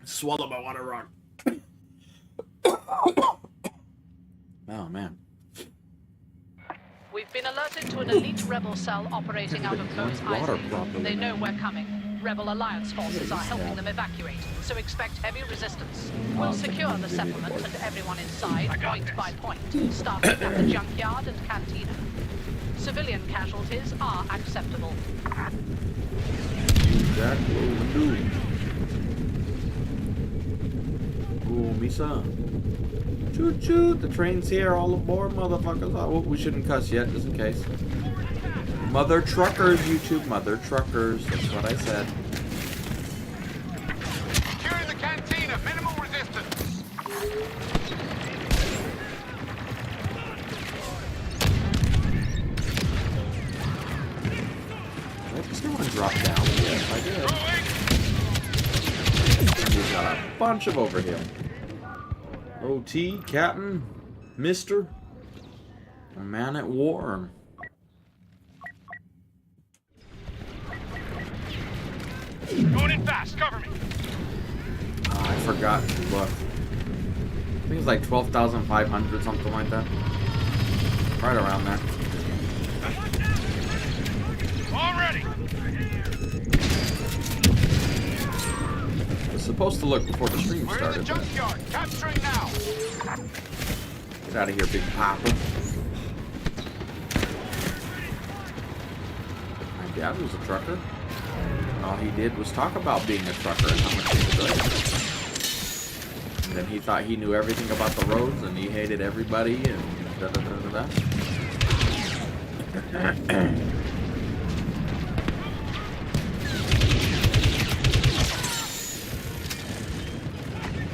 Swallow my water rock. Oh, man. We've been alerted to an elite rebel cell operating out of Mos Eisley. They know we're coming. Rebel Alliance forces are helping them evacuate, so expect heavy resistance. We'll secure the settlement and everyone inside, point by point, starting at the junkyard and cantina. Civilian casualties are acceptable. Jack, ooh, Misa. Choo choo, the train's here, all aboard, motherfuckers. Oh, we shouldn't cuss yet, just in case. Mother truckers, YouTube, mother truckers. That's what I said. Securing the cantina, minimal resistance. Did someone drop down? Yes, I did. We got a bunch of overheal. OT, Captain, Mister, a man at war. Going in fast, cover me. Oh, I forgot to look. I think it's like 12,500, something like that. Right around there. All ready. I was supposed to look before the stream We're started. in the junkyard, capturing now. Get out of here, Big Papa. My dad was a trucker. All he did was talk about being a trucker and how much he was good. And then he thought he knew everything about the roads and he hated everybody and da da da da da.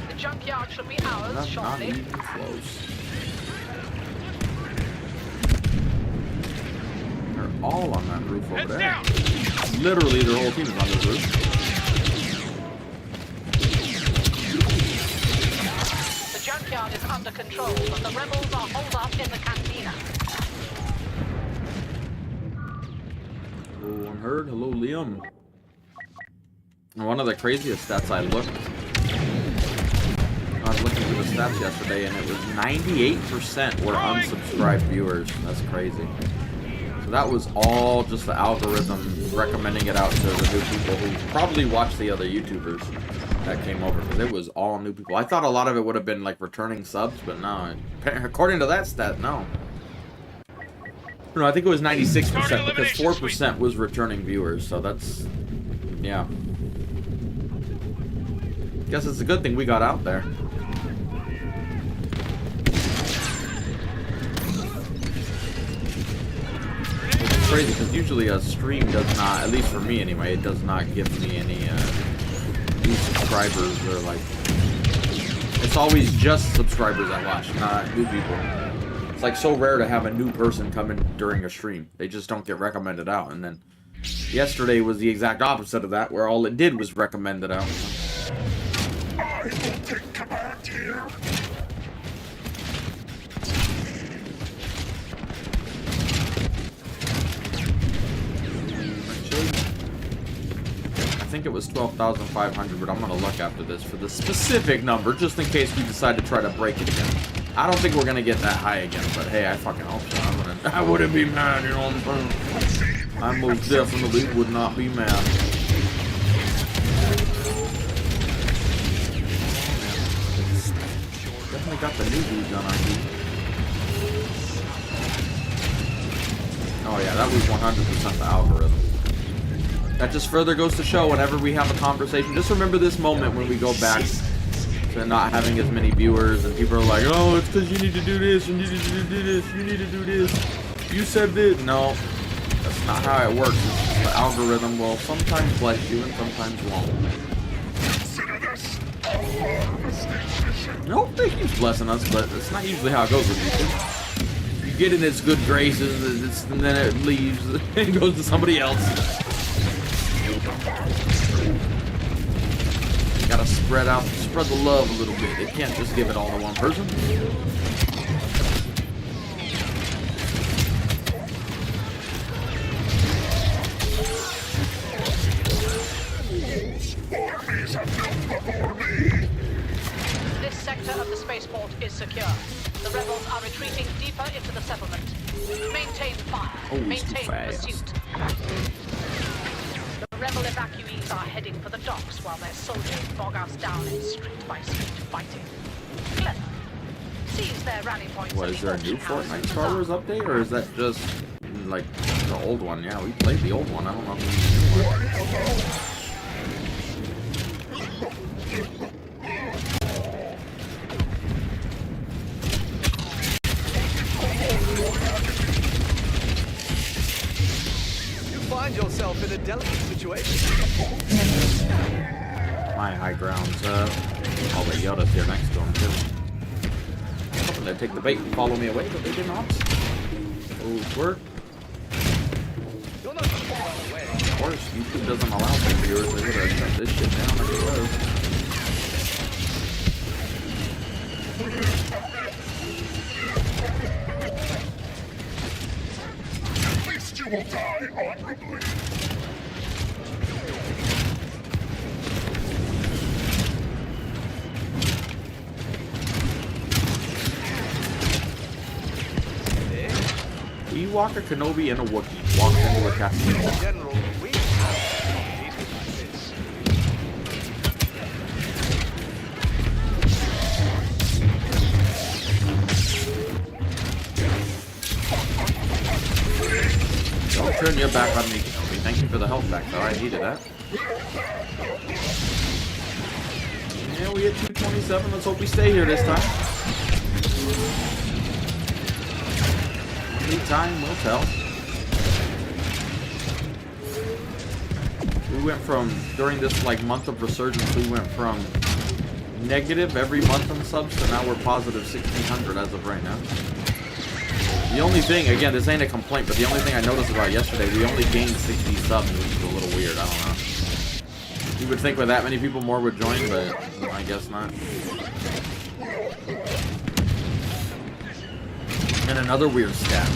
The junkyard should be ours Not shortly. even close. They're all on that roof over Heads there. down. Literally, their whole team is on this roof. The junkyard is under control, but the rebels are holed up in the cantina. Hello, Unheard. Hello, Liam. And one of the craziest stats I was looking through the stats yesterday, and it was 98% were unsubscribed viewers. That's crazy. So that was all just the algorithm recommending it out to the new people who probably watched the other YouTubers that came over, because it was all new people. I thought a lot of it would have been like returning subs, but no. According to that stat, no. No, I think it was 96% because 4% was returning viewers. So that's, yeah. Guess it's a good thing we got out there. It's crazy because usually a stream does not, at least for me anyway, it does not give me any new subscribers or like. It's always just subscribers I watch, not new people. It's like so rare to have a new person come in during a stream. They just don't get recommended out. And then yesterday was the exact opposite of that, where all it did was recommend it out. I will take command here. I think it was 12,500, but I'm gonna look after this for the specific number, just in case we decide to try to break it again. I don't think we're gonna get that high again, but hey, I fucking hope so. I wouldn't be mad, you know what I'm saying? I most definitely would not be mad. Definitely got the new dudes on ID. Oh yeah, that was 100% the algorithm. That just further goes to show whenever we have a conversation, just remember this moment when we go back to not having as many viewers and people are like, oh, it's because you need to do this, you need to do this, you need to do this. You said this. No, that's not how it works. The algorithm will sometimes bless you and sometimes won't. I don't think he's blessing us, but it's not usually how it goes with YouTube. You get in its good graces, and then it leaves and goes to somebody else. You gotta spread the love a little bit. It can't just give it all to one person. Armies have come before me. spaceport is secure. The rebels are retreating deeper into the settlement. Maintain fire. Maintain pursuit. The rebel evacuees are heading for the docks while their soldiers bog us down in street-by-street fighting. Clever. Seize their rally points. What, is there a new Fortnite Star Wars update, or is that just, like, the old one? Yeah, we played the old one. I don't know if it's the new one. Find yourself in a delicate situation. My high ground's up. Oh, wait, Yoda's here next to him, too. I'm hoping they'd take the bait and follow me away, but they did not. Oh, work. You're not far away. Of course, YouTube doesn't allow for viewers. They would have shut this shit down like it was. You will die honorably. Ewok, a Kenobi, and a Wookiee walked into a cantina. General, we have these like this. Don't turn your back on me, Kenobi. Thank you for the health back, though. I needed that. Yeah, we hit 227. Let's hope we stay here this time. Only time will tell. We went from, during this like month of resurgence, we went from negative every month on subs to now we're positive 1,600 as of right now. The only thing, again, this ain't a complaint, but the only thing I noticed about yesterday, we only gained 60 subs, which is a little weird. I don't know. You would think with that many people more would join, but I guess not. And another weird stat.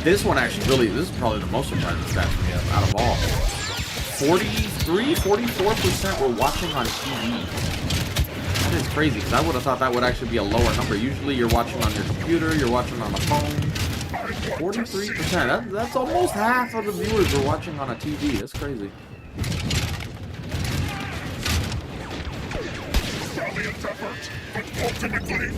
This one actually really, this is probably the most surprising stat for me out of all. 44% were watching on TV. That is crazy, because I would have thought that would actually be a lower number. Usually you're watching on your computer, you're watching on a phone. 43%. That's almost half of the viewers were watching on a TV. That's crazy. Valiant effort, but ultimately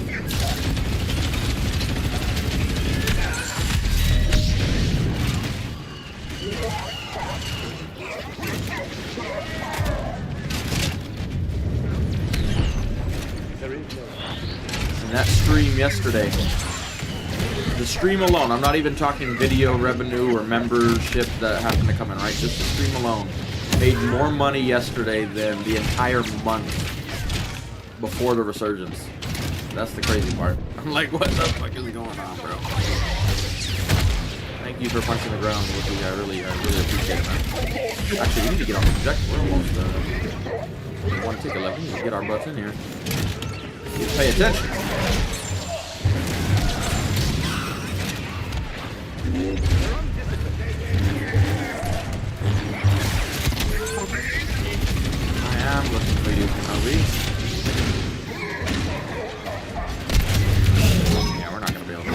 And that stream yesterday, the stream alone, I'm not even talking video revenue or membership that happened to come in, right? Just the stream alone made more money yesterday than the entire month before the resurgence. That's the crazy part. I'm like, what the fuck is going on, bro? Thank you for punching the ground, Wookie. I really appreciate it, man. Actually, we need to get on the objective. We're almost, one ticket left. We need to get our butts in here. Need to pay attention. I am looking for you, Kenobi. Yeah, we're not gonna be able to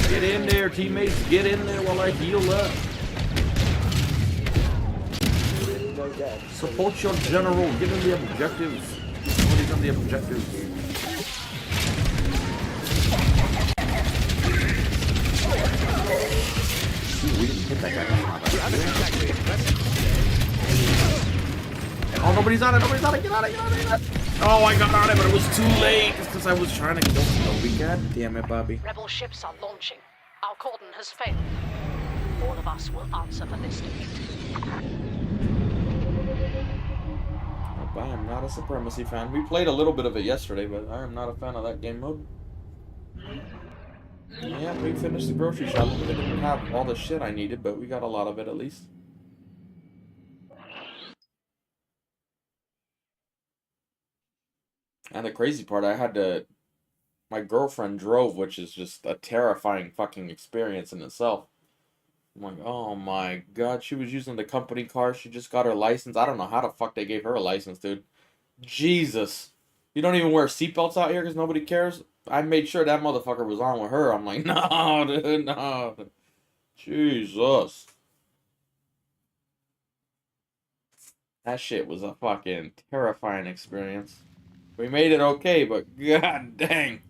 get in there, teammates. Get in there while I heal up. Support your general. Get in the objectives. Somebody's on the objectives. Ooh, we didn't hit that guy. Oh, nobody's on it. Nobody's on it. Get on it. Get on it. Get on it. Oh, I got on it, but it was too late. It's because I was trying to kill Kenobi. God damn it, Bobby. Rebel ships are launching. Our cordon has failed. All of us will answer for this defeat. I am not a Supremacy fan. We played a little bit of it yesterday, but I am not a fan of that game mode. Yeah, we finished the grocery shop. We didn't have all the shit I needed, but we got a lot of it at least. And the crazy part, my girlfriend drove, which is just a terrifying fucking experience in itself. I'm like, oh my god, she was using the company car. She just got her license. I don't know how the fuck they gave her a license, dude. Jesus. You don't even wear seatbelts out here because nobody cares? I made sure that motherfucker was on with her. I'm like, no, dude, no. Jesus. That shit was a fucking terrifying experience. We made it okay, but god dang.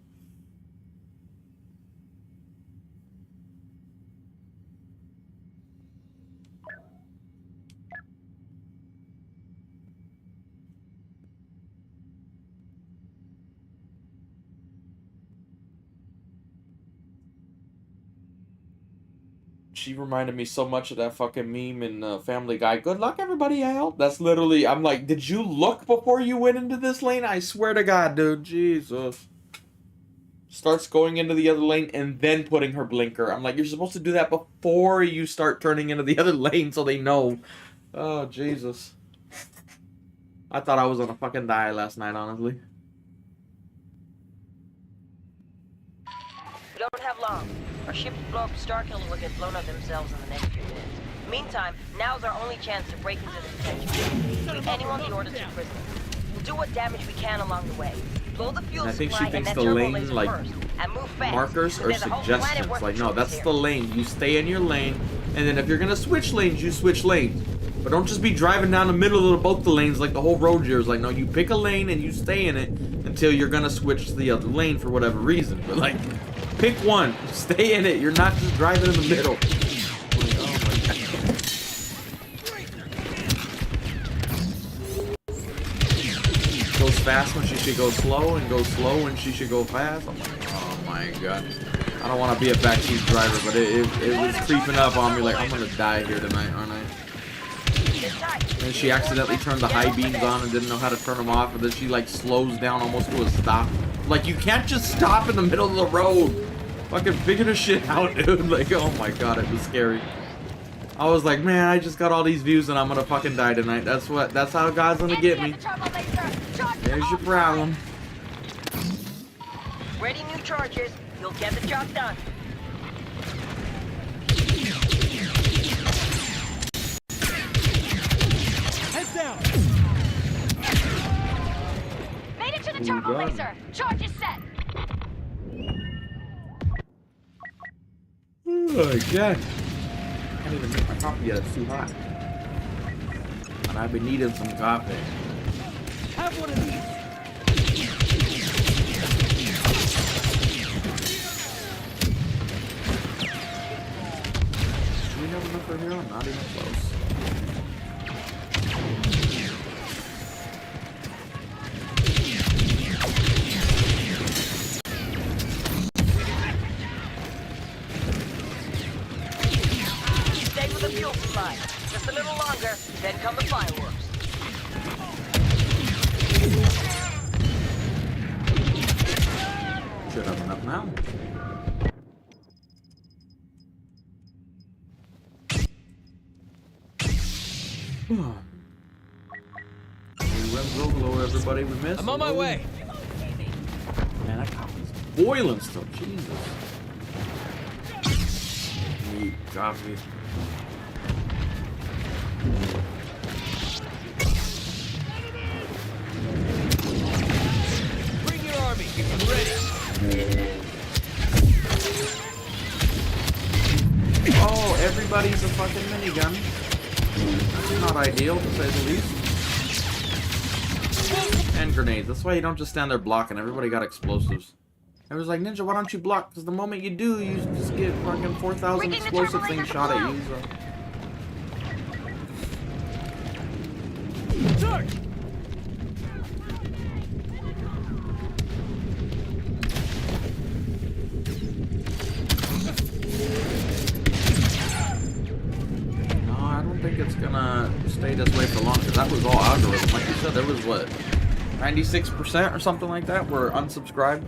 She reminded me so much of that fucking meme in Family Guy. Good luck, everybody, I help. That's literally, I'm like, did you look before you went into this lane? I swear to God, dude. Jesus. Starts going into the other lane and then putting her blinker. I'm like, you're supposed to do that before you start turning into the other lane so they know. Oh, Jesus. I thought I was gonna fucking die last night, honestly. We don't have long. Our ship will blow up Starkiller will get blown up themselves in the next few minutes. Meantime, now's our only chance to break into the detention. Bring anyone the order to prison. We'll do what damage we can along the way. Blow the fuel I think supply she thinks and the turbo lane, laser like, first, and move fast. markers or There's a whole planet suggestions. worth Like, of no, troops that's here. the lane. You stay in your lane, and then if you're gonna switch lanes, you switch lanes. But don't just be driving down the middle of both the lanes like the whole road here is like, no, you pick a lane and you stay in it until you're gonna switch to the other lane for whatever reason. But like, pick one, stay in it. You're not just driving in the middle. Like, oh my God. Goes fast when she should go slow, and goes slow when she should go fast. I'm like, oh my God. I don't want to be a backseat driver, but it was creeping up on me like, I'm gonna die here tonight, aren't I? And she accidentally turned the high beams on and didn't know how to turn them off, and then she like slows down almost to a stop. Like, you can't just stop in the middle of the road. Fucking figure this shit out, dude. Like, oh my God, it was scary. I was like, man, I just got all these views and I'm gonna fucking die tonight. That's how God's gonna get me. There's your problem. Ready new charges. You'll get the job done. Heads down. Made it to the turbo done. laser. Charge is set. Oh my God. I can't even make my coffee yet, it's too hot. And I've been needing some coffee. Have one of these. Do we have enough for here? I'm not even close. Stay with the fuel supply. Just a little longer, then come the fireworks. Should have enough now. Hello, everybody. We missed. I'm on my way. Man, that coffee's boiling still. Jesus. Need coffee. Bring your army. I'm ready. Oh, everybody's a fucking minigun. That's not ideal, to say the least. And grenades. That's why you don't just stand there blocking. Everybody got explosives. I was like, Ninja, why don't you block? Because the moment you do, you just get fucking 4,000 explosive things shot at you. So. Charge. No, I don't think it's gonna stay this way for long, because that was all algorithm. Like you said, there was, what, 96% or something like that were unsubscribed?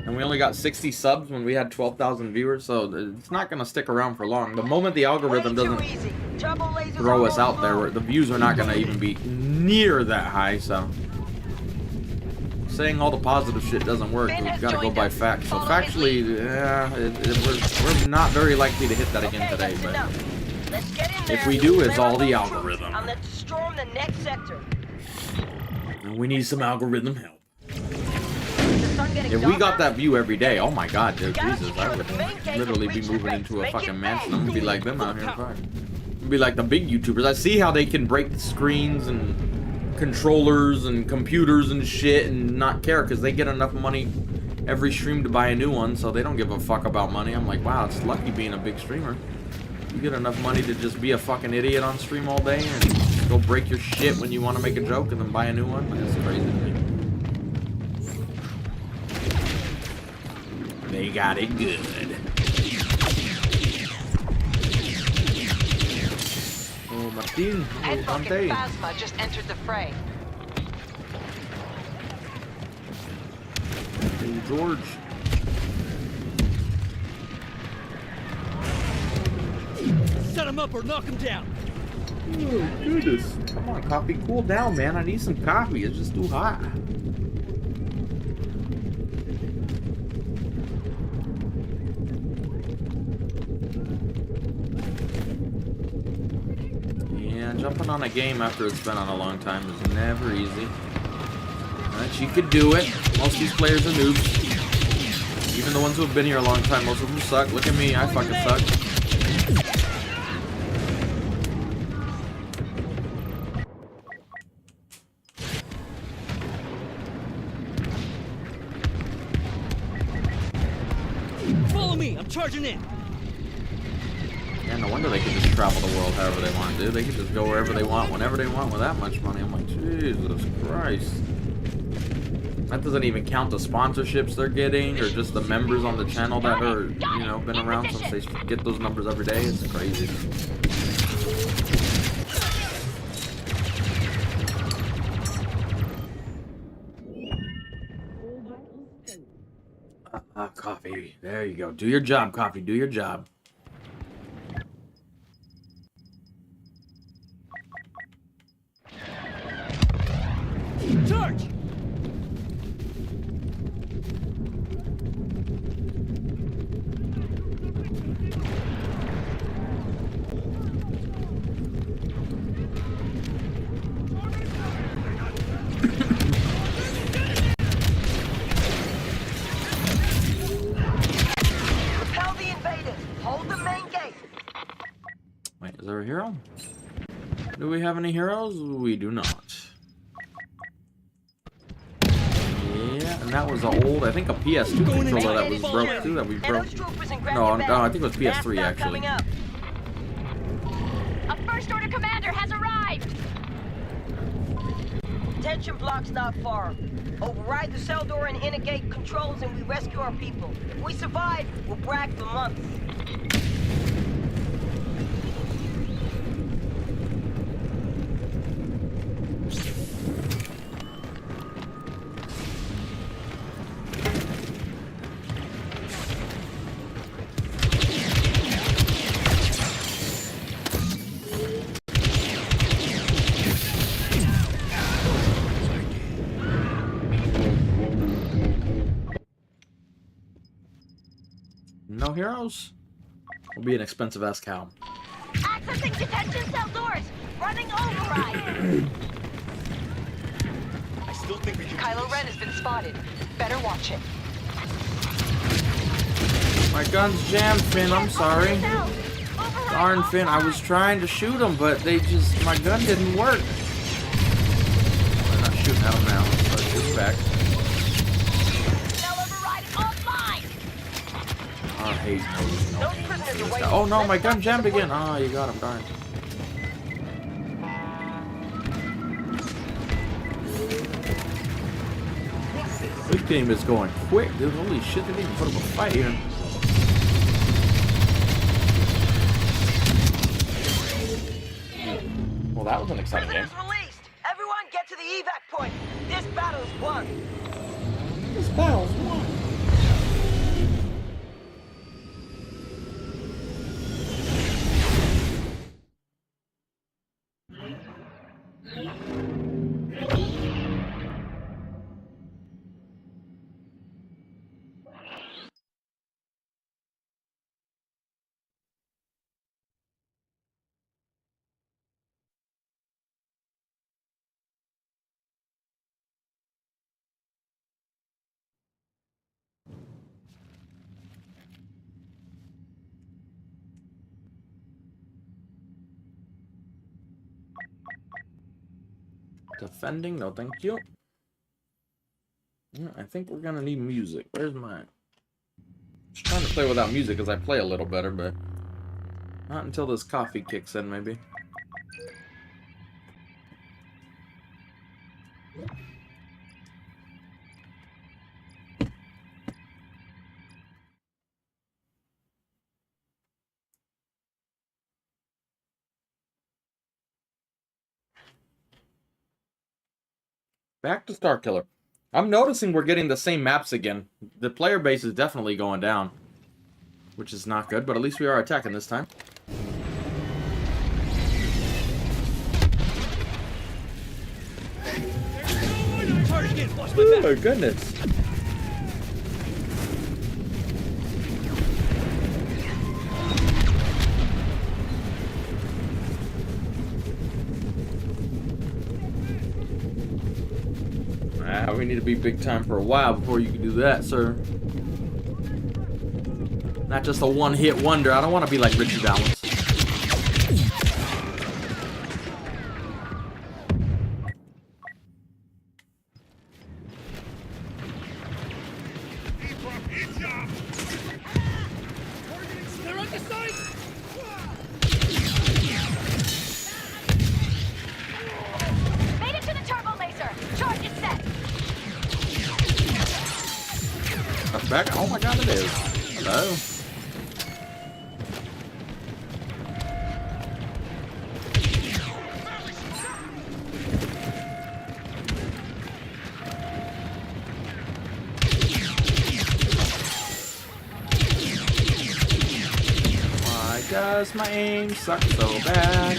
And we only got 60 subs when we had 12,000 viewers, so it's not gonna stick around for long. The moment the algorithm doesn't throw us out there, the views are not gonna even be near that high, so... Saying all the positive shit doesn't work, we've gotta go by facts. So factually, yeah, we're not very likely to hit that again today, but... If we do, it's all the algorithm. And let's storm the next sector. And we need some algorithm help. The sun getting If we got that view every day, oh my god, dude, Gotta Jesus, secure I would the main gate literally and be reach the moving vents. into a Make it fucking mansion. fast. I'm gonna be like them out here. Be like the big YouTubers. I see how they can break screens and controllers and computers and shit and not care because they get enough money every stream to buy a new one, so they don't give a fuck about money. I'm like, wow, it's lucky being a big streamer. You get enough money to just be a fucking idiot on stream all day and go break your shit when you want to make a joke and then buy a new one. That's crazy to me. They got it good. Oh, Martin. Head Oh, bucket Dante. Phasma just entered the fray. Hey, George. Set him up or knock him down. Oh, goodness. Come on, coffee. Cool down, man. I need some coffee. It's just too hot. Yeah, jumping on a game after it's been on a long time is never easy. But you could do it. Most of these players are noobs. Even the ones who have been here a long time, most of them suck. Look at me, I fucking suck. Follow me. I'm charging in. Yeah, no wonder they can just travel the world however they want, dude. They can just go wherever they want, whenever they want, with that much money. I'm like, Jesus Christ. That doesn't even count the sponsorships they're getting, or just the members on the channel that are, you know, been around since they get those numbers every day. It's crazy. Coffee. There you go. Do your job, coffee. Do your job. Charge! Repel the invaders. Hold the main gate. Wait, is there a hero? Do we have any heroes? We do not. Yeah, and that was an old, I think a PS2 controller that was broke too, that we broke. No, I think it was PS3 actually. A first order commander has arrived! Detention block's not far. Override the cell door and inner gate controls and we rescue our people. If we survive, we'll brag for months. No heroes? Will be an expensive ass cow. Accessing detention cell doors! Running override! I still think we can. Kylo Ren has been spotted. Better watch it. My gun's jammed, Finn. I'm sorry. Darn, Finn. I was trying to shoot them, but my gun didn't work. I'm not shooting at them now. So I shoot back. Cell override offline! I hate no Those prisoners are waiting. Oh no, my gun jammed again. Oh, you got him, darn. This game is going quick, dude. Holy shit, they didn't even put up a fight here. Well, that was an exciting game. Prisoners released. Everyone get to the evac point. This battle's won. This battle's won. Defending? No, thank you. Yeah, I think we're gonna need music. Where's mine? Just trying to play without music because I play a little better, but not until this coffee kicks in, maybe. Back to Starkiller. I'm noticing we're getting the same maps again. The player base is definitely going down, which is not good, but at least we are attacking this time. Oh my goodness. We need to be big time for a while before you can do that, sir. Not just a one-hit wonder. I don't want to be like Richie Valens. Back. Oh my god, it is. Hello. Why does my aim suck so bad?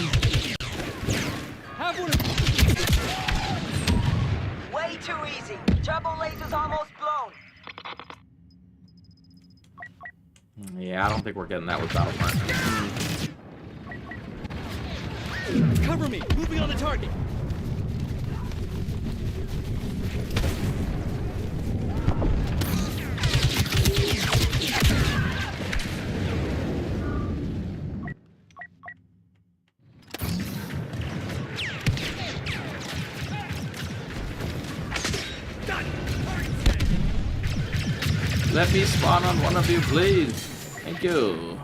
Way too easy. Turbo laser's almost blown. Yeah, I don't think we're getting that with Battlefront. Cover me! Moving on the target! Let me spawn on one of you, please. Thank you.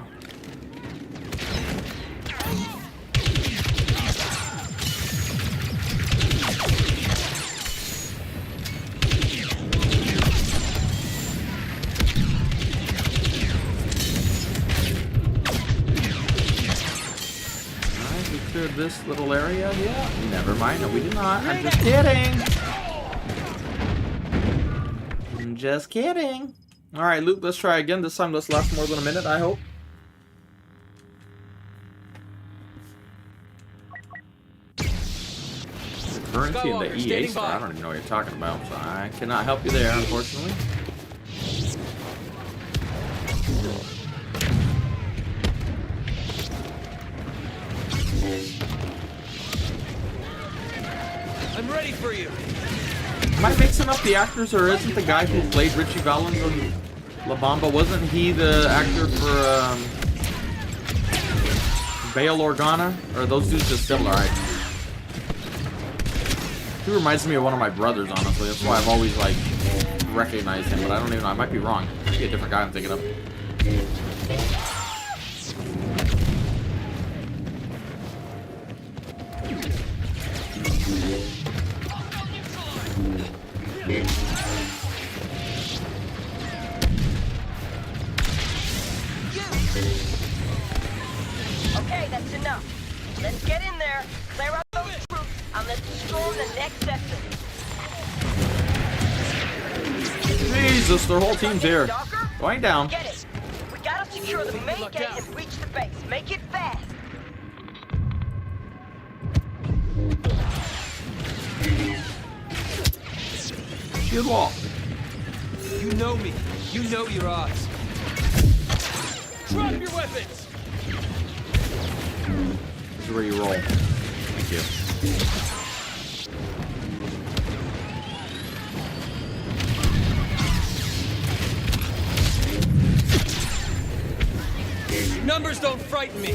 Alright, we cleared this little area. Yeah, never mind. No, we did not. I'm just kidding. I'm just kidding. Alright, Luke, let's try again. This time let's last more than a minute, I hope. The currency and the EA store, I don't even know what you're talking about, so I cannot help you there, unfortunately. I'm ready for you. Am I mixing up the actors, or isn't the guy who played Richie Valens in La Bamba, wasn't he the actor for Bail Organa? Or are those dudes just similar? He reminds me of one of my brothers, honestly. That's why I've always like recognized him, but I don't even know. I might be wrong. Might be a different guy I'm thinking of. Okay, that's enough. Let's get in there, clear out those troops, and let's storm the next sector. Jesus, their whole team's here. Going down. Get it. We gotta secure the main gate and breach the base. Make it fast. Shield wall. You know me. You know your odds. Drop your weapons! This is where you roll. Thank you. Numbers don't frighten me.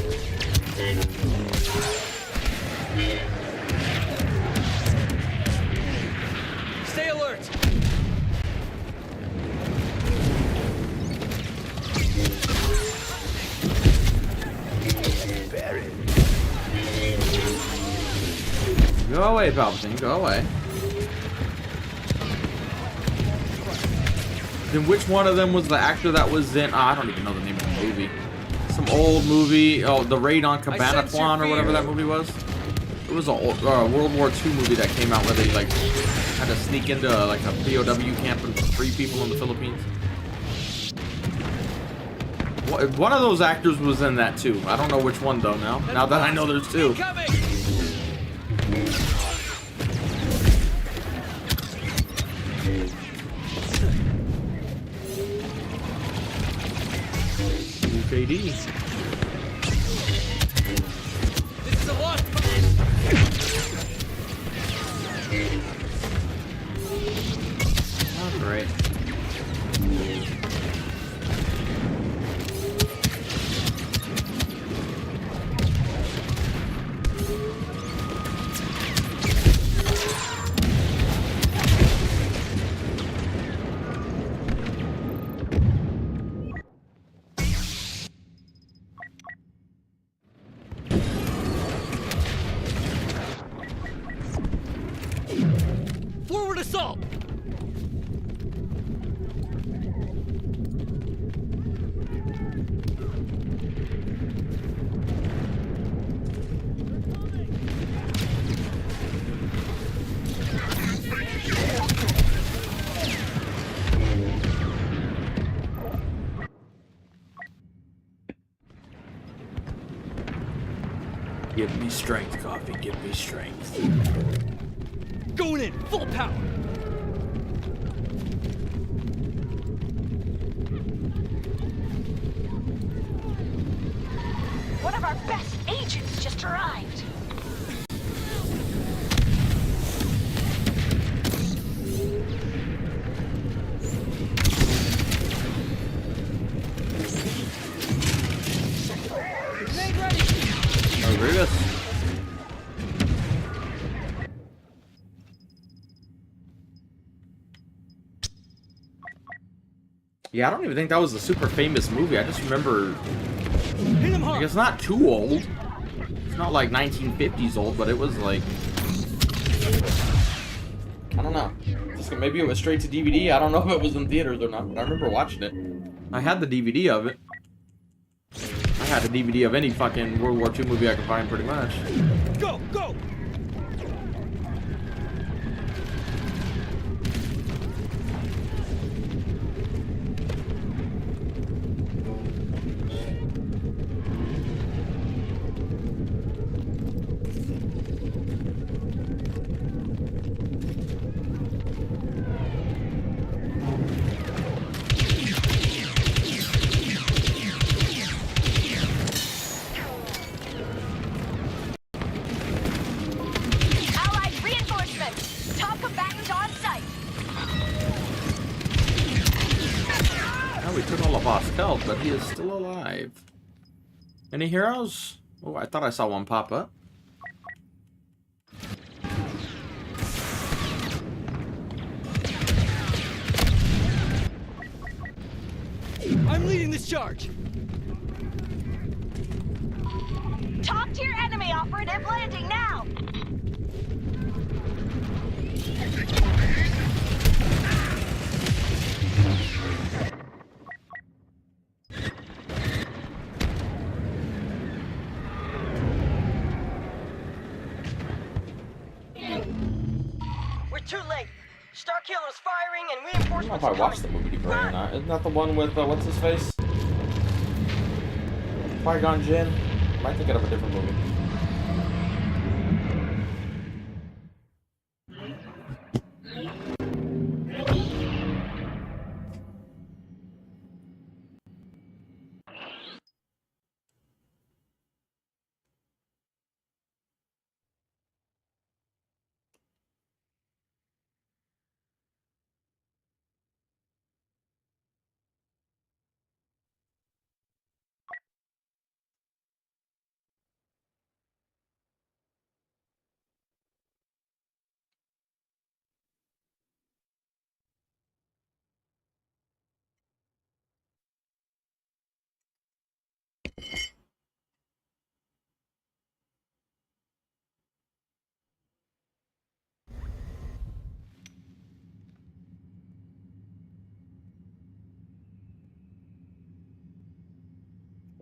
Go away, Palpatine. Go away. Then which one of them was the actor that was in... I don't even know the name of the movie. Some old movie. Oh, The Raid on Battlefront or whatever that movie was. It was a World War II movie that came out where they like had to sneak into like a POW camp and free people in the Philippines. One of those actors was in that too. I don't know which one though now. Now that I know there's two. KD. This is a lot. Oh, great. Forward assault. Give me strength, coffee. Give me strength. Going in, full power. One of our best agents just arrived. Grenade ready. Oh, Rios. Yeah, I don't even think that was a super famous movie. I just remember, Hit him hard. like, it's not too old. It's not like 1950s old, but it was like, I don't know. Maybe it was straight to DVD. I don't know if it was in theaters or not, but I remember watching it. I had the DVD of it. I had a DVD of any fucking World War II movie I could find, pretty much. Go, go. But he is still alive. Any heroes? Oh, I thought I saw one pop up. I'm leading this charge. Top tier enemy operative landing now. Too late. Starkiller's firing and I don't know reinforcements if I watched the movie before or not. Isn't that the one with, what's his face? Qui-Gon Jinn? Am I thinking of a different movie?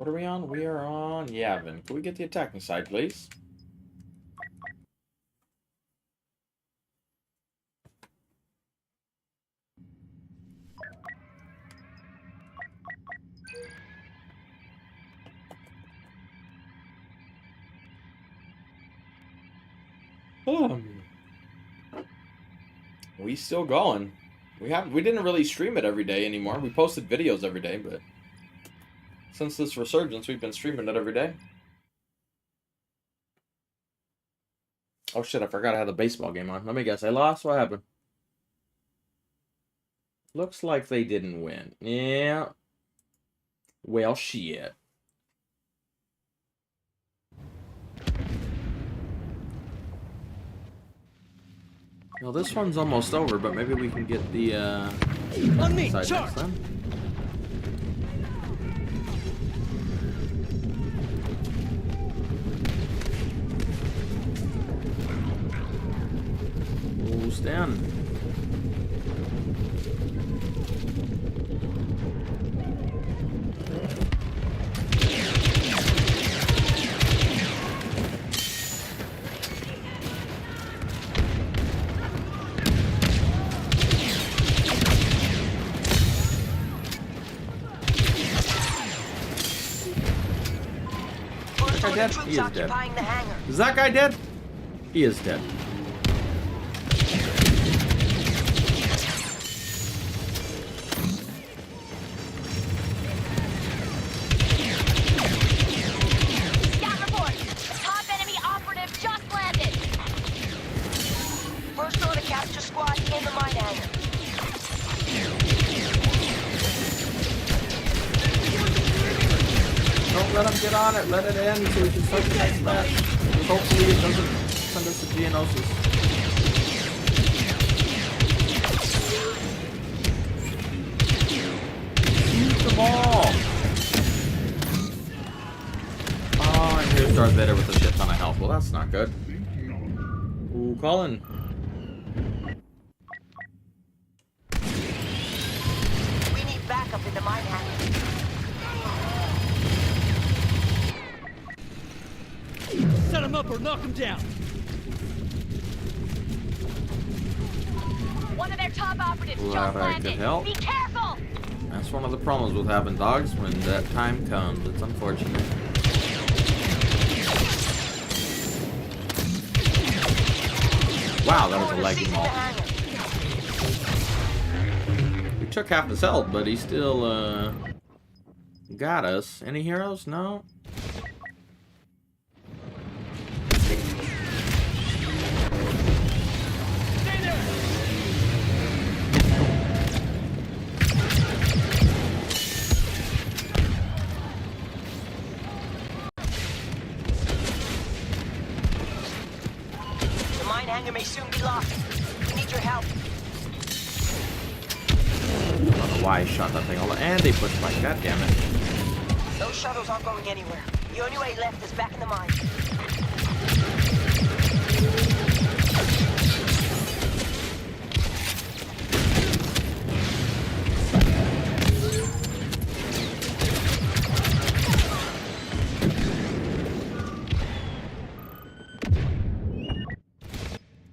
What are we on? We are on Yavin. Can we get the attacking side, please? We still going. We didn't really stream it every day anymore. We posted videos every day, but since this resurgence, we've been streaming it every day. Oh shit, I forgot I had the baseball game on. Let me guess, I lost? What happened? Looks like they didn't win. Yeah. Well, shit. Well, this one's almost over, but maybe we can get the On me, side charge! next time. Who's down? Dead? He is dead. Is that guy dead? He is dead. Scout report. Top enemy operative just landed. First order capture squad in the mine hangar. Don't let him get on it. Let it end so we can start the next match. Hopefully it doesn't send us to Geonosis. Shoot them all! Oh, and here's Darth Vader with a shit ton of health. Well, that's not good. Ooh, Colin. We need backup in the mine hangar. Set him up or knock him down. One of their top operatives Glad just I landed. could help. Be careful. That's one of the problems with having dogs when that time comes. It's unfortunate. Wow, that was a leggy maul. We took half his health, but he still got us. Any heroes? No? The mine hangar may soon be lost. We need your help. I don't know why I shot that thing. And they pushed my. God damn it. Those shuttles aren't going anywhere. The only way left is back in the mine.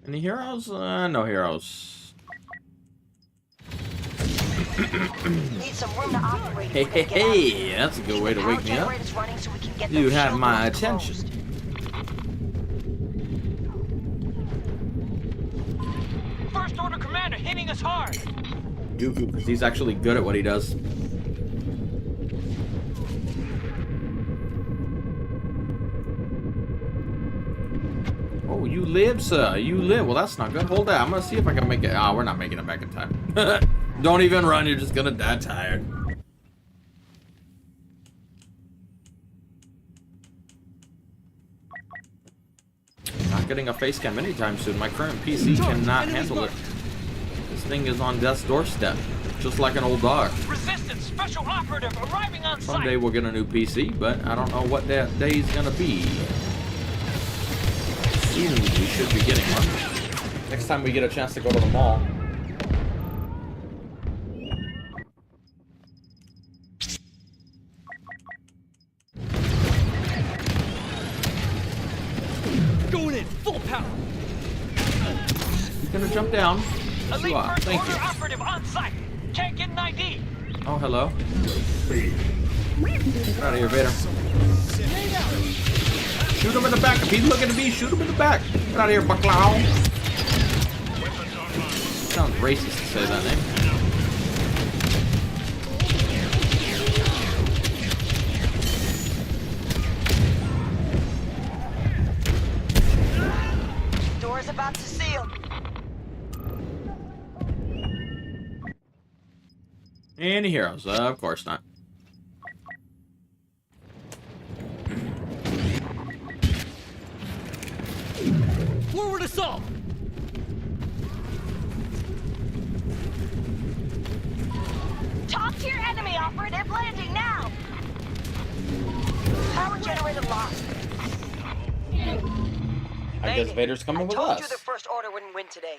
Any heroes? No heroes. Need some room to operate. Hey, hey, hey! That's a good way to wake me up. You have my attention. First order commander hitting us hard. Dooku, because he's actually good at what he does. Oh, you live, sir. You live. Well, that's not good. Hold that. I'm going to see if I can make it. Oh, we're not making it back in time. Don't even run. You're just going to die tired. Not getting a face cam anytime soon. My current PC cannot handle it. This thing is on death's doorstep. Just like an old dog. Resistance special operative arriving on site. Someday we'll get a new PC, but I don't know what that day is going to be. Soon we should be getting one. Next time we get a chance to go to the mall. Going in, full power. He's gonna jump down. Elite Wow, first thank order you. operative on site. Can't get an ID. Oh, hello. Get out of here, Vader. Shoot him in the back. If he's looking at me, shoot him in the back. Get out of here, Bucklow. Sounds racist to say that name. Door's about to seal. Any heroes? Of course not. Forward assault. Top tier enemy operative landing now. Power generator lost. I guess Vader's coming with told you the us. first order wouldn't win today.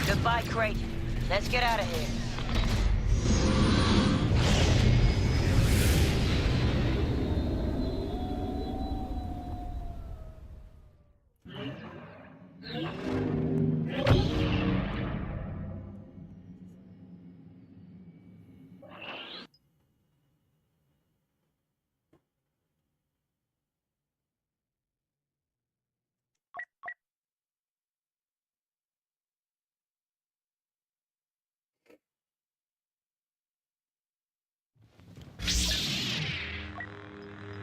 Goodbye, Crate. Let's get out of here.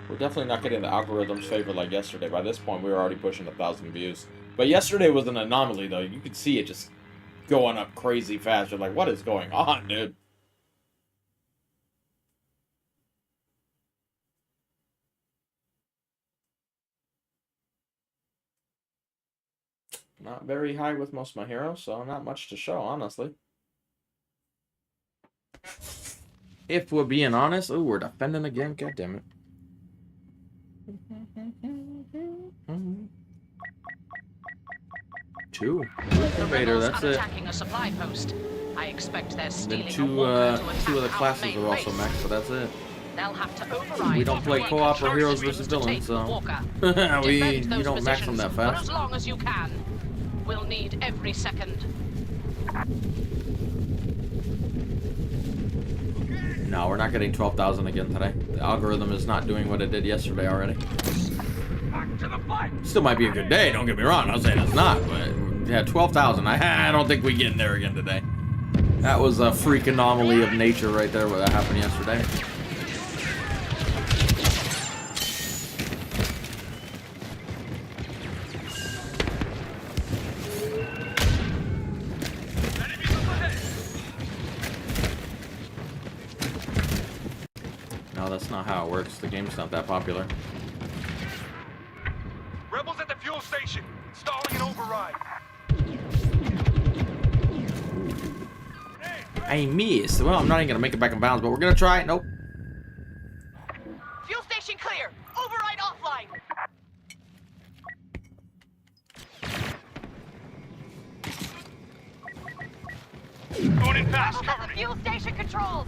We're definitely not getting the algorithm's favor like yesterday. By this point, we were already pushing 1,000 views. But yesterday was an anomaly, though. You could see it just going up crazy fast. You're like, what is going on, dude? Not very high with most of my heroes, so not much to show, honestly. If we're being honest, ooh, we're defending again. God damn it. Two. Vader, that's it. Attacking a supply post. I expect they're stealing Then two of the classes are also maxed, but that's it. They'll have to override. We don't play co-op or heroes versus villains, so you don't max them that for fast. as long as you can. We'll need every second. No, we're not getting 12,000 again today. The algorithm is not doing what it did yesterday already. Back to the fight. Still might be a good day, don't get me wrong. I'm saying it's not, but yeah, 12,000. I don't think we get in there again today. That was a freak anomaly of nature right there where that happened yesterday. No, that's not how it works. The game's not that popular. Rebels at the fuel station. Stalling an override. I missed. Well, I'm not even gonna make it back in bounds, but we're gonna try it. Nope. Fuel station clear. Override offline. Going in fast. Rebels at Cover the me. fuel station controls.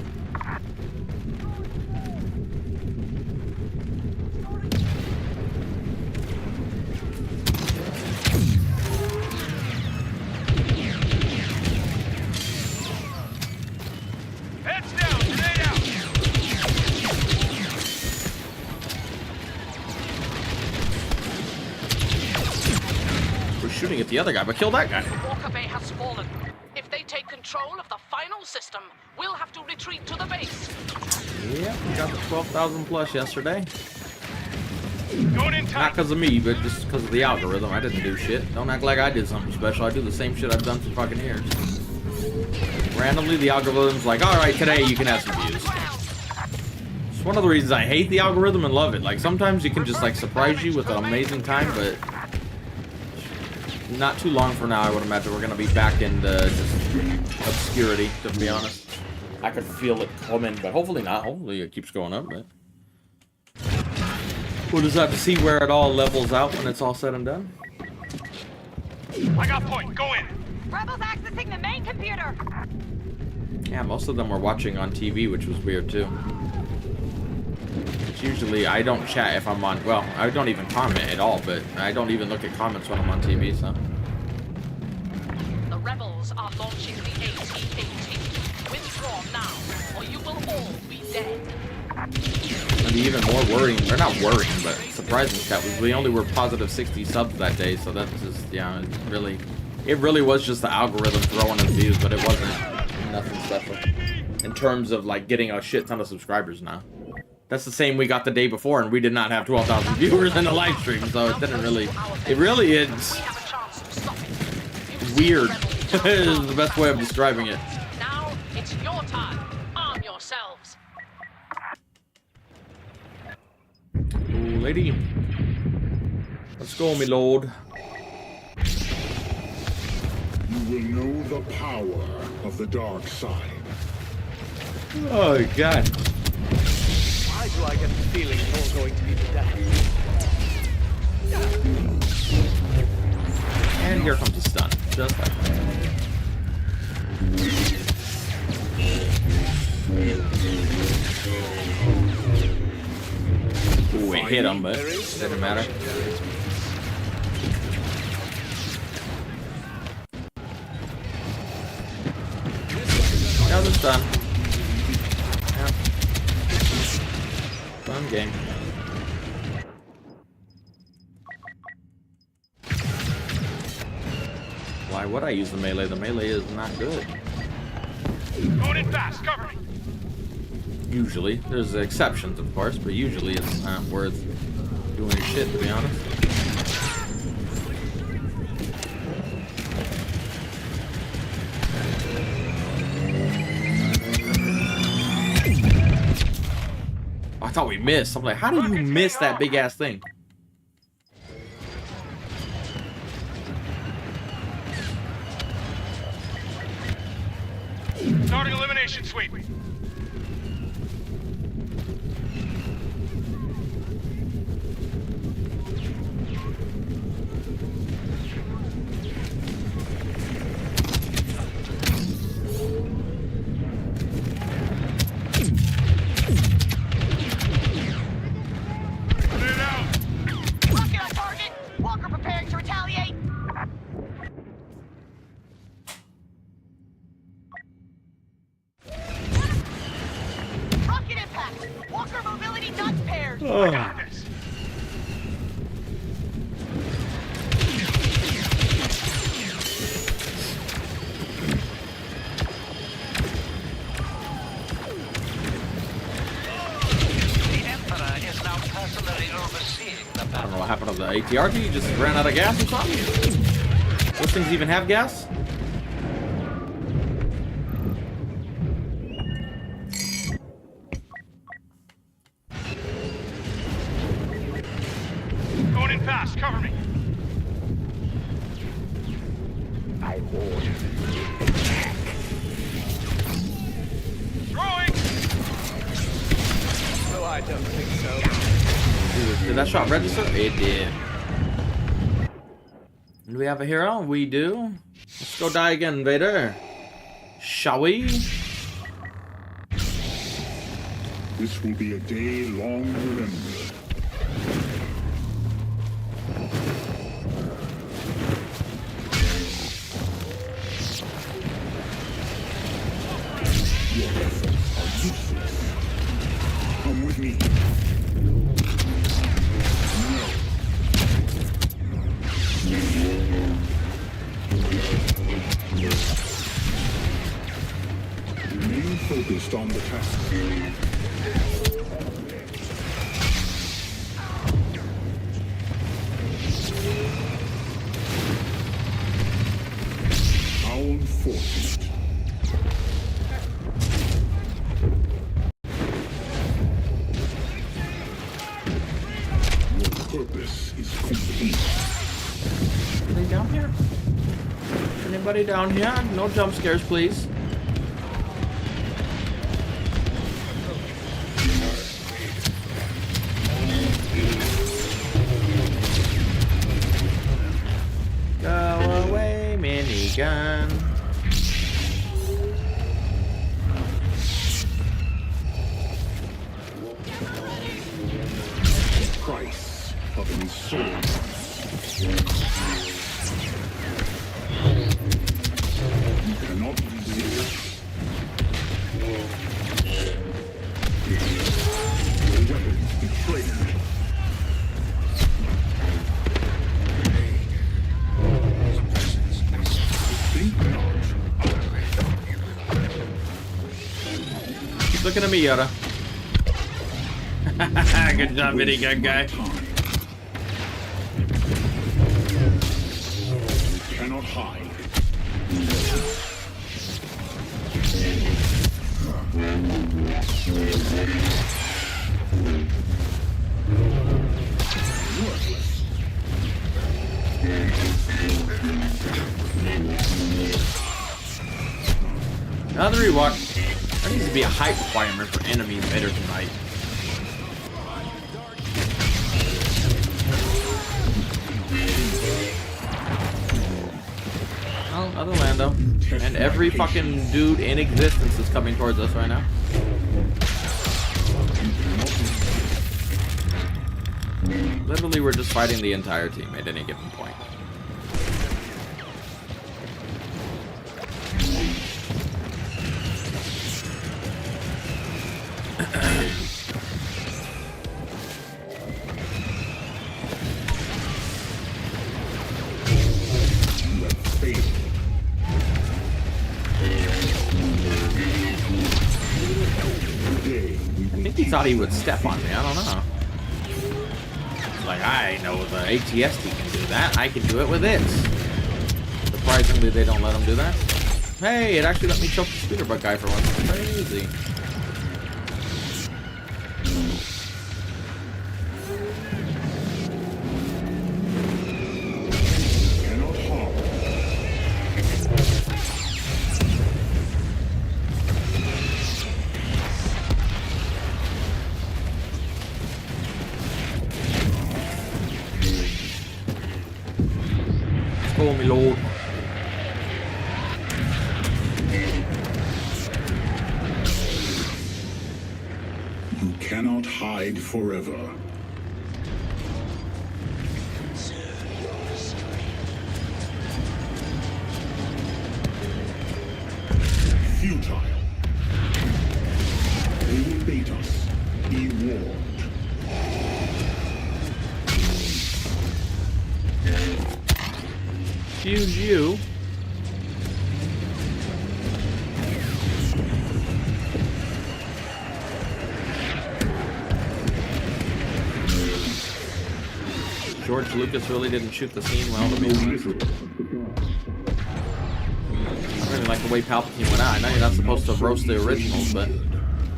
Heads down. Grenade out. We're shooting at the other guy, but kill that guy. Walker Bay has fallen. If they take control of the final system, we'll have to retreat to the base. Yeah, we got the 12,000 plus yesterday. Going in Not tight. because of me, but just because of the algorithm. I didn't do shit. Don't act like I did something special. I do the same shit I've done for fucking years. Randomly, the algorithm's like, alright, today you can have some views. It's one of the reasons I hate the algorithm and love it. Like, sometimes you can just, like, surprise you with an amazing time, but not too long from now, I would imagine we're going to be back into just obscurity, to be honest. I could feel it coming, but hopefully not. Hopefully it keeps going up, but we'll just have to see where it all levels out when it's all said and done. I got point. Go in. Rebels accessing the main computer. Yeah, most of them were watching on TV, which was weird too. It's usually, I don't chat if I'm on, well, I don't even comment at all, but I don't even look at comments when I'm on TV, so. The rebels are launching the AT-AT. Withdraw now, or you will all be dead. And the even more worrying, or not worrying, but surprising stat was we only were positive 60 subs that day, so that's just, yeah, it really was just the algorithm throwing us views, but it wasn't nothing special. In terms of, like, getting a shit ton of subscribers now. That's the same we got the day before, and we did not have 12,000 viewers in the live stream, so it didn't really, it really is weird. Is the best way of describing it. Now it's your time. Arm yourselves. Ooh, lady. Let's go, me lord. You will know the power of the dark side. Oh, God. Why do I get the feeling you're going to be the death? And here comes the stun. Just like that. Ooh, it hit him, but it didn't matter. That was done. Yeah. Fun game. Why would I use the melee? The melee is not good. Going in fast. Cover me. Usually. There's exceptions, of course, but usually it's not worth doing shit, to be honest. I thought we missed. I'm like, how do you miss that big ass thing? Starting elimination sweep. Rocket on target! Walker preparing to retaliate! Rocket impact! Walker mobility not paired! I got this. The Emperor is now personally overseeing the I don't know battle. what happened to the ATRT. You just ran out of gas or something? Those things even have gas? Going in fast. Cover me. Throwing. No, I don't think so. Did that shot register? It did. Do we have a hero? We do. Let's go die again, Vader. Shall we? This will be a day long remembered. Your efforts are useless. Come with me. Remain focused on the task. How unfortunate. Your purpose is complete. Anybody down here? Anybody down here? No jump scares, please. Go away, minigun. and sword. You cannot resist. Your weapons betray you. Think not. Keep looking at me, Yoda. Good job, mini gun guy. You cannot hide. Worthless. Another rewalk. There needs to be a height requirement for enemy invaders tonight. Oh, another Lando. And every fucking dude in existence is coming towards us right now. Literally, we're just fighting the entire team at any given point. I think he thought he would step on me. I don't know. It's like, I know the ATST can do that. I can do it with it. Surprisingly, they don't let him do that. Hey, it actually let me choke the speeder bug guy for once. It's crazy. Oh, my lord. You cannot hide forever. Futile. They will bait us. Be warned. Excuse you. George Lucas really didn't shoot the scene well to me. I really like the way Palpatine went out. I know you're not supposed to roast the originals, but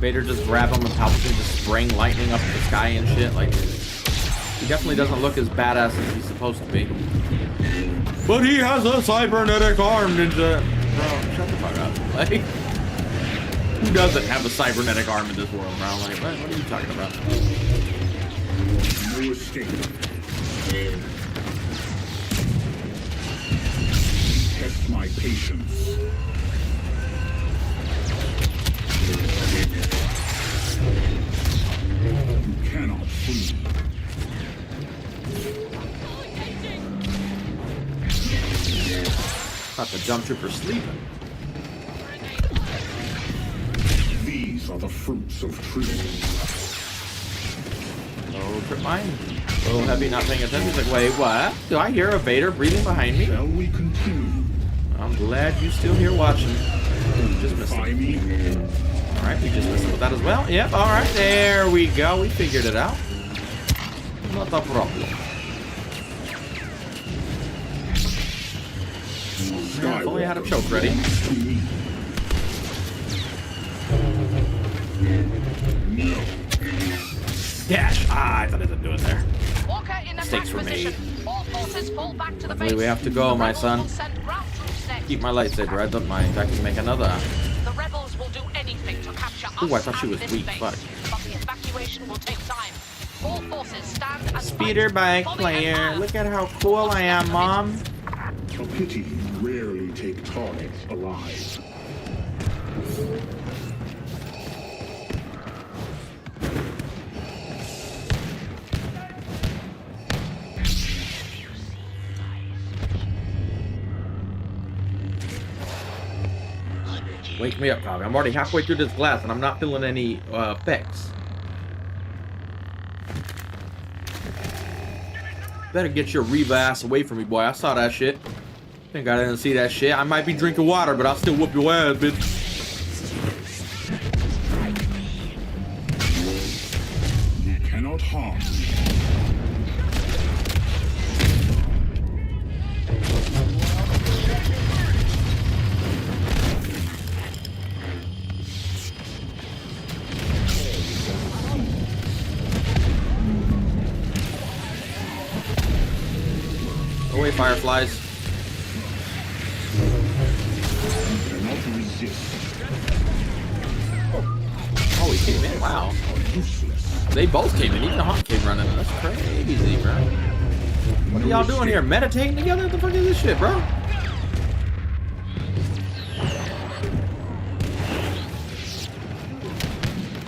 Vader just grabbed him and Palpatine just spraying lightning up the sky and shit. Like, he definitely doesn't look as badass as he's supposed to be. But he has a cybernetic arm, ninja. Bro, shut the fuck up. Like, who doesn't have a cybernetic arm in this world, bro? Like, what are you talking about? No escape. Test my patience. You cannot flee. Thought the jump trooper sleeping. These are the fruits of truth. Oh, trip mine. A little heavy, not paying attention. He's like, wait, what? Do I hear a Vader breathing behind me? Shall we continue? I'm glad you're still here watching. Just missed By it. me. Alright, we just missed it with that as well. Yep, alright, there we go. We figured it out. Not a problem. Yeah, if only I had a choke ready. Dash! Ah, I thought I didn't do it there. Walker in Mistakes were position. made. All forces fall back to the Luckily, base. we have to go, The my rebels son. will send ground troops next. Keep my lightsaber, I don't mind. I can make another. The rebels will do anything to capture us. Ooh, I thought she and was this weak. base. Fuck. But the evacuation will take time. All forces stand as Speeder bike player. Look at how cool I am, Mom. A pity you rarely take targets alive. Wake me up, Tommy. I'm already halfway through this glass and I'm not feeling any effects. Better get your Reva ass away from me, boy. I saw that shit. Think I didn't see that shit. I might be drinking water, but I'll still whoop your ass, bitch. You cannot harm. Away, fireflies. Cannot resist. Oh, he came in. Wow. They both came in. Even the Hawk came running. That's crazy, bro. What are y'all doing here? Meditating together? What the fuck is this shit, bro?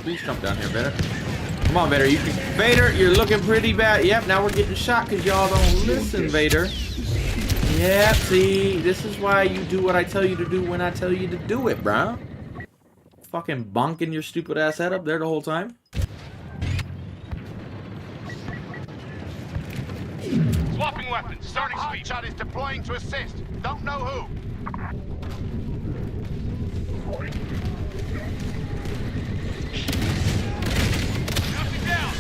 Please jump down here, Vader. Come on, Vader. Vader, you're looking pretty bad. Yep, now we're getting shot because y'all don't listen, Vader. Yep, see, this is why you do what I tell you to do when I tell you to do it, bro. Fucking bonking your stupid ass head up there the whole time. Swapping weapons. Starting speed. Hotshot is deploying to assist. Don't know who. Knocking down.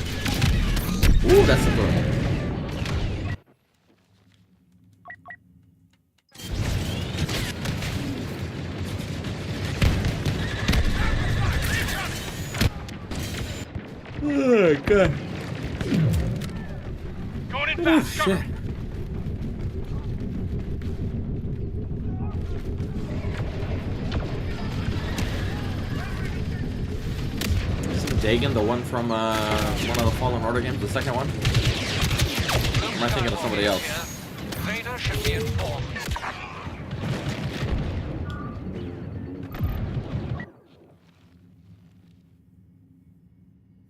Ooh, that's a good one. Oh, God. Going in Oh, fast. Cover shit. me. Isn't Dagon the one from one of the Fallen Order games, the second one? Or am I thinking of somebody else? Vader should be informed.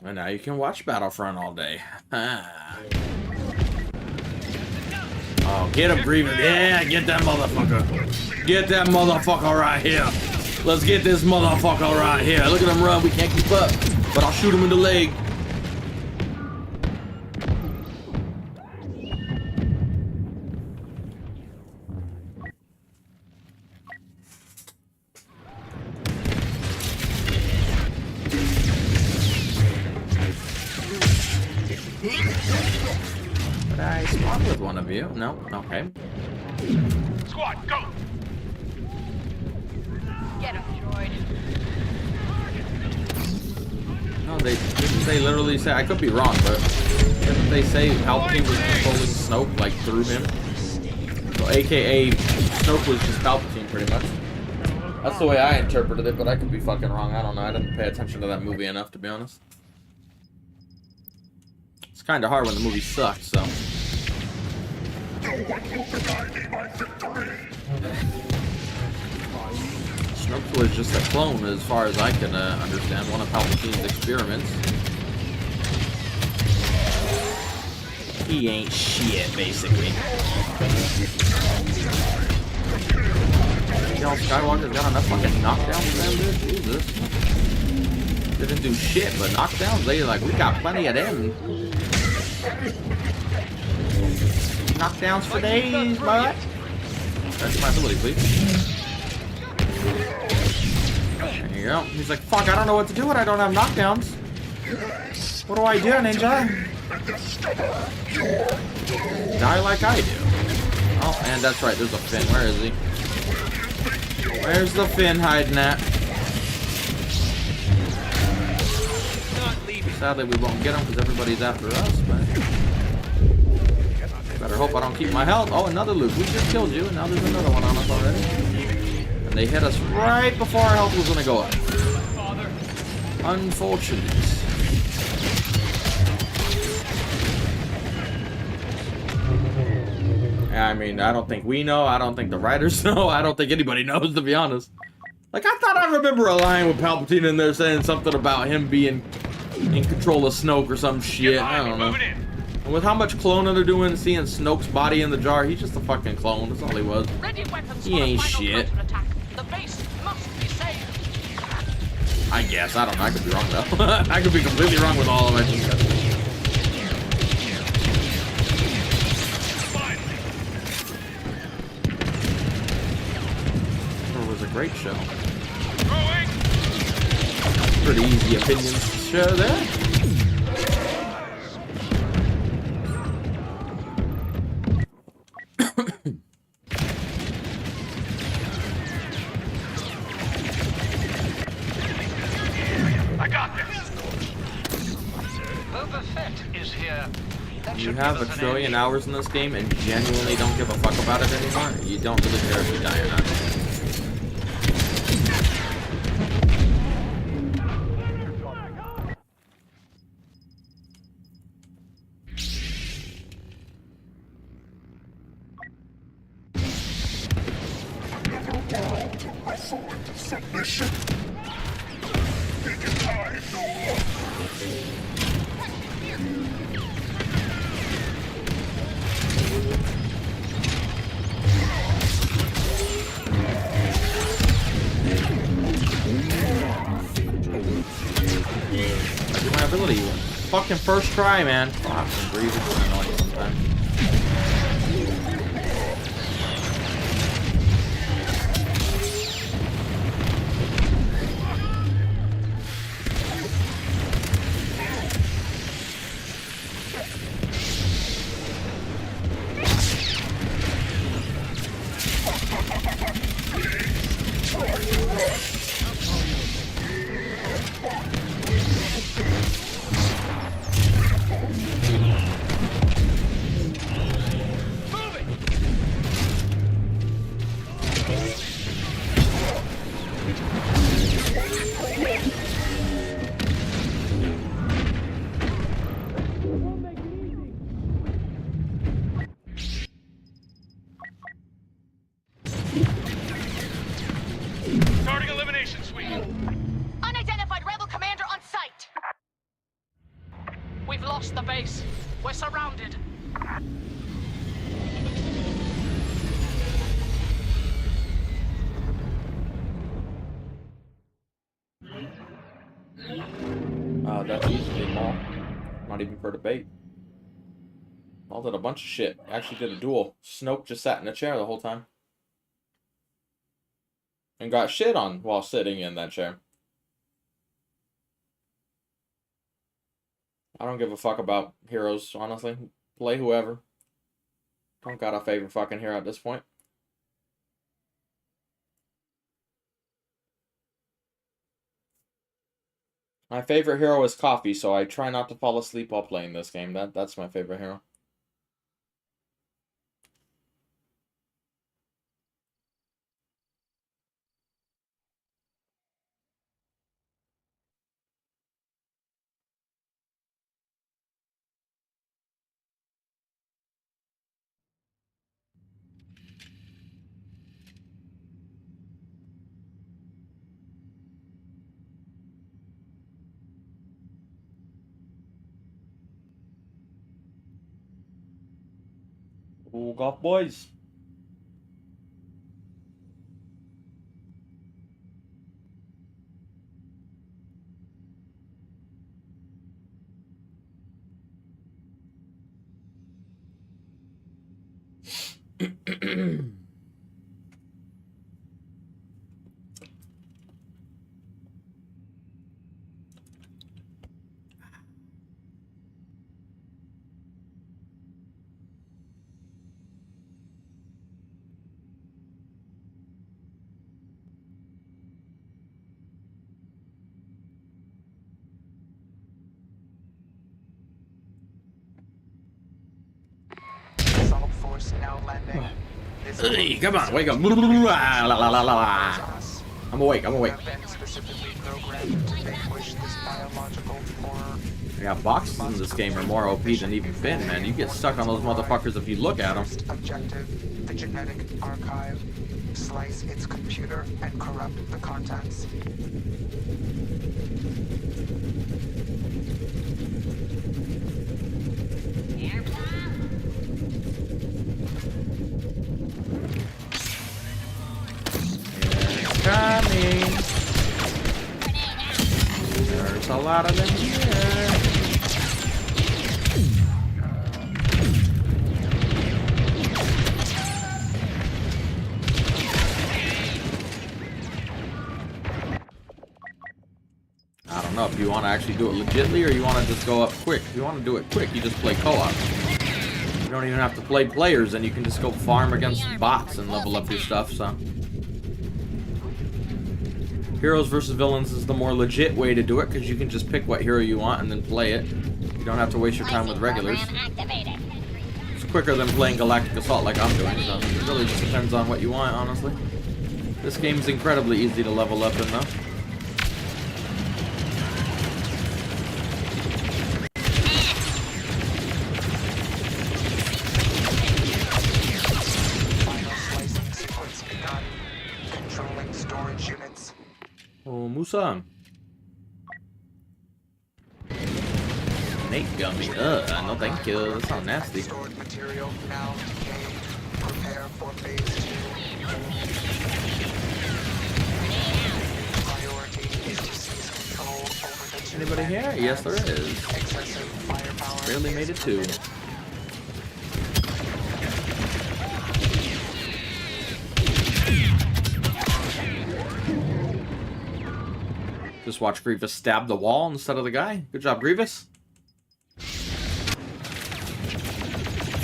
And now you can watch Battlefront all day. Oh, get him, Grievous. Yeah, get that motherfucker. Get that motherfucker right here. Let's get this motherfucker right here. Look at him run. We can't keep up. But I'll shoot him in the leg. Did I spawn with one of you? No? Okay. Squad, go. Get him, droid. No, didn't they literally say, I could be wrong, but didn't they say Palpatine was controlling Snoke, like, through him? So, AKA, Snoke was just Palpatine, pretty much. That's the way I interpreted it, but I could be fucking wrong. I don't know. I didn't pay attention to that movie enough, to be honest. It's kind of hard when the movie sucks, so. Snoke was just a clone, as far as I can understand, one of Palpatine's experiments. He ain't shit, basically. Y'all Skywalker's got enough fucking knockdowns for them, dude? Jesus. Didn't do shit, but knockdowns, they like, we got plenty of them. Knockdowns for days, bud. That's my ability, please. There you go. He's like, fuck, I don't know what to do when I don't have knockdowns. What do I do, ninja? Die like I do. Oh, and that's right, there's a Finn. Where is he? Where's the Finn hiding at? Sadly, we won't get him because everybody's after us, but... better hope I don't keep my health. Oh, another Luke. We just killed you, and now there's another one on us already. And they hit us right before our health was going to go up. Unfortunate. I mean, I don't think we know. I don't think the writers know. I don't think anybody knows, to be honest. Like, I thought I remember a line with Palpatine in there saying something about him being in control of Snoke or some shit. I don't know. And with how much cloning they're doing, seeing Snoke's body in the jar, he's just a fucking clone. That's all he was. Ready weapons He for a ain't final shit. counterattack. The base must be saved. I guess. I don't know. I could be wrong, though. I could be completely wrong with all of it. It was a great show. Pretty easy opinions to show there. You have 1 trillion hours in this game and genuinely don't give a fuck about it anymore? You don't really care if you die or not. Fucking first try, man. Fuck, breathe is annoying sometimes. That's easily Maul. Not even for debate. Maul did a bunch of shit. Actually did a duel. Snoke just sat in a chair the whole time. And got shit on while sitting in that chair. I don't give a fuck about heroes, honestly. Play whoever. Don't got a favorite fucking hero at this point. My favorite hero is coffee, so I try not to fall asleep while playing this game. That's my favorite hero. Ooh, golf boys. Hey, come on, wake up. I'm awake, I'm awake. Yeah, boxes in this game are more OP than even Finn, man. You get stuck on those motherfuckers if you look at them. Objective, the genetic archive. Slice its computer and corrupt the contents. Coming. a lot of them here. I don't know if you want to actually do it legitly or you want to just go up quick. If you want to do it quick, you just play co-op. You don't even have to play players, and you can just go farm against bots and level up your stuff, so. Heroes versus villains is the more legit way to do it, because you can just pick what hero you want and then play it. You don't have to waste your time with regulars. It's quicker than playing Galactic Assault like I'm doing, so it really just depends on what you want, honestly. This game's incredibly easy to level up in, though. Oh, Musa. Snake gummy. No thank you. That sounds nasty. Anybody here? Yes, there is. Barely made it too. Just watch Grievous stab the wall instead of the guy. Good job, Grievous.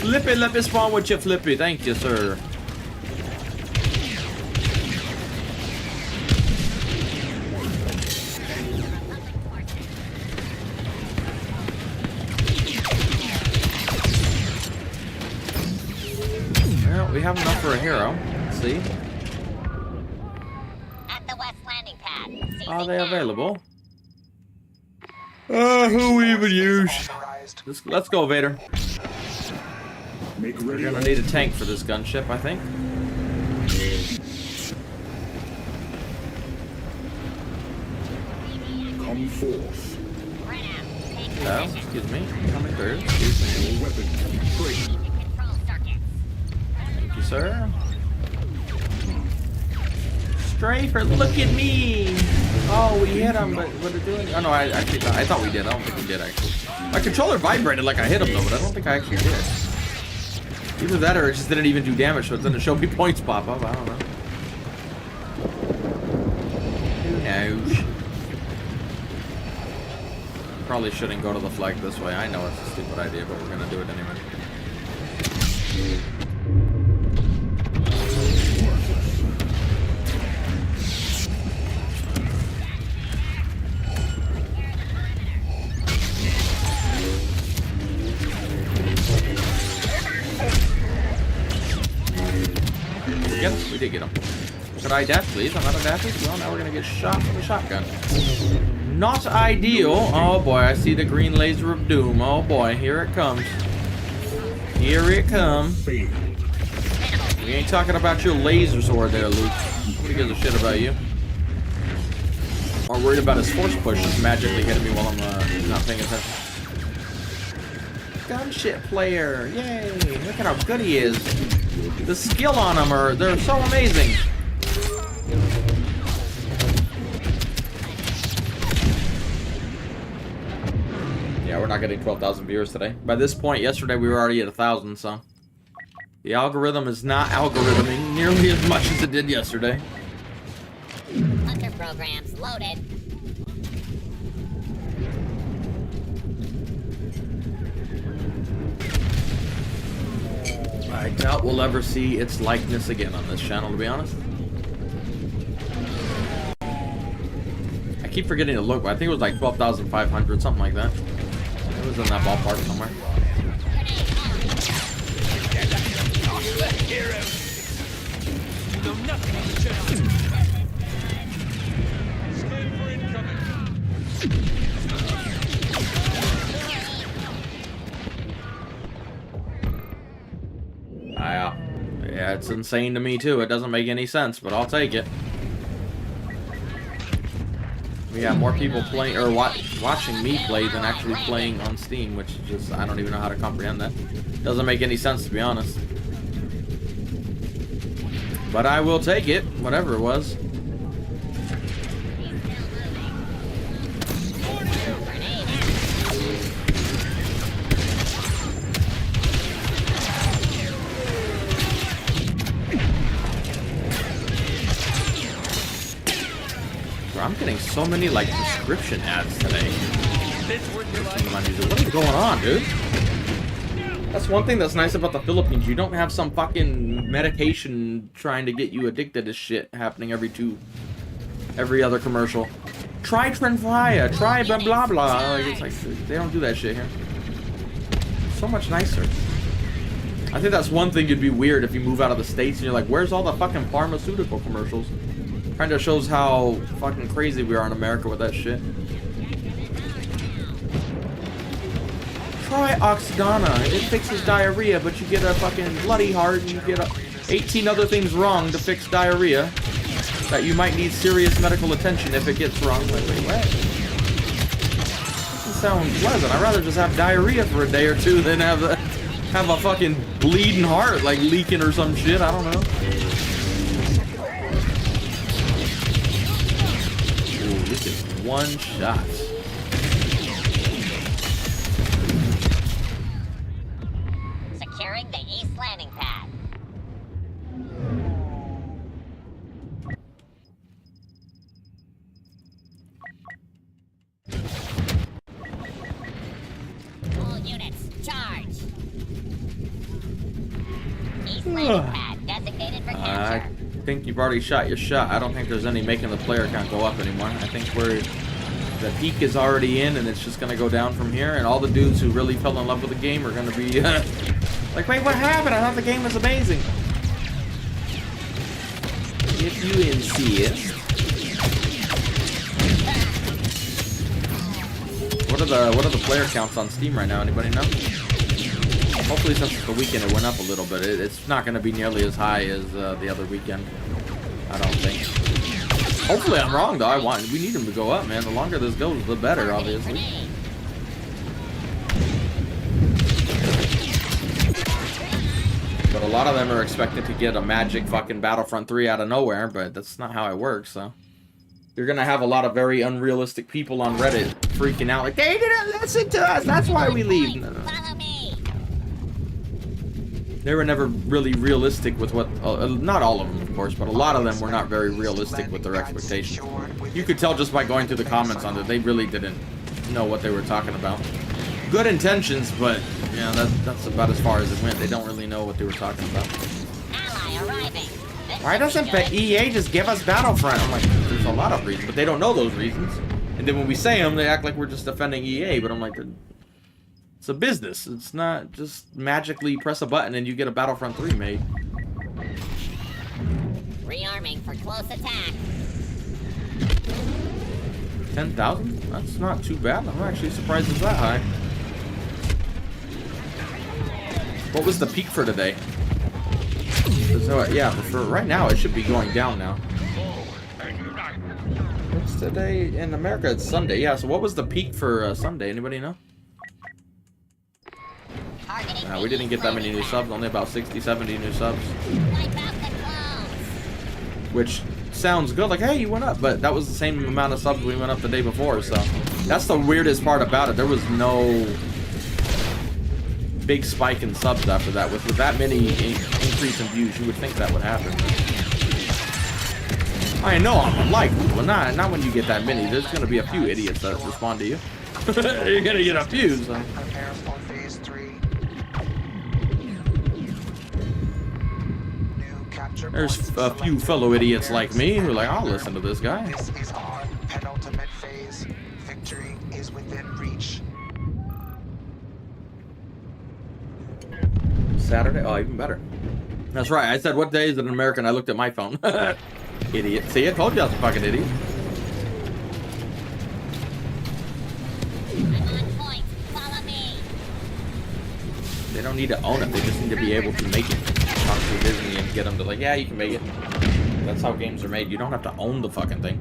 Flippy, let me spawn with you, Flippy. Thank you, sir. Well, we have enough for a hero. Let's see. Are they available? Who we even use? Let's go, Vader. We're gonna need a tank for this gunship, I think. Come forth. Hello, excuse me. Coming through. Excuse me. Thank you, sir. Strafer, look at me! Oh, we hit him, but what are doing? Oh no, I thought we did. I don't think we did actually. My controller vibrated like I hit him though, but I don't think I actually did. Either that or it just didn't even do damage, so it didn't show me points pop up. I don't know. Who knows? Probably shouldn't go to the flag this way. I know it's a stupid idea, but we're gonna do it anyway. We did get him. Could I dash, please? I'm out of dashes. Well, now we're gonna get shot with a shotgun. Not ideal. Oh boy, I see the green laser of doom. Oh boy, here it comes. Here it comes. We ain't talking about your laser sword there, Luke. Nobody gives a shit about you. Or worried about his force push just magically hitting me while I'm not paying attention. Gunship player. Yay. Look at how good he is. The skill on them they're so amazing. Yeah, we're not getting 12,000 viewers today. By this point, yesterday we were already at 1,000, so. The algorithm is not algorithming nearly as much as it did yesterday. Hunter programs loaded. I doubt we'll ever see its likeness again on this channel, to be honest. I keep forgetting to look, but I think it was like 12,500, something like that. It was in that ballpark somewhere. Yeah, it's insane to me too. It doesn't make any sense, but I'll take it. We have more people playing or watching me play than actually playing on Steam, which is just, I don't even know how to comprehend that. Doesn't make any sense, to be honest. But I will take it, whatever it was. I'm getting so many like description ads today. What is going on, dude? That's one thing that's nice about the Philippines. You don't have some fucking medication trying to get you addicted to shit happening every other commercial. Try Tremfya, try blah blah blah. Like, it's like they don't do that shit here. So much nicer. I think that's one thing you'd be weird if you move out of the States and you're like, where's all the fucking pharmaceutical commercials? Kind of shows how fucking crazy we are in America with that shit. Try Oxidana. It fixes diarrhea, but you get a fucking bloody heart and you get 18 other things wrong to fix diarrhea. That you might need serious medical attention if it gets wrong. Like, wait, what? Doesn't sound pleasant. I'd rather just have diarrhea for a day or two than have a fucking bleeding heart, like leaking or some shit. I don't know. Ooh, this is one shot. Securing the east landing pad. All units, charge. East landing pad designated for capture. I think you've already shot your shot. I don't think there's any making the player count go up anymore. I think the peak is already in and it's just going to go down from here. And all the dudes who really fell in love with the game are going to be like, wait, what happened? I thought the game was amazing. If you insist. What are the player counts on Steam right now? Anybody know? Hopefully since the weekend it went up a little bit. It's not going to be nearly as high as the other weekend. I don't think. Hopefully I'm wrong though. We need them to go up, man. The longer this goes, the better, obviously. But a lot of them are expected to get a magic fucking Battlefront 3 out of nowhere, but that's not how it works, so. You're gonna have a lot of very unrealistic people on Reddit freaking out like, they didn't listen to us, that's why we leave. No. They were never really realistic with what, not all of them of course, but a lot of them were not very realistic with their expectations. You could tell just by going through the comments on it, they really didn't know what they were talking about. Good intentions, but you know, that's about as far as it went. They don't really know what they were talking about. Why doesn't EA just give us Battlefront? I'm like, there's a lot of reasons, but they don't know those reasons. And then when we say them, they act like we're just defending EA, but I'm like, it's a business. It's not just magically press a button and you get a Battlefront 3 made. Rearming for close attack. 10,000? That's not too bad. I'm actually surprised it's that high. What was the peak for today? So, yeah, for right now, it should be going down now. What's today? In America, it's Sunday. Yeah, so what was the peak for Sunday? Anybody know? We didn't get that many new subs. Only about 60, 70 new subs. Which sounds good. Like, hey, you went up. But that was the same amount of subs we went up the day before. So that's the weirdest part about it. There was no big spike in subs after that. With that many increase in views, you would think that would happen. I know I'm unlikely, but not when you get that many. There's going to be a few idiots that respond to you. You're going to get a few. So. There's a few fellow idiots like me who are like, I'll listen to this guy. This is our penultimate phase. Victory is within reach. Saturday? Oh, even better. That's right. I said, what day is it in America? And I looked at my phone. Idiot. See, I told you I was a fucking idiot. I'm on point. Follow me. They don't need to own it. They just need to be able to make it. Talk to Disney and get them to like, yeah, you can make it. That's how games are made. You don't have to own the fucking thing.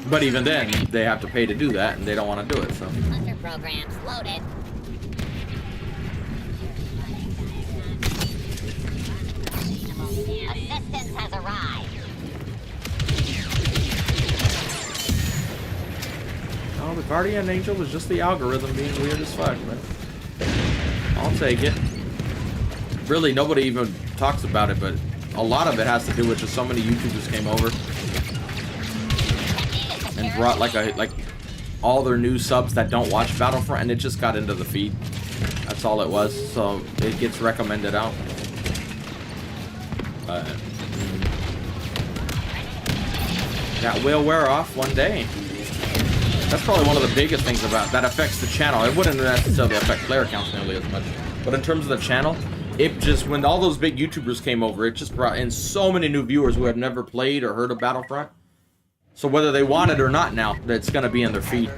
But even then, they have to pay to do that, and they don't want to do it, so. Hunter programs loaded. Assistance has arrived. Oh, the Guardian Angel was just the algorithm being weird as fuck, but I'll take it. Really, nobody even talks about it, but a lot of it has to do with just so many YouTubers came over and brought like all their new subs that don't watch Battlefront, and it just got into the feed. That's all it was. So it gets recommended out. That will wear off one day. That's probably one of the biggest things about that affects the channel. It wouldn't necessarily affect player counts nearly as much, but in terms of the channel, it just, when all those big YouTubers came over, it just brought in so many new viewers who have never played or heard of Battlefront. So whether they want it or not now, it's gonna be in their feed.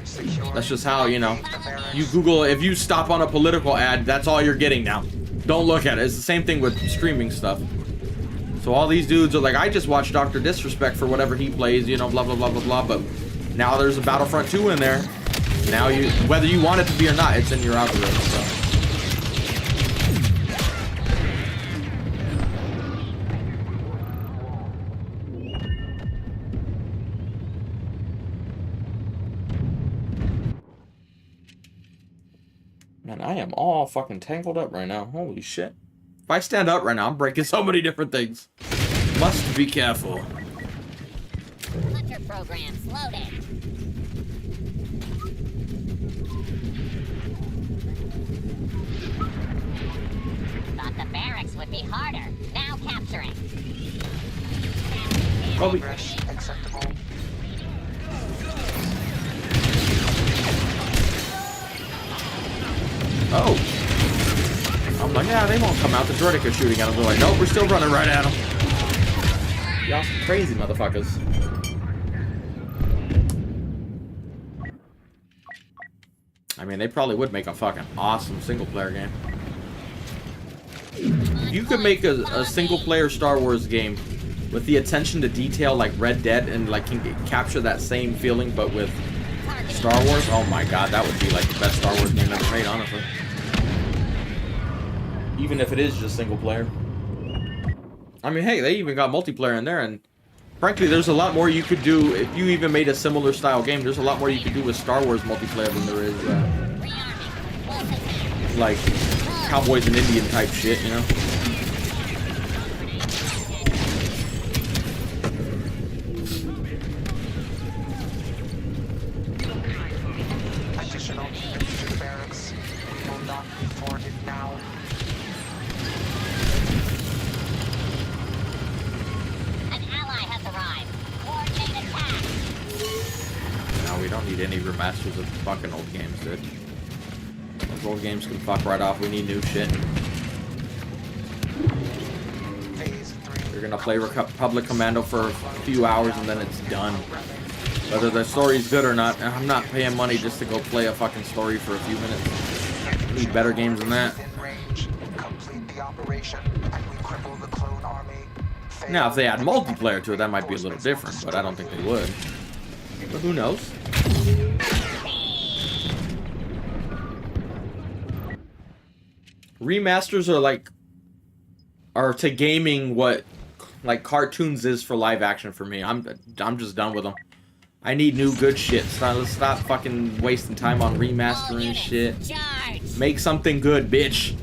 That's just how, you know, you Google, if you stop on a political ad, that's all you're getting now. Don't look at it. It's the same thing with streaming stuff. So all these dudes are like, I just watch Dr. Disrespect for whatever he plays, you know, blah, blah, blah, blah, blah, but now there's a Battlefront 2 in there. Now you, whether you want it to be or not, it's in your algorithm, so. Man, I am all fucking tangled up right now. Holy shit. If I stand up right now, I'm breaking so many different things. Must be careful. Hunter programs loaded. Thought the barracks would be harder. Now capturing. Progress acceptable. Oh. I'm like, yeah, they won't come out. The Droidic is shooting at them. They're like, nope, we're still running right at them. Y'all some crazy motherfuckers. I mean, they probably would make a fucking awesome single-player game. You could make a single-player Star Wars game with the attention to detail like Red Dead and like can capture that same feeling, but with Star Wars. Oh my god, that would be like the best Star Wars game ever made, honestly. Even if it is just single player. I mean, hey, they even got multiplayer in there, and frankly, there's a lot more you could do if you even made a similar style game. There's a lot more you could do with Star Wars multiplayer than there is, like, Cowboys and Indian type shit, you know? Additional infantry barracks will not be forwarded now. No, we don't need any remasters of fucking old games, dude. Those old games can fuck right off. We need new shit. You're gonna play Republic Commando for a few hours and then it's done. Whether the story's good or not, I'm not paying money just to go play a fucking story for a few minutes. I need better games than that. Now, if they add multiplayer to it, that might be a little different, but I don't think they would. But who knows? Remasters are to gaming what like cartoons is for live action for me. I'm just done with them. I need new good shit. Let's stop fucking wasting time on remastering shit. Make something good, bitch.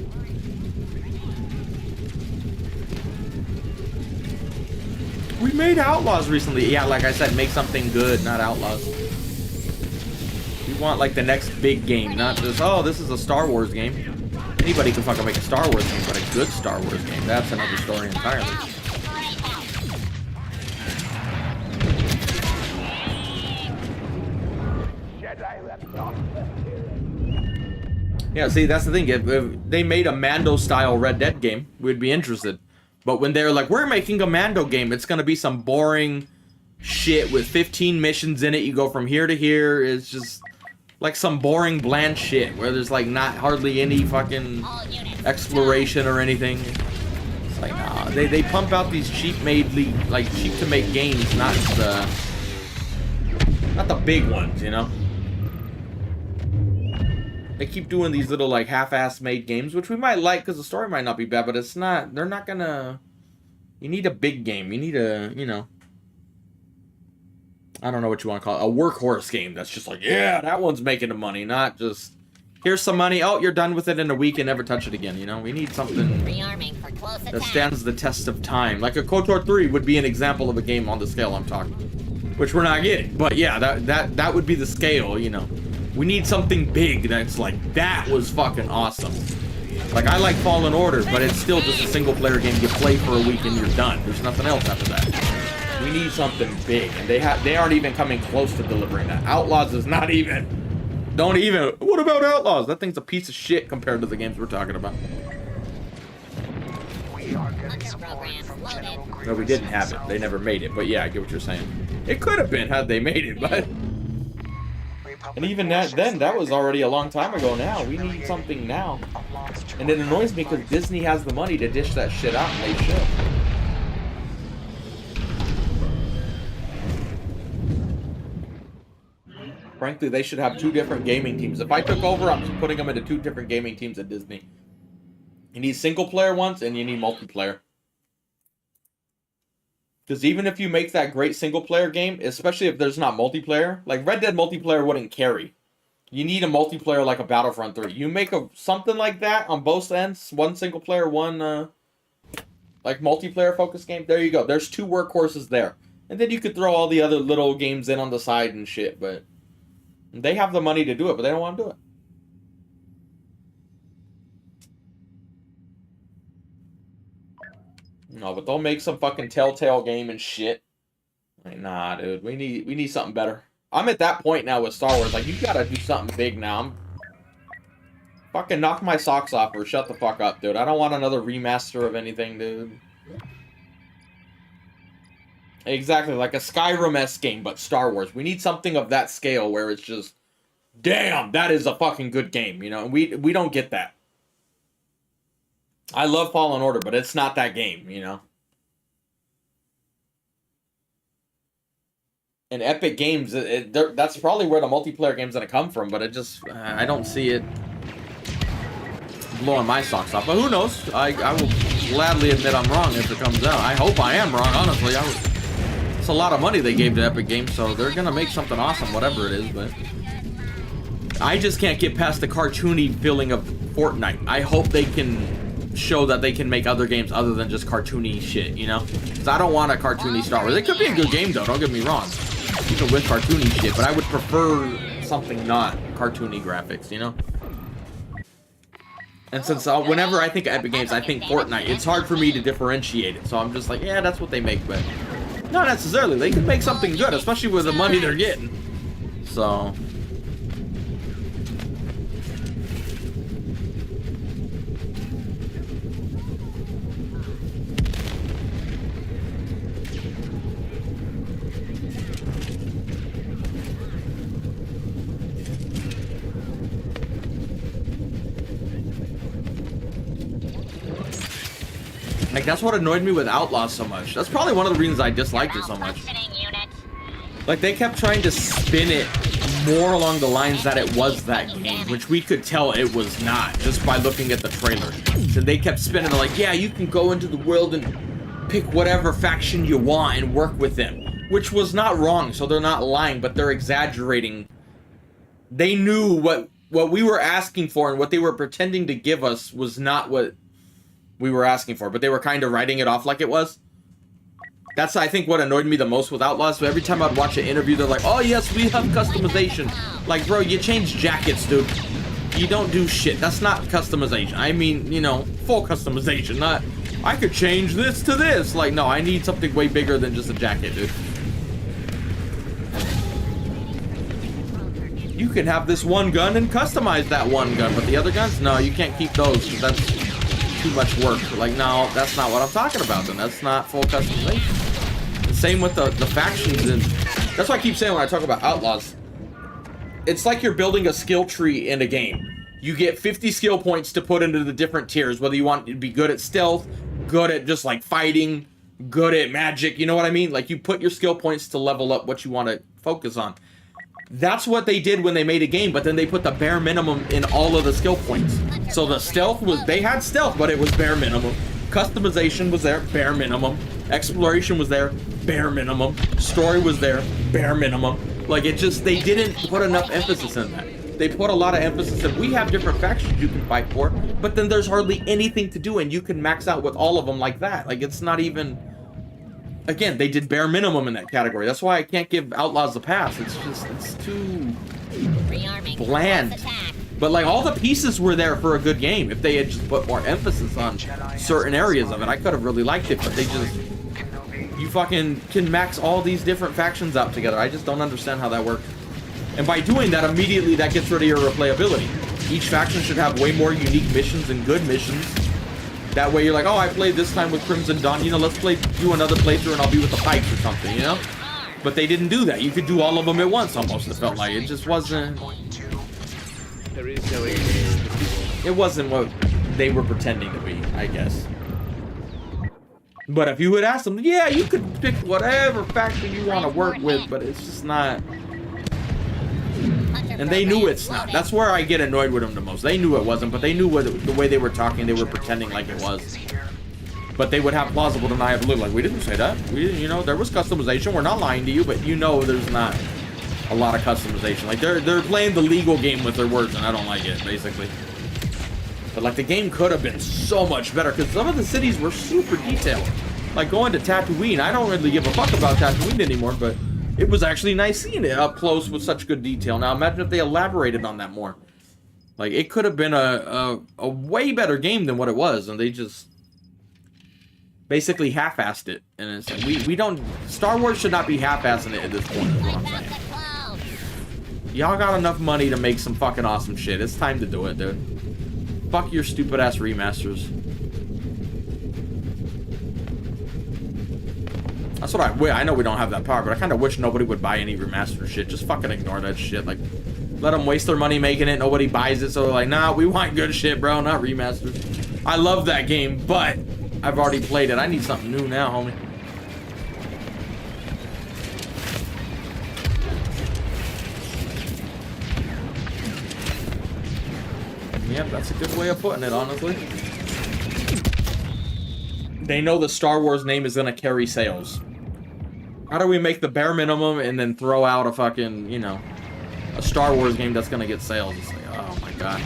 We made Outlaws recently. Yeah, like I said, make something good, not Outlaws. We want like the next big game, not just, oh, this is a Star Wars game. Anybody can fucking make a Star Wars game, but a good Star Wars game, that's another story entirely. Yeah, see, that's the thing. If they made a Mando-style Red Dead game, we'd be interested. But when they're like, we're making a Mando game, it's gonna be some boring shit with 15 missions in it. You go from here to here. It's just like some boring, bland shit where there's like not hardly any fucking exploration or anything. It's like, nah, they pump out these cheap-made, like cheap-to-make games, not the big ones, you know. They keep doing these little like half-ass made games, which we might like because the story might not be bad, but it's not. They're not gonna. You need a big game. You need a, you know. I don't know what you want to call it. A workhorse game that's just like, yeah, that one's making the money, not just here's some money. Oh, you're done with it in a week and never touch it again. You know, we need something. Rearming for that stands the test of time. Like a KOTOR 3 would be an example of a game on the scale I'm talking, which we're not getting. But yeah, that would be the scale, you know. We need something big that's like, that was fucking awesome. Like, I like Fallen Order, but it's still just a single-player game. You play for a week and you're done. There's nothing else after that. We need something big, and they aren't even coming close to delivering that. Outlaws is not even... Don't even... What about Outlaws? That thing's a piece of shit compared to the games we're talking about. No, we didn't have it. They never made it. But yeah, I get what you're saying. It could have been had they made it, but... And even then, that was already a long time ago now. We need something now. And it annoys me because Disney has the money to dish that shit out, and they should. Frankly, they should have 2 different gaming teams. If I took over, I'm putting them into 2 different gaming teams at Disney. You need single-player ones, and you need multiplayer. Because even if you make that great single-player game, especially if there's not multiplayer, like Red Dead multiplayer wouldn't carry. You need a multiplayer like a Battlefront 3. You make something like that on both ends, one single-player, one like multiplayer-focused game. There you go. There's 2 workhorses there. And then you could throw all the other little games in on the side and shit, but... They have the money to do it, but they don't want to do it. No, but they'll make some fucking Telltale game and shit. Like, nah, dude. We need something better. I'm at that point now with Star Wars. Like, you gotta do something big now. Fucking knock my socks off or shut the fuck up, dude. I don't want another remaster of anything, dude. Exactly, like a Skyrim-esque game, but Star Wars. We need something of that scale where it's just, damn, that is a fucking good game, you know? And we don't get that. I love Fallen Order, but it's not that game, you know? And Epic Games, that's probably where the multiplayer game's gonna come from, but it just, I don't see it blowing my socks off. But who knows? I will gladly admit I'm wrong if it comes out. I hope I am wrong, honestly. It's a lot of money they gave to Epic Games, so they're gonna make something awesome, whatever it is, but... I just can't get past the cartoony feeling of Fortnite. I hope they can show that they can make other games other than just cartoony shit, you know? Because I don't want a cartoony Star Wars. It could be a good game, though, don't get me wrong. Even with cartoony shit, but I would prefer something not cartoony graphics, you know? And since whenever I think of Epic Games, I think Fortnite. It's hard for me to differentiate it, so I'm just like, yeah, that's what they make, but... Not necessarily. They can make something good, especially with the money they're getting. So... Like, that's what annoyed me with Outlaws so much. That's probably one of the reasons I disliked it so much. Like, they kept trying to spin it more along the lines that it was that game, which we could tell it was not, just by looking at the trailer. So they kept spinning it like, yeah, you can go into the world and pick whatever faction you want and work with them. Which was not wrong, so they're not lying, but they're exaggerating. They knew what we were asking for and what they were pretending to give us was not what we were asking for, but they were kind of writing it off like it was. That's, I think, what annoyed me the most with Outlaws. So every time I'd watch an interview, they're like, oh, yes, we have customization. Like, bro, you change jackets, dude. You don't do shit. That's not customization. I mean, you know, full customization, not, I could change this to this. Like, no, I need something way bigger than just a jacket, dude. You can have this one gun and customize that one gun, but the other guns, no, you can't keep those, because that's too much work. Like, no, that's not what I'm talking about, then. That's not full customization. Same with the factions, and that's why I keep saying when I talk about Outlaws, it's like you're building a skill tree in a game. You get 50 skill points to put into the different tiers, whether you want to be good at stealth, good at just like fighting, good at magic, you know what I mean? Like, you put your skill points to level up what you want to focus on. That's what they did when they made a game, but then they put the bare minimum in all of the skill points. So the stealth was, they had stealth, but it was bare minimum. Customization was there, bare minimum. Exploration was there, bare minimum. Story was there, bare minimum. Like, it just, they didn't put enough emphasis in that. they put a lot of emphasis in, we have different factions you can fight for, but then there's hardly anything to do, and you can max out with all of them like that. Like, it's not even... Again, they did bare minimum in that category. That's why I can't give Outlaws a pass. It's just, it's too bland. But, like, all the pieces were there for a good game. If they had just put more emphasis on certain areas of it, I could have really liked it, but they just... You fucking can max all these different factions out together. I just don't understand how that works. And by doing that, immediately that gets rid of your replayability. Each faction should have way more unique missions and good missions. That way you're like, oh, I played this time with Crimson Dawn. You know, let's do another playthrough and I'll be with the Pikes or something, you know? But they didn't do that. You could do all of them at once almost, it felt like. It just wasn't... There is no aim. It wasn't what they were pretending to be, I guess. But if you would ask them, yeah, you could pick whatever faction you want to work with, but it's just not... And they knew it's not. That's where I get annoyed with them the most. They knew it wasn't, but they knew the way they were talking, they were pretending like it was. But they would have plausible deniability, like, we didn't say that. We didn't, you know, there was customization. We're not lying to you, but you know there's not a lot of customization. Like, they're playing the legal game with their words, and I don't like it, basically. But, like, the game could have been so much better, because some of the cities were super detailed. Like, going to Tatooine, I don't really give a fuck about Tatooine anymore, but it was actually nice seeing it up close with such good detail. Now, imagine if they elaborated on that more. Like, it could have been a way better game than what it was, and they just basically half-assed it. And it's like, we don't... Star Wars should not be half-assing it at this point, is what I'm saying. Y'all got enough money to make some fucking awesome shit. It's time to do it, dude. Fuck your stupid-ass remasters. That's what I know we don't have that power, but I kind of wish nobody would buy any remastered shit. Just fucking ignore that shit. Like, let them waste their money making it. Nobody buys it, so they're like, nah, we want good shit, bro, not remasters. I love that game, but I've already played it. I need something new now, homie. Yep, that's a good way of putting it, honestly. They know the Star Wars name is gonna carry sales. How do we make the bare minimum and then throw out a fucking, you know, a Star Wars game that's gonna get sales? It's like, oh my god.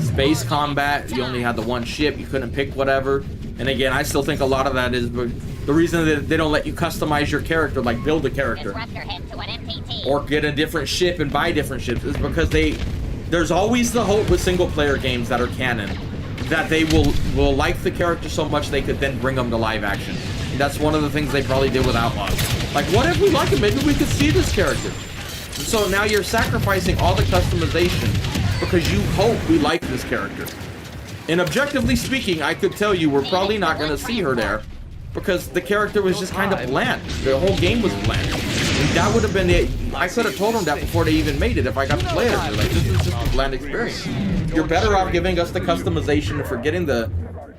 Space combat, you only had the one ship, you couldn't pick whatever. And again, I still think a lot of that is the reason that they don't let you customize your character, like build a character. Or get a different ship and buy different ships, is because there's always the hope with single player games that are canon that they will like the character so much they could then bring them to live action. And that's one of the things they probably did with Outlaws. Like, what if we like it? Maybe we could see this character. And so now you're sacrificing all the customization because you hope we like this character. And objectively speaking, I could tell you we're probably not going to see her there because the character was just kind of bland. The whole game was bland. And that would have been it. I could have told them that before they even made it if I got to play it. They're like, this is just a bland experience. You're better off giving us the customization and forgetting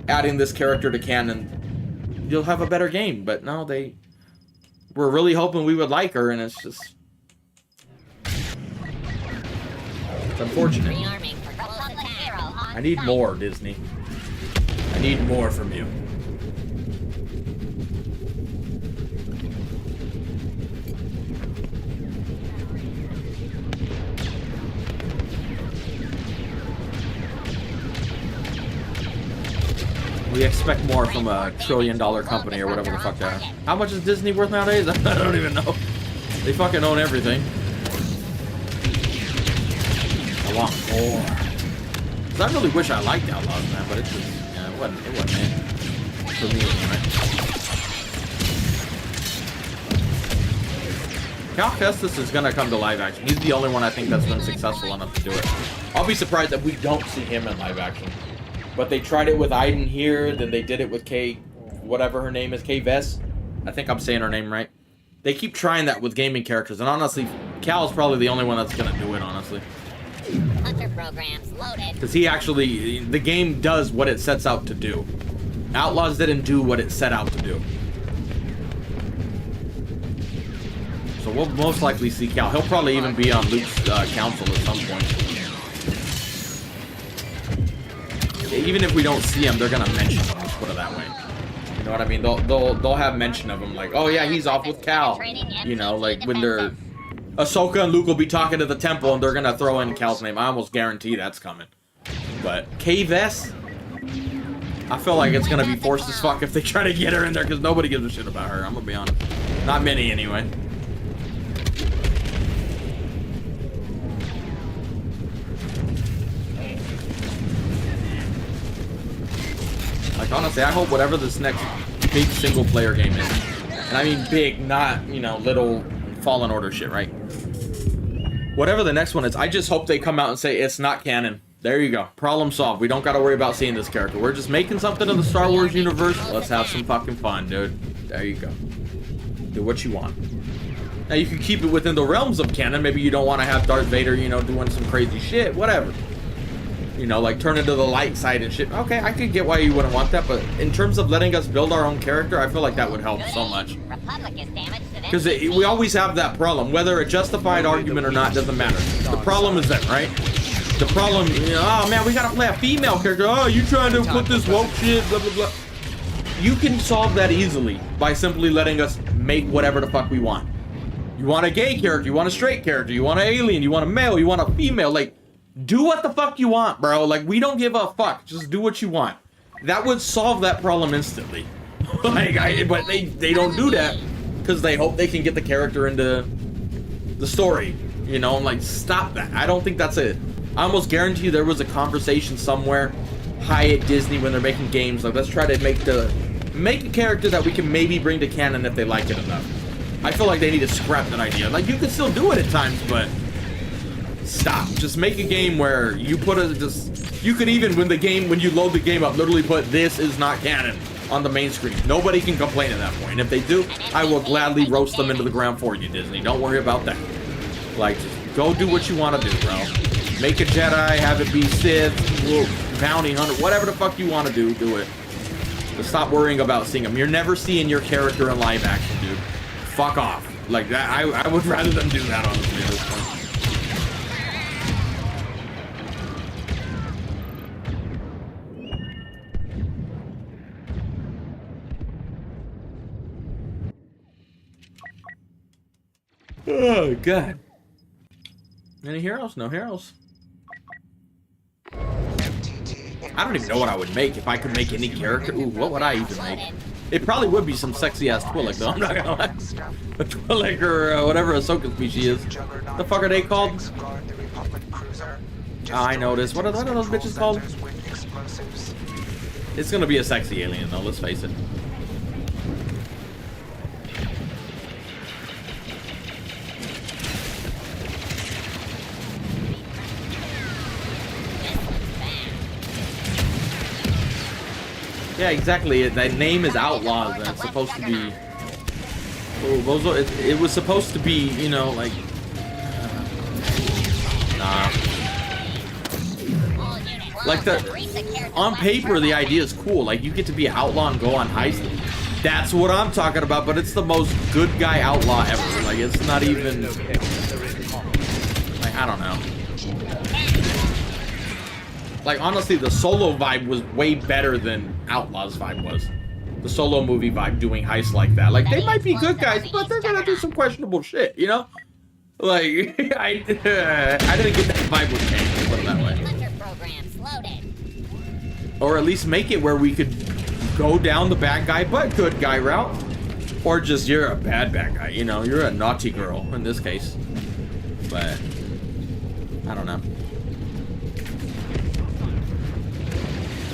adding this character to canon. You'll have a better game. But no, they were really hoping we would like her, and it's just... It's unfortunate. I need more, Disney. I need more from you. We expect more from a $1 trillion company or whatever the fuck that is. How much is Disney worth nowadays? I don't even know. They fucking own everything. I want more. Cause I really wish I liked Outlaws, man, but it just, yeah, it wasn't it. For me, anyway. Cal Kestis is gonna come to live action. He's the only one I think that's been successful enough to do it. I'll be surprised if we don't see him in live action. But they tried it with Aiden here, then they did it with Kay, whatever her name is, Kay Vess. I think I'm saying her name right. They keep trying that with gaming characters, and honestly, Cal's probably the only one that's gonna do it, honestly. Hunter programs loaded. Because he actually, the game does what it sets out to do. Outlaws didn't do what it set out to do. So we'll most likely see Cal. He'll probably even be on Luke's council at some point. Even if we don't see him, they're gonna mention him. Let's put it that way. You know what I mean? They'll have mention of him, like, oh yeah, he's off with Cal. You know, like when they're Ahsoka and Luke will be talking to the temple, and they're gonna throw in Cal's name. I almost guarantee that's coming. But K-Vess, I feel like it's gonna be forced as fuck if they try to get her in there, because nobody gives a shit about her. I'm gonna be honest. Not many, anyway. Like, honestly, I hope whatever this next big single-player game is, and I mean big, not, you know, little Fallen Order shit, right? Whatever the next one is, I just hope they come out and say it's not canon. There you go. Problem solved. We don't gotta worry about seeing this character. We're just making something in the Star Wars universe. Let's have some fucking fun, dude. There you go. Do what you want. Now, you can keep it within the realms of canon. Maybe you don't want to have Darth Vader, you know, doing some crazy shit. Whatever. You know, like turn into the light side and shit. Okay, I could get why you wouldn't want that, but in terms of letting us build our own character, I feel like that would help so much. Because we always have that problem. Whether a justified argument or not doesn't matter. The problem is them, right? The problem, you know, oh man, we gotta play a female character. Oh, you trying to put this woke shit, blah, blah, blah. You can solve that easily by simply letting us make whatever the fuck we want. You want a gay character, you want a straight character, you want an alien, you want a male, you want a female, like, do what the fuck you want, bro. Like, we don't give a fuck. Just do what you want. That would solve that problem instantly. Like, but they don't do that because they hope they can get the character into the story. You know, I'm like, stop that. I don't think that's it. I almost guarantee you there was a conversation somewhere high at Disney when they're making games. Like, let's try to make a character that we can maybe bring to canon if they like it enough. I feel like they need to scrap that idea. Like, you can still do it at times, but stop. Just make a game where you put you could even, when you load the game up, literally put "this is not canon" on the main screen. Nobody can complain at that point. If they do, I will gladly roast them into the ground for you, Disney. Don't worry about that. Like, just go do what you want to do, bro. Make a Jedi, have it be Sith, bounty hunter, whatever the fuck you want to do, do it. But stop worrying about seeing them. You're never seeing your character in live action, dude. Fuck off. Like, that, I would rather them do that, honestly, at this point. Oh, God. Any heroes? No heroes. I don't even know what I would make if I could make any character. Ooh, what would I even make? It probably would be some sexy-ass Twi'lek, though. I'm not gonna lie. A Twi'lek or whatever Ahsoka species is. The fuck are they called? Oh, I know this. What are those bitches called? It's gonna be a sexy alien, though. Let's face it. Yeah, exactly. That name is Outlaws, and it's supposed to be. Oh, it was supposed to be, you know, like. Nah. Like on paper, the idea is cool. Like, you get to be an outlaw and go on heists. That's what I'm talking about. But it's the most good guy outlaw ever. Like, it's not even. Like, I don't know. Like, honestly, the Solo vibe was way better than Outlaws vibe was. The Solo movie vibe doing heists like that. Like, they might be good guys, but they're gonna do some questionable shit, you know? Like, I didn't get that vibe with Kane, let's put it that way. Or at least make it where we could go down the bad guy, but good guy route. Or just, you're a bad guy, you know? You're a naughty girl, in this case. But, I don't know.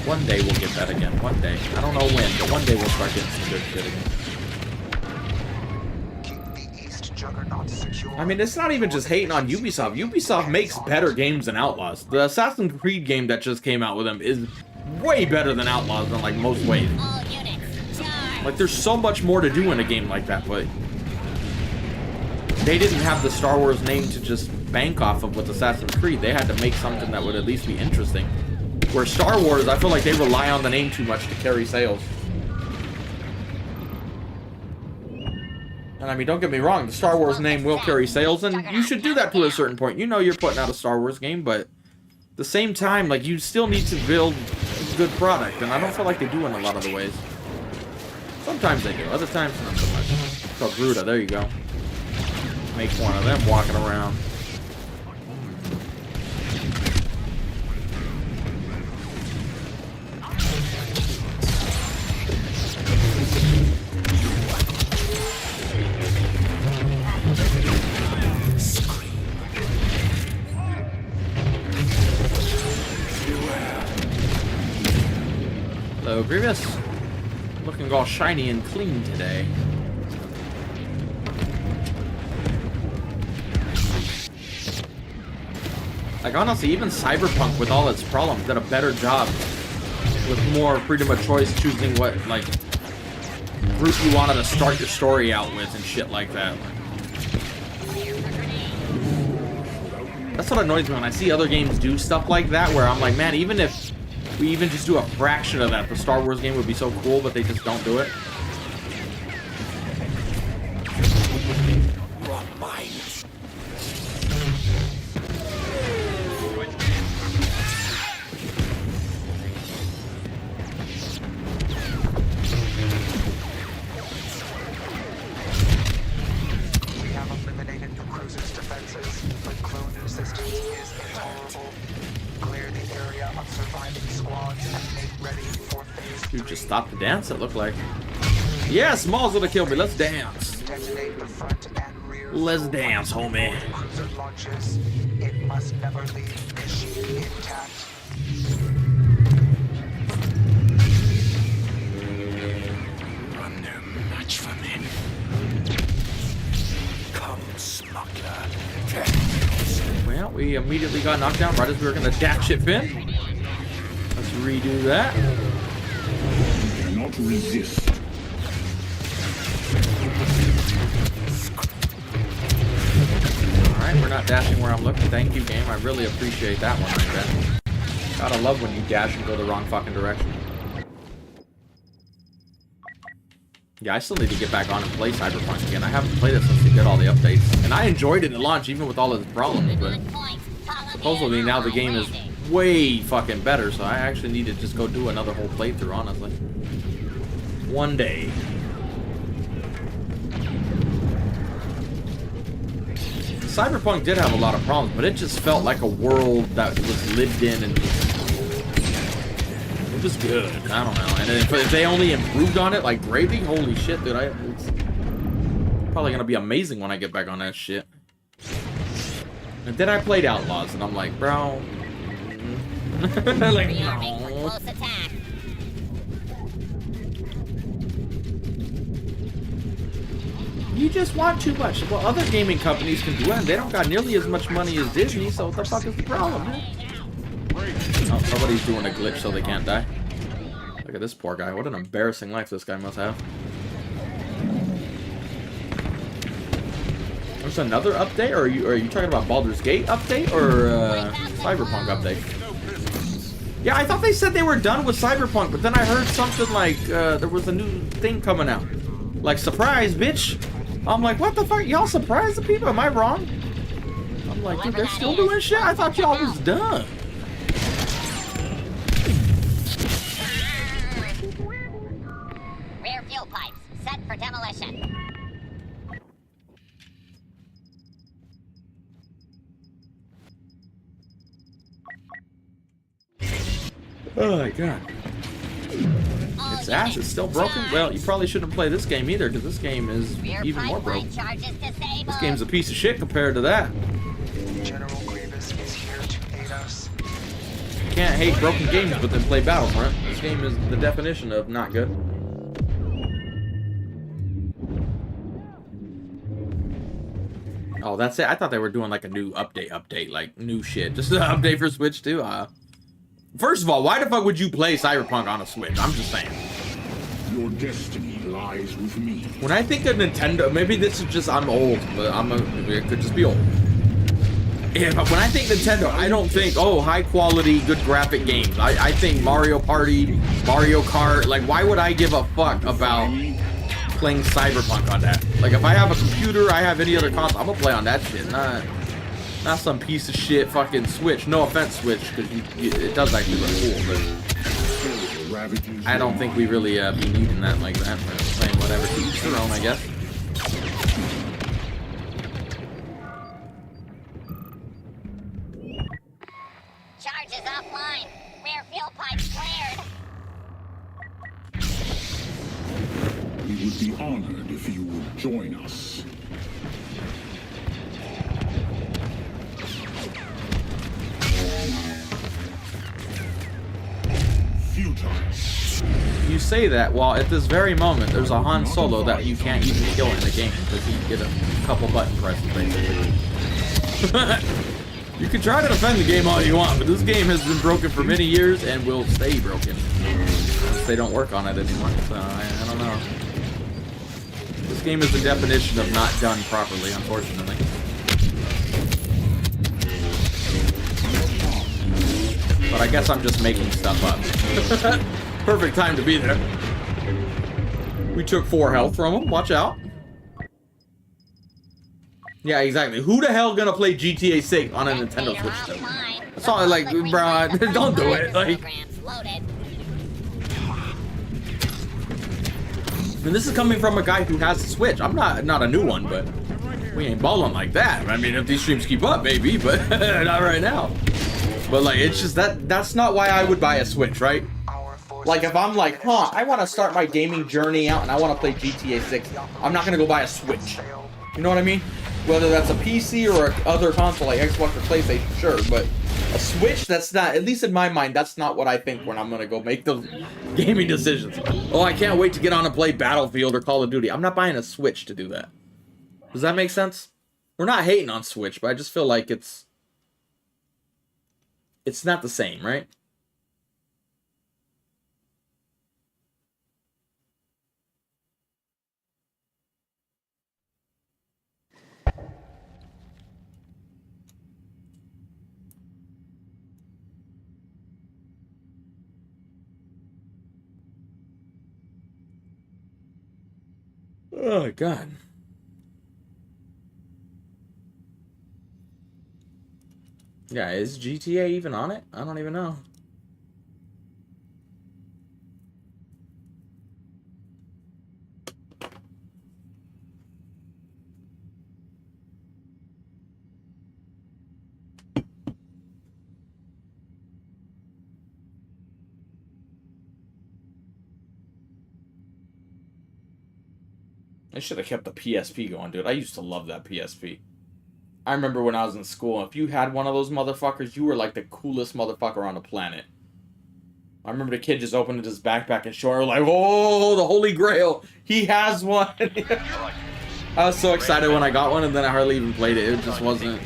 One day we'll get that again. One day. I don't know when, but one day we'll start getting some good shit again. I mean, it's not even just hating on Ubisoft. Ubisoft makes better games than Outlaws. The Assassin's Creed game that just came out with them is way better than Outlaws in, like, most ways. Like, there's so much more to do in a game like that, but they didn't have the Star Wars name to just bank off of with Assassin's Creed. They had to make something that would at least be interesting. Where Star Wars, I feel like they rely on the name too much to carry sales. And I mean, don't get me wrong, the Star Wars name will carry sales, and you should do that to a certain point. You know you're putting out a Star Wars game, but at the same time, like, you still need to build a good product, and I don't feel like they do in a lot of the ways. Sometimes they do, other times not so much. Oh, Gruda, there you go. Make one of them walking around. Hello, Grievous. Looking all shiny and clean today. Like, honestly, even Cyberpunk, with all its problems, did a better job with more freedom of choice, choosing what, like, route you wanted to start your story out with and shit like that. That's what annoys me when I see other games do stuff like that, where I'm like, man, even if we even just do a fraction of that, the Star Wars game would be so cool, but they just don't do it. Dude, just stop the dance, it looked like. Yeah, Smalls would have killed me. Let's dance. Let's dance, homie. It must never leave Kashyyyk intact. Run no match for me. Come, smuggler. Well, we immediately got knocked down right as we were gonna dash it, Finn. Let's redo that. Cannot resist. Alright, we're not dashing where I'm looking. Thank you, game. I really appreciate that one like that. Gotta love when you dash and go the wrong fucking direction. Yeah, I still need to get back on and play Cyberpunk again. I haven't played it since they did all the updates. And I enjoyed it at launch, even with all its problems, but supposedly now the game is way fucking better, so I actually need to just go do another whole playthrough, honestly. One day. Cyberpunk did have a lot of problems, but it just felt like a world that was lived in, and it was good. I don't know. And if they only improved on it like gravy, holy shit, dude! It's probably gonna be amazing when I get back on that shit. And then I played Outlaws, and I'm like, bro. Like, no. You just want too much. Well, other gaming companies can do it, and they don't got nearly as much money as Disney, so what the fuck is the problem, man? Oh, somebody's doing a glitch so they can't die. Look at this poor guy. What an embarrassing life this guy must have. There's another update, or are you talking about Baldur's Gate update, or Cyberpunk update? Yeah, I thought they said they were done with Cyberpunk, but then I heard something like there was a new thing coming out. Like, surprise, bitch! I'm like, what the fuck? Y'all surprised the people? Am I wrong? I'm like, dude, they're still doing shit? I thought y'all was done. Rear fuel pipes set for demolition. Oh my god. Its ass is still broken? Well, you probably shouldn't play this game either, because this game is even more broken. This game's a piece of shit compared to that. General Grievous is here to aid us. You can't hate broken games but then play Battlefront. This game is the definition of not good. Oh, that's it? I thought they were doing like a new update, like new shit. Just an update for Switch too? First of all, why the fuck would you play Cyberpunk on a Switch? I'm just saying. Your destiny lies with me. When I think of Nintendo, maybe this is just, I'm old, but it could just be old. Yeah, but when I think Nintendo, I don't think, oh, high quality, good graphic games. I think Mario Party, Mario Kart. Like, why would I give a fuck about playing Cyberpunk on that? Like, if I have a computer, I have any other console, I'm gonna play on that shit, not some piece of shit fucking Switch. No offense, Switch, because it does actually look cool, but I don't think we really be needing that like that. We're playing whatever to each their own, I guess. We would be honored if you would join us. Futile. You say that while at this very moment there's a Han Solo that you can't even kill in the game because he did a couple button presses basically. You can try to defend the game all you want, but this game has been broken for many years and will stay broken. Unless they don't work on it anymore, so I don't know. This game is the definition of not done properly, unfortunately. But I guess I'm just making stuff up. Perfect time to be there. We took 4 health from him, watch out. Yeah, exactly. Who the hell gonna play GTA 6 on a Nintendo Switch though? That's all like, bro, don't do it. Like, I mean, this is coming from a guy who has a Switch. I'm not a new one, but we ain't balling like that. I mean, if these streams keep up, maybe, but not right now. But like, it's just that's not why I would buy a Switch, right? Like, if I'm like, I want to start my gaming journey out and I want to play GTA 6, I'm not gonna go buy a Switch. You know what I mean? Whether that's a PC or a other console like Xbox or PlayStation, sure, but a Switch, that's not, at least in my mind, that's not what I think when I'm gonna go make those gaming decisions. Oh, I can't wait to get on and play Battlefield or Call of Duty. I'm not buying a Switch to do that. Does that make sense? We're not hating on Switch, but I just feel like it's not the same, right? Oh, God. Yeah, is GTA even on it? I don't even know. I should have kept the PSP going, dude. I used to love that PSP. I remember when I was in school, if you had one of those motherfuckers, you were like the coolest motherfucker on the planet. I remember the kid just opened his backpack and showed her like, oh, the Holy Grail. He has one. I was so excited when I got one, and then I hardly even played it. It just wasn't.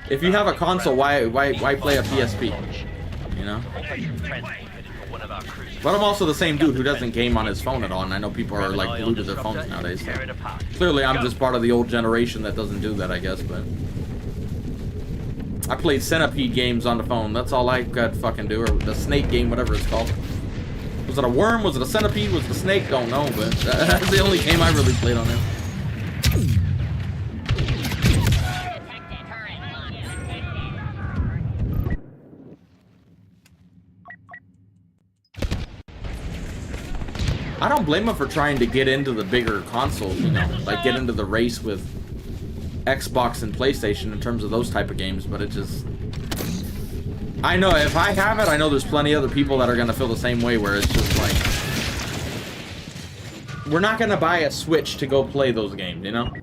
If you have a console, why play a PSP? You know? But I'm also the same dude who doesn't game on his phone at all, and I know people are like glued to their phones nowadays. So. Clearly, I'm just part of the old generation that doesn't do that, I guess. But I played Centipede games on the phone. That's all I could fucking do, or the snake game, whatever it's called. Was it a worm? Was it a centipede? Was it a snake? Don't know, but that's the only game I really played on there. I don't blame him for trying to get into the bigger consoles, you know, like get into the race with Xbox and PlayStation in terms of those type of games, but it just... I know, if I have it, I know there's plenty of other people that are going to feel the same way, where it's just like... We're not going to buy a Switch to go play those games, you know?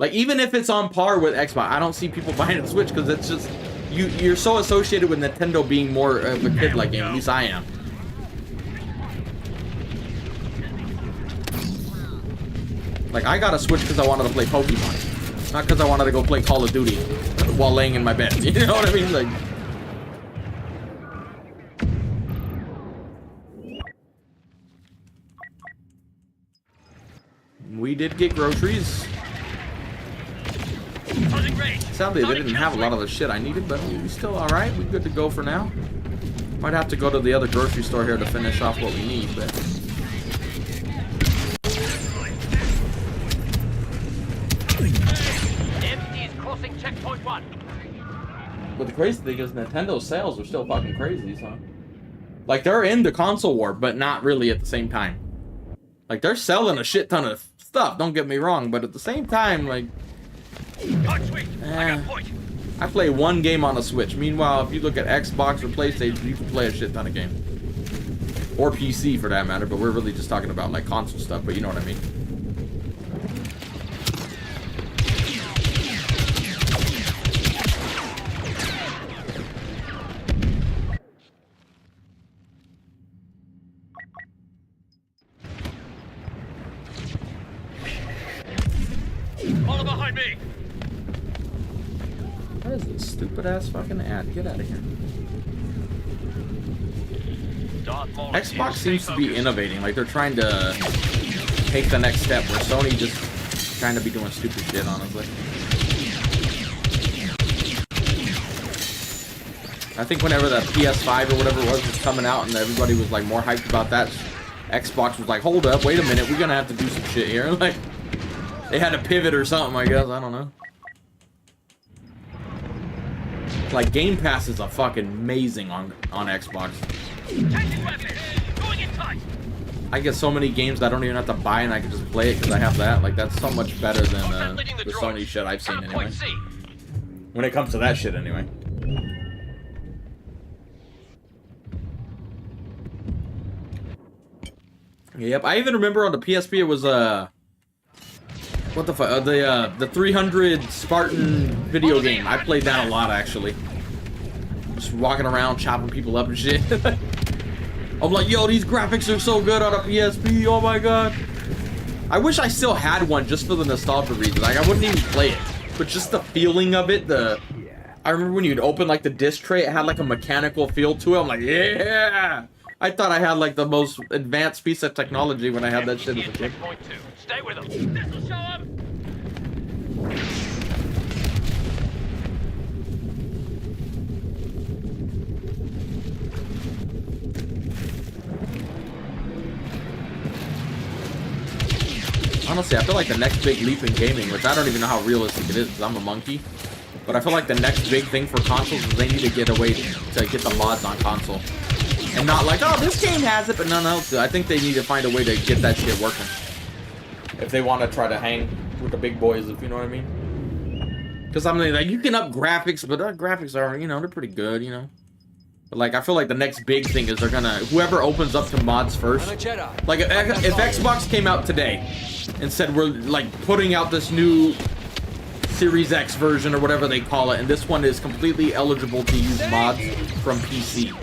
Like, even if it's on par with Xbox, I don't see people buying a Switch, because it's just... You're so associated with Nintendo being more of a kid-like game, at least I am. Like, I got a Switch because I wanted to play Pokemon. Not because I wanted to go play Call of Duty while laying in my bed. You know what I mean? Like... We did get groceries. Sadly, they didn't have a lot of the shit I needed, but we still alright. We're good to go for now. Might have to go to the other grocery store here to finish off what we need, but... Checkpoint 1. But the crazy thing is Nintendo's sales are still fucking crazy, so... Like, they're in the console war, but not really at the same time. Like, they're selling a shit ton of stuff, don't get me wrong, but at the same time, like... I play one game on a Switch. Meanwhile, if you look at Xbox or PlayStation, you can play a shit ton of games. Or PC for that matter, but we're really just talking about like console stuff, but you know what I mean. Follow behind me. What is this stupid ass fucking ad? Get out of here. Xbox seems to be innovating, like they're trying to take the next step where Sony just trying to be doing stupid shit, honestly. I think whenever the PS5 or whatever it was coming out and everybody was like more hyped about that, Xbox was like, hold up, wait a minute, we're gonna have to do some shit here. Like, they had to pivot or something, I guess, I don't know. Like, Game Pass is a fucking amazing on Xbox. I get so many games that I don't even have to buy and I can just play it because I have that. Like, that's so much better than the Sony shit I've seen anyway. When it comes to that shit anyway. Yep, I even remember on the PSP it was what the fuck? The 300 Spartan video game. I played that a lot actually. Just walking around chopping people up and shit. I'm like, yo, these graphics are so good on a PSP. Oh my god. I wish I still had one just for the nostalgia reason. Like, I wouldn't even play it, but just the feeling of it. I remember when you'd open like the disc tray, it had like a mechanical feel to it. I'm like, yeah. I thought I had like the most advanced piece of technology when I had that shit as a kid. Stay with them. This'll show them. Honestly, I feel like the next big leap in gaming, which I don't even know how realistic it is because I'm a monkey, but I feel like the next big thing for consoles is they need to get a way to get the mods on console. And not like, oh, this game has it, but no. I think they need to find a way to get that shit working. If they want to try to hang with the big boys, if you know what I mean. Because I'm like, you can up graphics, but graphics are, you know, they're pretty good, you know. But like, I feel like the next big thing is they're gonna, whoever opens up to mods first. Like, if Xbox came out today and said we're like putting out this new Series X version or whatever they call it, and this one is completely eligible to use mods from PC.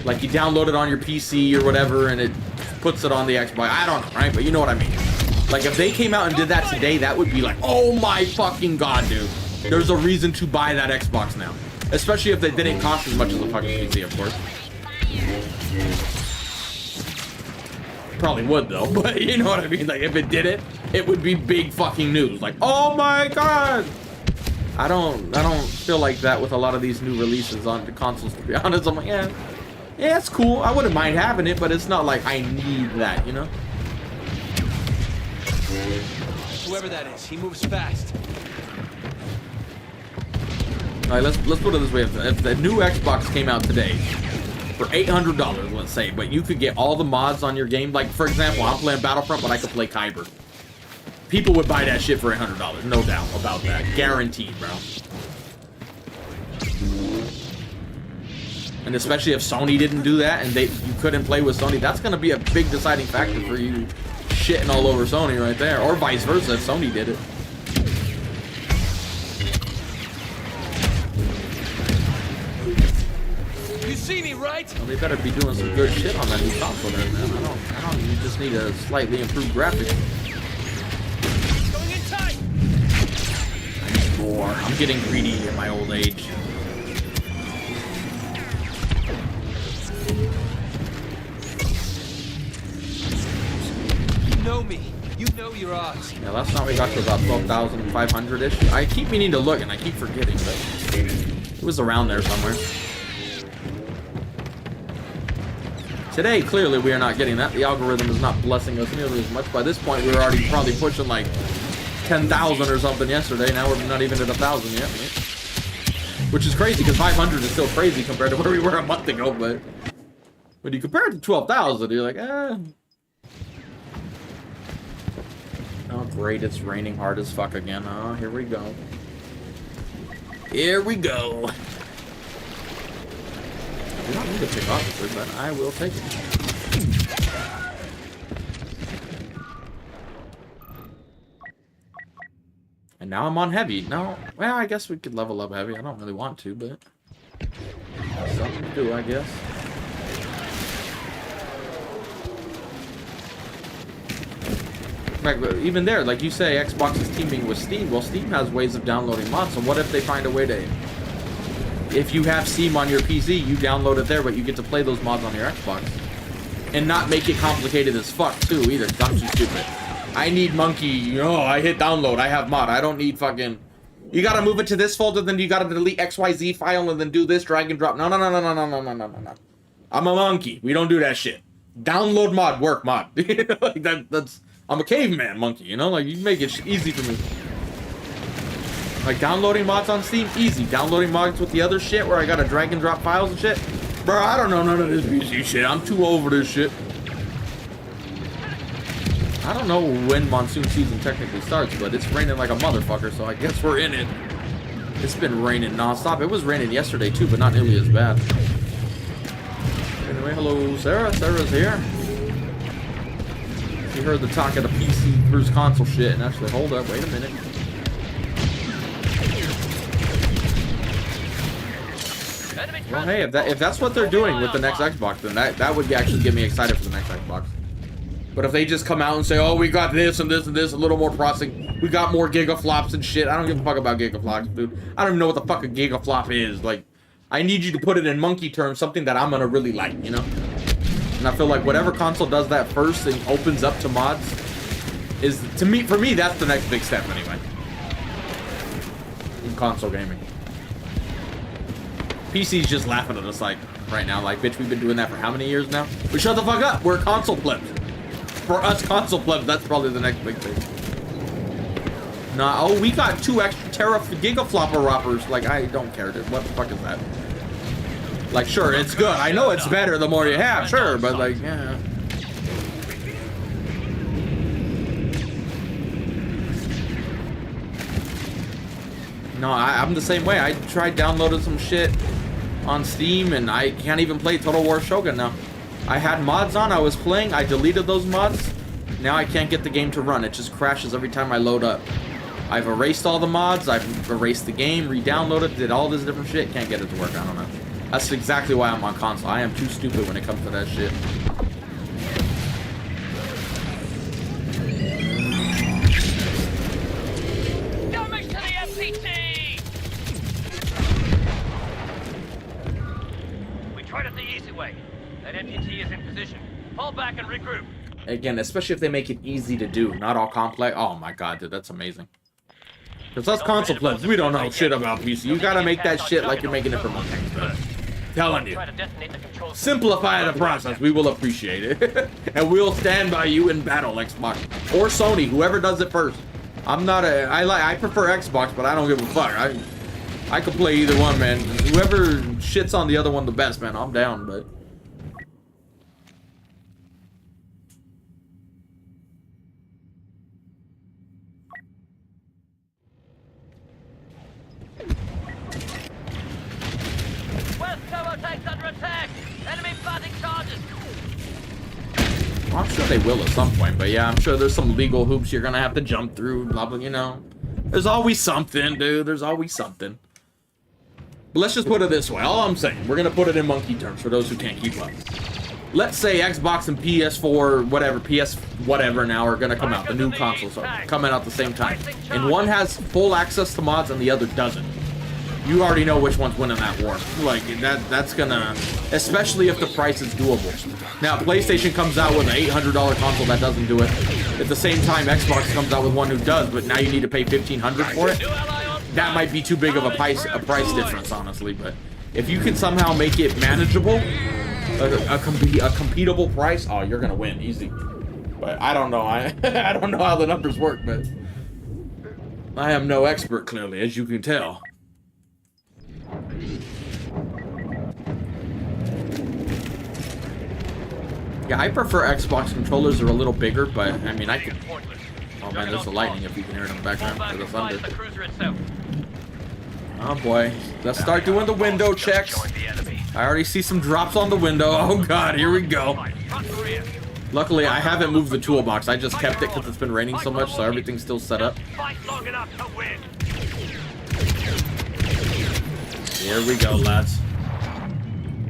Like, you download it on your PC or whatever, and it puts it on the Xbox. I don't know, right? But you know what I mean. Like, if they came out and did that today, that would be like, oh my fucking god, dude. There's a reason to buy that Xbox now. Especially if they didn't cost as much as a fucking PC, of course. Probably would, though. But you know what I mean? Like, if it did it would be big fucking news. Like, oh my god! I don't feel like that with a lot of these new releases on the consoles, to be honest. I'm like, yeah, it's cool. I wouldn't mind having it, but it's not like I need that, you know? Whoever that is, he moves fast. Alright, let's put it this way. If the new Xbox came out today for $800, let's say, but you could get all the mods on your game, like, for example, I'm playing Battlefront, but I could play Kyber. People would buy that shit for $800, no doubt about that. Guaranteed, bro. And especially if Sony didn't do that and you couldn't play with Sony, that's going to be a big deciding factor for you shitting all over Sony right there. Or vice versa if Sony did it. You see me, right? Well, they better be doing some good shit on that new console there, man. I don't. You just need a slightly improved graphics. Going in tight. I need more. I'm getting greedy in my old age. You know me. You know your odds. Yeah, last time we got to about 12,500-ish. I keep meaning to look and I keep forgetting, but it was around there somewhere. Today, clearly, we are not getting that. The algorithm is not blessing us nearly as much. By this point, we were already probably pushing like 10,000 or something yesterday. Now we're not even at 1,000 yet. Right? Which is crazy, because 500 is still crazy compared to where we were a month ago. But when you compare it to 12,000, you're like, eh. Oh, great. It's raining hard as fuck again. Oh, here we go. Here we go. I don't need to pick officer, but I will take it. And now I'm on heavy. No, well, I guess we could level up heavy. I don't really want to, but something to do, I guess. Like, even there, like you say, Xbox is teaming with Steam. Well, Steam has ways of downloading mods, so what if they find a way to... If you have Steam on your PC, you download it there, but you get to play those mods on your Xbox. And not make it complicated as fuck, too, either. I'm too stupid. I need Monkey, I hit download, I have mod. I don't need fucking... You gotta move it to this folder, then you gotta delete XYZ file, and then do this, drag and drop. No. I'm a monkey. We don't do that shit. Download mod, work mod. Like that's... I'm a caveman monkey, like you make it easy for me. Like downloading mods on Steam, easy. Downloading mods with the other shit where I gotta drag and drop files and shit. Bro, I don't know none of this PC shit. I'm too over this shit. I don't know when monsoon season technically starts, but it's raining like a motherfucker, so I guess we're in it. It's been raining nonstop. It was raining yesterday too, but not nearly as bad. Anyway, hello Sarah. Sarah's here. You heard the talk of the PC versus console shit, and actually, hold up, wait a minute. Well, hey, if that's what they're doing with the next Xbox, then that would actually get me excited for the next Xbox. But if they just come out and say, oh, we got this and this and this, a little more processing, we got more gigaflops and shit, I don't give a fuck about gigaflops, dude. I don't even know what the fuck a gigaflop is. Like, I need you to put it in monkey terms, something that I'm gonna really like, And I feel like whatever console does that first and opens up to mods is, for me, that's the next big step anyway. In console gaming. PC's just laughing at us like, right now, like, bitch, we've been doing that for how many years now? But shut the fuck up, we're console plebs. For us console plebs, that's probably the next big thing. Nah, oh, we got 2 extra gigaflopper roppers. Like, I don't care, dude. What the fuck is that? Like, sure, it's good. I know it's better the more you have, sure, but like, yeah. No, I'm the same way. I tried downloading some shit on Steam, and I can't even play Total War Shogun now. I had mods on, I was playing, I deleted those mods. Now I can't get the game to run. It just crashes every time I load up. I've erased all the mods, I've erased the game, re-downloaded, did all this different shit. Can't get it to work, I don't know. That's exactly why I'm on console. I am too stupid when it comes to that shit. Damage to the MPT! We tried it the easy way. That MPT is in position. Pull back and regroup. Again, especially if they make it easy to do, not all complex. Oh my god, dude, that's amazing. Because us console plebs, we don't know shit about PC. You gotta make that shit like you're making it for money. Telling you. Simplify the process. We will appreciate it. And we'll stand by you in battle, Xbox. Or Sony, whoever does it first. I'm not a... I prefer Xbox, but I don't give a fuck. I could play either one, man. Whoever shits on the other one the best, man, I'm down, but... I'm sure they will at some point, but yeah, I'm sure there's some legal hoops you're gonna have to jump through, blah, blah, There's always something, dude. There's always something. But let's just put it this way. All I'm saying, we're gonna put it in monkey terms for those who can't keep up. Let's say Xbox and PS4, whatever, PS whatever now are gonna come out. The new consoles are coming out at the same time. And one has full access to mods and the other doesn't. You already know which one's winning that war. Like, that's gonna... Especially if the price is doable. Now, PlayStation comes out with an $800 console that doesn't do it. At the same time, Xbox comes out with one who does, but now you need to pay $1,500 for it. That might be too big of a price difference, honestly. But if you can somehow make it manageable, a competible price, oh, you're gonna win, easy. But I don't know. I don't know how the numbers work, but... I am no expert, clearly, as you can tell. Yeah, I prefer Xbox controllers. They're a little bigger, but I mean, I can... Oh man, there's the lightning if you can hear it in the background. Or the thunder. Oh boy. Let's start doing the window checks. I already see some drops on the window. Oh god, here we go. Luckily, I haven't moved the toolbox. I just kept it because it's been raining so much, so everything's still set up. Fight long enough to win. Here we go, lads.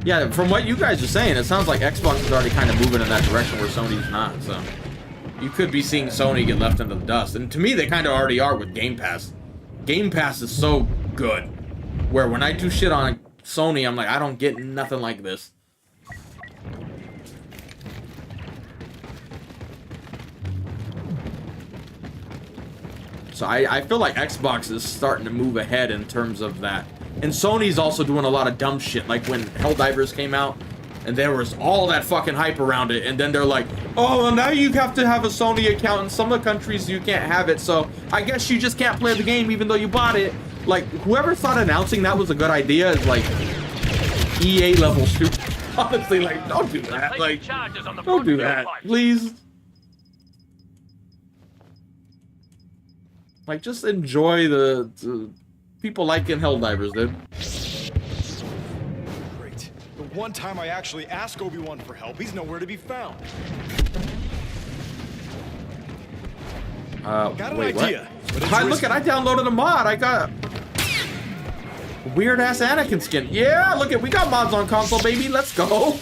Yeah, from what you guys are saying, it sounds like Xbox is already kind of moving in that direction where Sony's not, so... You could be seeing Sony get left into the dust. And to me, they kind of already are with Game Pass. Game Pass is so good. Where when I do shit on Sony, I'm like, I don't get nothing like this. So I feel like Xbox is starting to move ahead in terms of that. And Sony's also doing a lot of dumb shit, like when Helldivers came out, and there was all that fucking hype around it, and then they're like, oh, well, now you have to have a Sony account. In some of the countries, you can't have it, so I guess you just can't play the game even though you bought it. Like, whoever thought announcing that was a good idea is, like, EA level stupid. Honestly, like, don't do that. Like, don't do that, please. Like, just enjoy the people liking Helldivers, dude. Great. The one time I actually asked Obi-Wan for help, he's nowhere to be found. Got an idea. Hi, look at, I downloaded a mod. I got weird ass Anakin skin. Yeah, look at, we got mods on console, baby. Let's go.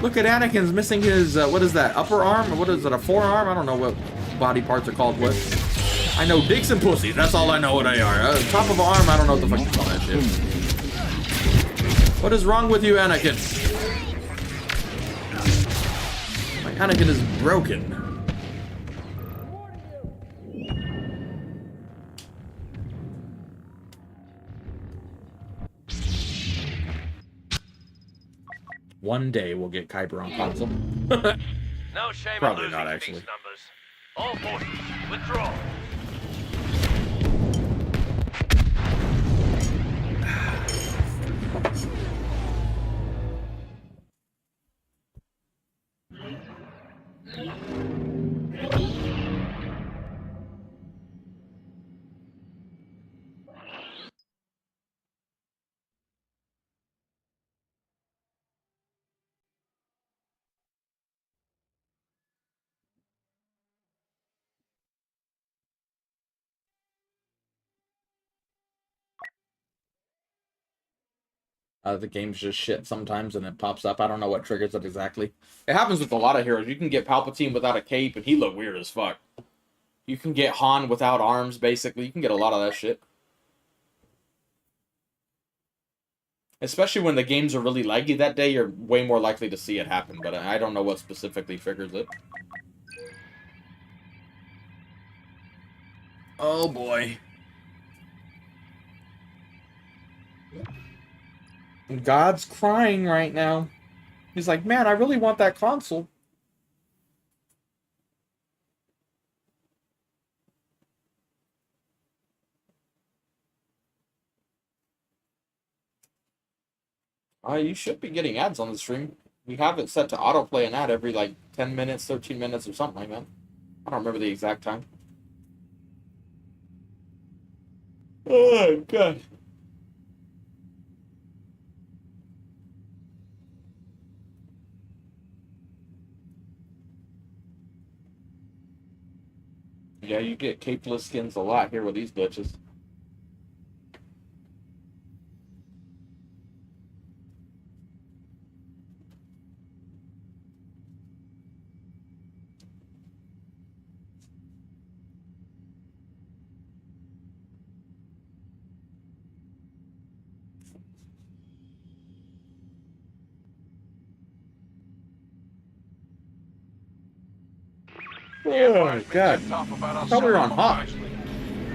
Look at Anakin's missing his what is that, upper arm, or what is it, a forearm? I don't know what body parts are called what. I know dicks and pussies. That's all I know what they are. Top of an arm, I don't know what the fuck you call that shit. What is wrong with you, Anakin? My Anakin is broken. One day we'll get Kyber on console. No shame Probably in not, losing actually. these numbers. All forces, withdraw. The game's just shit sometimes and it pops up. I don't know what triggers it exactly. It happens with a lot of heroes. You can get Palpatine without a cape and he look weird as fuck. You can get Han without arms, basically. You can get a lot of that shit. Especially when the games are really laggy that day, you're way more likely to see it happen, but I don't know what specifically triggers it. Oh boy. God's crying right now. He's like, man, I really want that console. You should be getting ads on the stream. We have it set to autoplay an ad every like 10 minutes, 13 minutes or something like that. I don't remember the exact time. Oh, God. Yeah, you get capeless skins a lot here with these glitches. Oh, God. I thought we were on hot.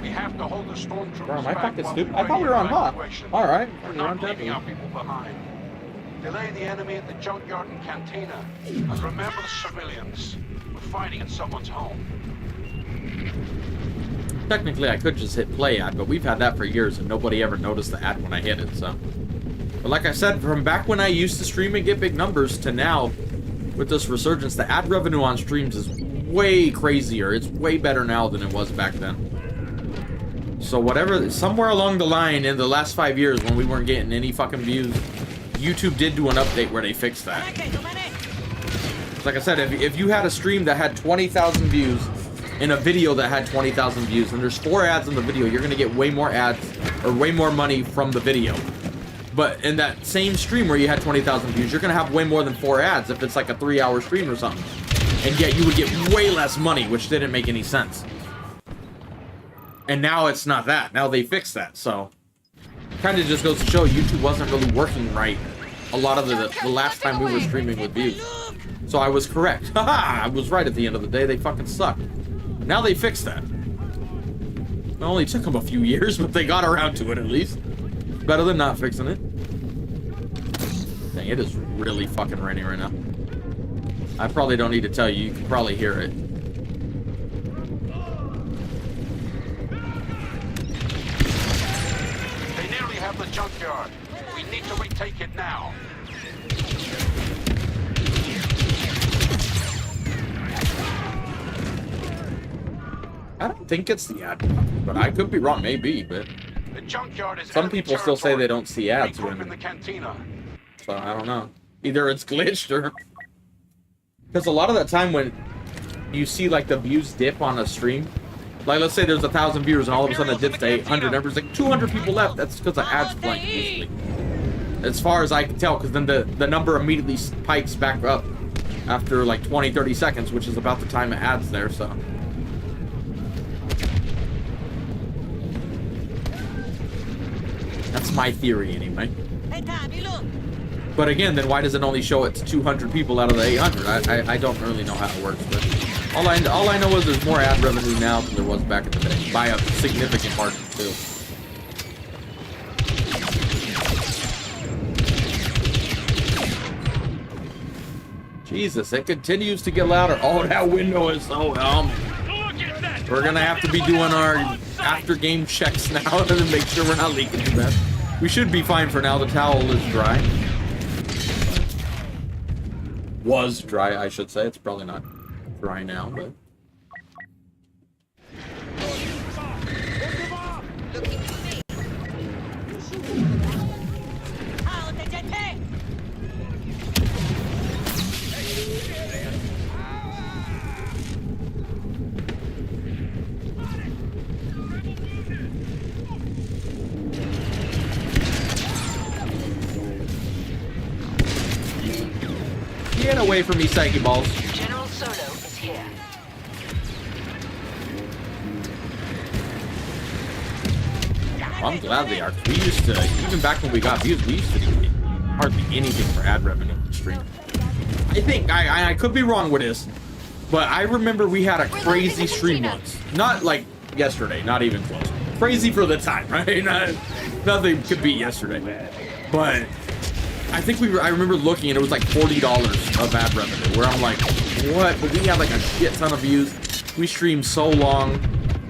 We have to hold the stormtroopers Bro, am I back fucking while stupid? we I thought we were on hot. evacuation. Alright. We're not leaving our people behind. Delay the enemy at the junkyard and cantina. And remember the civilians. We're fighting in someone's home. Technically, I could just hit play ad, but we've had that for years, and nobody ever noticed the ad when I hit it, so. But like I said, from back when I used to stream and get big numbers to now, with this resurgence, the ad revenue on streams is way crazier. It's way better now than it was back then. So whatever, somewhere along the line in the last 5 years when we weren't getting any fucking views, YouTube did do an update where they fixed that. like I said, if you had a stream that had 20,000 views and a video that had 20,000 views, and there's 4 ads in the video, you're gonna get way more ads or way more money from the video. But in that same stream where you had 20,000 views, you're gonna have way more than 4 ads if it's like a 3-hour stream or something. And yet you would get way less money, which didn't make any sense. And now it's not that. Now they fixed that, so kind of just goes to show YouTube wasn't really working right a lot of the last time we were streaming with views. So I was correct. Haha! I was right at the end of the day. They fucking suck. Now they fixed that. It only took them a few years, but they got around to it at least. Better than not fixing it. Dang, it is really fucking raining right now. I probably don't need to tell you. You can probably hear it. They nearly have the junkyard. We need to retake it now. I don't think it's the ad, but I could be wrong, maybe, but the junkyard is some people still say they don't see ads when in the cantina. So I don't know. Either it's glitched or because a lot of the time when you see like the views dip on a stream, like let's say there's 1,000 viewers and all of a sudden it dips to 800, there's like 200 people left. That's because the ads blank usually. As far as I can tell, because then the number immediately spikes back up after like 20-30 seconds, which is about the time it adds there. So. That's my theory, anyway. But again, then why does it only show it to 200 people out of the 800? I don't really know how it works, but all I know is there's more ad revenue now than there was back in the day, by a significant margin too. Jesus, it continues to get louder. Oh, that window is so dumb. We're gonna have to be doing our after game checks now to make sure we're not leaking too bad. We should be fine for now. The towel is dry. Was dry, I should say. It's probably not dry now, but. Get away from me, Psyche Balls. General Solo is here. I'm glad they are. We used to, even back when we got views, we used to get hardly anything for ad revenue on the stream. I think, I could be wrong with this, but I remember we had a crazy stream once. Not like yesterday, not even close. Crazy for the time, right? Nothing could beat yesterday. But I think I remember looking and it was like $40 of ad revenue, where I'm like, what? But we had like a shit ton of views. We streamed so long,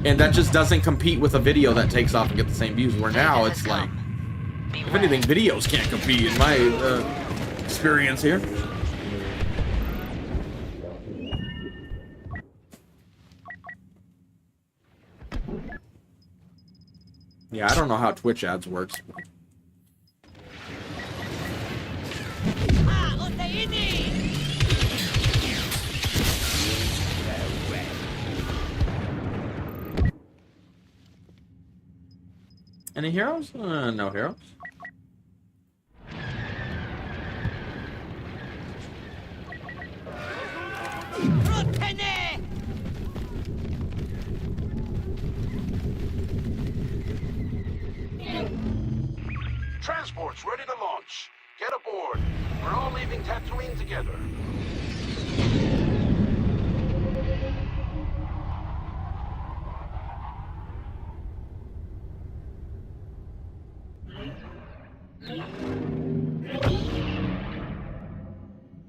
and that just doesn't compete with a video that takes off and get the same views, where now it's like, if anything, videos can't compete in my experience here. Yeah, I don't know how Twitch ads works. Any heroes? No heroes. Transport's ready to launch. Get aboard. We're all leaving Tatooine together.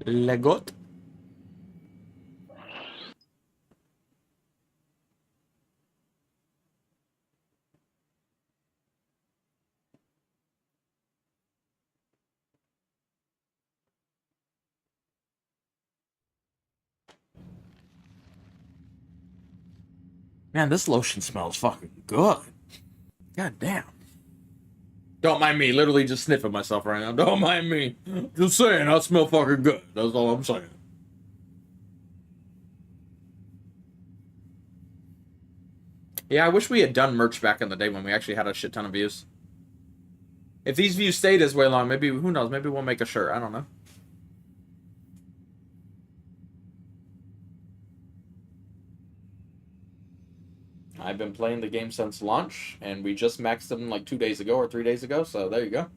Legot. Man, this lotion smells fucking good. God damn. Don't mind me, literally just sniffing myself right now. Don't mind me. Just saying, I smell fucking good. That's all I'm saying. Yeah, I wish we had done merch back in the day when we actually had a shit ton of views. If these views stay this way long, maybe, who knows, maybe we'll make a shirt. I don't know. I've been playing the game since launch, and we just maxed them like 2 days ago or 3 days ago, so there you go.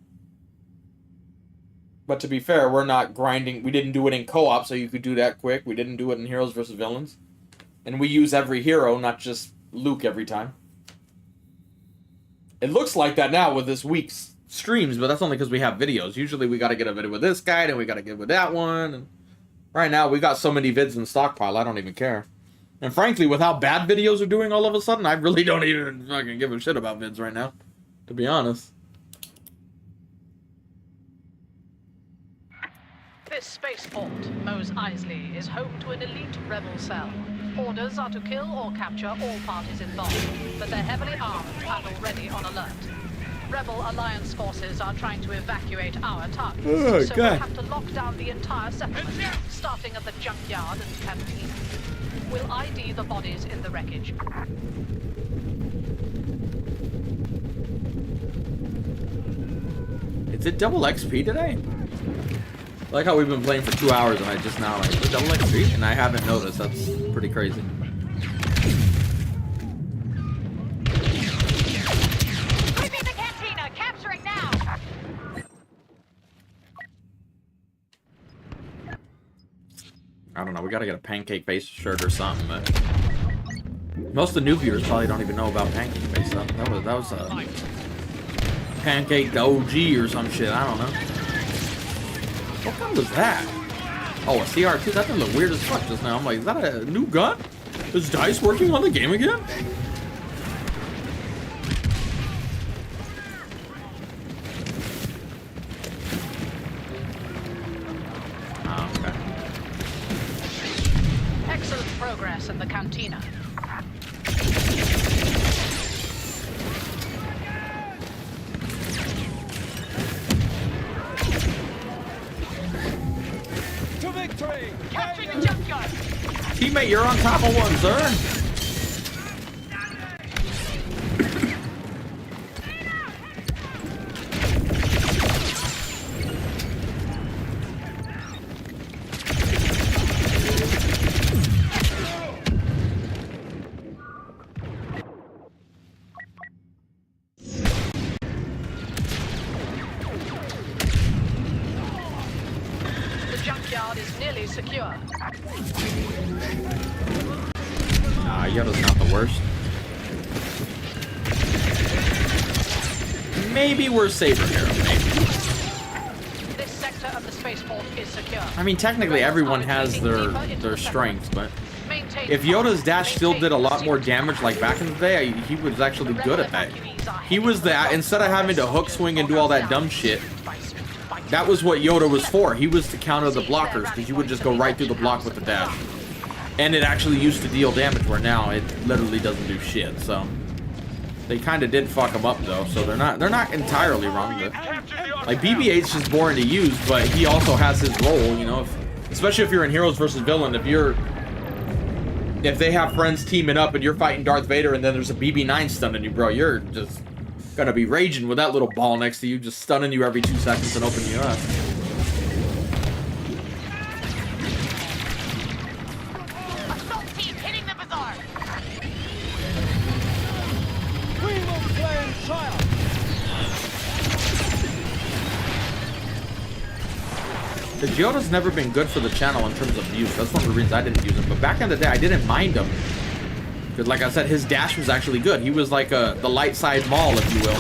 But to be fair, we're not grinding. We didn't do it in co-op, so you could do that quick. We didn't do it in Heroes vs. Villains. And we use every hero, not just Luke every time. It looks like that now with this week's streams, but that's only because we have videos. Usually we got to get a video with this guy, and we got to get with that one. And right now, we got so many vids in stockpile, I don't even care. And frankly, with how bad videos are doing all of a sudden, I really don't even fucking give a shit about vids right now, to be honest. This spaceport, Mos Eisley, is home to an elite rebel cell. Orders are to kill or capture all parties involved, but they're heavily armed and already on alert. Rebel Alliance forces are trying to evacuate our targets, so we'll have to lock down the entire settlement, starting at the junkyard and cantina. We'll ID the bodies in the wreckage. Is it double XP today? I like how we've been playing for 2 hours and I just now like double XP and I haven't noticed. That's pretty crazy. Sweeping the cantina, capturing now. I don't know. We gotta get a pancake face shirt or something. But most of the new viewers probably don't even know about pancake face stuff. That was a pancake OG or some shit. I don't know. What gun was that? Oh, a CR2? That thing looked weird as fuck just now. I'm like, is that a new gun? Is DICE working on the game again? Oh, okay. Excellent progress in the cantina. Capturing the junkyard. Teammate, you're on top of one, sir. Secure. Yoda's not the worst. Maybe we're safer here. Maybe. This sector of the spaceport is secure. I mean, technically everyone has their strengths, but if Yoda's dash still did a lot more damage like back in the day, he was actually good at that. He was the, instead of having to hook swing and do all that dumb shit, that was what Yoda was for. He was to counter the blockers, because you would just go right through the block with the dash. And it actually used to deal damage, where now it literally doesn't do shit, so. They kind of did fuck him up, though, so they're not entirely wrong. But, like, BB-8's just boring to use, but he also has his role, you know, especially if you're in Heroes vs. Villain, if they have friends teaming up and you're fighting Darth Vader and then there's a BB-9 stunning you, bro, you're just gonna be raging with that little ball next to you, just stunning you every 2 seconds and opening you up. Assault team hitting the bazaar. We will play in triumph. The Geoda's never been good for the channel in terms of views. That's one of the reasons I didn't use him. But back in the day, I didn't mind him. Because, like I said, his dash was actually good. He was like the light side Maul, if you will.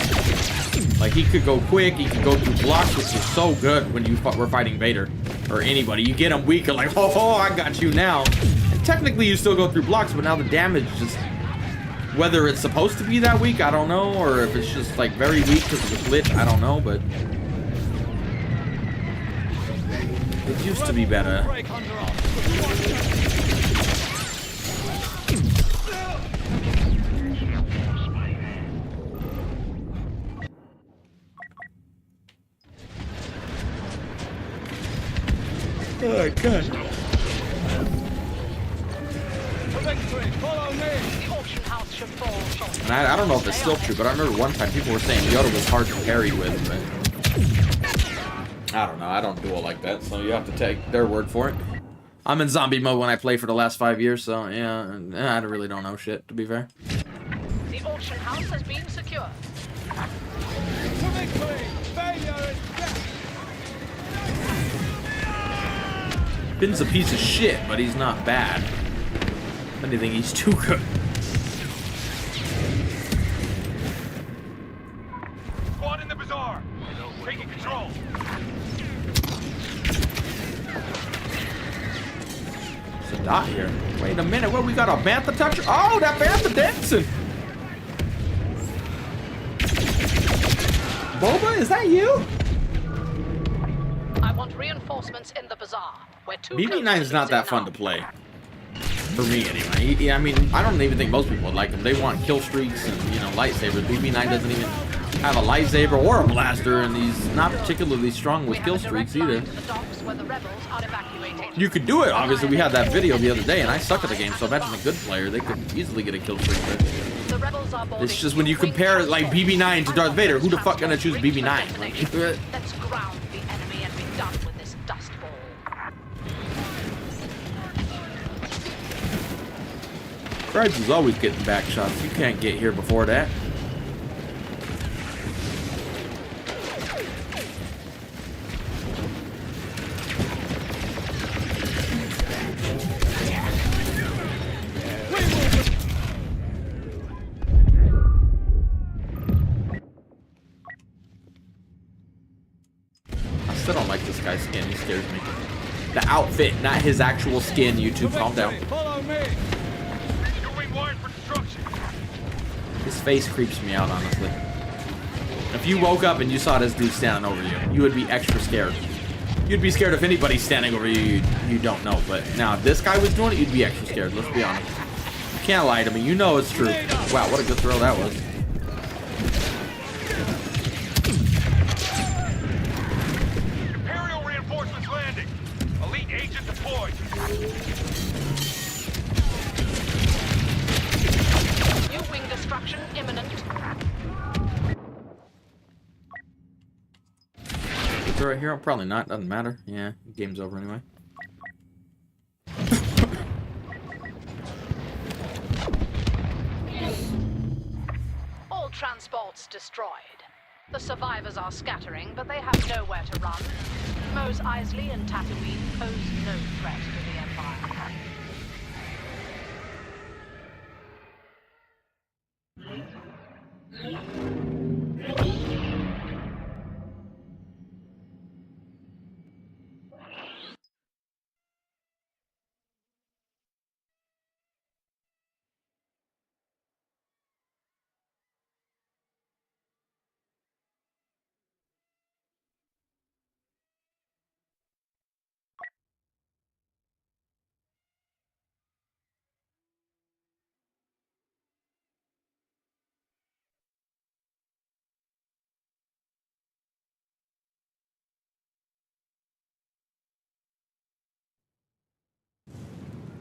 Like, he could go quick, he could go through blocks, which is so good when you were fighting Vader. Or anybody. You get him weak and like, oh, I got you now. And technically, you still go through blocks, but now the damage just... Whether it's supposed to be that weak, I don't know. Or if it's just, like, very weak because of the glitch, I don't know, but... It used to be better. Oh, God. For victory, follow me. The auction house should fall short. And I don't know if it's still true, but I remember one time people were saying Yoda was hard to parry with, but I don't know. I don't duel like that, so you have to take their word for it. I'm in zombie mode when I play for the last 5 years, so yeah, I really don't know shit, to be fair. The auction house has been secured. Finn's a piece of shit, but he's not bad. If anything, he's too good. Squad in the bazaar. Taking control. There's a dot here. Wait a minute, what, we got a bantha toucher? Oh, that bantha dancing! Boba, is that you? I want reinforcements in the bazaar. Where two BB9 is not that fun to play. For me, anyway. I mean, I don't even think most people would like him. They want kill streaks and, you know, lightsabers. BB9 doesn't even have a lightsaber or a blaster, and he's not particularly strong with kill streaks either. You could do it, obviously. We had that video the other day, and I suck at the game, so imagine a good player. They could easily get a kill streak with. It's just when you compare, like, BB9 to Darth Vader, who the fuck gonna choose BB9? Let's ground the enemy and be done with this dust ball. Cribs is always getting back shots. You can't get here before that. I still don't like this guy's skin. He scares me. The outfit, not his actual skin. YouTube, calm down. Follow me. Wired for destruction. His face creeps me out, honestly. If you woke up and you saw this dude standing over you, you would be extra scared. You'd be scared if anybody's standing over you you don't know. But now, if this guy was doing it, you'd be extra scared. Let's be honest. You can't lie to me. You know it's true. Wow, what a good throw that was. Imperial reinforcements landing. Elite agent deployed. Destruction imminent. Throw it here? Probably not. Doesn't matter. Yeah, game's over anyway. All transports destroyed. The survivors are scattering, but they have nowhere to run. Mos Eisley and Tatooine pose no threat to the Empire.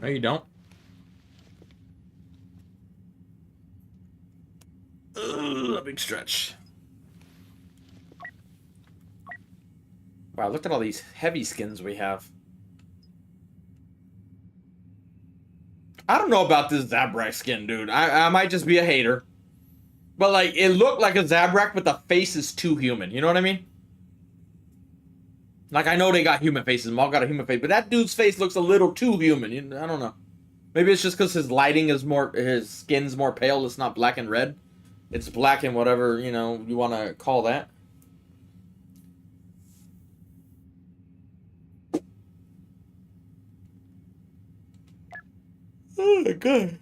No, you don't. Ugh, a big stretch. Wow, look at all these heavy skins we have. I don't know about this Zabrak skin, dude. I might just be a hater. But, like, it looked like a Zabrak, but the face is too human. You know what I mean? Like, I know they got human faces. Maul got a human face. But that dude's face looks a little too human. I don't know. Maybe it's just because his lighting is more... His skin's more pale. It's not black and red. It's black and whatever, you know, you want to call that. Oh, my God.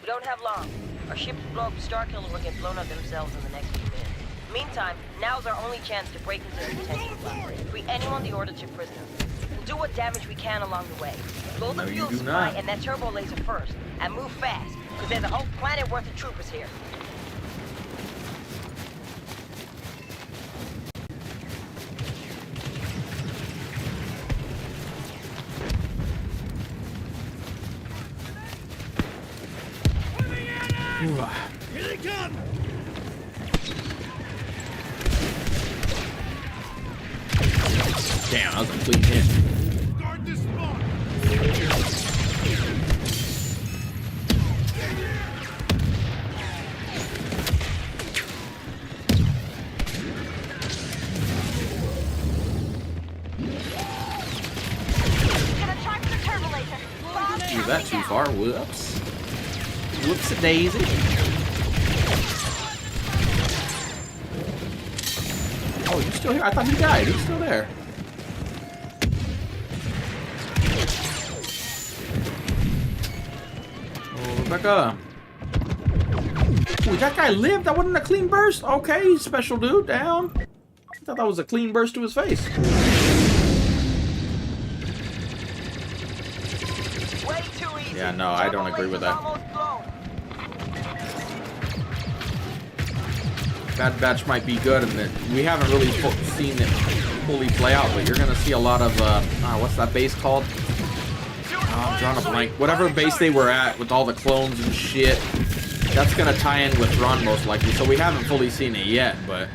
We don't have long. Our ships blow up Starkiller will get blown up themselves in the next few minutes. Meantime, now's our only chance to break into the detention block. Free anyone the order took prisoner. We'll do what damage we can along the way. Blow the fuel supply and that turbo laser first, and move fast, because there's a whole planet worth of troopers here. Here they come! Damn, that was a clean hit. Guard this spot! Gonna charge the turbo laser. Bomb Do that too down. far. Whoops. Whoops a daisy. Oh, you still here? I thought he died. He's still there. Oh, Rebecca. Ooh, that guy lived? That wasn't a clean burst? Okay, special dude, down. I thought that was a clean burst to his face. Way too easy. Yeah, no, I don't Turbo agree with laser's that. almost blown. Bad Batch might be good, and we haven't really seen it fully play out, but you're going to see a lot of, what's that base called? Oh, I'm drawing a blank. Whatever base they were at with all the clones and shit, that's going to tie in with Thrawn most likely, so we haven't fully seen it yet, but...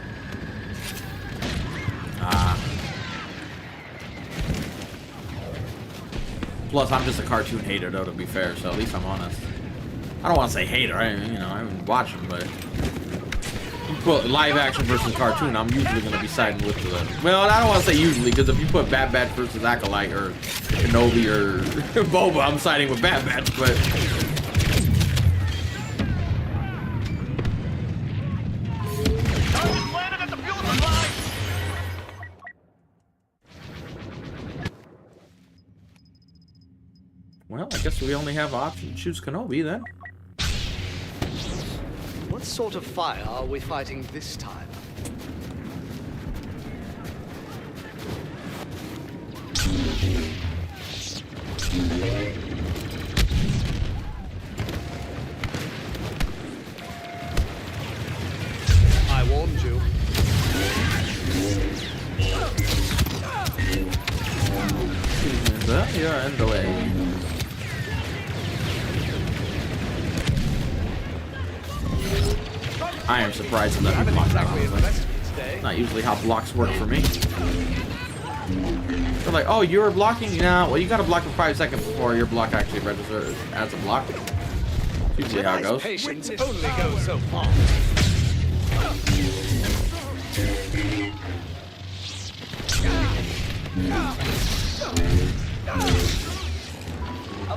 Plus, I'm just a cartoon hater, though, to be fair, so at least I'm honest. I don't want to say hater, I haven't watched them, but... Well, live action versus cartoon, I'm usually going to be siding with the... Well, I don't want to say usually, because if you put Bad Batch versus Acolyte, or Kenobi, or Boba, I'm siding with Bad Batch, but... Target landed at the fuel supply! Well, I guess we only have an option to choose Kenobi, then. What sort of fire are we fighting this time? I warned you. You're in the way. I am surprised that he blocked that. Not usually how blocks work for me. They're like, oh, you were blocking? Nah, well, you gotta block for 5 seconds before your block actually registers as a block. Usually how it goes. Patience only goes so far.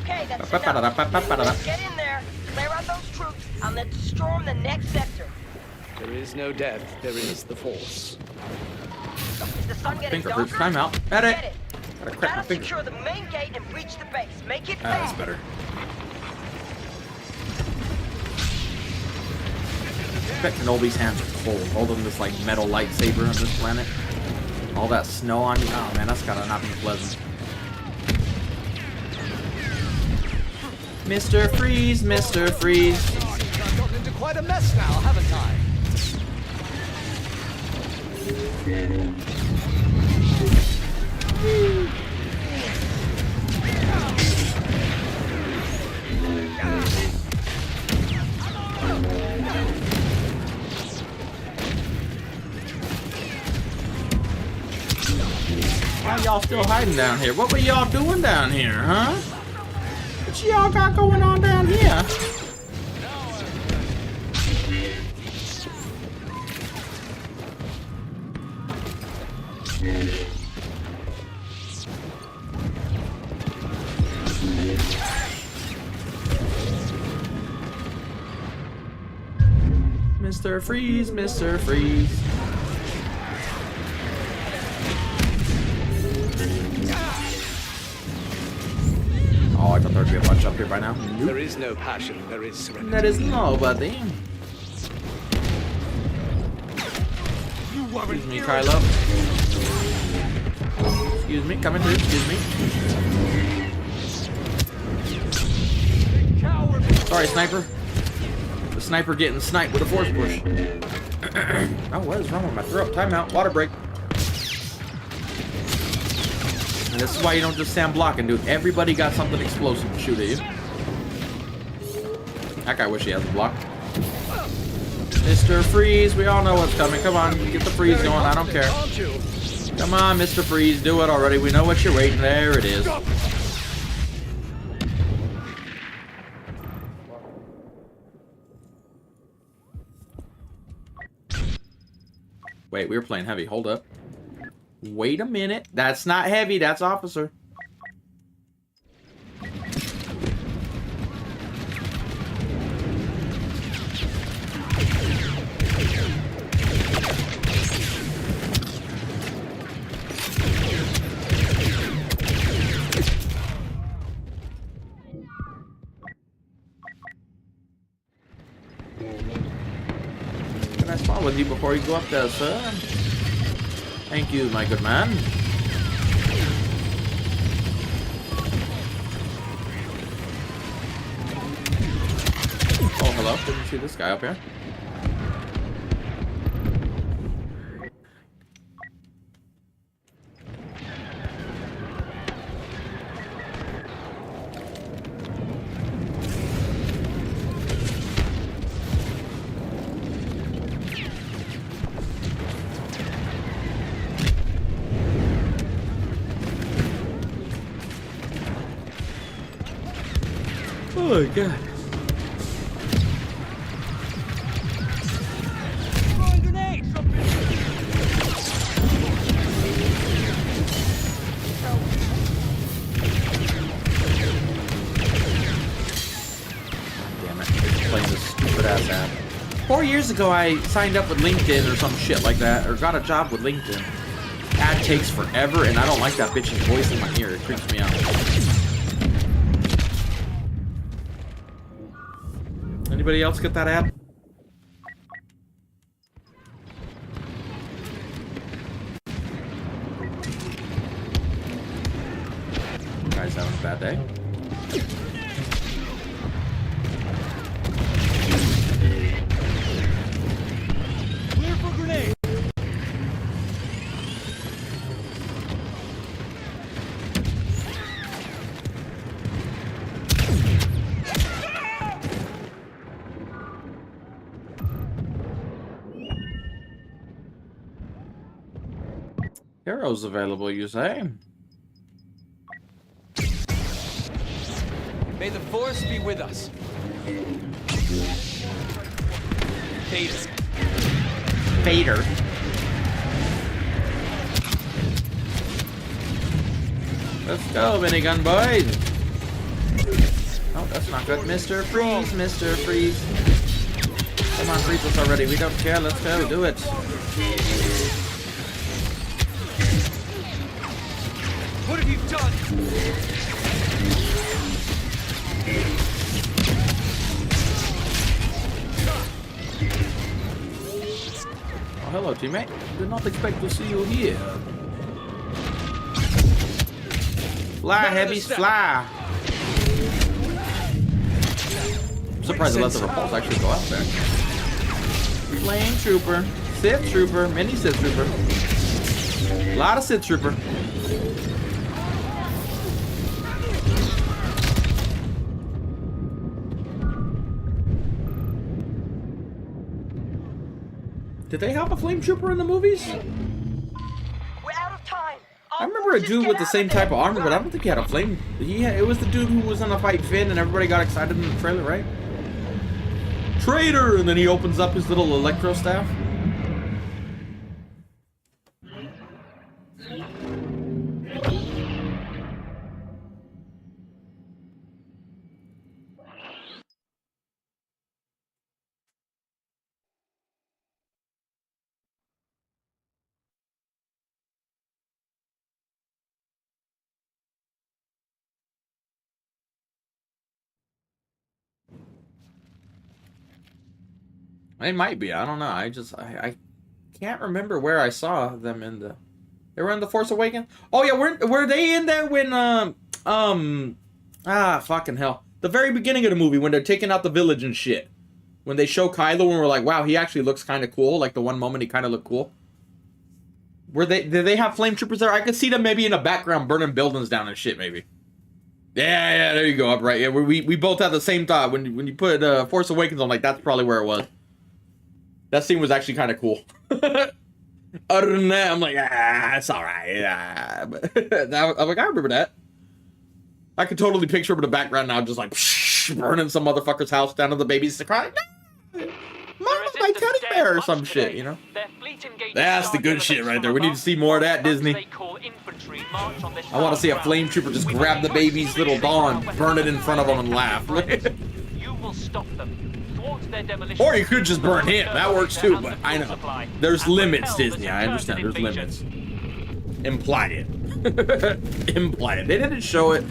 Okay, that's enough. Get in there, clear out those troops, and let's storm the next sector. There is no death, there is the Force. Is the sun getting Finger darker? hurts. Time out. Medic! Get it. Gotta crack my Gotta finger. secure the main gate and breach the base. Make it That's fast. better. I bet Kenobi's hands are cold, holding this like metal lightsaber on this planet. All that snow on you. Oh man, that's gotta not be pleasant. Mr. Freeze, Mr. Freeze. I've gotten into quite a mess now, haven't I? Why y'all still hiding down here? What were y'all doing down here, huh? What y'all got going on down here? Mr. Freeze, Mr. Freeze. Oh, I thought there'd be a bunch up here by now. Nope. There is no passion, there is serenity. That is nobody. Excuse me, Kylo. Excuse me, coming through, excuse me. Sorry, sniper. The sniper getting sniped with a force push. Oh, what is wrong with my throat? Timeout, water break. And this is why you don't just stand blocking, dude. Everybody got something explosive to shoot at you. That guy wish he had a block. Mr. Freeze, we all know what's coming. Come on, get the freeze going. I don't care. Come on, Mr. Freeze, do it already. We know what you're waiting. There it is. Wait, we were playing heavy. Hold up. Wait a minute. That's not heavy. That's officer. Can I spawn with you before you go up there, sir? Thank you, my good man. Oh, hello. Didn't see this guy up here. Oh my god. Damn it. Playing this stupid ass app. 4 years ago I signed up with LinkedIn or some shit like that, or got a job with LinkedIn. Ad takes forever and I don't like that bitch's voice in my ear. It creeps me out. Anybody else get that ad? Guys having a bad day? Clear for grenade. Heroes available, you say? May the force be with us. Vader. Vader. Let's go, minigun boys. Oh, that's not good. Mr. Freeze, Mr. Freeze. Come on, freeze us already. We don't care. Let's go. Do it. What have you done? Oh, hello, teammate. Did not expect to see you here. Fly, heavies, fly. I'm surprised they let the repulse actually go out there. Flame trooper, Sith trooper, mini Sith trooper. A lot of Sith trooper. Did they have a flame trooper in the movies? We're out of time. I remember a dude with the same type of armor, but I don't think he had a flame. It was the dude who was in the fight Finn, and everybody got excited in the trailer, right? Traitor! And then he opens up his little electro staff. It might be. I don't know. I can't remember where I saw them in the. They were in the Force Awakens. Oh yeah, were they in there when fucking hell, the very beginning of the movie when they're taking out the village and shit. When they show Kylo and we're like, wow, he actually looks kind of cool. Like the one moment he kind of looked cool. Did they have flame troopers there? I could see them maybe in the background burning buildings down and shit maybe. Yeah, there you go, up right. Yeah, we both had the same thought when you put Force Awakens on. Like that's probably where it was. That scene was actually kind of cool. Other than that, I'm like, it's all right. But I'm like, I remember that. I could totally picture him in the background now, just like burning some motherfucker's house down to the babies to cry. No! Mama, my teddy bear or some shit, you know? That's the good shit right there. We need to see more of that, Disney. I want to see a flame trooper just grab the baby's little doll and burn it in front of them and laugh. You will stop them. Or you could just burn him. That works too, but I know. There's limits, Disney. I understand. There's limits. Imply it. Imply it. They didn't show it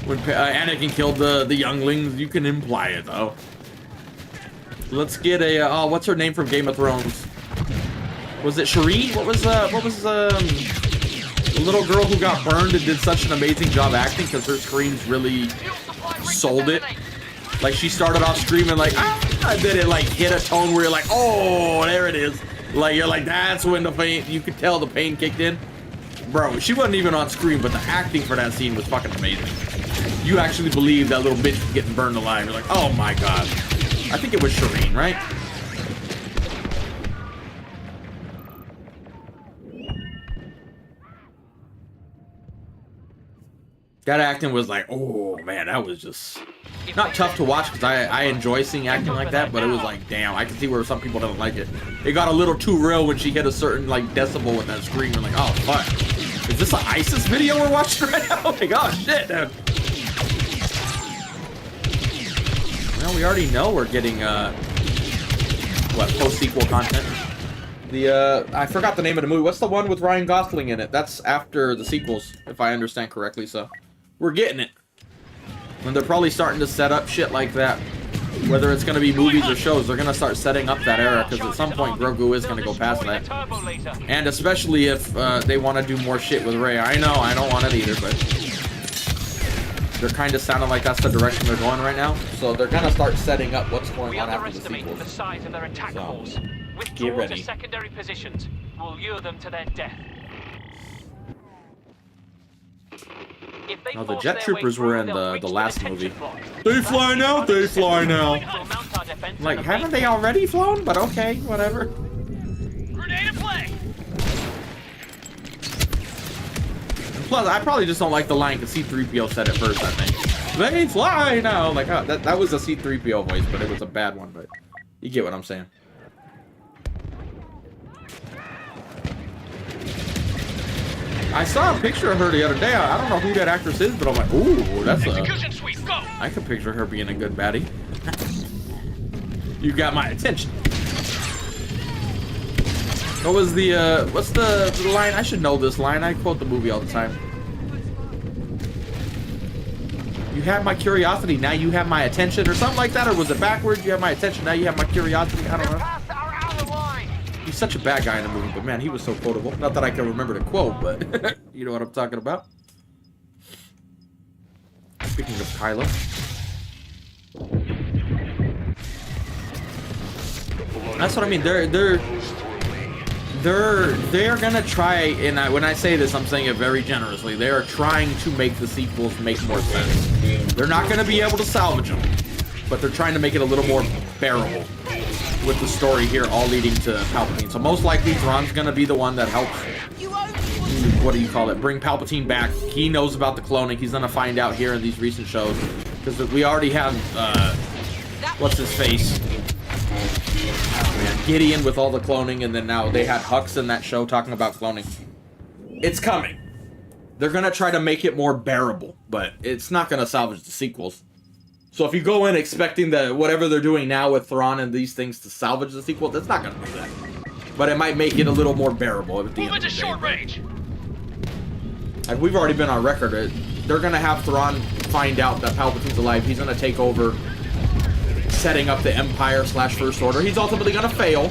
when Anakin killed the younglings. You can imply it, though. Let's get a, oh, what's her name from Game of Thrones? Was it Shireen? What was the little girl who got burned and did such an amazing job acting because her screams really sold it? Like, she started off screaming like, ah, and then it like hit a tone where you're like, oh, there it is. Like, you're like, that's when the pain, you could tell the pain kicked in. Bro, she wasn't even on screen, but the acting for that scene was fucking amazing. You actually believe that little bitch was getting burned alive. You're like, oh my god. I think it was Shireen, right? That acting was like, oh man, that was just not tough to watch because I enjoy seeing acting like that, but it was like, damn, I can see where some people don't like it. It got a little too real when she hit a certain like decibel with that scream. We're like, oh fuck, is this an ISIS video we're watching right now? Oh my gosh, shit, dude. Well, we already know we're getting what, post-sequel content. The I forgot the name of the movie. What's the one with Ryan Gosling in it? That's after the sequels, if I understand correctly. So we're getting it. And they're probably starting to set up shit like that. Whether it's going to be movies or shows, they're going to start setting up that era, because at some point Grogu is going to go past that. And especially if they want to do more shit with Rey. I know, I don't want it either, but they're kind of sounding like that's the direction they're going right now. So they're going to start setting up what's going on after the sequels. The size of their attack force. Get ready. To secondary positions will lure them to their death. No, the jet troopers were in the last movie. They fly now, they fly now. Like, haven't they already flown? But okay, whatever. Grenade in play. Plus, I probably just don't like the line because C-3PO said it first, I think. They fly now. Like, oh, that was a C-3PO voice, but it was a bad one. But you get what I'm saying. I saw a picture of her the other day. I don't know who that actress is, but I'm like, ooh, that's a... I can picture her being a good baddie. You got my attention. What was the, what's the line? I should know this line. I quote the movie all the time. You have my curiosity, now you have my attention, or something like that, or was it backwards? You have my attention, now you have my curiosity. I don't know. He's such a bad guy in the movie, but man, he was so quotable. Not that I can remember the quote, but you know what I'm talking about. Speaking of Kylo. That's what I mean. They're gonna try, and when I say this, I'm saying it very generously. They are trying to make the sequels make more sense. They're not gonna be able to salvage them, but they're trying to make it a little more bearable with the story here, all leading to Palpatine. So most likely, Thrawn's gonna be the one that helps. What do you call it? Bring Palpatine back. He knows about the cloning. He's gonna find out here in these recent shows, because we already have what's his face? Oh, man. Gideon with all the cloning, and then now they had Hux in that show talking about cloning. It's coming. They're gonna try to make it more bearable, but it's not gonna salvage the sequels. So if you go in expecting that whatever they're doing now with Thrawn and these things to salvage the sequel, that's not gonna do that. But it might make it a little more bearable at the end of the day. Short range. Like, we've already been on record. They're gonna have Thrawn find out that Palpatine's alive. He's gonna take over, setting up the Empire / First Order. He's ultimately gonna fail,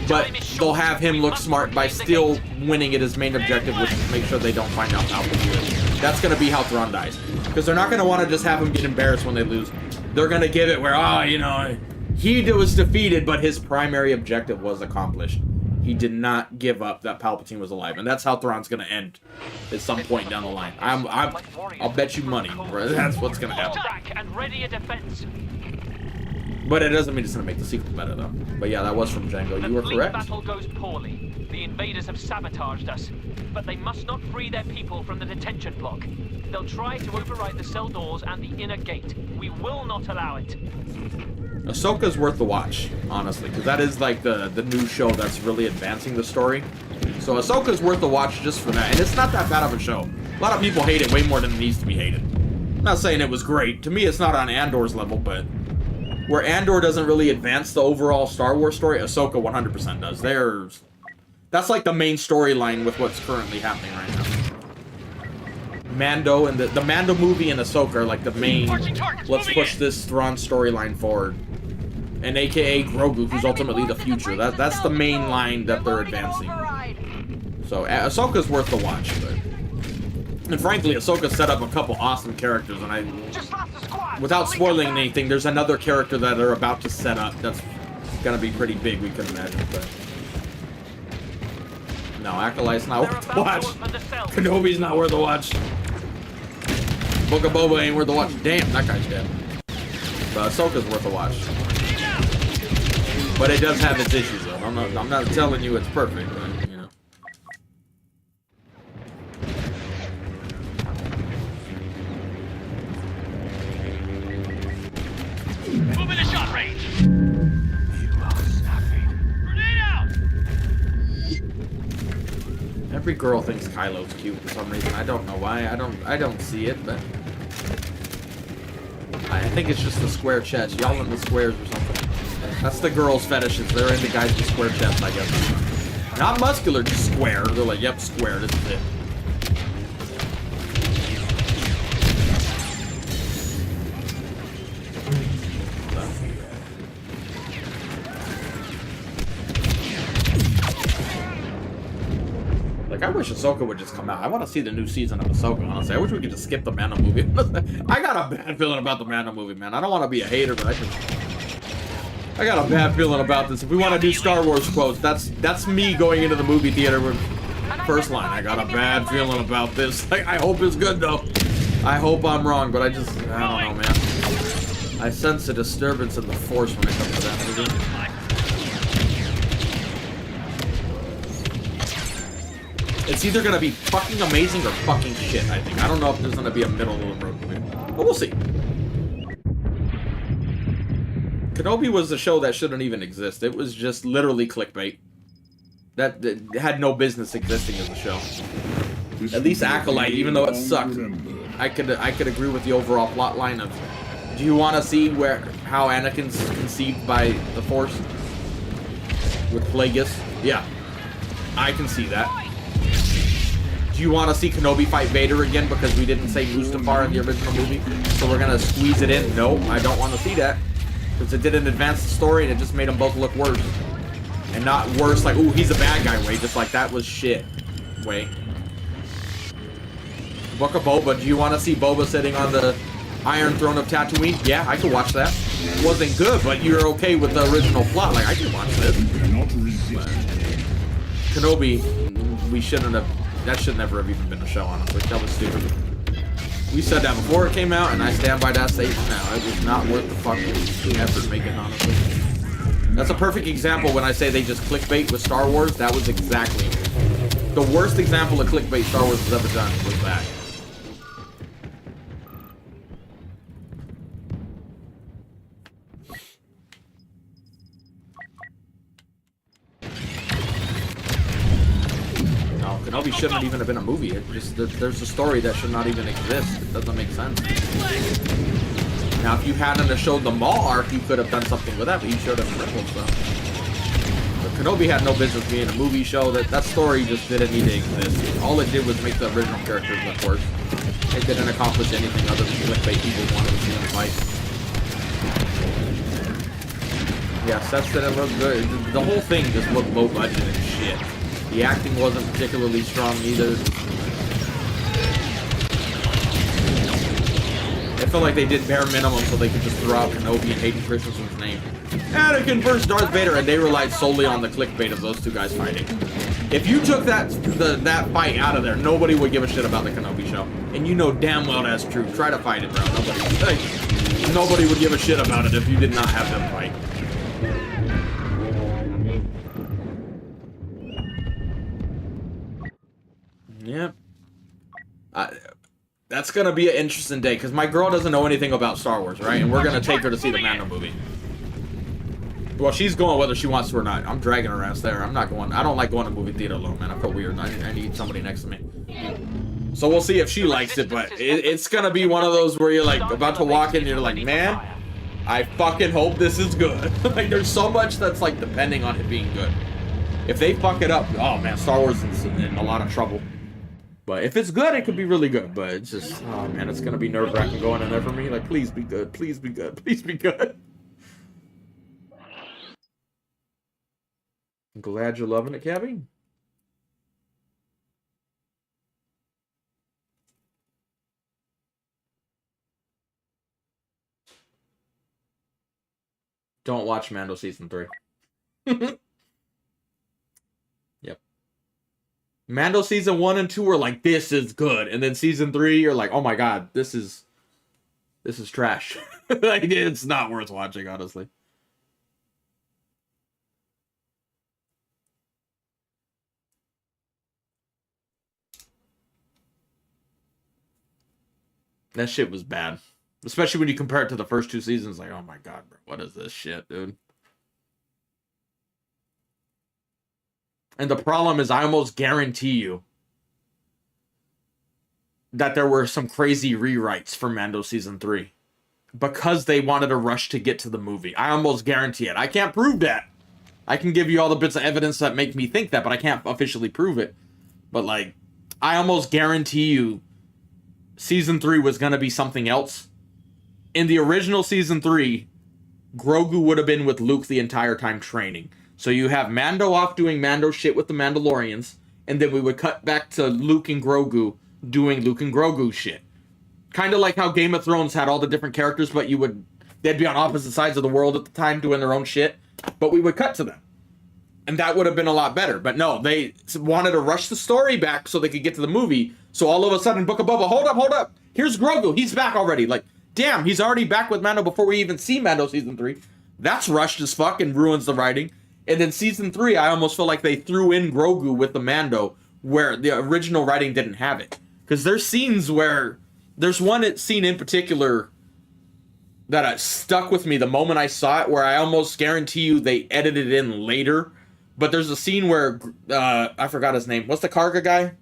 but they'll have him look smart by still winning at his main objective, which is to make sure they don't find out Palpatine. That's gonna be how Thrawn dies, because they're not gonna want to just have him get embarrassed when they lose. They're gonna give it where, oh, you know, he was defeated, but his primary objective was accomplished. He did not give up that Palpatine was alive, and that's how Thrawn's gonna end at some point down the line. I'll bet you money, bro. That's what's gonna happen. And ready a defense. But it doesn't mean it's gonna make the sequel better, though. But yeah, that was from Django. You were correct. The battle goes poorly. The invaders have sabotaged us, but they must not free their people from the detention block. They'll try to override the cell doors and the inner gate. We will not allow it. Ahsoka's worth the watch, honestly, because that is like the new show that's really advancing the story. So Ahsoka's worth the watch just for that, and it's not that bad of a show. A lot of people hate it way more than it needs to be hated. I'm not saying it was great. To me, it's not on Andor's level, but where Andor doesn't really advance the overall Star Wars story, Ahsoka 100% does. That's like the main storyline with what's currently happening right now. Mando and the Mando movie and Ahsoka are like the main, let's push this Thrawn storyline forward. And aka Grogu, who's ultimately the future. That's the main line that they're advancing. So Ahsoka's worth the watch, but... And frankly, Ahsoka set up a couple awesome characters, and without spoiling anything, there's another character that they're about to set up that's gonna be pretty big, we can imagine, but... No, Acolyte's not worth the watch. Kenobi's not worth the watch. Book of Boba ain't worth the watch. Damn, that guy's dead. But Ahsoka's worth a watch. But it does have its issues, though. I'm not telling you it's perfect, but, you know. Move into shot range. You are snappy. Grenade out. Every girl thinks Kylo's cute for some reason. I don't know why. I don't see it, but I think it's just the square chest. Y'all in the squares or something. That's the girls' fetishes. They're into guys with square chests, I guess. Not muscular, just square. They're like, yep, square. This is it. Like, I wish Ahsoka would just come out. I want to see the new season of Ahsoka, honestly. I wish we could just skip the Mando movie. I got a bad feeling about the Mando movie, man. I don't want to be a hater, but I got a bad feeling about this. If we want to do Star Wars quotes, that's me going into the movie theater with first line. I got a bad feeling about this. Like, I hope it's good, though. I hope I'm wrong, but I don't know, man. I sense a disturbance in the Force when it comes to that movie. It's either gonna be fucking amazing or fucking shit, I think. I don't know if there's gonna be a middle of the road movie. But we'll see. Kenobi was a show that shouldn't even exist. It was just literally clickbait. That had no business existing as a show. At least Acolyte, even though it sucked, I could agree with the overall plot line of, do you want to see how Anakin's conceived by the Force with Plagueis? Yeah, I can see that. Do you want to see Kenobi fight Vader again because we didn't say Mustafar in the original movie, so we're gonna squeeze it in? No, I don't want to see that. Because it didn't advance the story and it just made them both look worse. And not worse like, ooh, he's a bad guy way, just like that was shit way. Book of Boba, do you want to see Boba sitting on the Iron Throne of Tatooine? Yeah, I could watch that. It wasn't good, but you're okay with the original plot. Like, I can watch this. But Kenobi, that should never have even been a show, honestly. That was stupid. We said that before it came out, and I stand by that statement now. It was not worth the fucking effort making, honestly. That's a perfect example when I say they just clickbait with Star Wars. That was exactly the worst example of clickbait Star Wars has ever done was that. Kenobi shouldn't even have been a movie. It just there's a story that should not even exist. It doesn't make sense. Now, if you hadn't showed the Maul arc, you could have done something with that, but you showed him Rebels, so. But Kenobi had no business being a movie show. That story just didn't need to exist. All it did was make the original characters look worse. It didn't accomplish anything other than clickbait people wanted to see them fight. Yeah, sets didn't look good. The whole thing just looked low budget and shit. The acting wasn't particularly strong either. It felt like they did bare minimum so they could just throw out Kenobi and Hayden Christensen's name. Anakin versus Darth Vader, and they relied solely on the clickbait of those two guys fighting. If you took that fight out of there, nobody would give a shit about the Kenobi show. And you know damn well that's true. Try to fight it, bro. Nobody would. nobody would give a shit about it if you did not have them fight. Yep. That's gonna be an interesting day, because my girl doesn't know anything about Star Wars, right? And we're gonna take her to see the Mando movie. Well, she's going whether she wants to or not. I'm dragging her ass there. I'm not going. I don't like going to movie theater alone, man. I feel weird. I need somebody next to me. So we'll see if she likes it, but it's gonna be one of those where you're like about to walk in and you're like, man, I fucking hope this is good. Like, there's so much that's like depending on it being good. If they fuck it up, oh man, Star Wars is in a lot of trouble. But if it's good, it could be really good. But it's just, oh man, it's gonna be nerve-wracking going in there for me. Like, please be good, please be good, please be good. I'm glad you're loving it, Cabby. Don't watch Mando Season 3. Yep. Mando Season 1 and 2 are like, this is good. And then Season 3, you're like, oh my god, this is trash. Like, it's not worth watching, honestly. That shit was bad. Especially when you compare it to the first 2 seasons. Like, oh my god, bro. What is this shit, dude? And the problem is, I almost guarantee you that there were some crazy rewrites for Mando Season 3. Because they wanted a rush to get to the movie. I almost guarantee it. I can't prove that. I can give you all the bits of evidence that make me think that, but I can't officially prove it. But, like, I almost guarantee you Season 3 was going to be something else. In the original Season 3, Grogu would have been with Luke the entire time training. So you have Mando off doing Mando shit with the Mandalorians, and then we would cut back to Luke and Grogu doing Luke and Grogu shit. Kind of like how Game of Thrones had all the different characters, but they'd be on opposite sides of the world at the time doing their own shit, but we would cut to them. And that would have been a lot better. But no, they wanted to rush the story back so they could get to the movie. So all of a sudden, Book of Boba, hold up. Here's Grogu. He's back already. Like, damn, he's already back with Mando before we even see Mando Season 3. That's rushed as fuck and ruins the writing. And then Season 3, I almost feel like they threw in Grogu with the Mando where the original writing didn't have it. Because there's scenes where... There's one scene in particular that stuck with me the moment I saw it, where I almost guarantee you they edited it in later. But there's a scene where... I forgot his name. What's the Karga guy?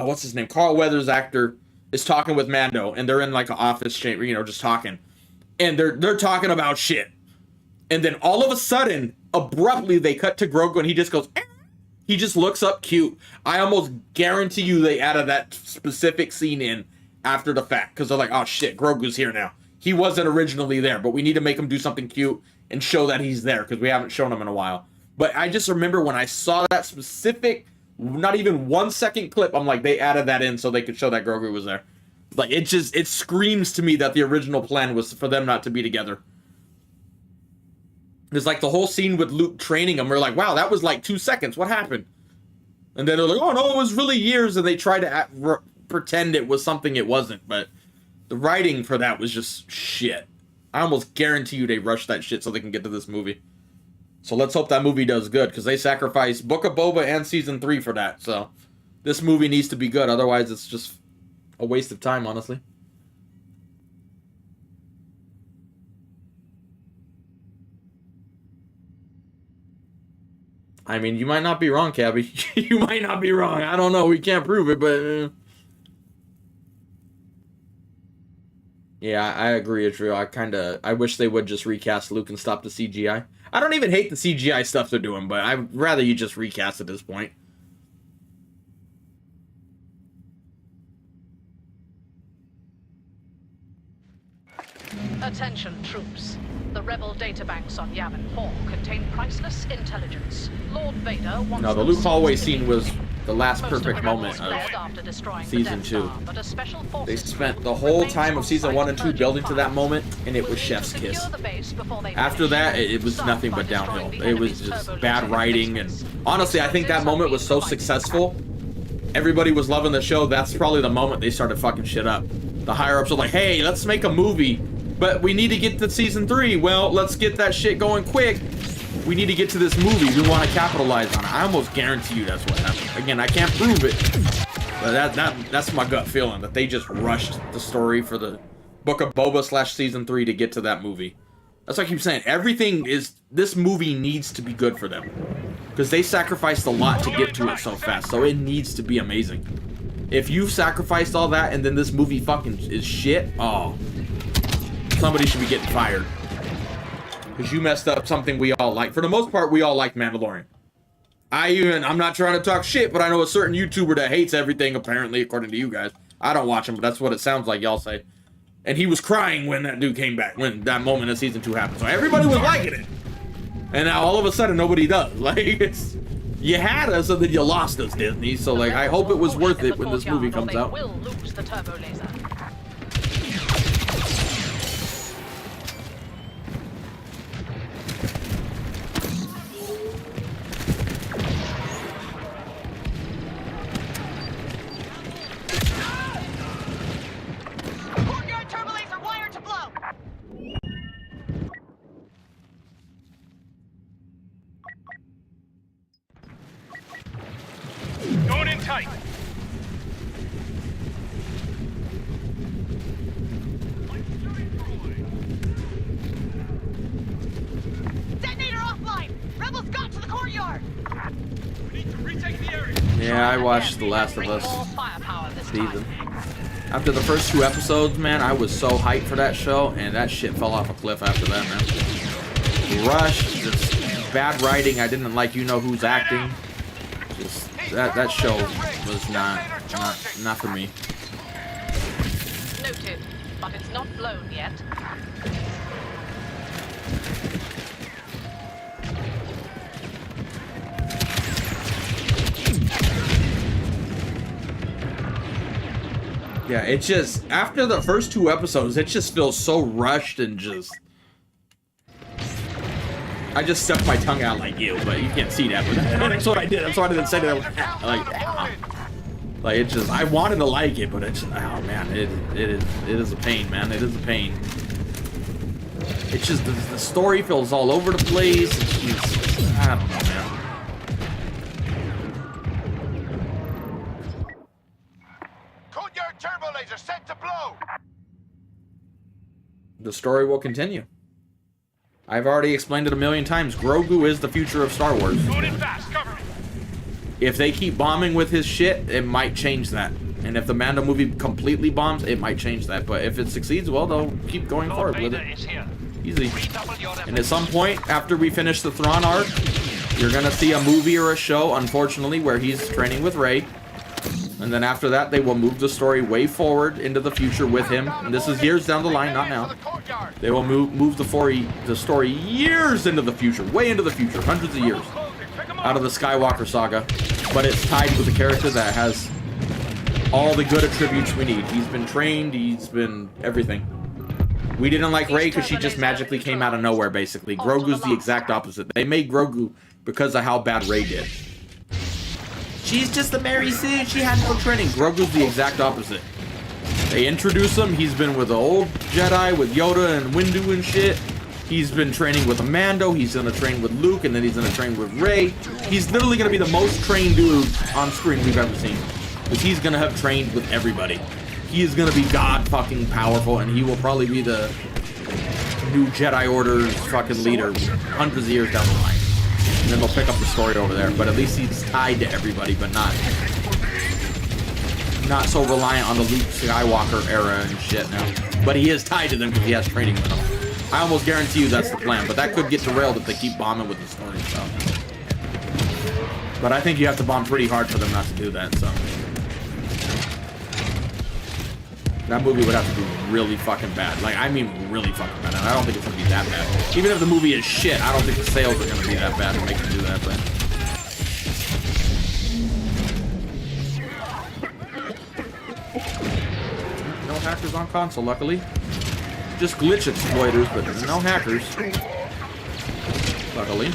What's his name? Carl Weathers' actor is talking with Mando, and they're in like an office chamber, you know, just talking. And they're talking about shit. And then all of a sudden, abruptly, they cut to Grogu, and he just goes... He just looks up cute. I almost guarantee you they added that specific scene in after the fact. Because they're like, oh shit, Grogu's here now. He wasn't originally there, but we need to make him do something cute and show that he's there, because we haven't shown him in a while. But I just remember when I saw that specific, not even 1 second clip, I'm like, they added that in so they could show that Grogu was there. Like, it screams to me that the original plan was for them not to be together. There's like the whole scene with Luke training him. We're like, wow, that was like 2 seconds. What happened? And then they're like, oh no, it was really years. And they try to pretend it was something it wasn't. But the writing for that was just shit. I almost guarantee you they rushed that shit so they can get to this movie. So let's hope that movie does good, because they sacrificed Book of Boba and Season 3 for that. So this movie needs to be good. Otherwise, it's just a waste of time, honestly. I mean, you might not be wrong, Cabby. You might not be wrong. I don't know. We can't prove it, but... Yeah, I agree, Adriel. I wish they would just recast Luke and stop the CGI. I don't even hate the CGI stuff they're doing, but I'd rather you just recast at this point. Attention, troops. The rebel databanks on Yavin 4 contain priceless intelligence. Lord Vader wants... No, the Luke hallway scene was the last perfect moment of Season 2. They spent the whole time of Season 1 and 2 building to that moment, and it was chef's kiss. After that, it was nothing but downhill. It was just bad writing, and honestly, I think that moment was so successful. Everybody was loving the show. That's probably the moment they started fucking shit up. The higher-ups are like, hey, let's make a movie, but we need to get to season 3. Well, let's get that shit going quick. We need to get to this movie. We want to capitalize on it. I almost guarantee you that's what happened. Again, I can't prove it, but that's my gut feeling, that they just rushed the story for the Book of Boba / season 3 to get to that movie. That's why I keep saying, everything is, this movie needs to be good for them, because they sacrificed a lot to get to it so fast, so it needs to be amazing. If you've sacrificed all that and then this movie fucking is shit, oh, somebody should be getting fired. Because you messed up something we all like. For the most part, we all like Mandalorian. I'm not trying to talk shit, but I know a certain YouTuber that hates everything, apparently, according to you guys. I don't watch him, but that's what it sounds like y'all say. And he was crying when that dude came back, when that moment of season 2 happened. So everybody was liking it. And now all of a sudden, nobody does. Like, it's... You had us, and then you lost us, Disney. So, like, I hope it was worth it when this movie comes out. Will lose the turbo laser. Courtyard turbo laser wired to blow. Going in tight. Detonator offline. Rebels got to the courtyard. We need to retake the area. Yeah, I watched The Last of Us season. After the first 2 episodes, man, I was so hyped for that show, and that shit fell off a cliff after that, man. Rush, just bad writing. I didn't like you-know-who's acting. Just that show was not for me. Noted, but it's not blown yet. Yeah, it just, after the first 2 episodes, it just feels so rushed and just... I just stuck my tongue out like you, but you can't see that, but that's what I did. That's why I didn't say that. Like, it just, I wanted to like it, but it's just, oh man, it is a pain, man. It is a pain. It's just, the story feels all over the place. It's just, I don't know, man. Courtyard turbo laser set to blow. The story will continue. I've already explained it a million times. Grogu is the future of Star Wars. Going in fast. Cover me. If they keep bombing with his shit, it might change that. And if the Mando movie completely bombs, it might change that. But if it succeeds, well, they'll keep going forward with it. Easy. And at some point, after we finish the Thrawn arc, you're gonna see a movie or a show, unfortunately, where he's training with Rey. And then after that, they will move the story way forward into the future with him. And this is years down the line, not now. They will move the story years into the future, way into the future, hundreds of years, out of the Skywalker saga. But it's tied with a character that has all the good attributes we need. He's been trained, he's been everything. We didn't like Rey because she just magically came out of nowhere, basically. Grogu's the exact opposite. They made Grogu because of how bad Rey did. She's just a Mary Sue, she had no training. Grogu's the exact opposite. They introduce him, he's been with the old Jedi, with Yoda and Windu and shit. He's been training with Mando, he's gonna train with Luke, and then he's gonna train with Rey. He's literally gonna be the most trained dude on screen we've ever seen. Because he's gonna have trained with everybody. He is gonna be god fucking powerful, and he will probably be the new Jedi Order's fucking leader hundreds of years down the line. And then they'll pick up the story over there. But at least he's tied to everybody, but not so reliant on the Luke Skywalker era and shit now. But he is tied to them because he has training with them. I almost guarantee you that's the plan, but that could get derailed if they keep bombing with the story, so. But I think you have to bomb pretty hard for them not to do that, so. That movie would have to be really fucking bad. Like, I mean really fucking bad. And I don't think it's gonna be that bad. Even if the movie is shit, I don't think the sales are gonna be that bad to make them do that, but. No hackers on console, luckily. Just glitch exploiters, but no hackers. Luckily.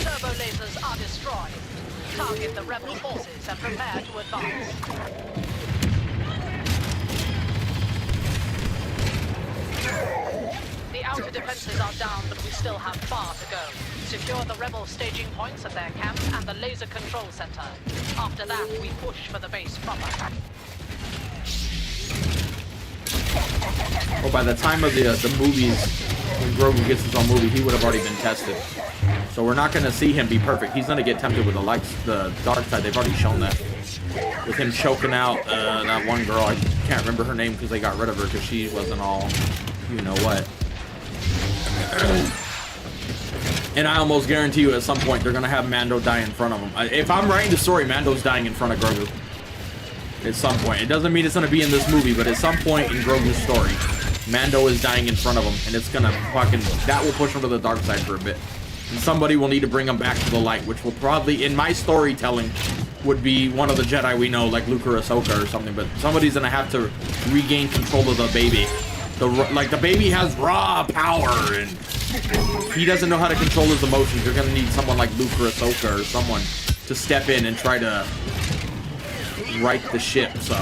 Turbo lasers are destroyed. Target the rebel forces and prepare to advance. The outer defenses are down, but we still have far to go. Secure the rebel staging points at their camp and the laser control center. After that, we push for the base proper. Well, by the time of the movies, when Grogu gets his own movie, he would have already been tested. So we're not going to see him be perfect. He's going to get tempted with the dark side. They've already shown that. With him choking out that one girl. I can't remember her name because they got rid of her because she wasn't all, you know what. And I almost guarantee you at some point they're going to have Mando die in front of him. If I'm writing the story, Mando's dying in front of Grogu. At some point. It doesn't mean it's going to be in this movie, but at some point in Grogu's story, Mando is dying in front of him, and it's going to fucking... That will push him to the dark side for a bit. And somebody will need to bring him back to the light, which will probably, in my storytelling, would be one of the Jedi we know, like Luke or Ahsoka or something, but somebody's going to have to regain control of the baby. The baby has raw power, and he doesn't know how to control his emotions. You're going to need someone like Luke or Ahsoka or someone to step in and try to right the ship. So,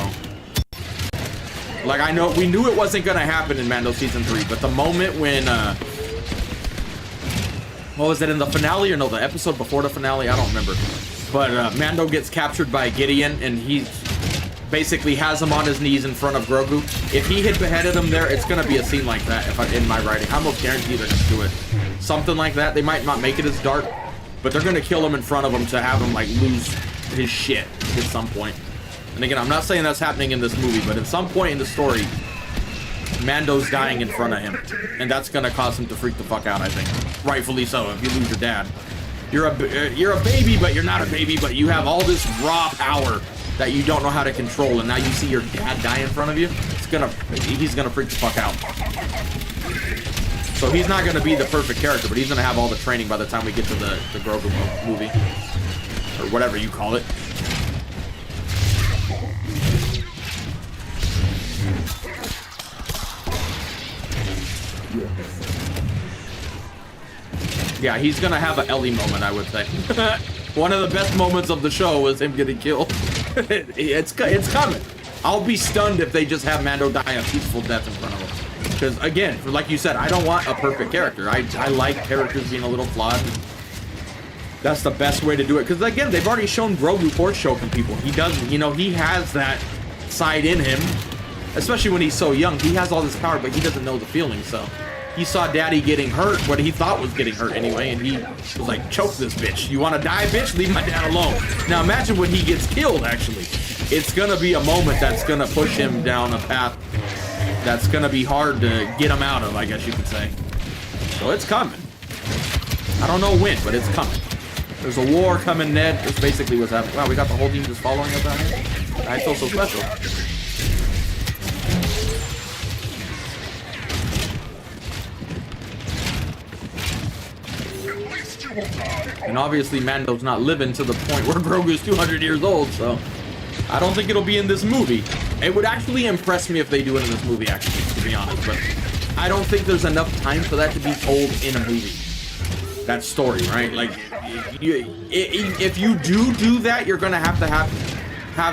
like, I know we knew it wasn't going to happen in Mando Season 3, but the moment when, what was it, in the finale, or no, the episode before the finale? I don't remember. But Mando gets captured by Gideon, and he basically has him on his knees in front of Grogu. If he had beheaded him there, it's going to be a scene like that in my writing. I almost guarantee they're going to do it. Something like that. They might not make it as dark, but they're going to kill him in front of him to have him, like, lose his shit at some point. And again, I'm not saying that's happening in this movie, but at some point in the story, Mando's dying in front of him. And that's going to cause him to freak the fuck out, I think. Rightfully so, if you lose your dad. You're a baby, but you're not a baby, but you have all this raw power that you don't know how to control, and now you see your dad die in front of you. He's gonna freak the fuck out. So he's not gonna be the perfect character, but he's gonna have all the training by the time we get to the Grogu movie. Or whatever you call it. Yeah, he's gonna have an Ellie moment, I would say. One of the best moments of the show was him getting killed. It's coming. I'll be stunned if they just have Mando die a peaceful death in front of him. Because, again, like you said, I don't want a perfect character. I like characters being a little flawed. That's the best way to do it. Because, again, they've already shown Grogu force choking people. He doesn't, you know, he has that side in him. Especially when he's so young. He has all this power, but he doesn't know the feeling, so... He saw Daddy getting hurt, what he thought was getting hurt anyway, and he was like, choke this bitch. You want to die, bitch? Leave my dad alone. Now imagine when he gets killed, actually. It's going to be a moment that's going to push him down a path that's going to be hard to get him out of, I guess you could say. So it's coming. I don't know when, but it's coming. There's a war coming, Ned. That's basically what's happening. Wow, we got the whole team just following us down here. I feel so special. And obviously Mando's not living to the point where Grogu's 200 years old, so I don't think it'll be in this movie. It would actually impress me if they do it in this movie, actually, to be honest, but I don't think there's enough time for that to be told in a movie. That story, right? Like, if you do that, you're gonna have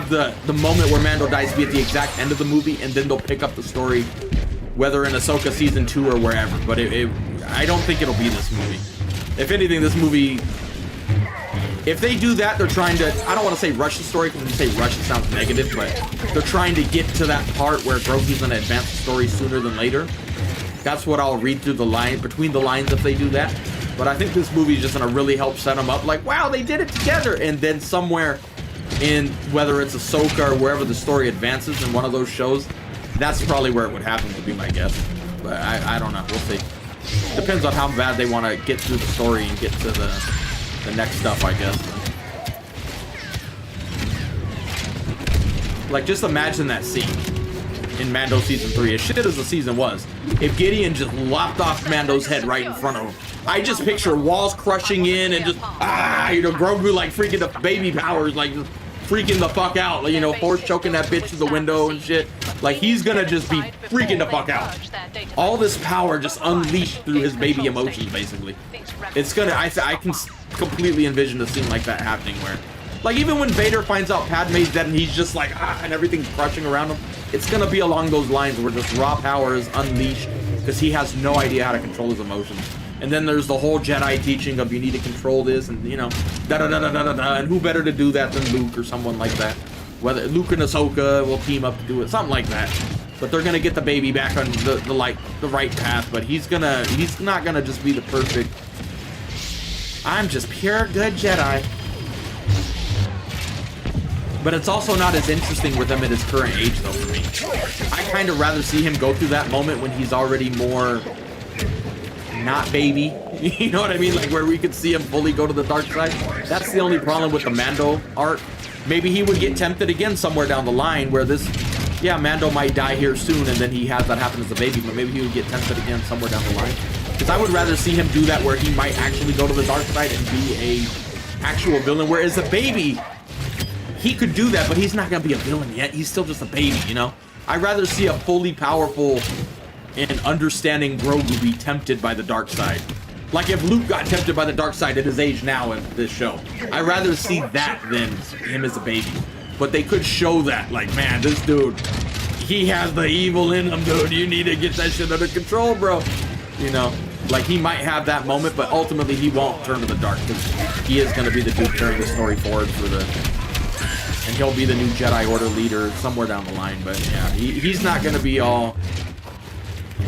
the moment where Mando dies be at the exact end of the movie, and then they'll pick up the story, whether in Ahsoka Season 2 or wherever, but I don't think it'll be this movie. If anything, this movie, if they do that, they're trying to, I don't want to say rush the story, because when you say rush, it sounds negative, but they're trying to get to that part where Grogu's going to advance the story sooner than later. That's what I'll read through the line, between the lines, if they do that. But I think this movie is just going to really help set them up, like, wow, they did it together, and then somewhere in, whether it's Ahsoka or wherever the story advances in one of those shows, that's probably where it would happen, to be my guess. But I don't know, we'll see. Depends on how bad they want to get through the story and get to the next stuff, I guess. Like, just imagine that scene in Mando Season 3, as shit as the season was. If Gideon just lopped off Mando's head right in front of him. I just picture walls crushing in and just, you know, Grogu like freaking the baby powers, like just freaking the fuck out. Like, you know, force choking that bitch through the window and shit. Like, he's gonna just be freaking the fuck out. All this power just unleashed through his baby emotions, basically. It's gonna, I can completely envision a scene like that happening where Like, even when Vader finds out Padme's dead and he's just like, ah, and everything's crushing around him, it's gonna be along those lines where just raw power is unleashed because he has no idea how to control his emotions. And then there's the whole Jedi teaching of you need to control this and, you know, da-da-da-da-da-da, and who better to do that than Luke or someone like that. Whether Luke and Ahsoka will team up to do it, something like that. But they're gonna get the baby back on the right path, but he's not gonna just be the perfect, I'm just pure good Jedi. But it's also not as interesting with him at his current age, though, for me. I kind of rather see him go through that moment when he's already more not baby. You know what I mean? Like, where we could see him fully go to the dark side. That's the only problem with the Mando arc. Maybe he would get tempted again somewhere down the line where this, yeah, Mando might die here soon and then he has that happen as a baby, but maybe he would get tempted again somewhere down the line. Because I would rather see him do that where he might actually go to the dark side and be a actual villain, whereas a baby, he could do that, but he's not gonna be a villain yet. He's still just a baby, you know? I'd rather see a fully powerful and understanding Grogu be tempted by the dark side. Like if Luke got tempted by the dark side at his age now in this show. I'd rather see that than him as a baby. But they could show that, like, man, this dude, he has the evil in him, dude. You need to get that shit under control, bro. You know? Like, he might have that moment, but ultimately he won't turn to the dark because he is going to be the dude carrying the story forward for the... And he'll be the new Jedi Order leader somewhere down the line. But yeah, he's not going to be all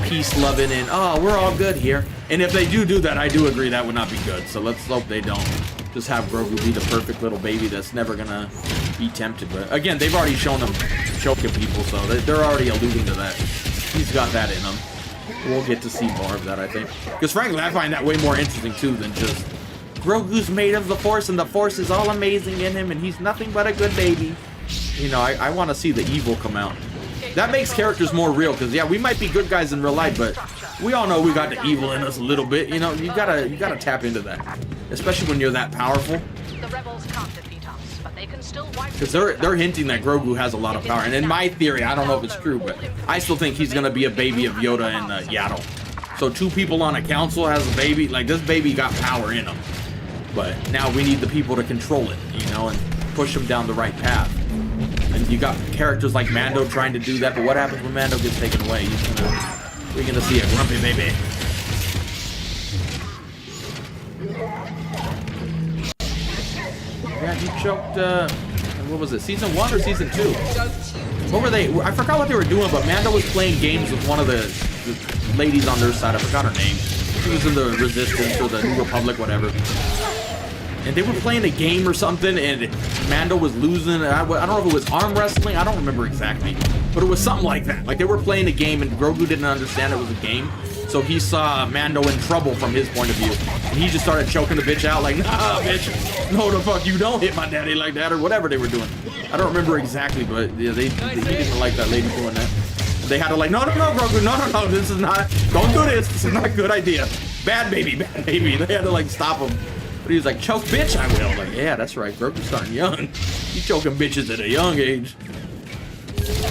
peace-loving and, oh, we're all good here. And if they do that, I do agree that would not be good. So let's hope they don't just have Grogu be the perfect little baby that's never going to be tempted. But again, they've already shown him choking people, so they're already alluding to that. He's got that in him. We'll get to see more of that, I think. Because frankly, I find that way more interesting, too, than just... Grogu's made of the Force, and the Force is all amazing in him, and he's nothing but a good baby. You know, I want to see the evil come out. That makes characters more real, because, yeah, we might be good guys in real life, but we all know we got the evil in us a little bit. You know, you gotta tap into that. Especially when you're that powerful. The rebels can't defeat us, but they can still wipe. Because they're hinting that Grogu has a lot of power. And in my theory, I don't know if it's true, but I still think he's going to be a baby of Yoda and Yaddle. So 2 people on a council has a baby. Like, this baby got power in him. But now we need the people to control it, you know, and push him down the right path. And you got characters like Mando trying to do that, but what happens when Mando gets taken away? We're gonna see a grumpy baby. Yeah, he choked, what was it, season 1 or season 2? What were they? I forgot what they were doing, but Mando was playing games with one of the ladies on their side. I forgot her name. She was in the Resistance or the New Republic, whatever. And they were playing a game or something, and Mando was losing. I don't know if it was arm wrestling. I don't remember exactly. But it was something like that. Like, they were playing a game, and Grogu didn't understand it was a game. So he saw Mando in trouble from his point of view. And he just started choking the bitch out like, nah, bitch. No, the fuck, you don't hit my daddy like that, or whatever they were doing. I don't remember exactly, but yeah, he didn't like that lady doing that. They had to like, no, Grogu, no, this is not, don't do this. This is not a good idea. Bad baby. They had to like stop him. But he was like, choke bitch, I will. Like, yeah, that's right. Grogu's starting young. You choking bitches at a young age.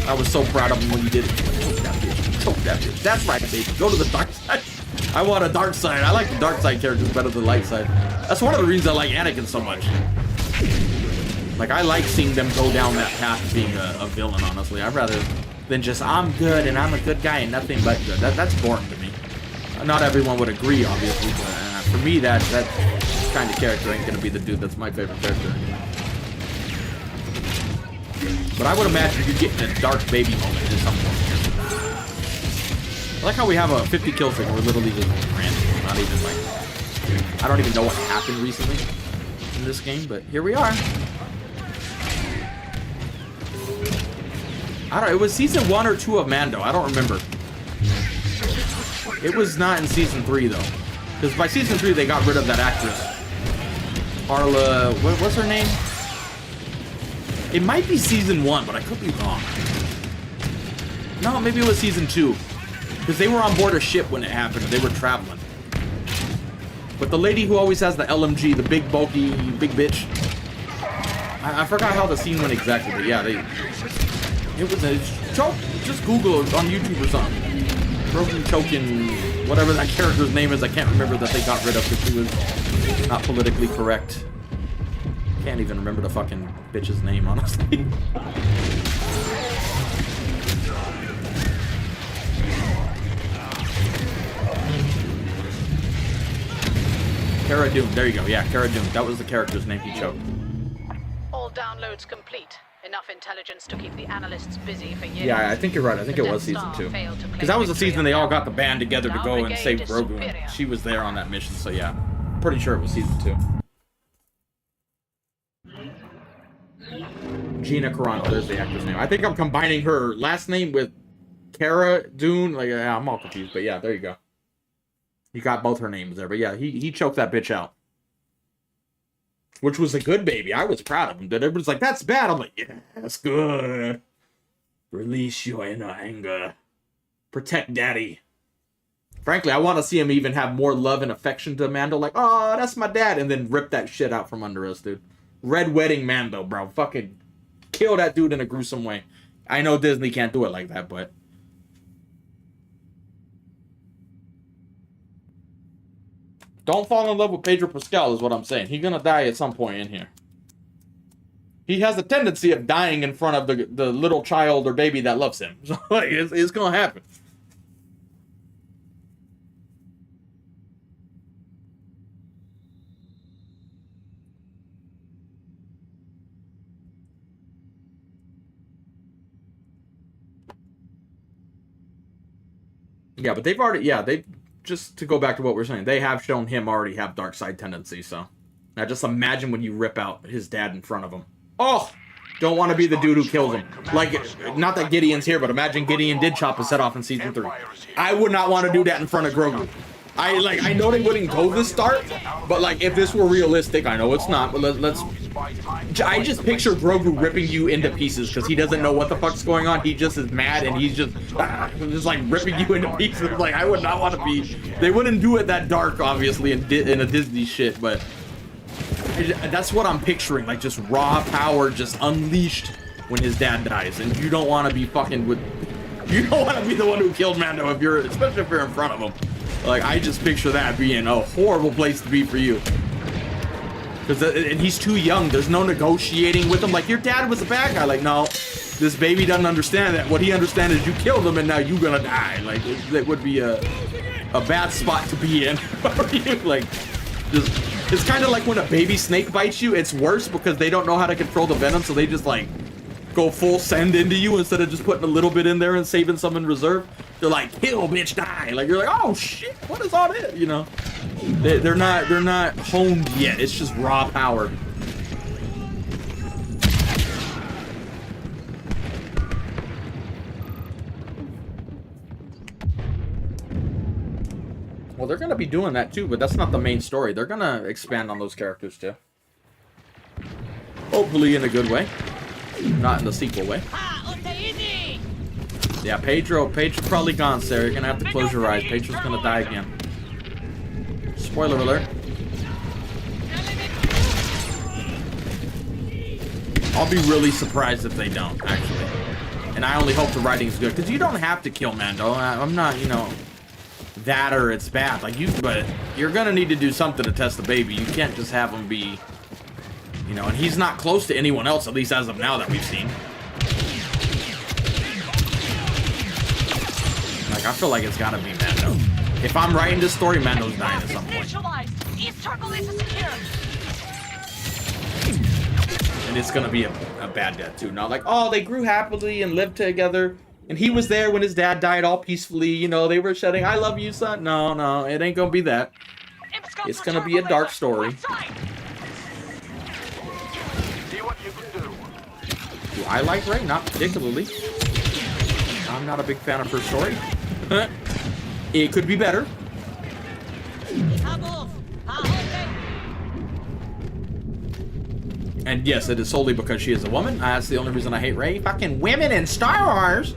I was so proud of him when he did it. Choke that bitch. Choke that bitch. That's right, baby. Go to the dark side. I want a dark side. I like the dark side characters better than the light side. That's one of the reasons I like Anakin so much. Like, I like seeing them go down that path of being a villain, honestly. I'd rather than just, I'm good and I'm a good guy and nothing but good. That's boring to me. Not everyone would agree, obviously, but for me, that kind of character ain't gonna be the dude that's my favorite character. But I would imagine you getting a dark baby moment at some point. I like how we have a 50 kill streak and we're literally just random. Not even like, I don't even know what happened recently in this game, but here we are. I don't know, it was season 1 or 2 of Mando. I don't remember. It was not in season 3 though. Because by season 3 they got rid of that actress. Arla, what's her name? It might be season 1, but I could be wrong. No, maybe it was season 2. Because they were on board a ship when it happened. They were traveling. But the lady who always has the LMG, the big, bulky, big bitch. I forgot how the scene went exactly, but yeah, it was a choke. Just Google it on YouTube or something. Broken choking, whatever that character's name is, I can't remember that they got rid of because she was not politically correct. Can't even remember the fucking bitch's name, honestly. Cara Dune, there you go. Yeah, Cara Dune. That was the character's name he choked. All downloads complete. Enough intelligence to keep the analysts busy for years. Yeah, I think you're right. I think it was season 2. Because that was the season they all got the band together to go and save Grogu. And she was there on that mission, so yeah. Pretty sure it was season 2. Gina Carano, there's the actor's name. I think I'm combining her last name with Cara Dune. Like, yeah, I'm all confused, but yeah, there you go. You got both her names there, but yeah, he choked that bitch out. Which was a good baby. I was proud of him. That everybody's like, that's bad. I'm like, yeah, that's good. Release your inner anger. Protect daddy. Frankly, I want to see him even have more love and affection to Mando. Like, oh, that's my dad. And then rip that shit out from under us, dude. Red Wedding Mando, bro. Fucking kill that dude in a gruesome way. I know Disney can't do it like that, but... Don't fall in love with Pedro Pascal is what I'm saying. He's gonna die at some point in here. He has a tendency of dying in front of the little child or baby that loves him. So, like, it's gonna happen. Yeah, but they've already... Yeah, they've... Just to go back to what we're saying, they have shown him already have dark side tendencies, so... Now just imagine when you rip out his dad in front of him. Oh! Don't want to be the dude who kills him. Like, not that Gideon's here, but imagine Gideon did chop his head off in Season 3. I would not want to do that in front of Grogu. I know they wouldn't go this start, but like, if this were realistic, I know it's not, but let's... I just picture Grogu ripping you into pieces because he doesn't know what the fuck's going on. He just is mad and he's just like ripping you into pieces. Like, I would not want to be... They wouldn't do it that dark, obviously, in a Disney shit, but... That's what I'm picturing, like just raw power just unleashed when his dad dies, and you don't want to be fucking with... You don't want to be the one who killed Mando, if you're, especially if you're in front of him. Like, I just picture that being a horrible place to be for you. And he's too young. There's no negotiating with him. Like, your dad was a bad guy. Like, no, this baby doesn't understand that. What he understands is you killed him and now you're gonna die. Like, that would be a bad spot to be in. Like, just... It's kind of like when a baby snake bites you. It's worse because they don't know how to control the venom, so they just, like, go full send into you instead of just putting a little bit in there and saving some in reserve. They're like, kill, bitch, die. Like, you're like, oh shit, what is all this? You know, they're not honed yet. It's just raw power. Well, they're gonna be doing that too, but that's not the main story. They're gonna expand on those characters too. Hopefully in a good way. Not in the sequel way. Yeah, Pedro probably gone, Sarah. You're gonna have to close your eyes. Pedro's gonna die again. Spoiler alert. I'll be really surprised if they don't, actually. And I only hope the writing's good, because you don't have to kill Mando. I'm not, you know, that or it's bad. Like, but you're gonna need to do something to test the baby. You can't just have him be, you know, and he's not close to anyone else, at least as of now that we've seen. Like, I feel like it's gotta be Mando. If I'm writing this story, Mando's dying at some point. And it's gonna be a bad death too. Not like, oh, they grew happily and lived together, and he was there when his dad died all peacefully, you know, they were shedding, I love you, son. No, it ain't gonna be that. It's gonna be a dark story. Do I like Rey? Not particularly. I'm not a big fan of her story. It could be better. And yes, it is solely because she is a woman. That's the only reason I hate Rey. Fucking women in Star Wars.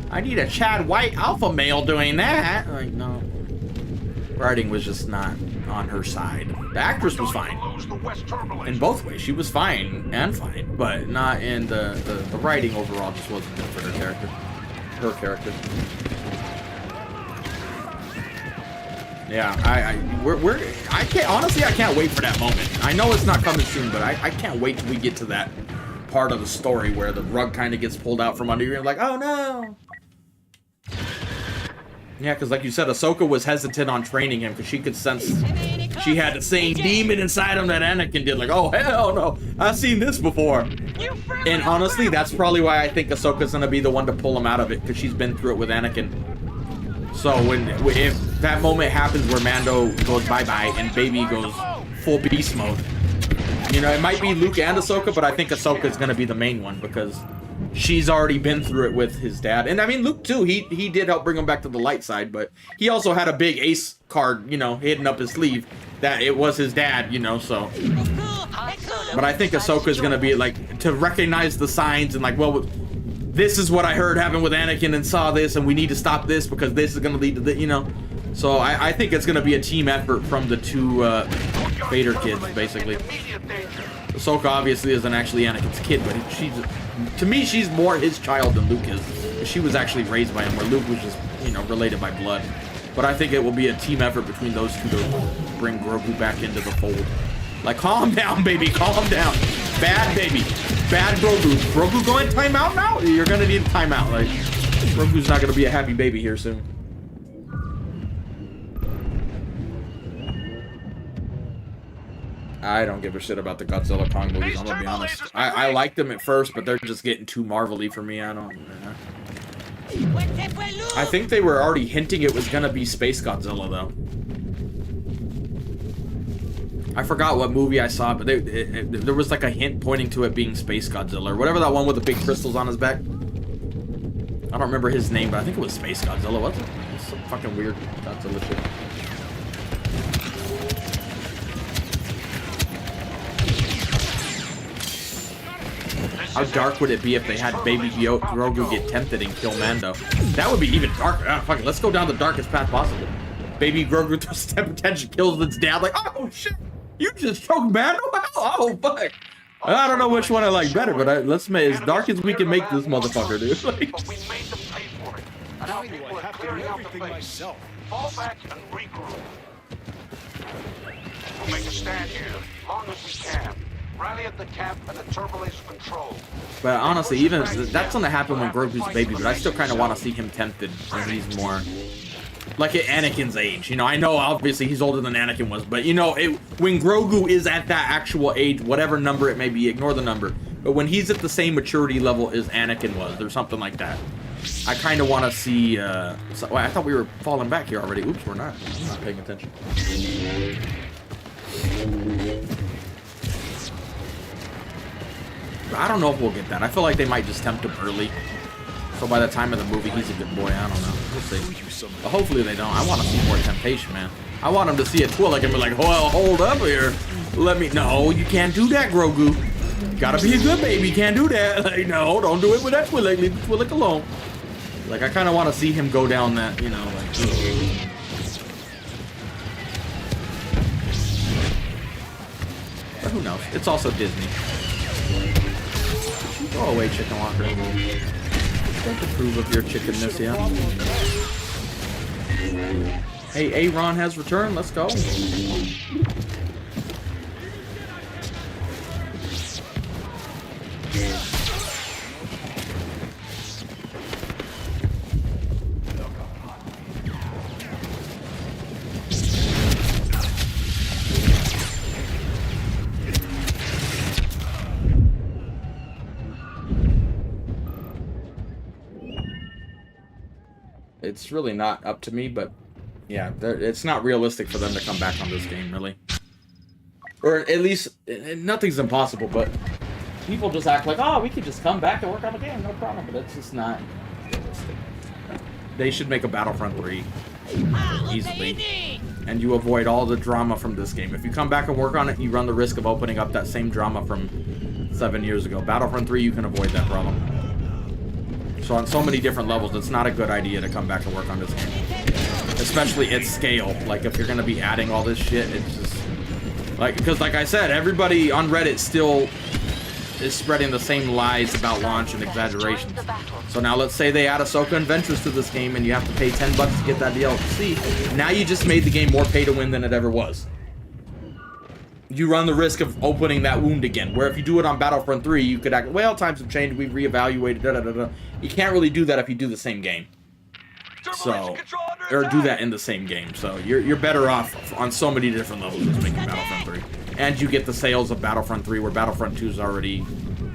I need a Chad White alpha male doing that. Like, no. Writing was just not on her side. The actress was fine. In both ways. She was fine and fine. But not in the writing overall just wasn't good for her character. Yeah, I can't, honestly, I can't wait for that moment. I know it's not coming soon, but I can't wait till we get to that part of the story where the rug kind of gets pulled out from under you and like, oh no. Yeah, because like you said, Ahsoka was hesitant on training him because she could sense she had the same demon inside him that Anakin did. Like, oh, hell no, I've seen this before. And honestly, that's probably why I think Ahsoka's going to be the one to pull him out of it, because she's been through it with Anakin. So if that moment happens where Mando goes bye-bye and Baby goes full beast mode, you know, it might be Luke and Ahsoka, but I think Ahsoka's going to be the main one because she's already been through it with his dad. And I mean, Luke too, he did help bring him back to the light side, but he also had a big ace card, you know, hidden up his sleeve that it was his dad, you know, so. But I think Ahsoka's going to be like, to recognize the signs and like, well, this is what I heard happened with Anakin and saw this, and we need to stop this because this is going to lead to the, you know. So I think it's going to be a team effort from the two Vader kids, basically. Ahsoka obviously isn't actually Anakin's kid, but she's, to me, she's more his child than Luke is. She was actually raised by him, where Luke was just, you know, related by blood. But I think it will be a team effort between those two to bring Grogu back into the fold. Like, calm down, baby, calm down. Bad baby, bad Grogu. Grogu going timeout now? You're gonna need a timeout. Like, Grogu's not gonna be a happy baby here soon. I don't give a shit about the Godzilla Kong movies, I'm gonna be honest. I liked them at first, but they're just getting too Marvel-y for me. I don't know. I think they were already hinting it was gonna be Space Godzilla, though. I forgot what movie I saw, but there was like a hint pointing to it being Space Godzilla, or whatever that one with the big crystals on his back. I don't remember his name, but I think it was Space Godzilla, wasn't it? It was some fucking weird Godzilla shit. How dark would it be if they had Baby Grogu get tempted and kill Mando? That would be even darker. Ah, fuck it, let's go down the darkest path possible. Baby Grogu does Detention, kills its dad, like, oh shit, you just choked Mando? Oh fuck. I don't know which one I like better, but let's make as dark as we can make this motherfucker, dude. Like, But we made them pay for it. And now people are clearing out the face. Fall back and regroup. We'll make a stand here, long as we can. Rally at the camp and the turbolaser control. but honestly, even that's gonna happen when Grogu's a baby, but I still kind of want to see him tempted when he's more like at Anakin's age. You know, I know obviously he's older than Anakin was, but you know, when Grogu is at that actual age, whatever number it may be, ignore the number, but when he's at the same maturity level as Anakin was, or something like that, I kind of want to see wait, I thought we were falling back here already. Oops, we're not. I'm not paying attention. I don't know if we'll get that. I feel like they might just tempt him early, so by the time of the movie, he's a good boy. I don't know. We'll see. But hopefully they don't. I want to see more temptation, man. I want him to see a Twi'lek and be like, well, hold up here. Let me... No, you can't do that, Grogu. You gotta be a good baby. You can't do that. Like, no, don't do it with that Twi'lek. Leave the Twi'lek alone. Like, I kind of want to see him go down that, you know, like... But who knows? It's also Disney. Go away, Chicken Walker. Don't approve of your chickenness, yeah. Hey, Aaron has returned. Let's go. It's really not up to me, but yeah, it's not realistic for them to come back on this game, really. Or at least, nothing's impossible, but people just act like, oh, we could just come back and work on the game, no problem, but it's just not realistic. They should make a Battlefront 3 easily, and you avoid all the drama from this game. If you come back and work on it, you run the risk of opening up that same drama from 7 years ago. Battlefront 3, you can avoid that problem. So on so many different levels, it's not a good idea to come back and work on this game. Especially at scale. Like, if you're going to be adding all this shit, it's just... Like, because like I said, everybody on Reddit still is spreading the same lies about launch and exaggerations. So now let's say they add Ahsoka and Ventress to this game and you have to pay $10 to get that DLC. Now you just made the game more pay to win than it ever was. You run the risk of opening that wound again, where if you do it on Battlefront 3, you could act, well, times have changed, we've reevaluated, da-da-da-da. You can't really do that if you do the same game. So, or do that in the same game. So you're better off on so many different levels just making Battlefront 3. And you get the sales of Battlefront 3, where Battlefront 2 is already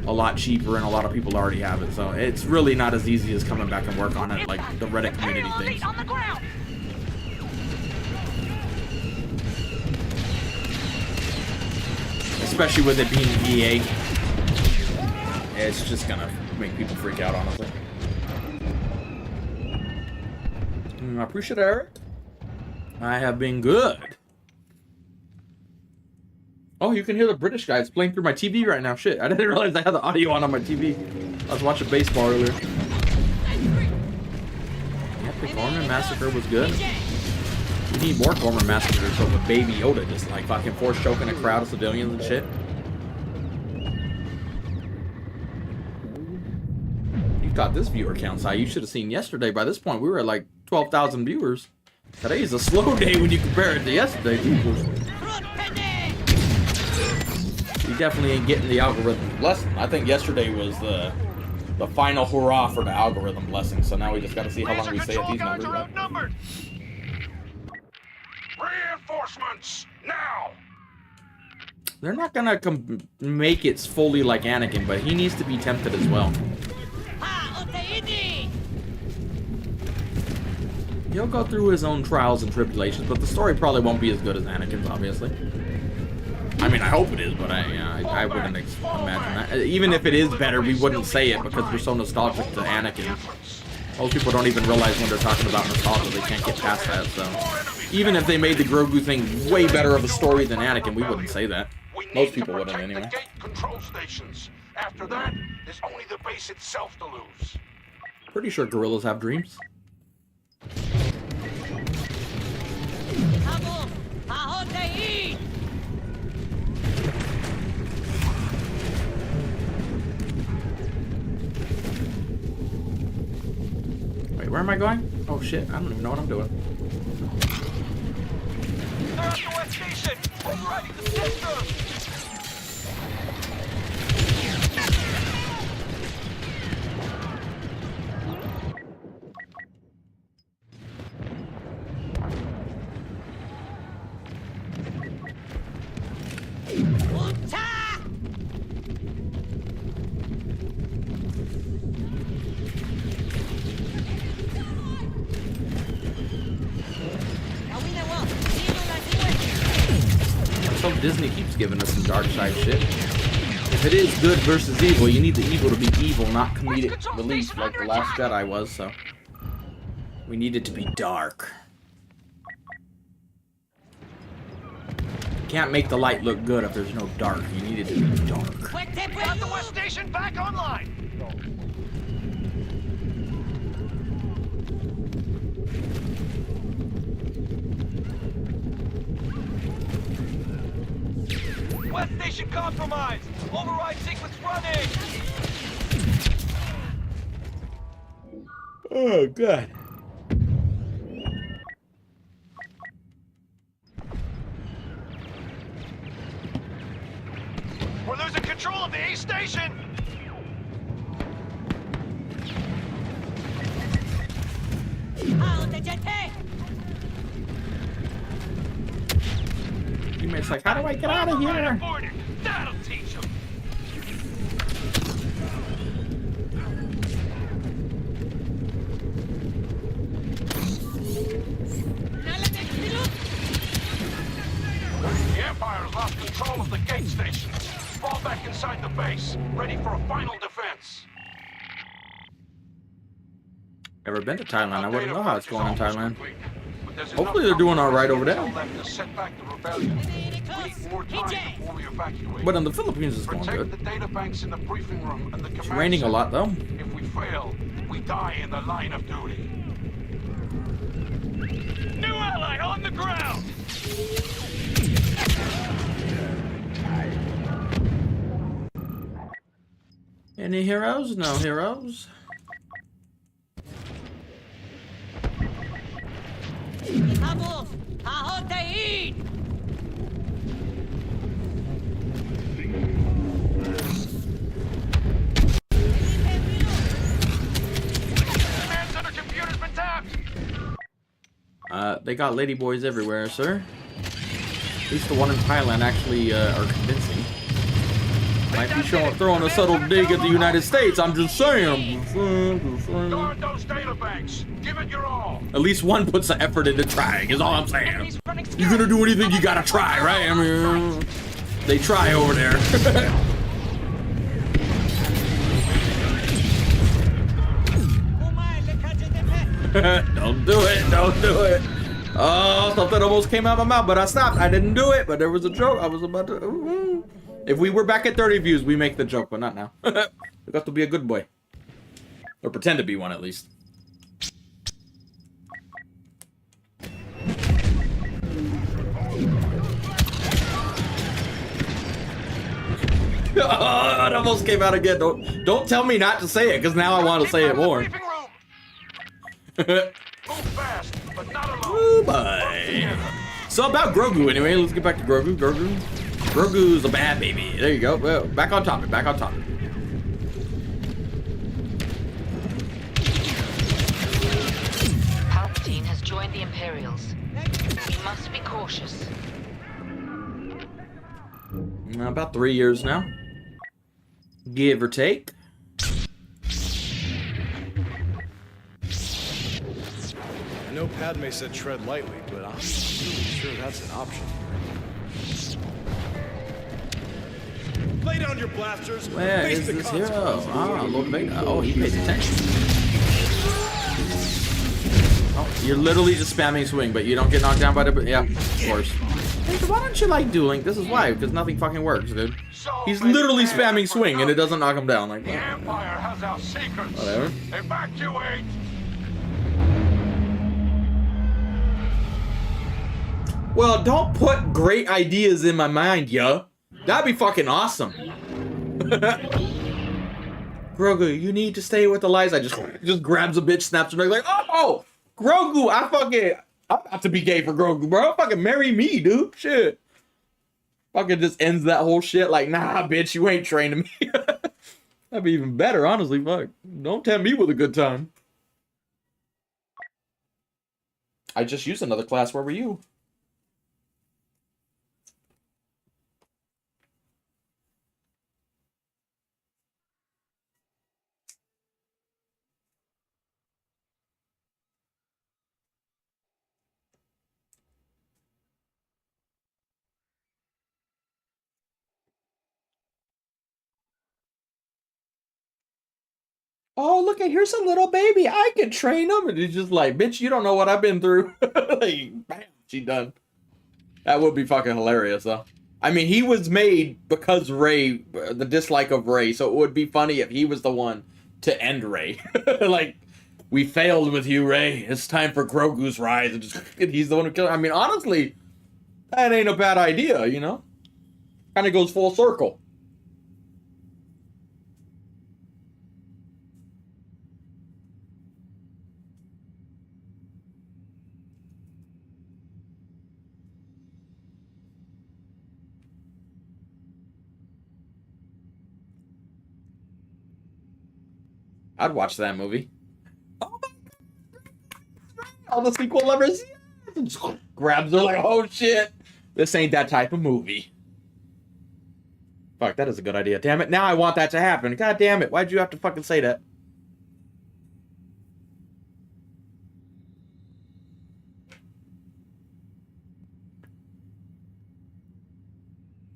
a lot cheaper and a lot of people already have it. So it's really not as easy as coming back and work on it like the Reddit community thinks. Especially with it being EA. It's just gonna make people freak out, honestly. I appreciate it, Eric. I have been good. Oh, you can hear the British guys playing through my TV right now. Shit, I didn't realize I had the audio on my TV. I was watching baseball earlier. Yeah, the Gorman Massacre was good. We need more Gorman Massacres so the Baby Yoda just like fucking force choking a crowd of civilians and shit. You got this viewer count high. You should have seen yesterday. By this point, we were at like 12,000 viewers. Today is a slow day when you compare it to yesterday. Jesus. We definitely ain't getting the algorithm blessing. I think yesterday was the final hurrah for the algorithm blessing. So now we just got to see how long we stay at these numbers. Reinforcements now. They're not gonna make it fully like Anakin, but he needs to be tempted as well. He'll go through his own trials and tribulations, but the story probably won't be as good as Anakin's, obviously. I mean, I hope it is, but I wouldn't imagine that. Even if it is better, we wouldn't say it because we're so nostalgic to Anakin. Most people don't even realize when they're talking about nostalgia, they can't get past that, so... Even if they made the Grogu thing way better of a story than Anakin, we wouldn't say that. Most people wouldn't, anyway. Control stations. After that, there's only the base itself to lose. Pretty sure gorillas have dreams. Wait, where am I going? Oh shit, I don't even know what I'm doing. They're at the West Station! Overriding the system! So Disney keeps giving us some dark side shit. If it is good versus evil, you need the evil to be evil, not comedic relief like The Last Jedi was, so... We need it to be dark. You can't make the light look good if there's no dark. You need it to be dark. Got the West Station back online! West Station compromised! Override sequence running! Oh, God. We're losing control of the East Station! Teammate's like, how do I get out of here? That'll teach them! The Empire's lost control of the gate station. Fall back inside the base, ready for a final defense. Never been to Thailand. I wouldn't know how it's going in Thailand. Hopefully they're doing all right over there. But in the Philippines, it's going good. It's raining a lot, though. If we fail, we die in the line of duty. New ally on the ground! Any heroes? No heroes. They got ladyboys everywhere, sir. At least the one in Thailand actually are convincing. Might be throwing a subtle dig at the United States. I'm just saying. Guard those data banks. Give it your all. At least one puts the effort into trying, is all I'm saying. You're gonna do anything, you gotta try, right? I mean, they try over there. Don't do it, don't do it. Oh, something almost came out of my mouth, but I stopped. I didn't do it, but there was a joke. I was about to. If we were back at 30 views, we make the joke, but not now. We got to be a good boy. Or pretend to be one, at least. Oh, it almost came out again. Don't tell me not to say it, because now I want to say it more. Move fast, but not alone. Oh, bye. So about Grogu anyway, let's get back to Grogu. Grogu's a bad baby. There you go. Well, back on topic, back on topic. Palpatine has joined the Imperials. We must be cautious. About 3 years now. Give or take. I know Padme said tread lightly, but I'm not really sure that's an option. Lay down your blasters. Where is this hero? Ah, Lord Vader. Oh, he pays attention. Oh, you're literally just spamming swing, but you don't get knocked down by the... Yeah, of course. Hey, so why don't you like dueling? This is why, because nothing fucking works, dude. He's literally spamming swing, and it doesn't knock him down. Like, the Empire has our secrets. Whatever. Evacuate. Well, don't put great ideas in my mind, yo. That'd be fucking awesome. Grogu, you need to stay with the lies. I just grabs a bitch, snaps her neck, like, oh, Grogu, I'm about to be gay for Grogu, bro. Fucking marry me, dude. Shit. Fucking just ends that whole shit like, nah, bitch, you ain't training me. That'd be even better, honestly. Fuck. Don't tempt me with a good time. I just used another class. Where were you? Oh, look, here's a little baby. I can train him. And he's just like, bitch, you don't know what I've been through. Like, bam, she done. That would be fucking hilarious, though. I mean, he was made because Rey, the dislike of Rey, so it would be funny if he was the one to end Rey. Like, we failed with you, Rey. It's time for Grogu's rise. And he's the one who killed. I mean, honestly, that ain't a bad idea, you know? Kind of goes full circle. I'd watch that movie. Oh my God. All the sequel lovers. Just grabs her like, oh shit. This ain't that type of movie. Fuck, that is a good idea. Damn it. Now I want that to happen. God damn it. Why'd you have to fucking say that?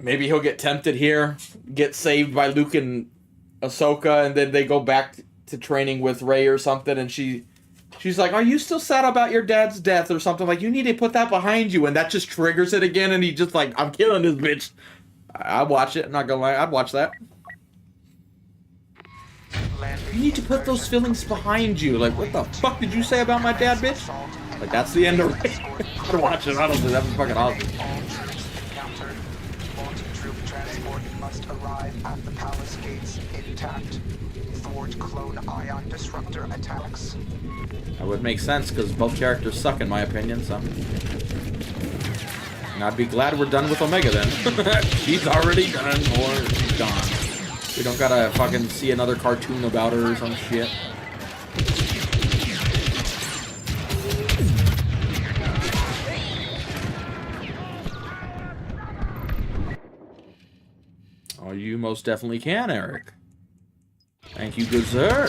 Maybe he'll get tempted here, get saved by Luke and Ahsoka, and then they go back to training with Rey or something, and she's like, are you still sad about your dad's death or something? Like, you need to put that behind you, and that just triggers it again, and he just like, I'm killing this bitch. I'd watch it, I'm not gonna lie, I'd watch that. You need to put those feelings behind you. Like, what the fuck did you say about my dad, bitch? Like, that's the end of Rey. I'd watch it, honestly, that'd be fucking awesome. must arrive at the palace gates intact. Thwart clone ion disruptor attacks. That would make sense because both characters suck in my opinion, so. And I'd be glad we're done with Omega then. She's already done or she's gone. We don't gotta fucking see another cartoon about her or some shit. Oh, you most definitely can, Eric. Thank you, good sir.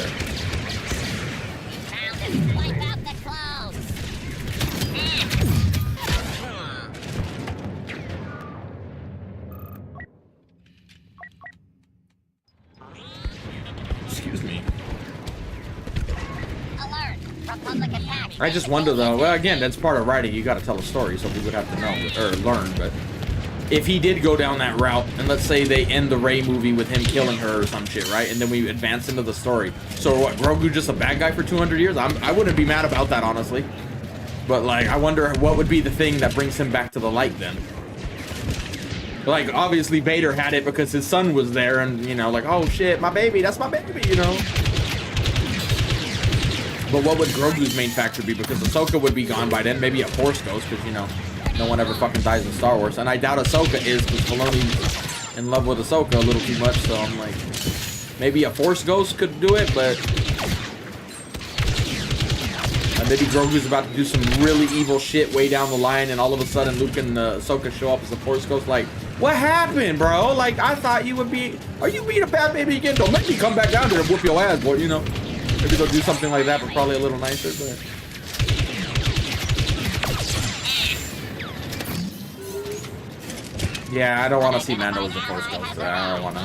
Excuse me. Alert! Republic attack. I just wonder though, well again, that's part of writing, you gotta tell a story, so we would have to know, or learn, but if he did go down that route, and let's say they end the Rey movie with him killing her or some shit, right? And then we advance into the story. So what, Grogu just a bad guy for 200 years? I wouldn't be mad about that, honestly. But like, I wonder what would be the thing that brings him back to the light then. Like, obviously Vader had it because his son was there and, you know, like, oh shit, my baby, that's my baby, you know? But what would Grogu's main factor be? Because Ahsoka would be gone by then, maybe a Force Ghost, because, you know, no one ever fucking dies in Star Wars. And I doubt Ahsoka is, because Filoni's in love with Ahsoka a little too much, so I'm like, maybe a Force Ghost could do it, but... And maybe Grogu's about to do some really evil shit way down the line, and all of a sudden Luke and Ahsoka show up as a Force Ghost, like, what happened, bro? Like, I thought you would be... Are you being a bad baby again? Don't make me come back down there and whoop your ass, boy, you know? Maybe they'll do something like that, but probably a little nicer, but... Yeah, I don't want to see Mando as a Force Ghost. I don't want to,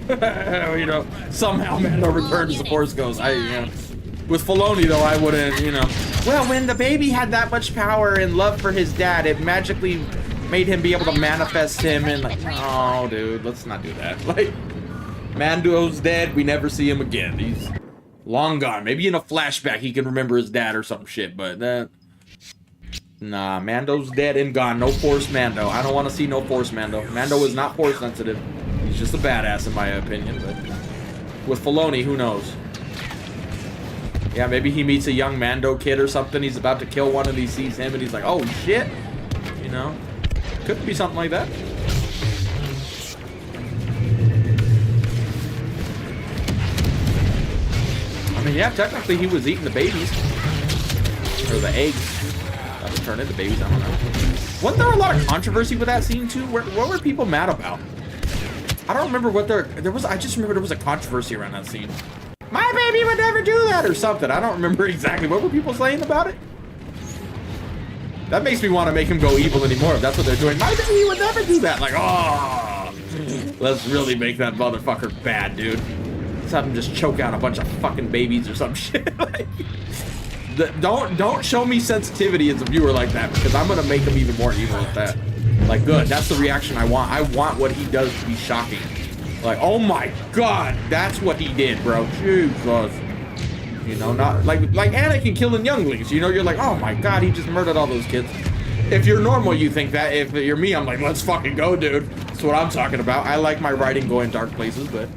yeah. You know, somehow Mando returned as a Force Ghost. With Filoni, though, I wouldn't, you know. Well, when the baby had that much power and love for his dad, it magically made him be able to manifest him and, like, oh, dude, let's not do that. Like, Mando's dead. We never see him again. He's long gone. Maybe in a flashback he can remember his dad or some shit, but that... Nah, Mando's dead and gone. No Force Mando. I don't want to see no Force Mando. Mando is not Force sensitive. He's just a badass in my opinion, but with Filoni, who knows? Yeah, maybe he meets a young Mando kid or something. He's about to kill one and he sees him and he's like, oh shit. You know? Could be something like that. I mean, yeah, technically he was eating the babies. Or the eggs. That would turn into babies, I don't know. Wasn't there a lot of controversy with that scene too? What were people mad about? I don't remember what there was. I just remember there was a controversy around that scene. My baby would never do that or something. I don't remember exactly. What were people saying about it? That makes me want to make him go evil anymore if that's what they're doing. My baby would never do that. Like, oh, let's really make that motherfucker bad, dude. Let's have him just choke out a bunch of fucking babies or some shit. Like, don't show me sensitivity as a viewer like that, because I'm gonna make him even more evil with that. Like, good, that's the reaction I want. I want what he does to be shocking. Like, oh my god, that's what he did, bro. Jesus. You know, not like Anakin killing younglings. You know, you're like, oh my god, he just murdered all those kids. If you're normal, you think that. If you're me, I'm like, let's fucking go, dude. That's what I'm talking about. I like my writing going dark places, but...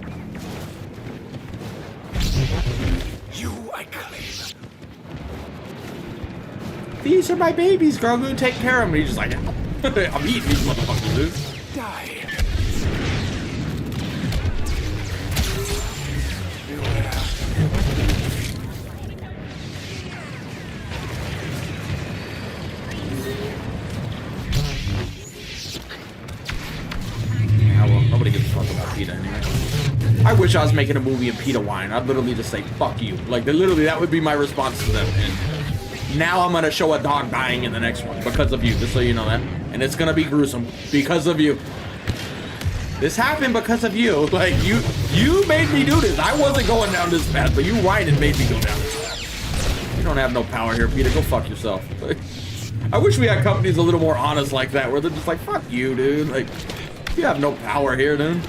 These are my babies, Grogu. Take care of them. And he's just like, I'm eating these motherfuckers, dude. Die. Yeah, well, nobody gives a fuck about PETA anyway. I wish I was making a movie of PETA whine. I'd literally just say, fuck you. Like, literally, that would be my response to them. And now I'm gonna show a dog dying in the next one because of you, just so you know that. And it's gonna be gruesome because of you. This happened because of you. Like, you made me do this. I wasn't going down this path, but you whined and made me go down this path. You don't have no power here, Peter. Go fuck yourself. I wish we had companies a little more honest like that, where they're just like, fuck you, dude. Like, you have no power here, dude.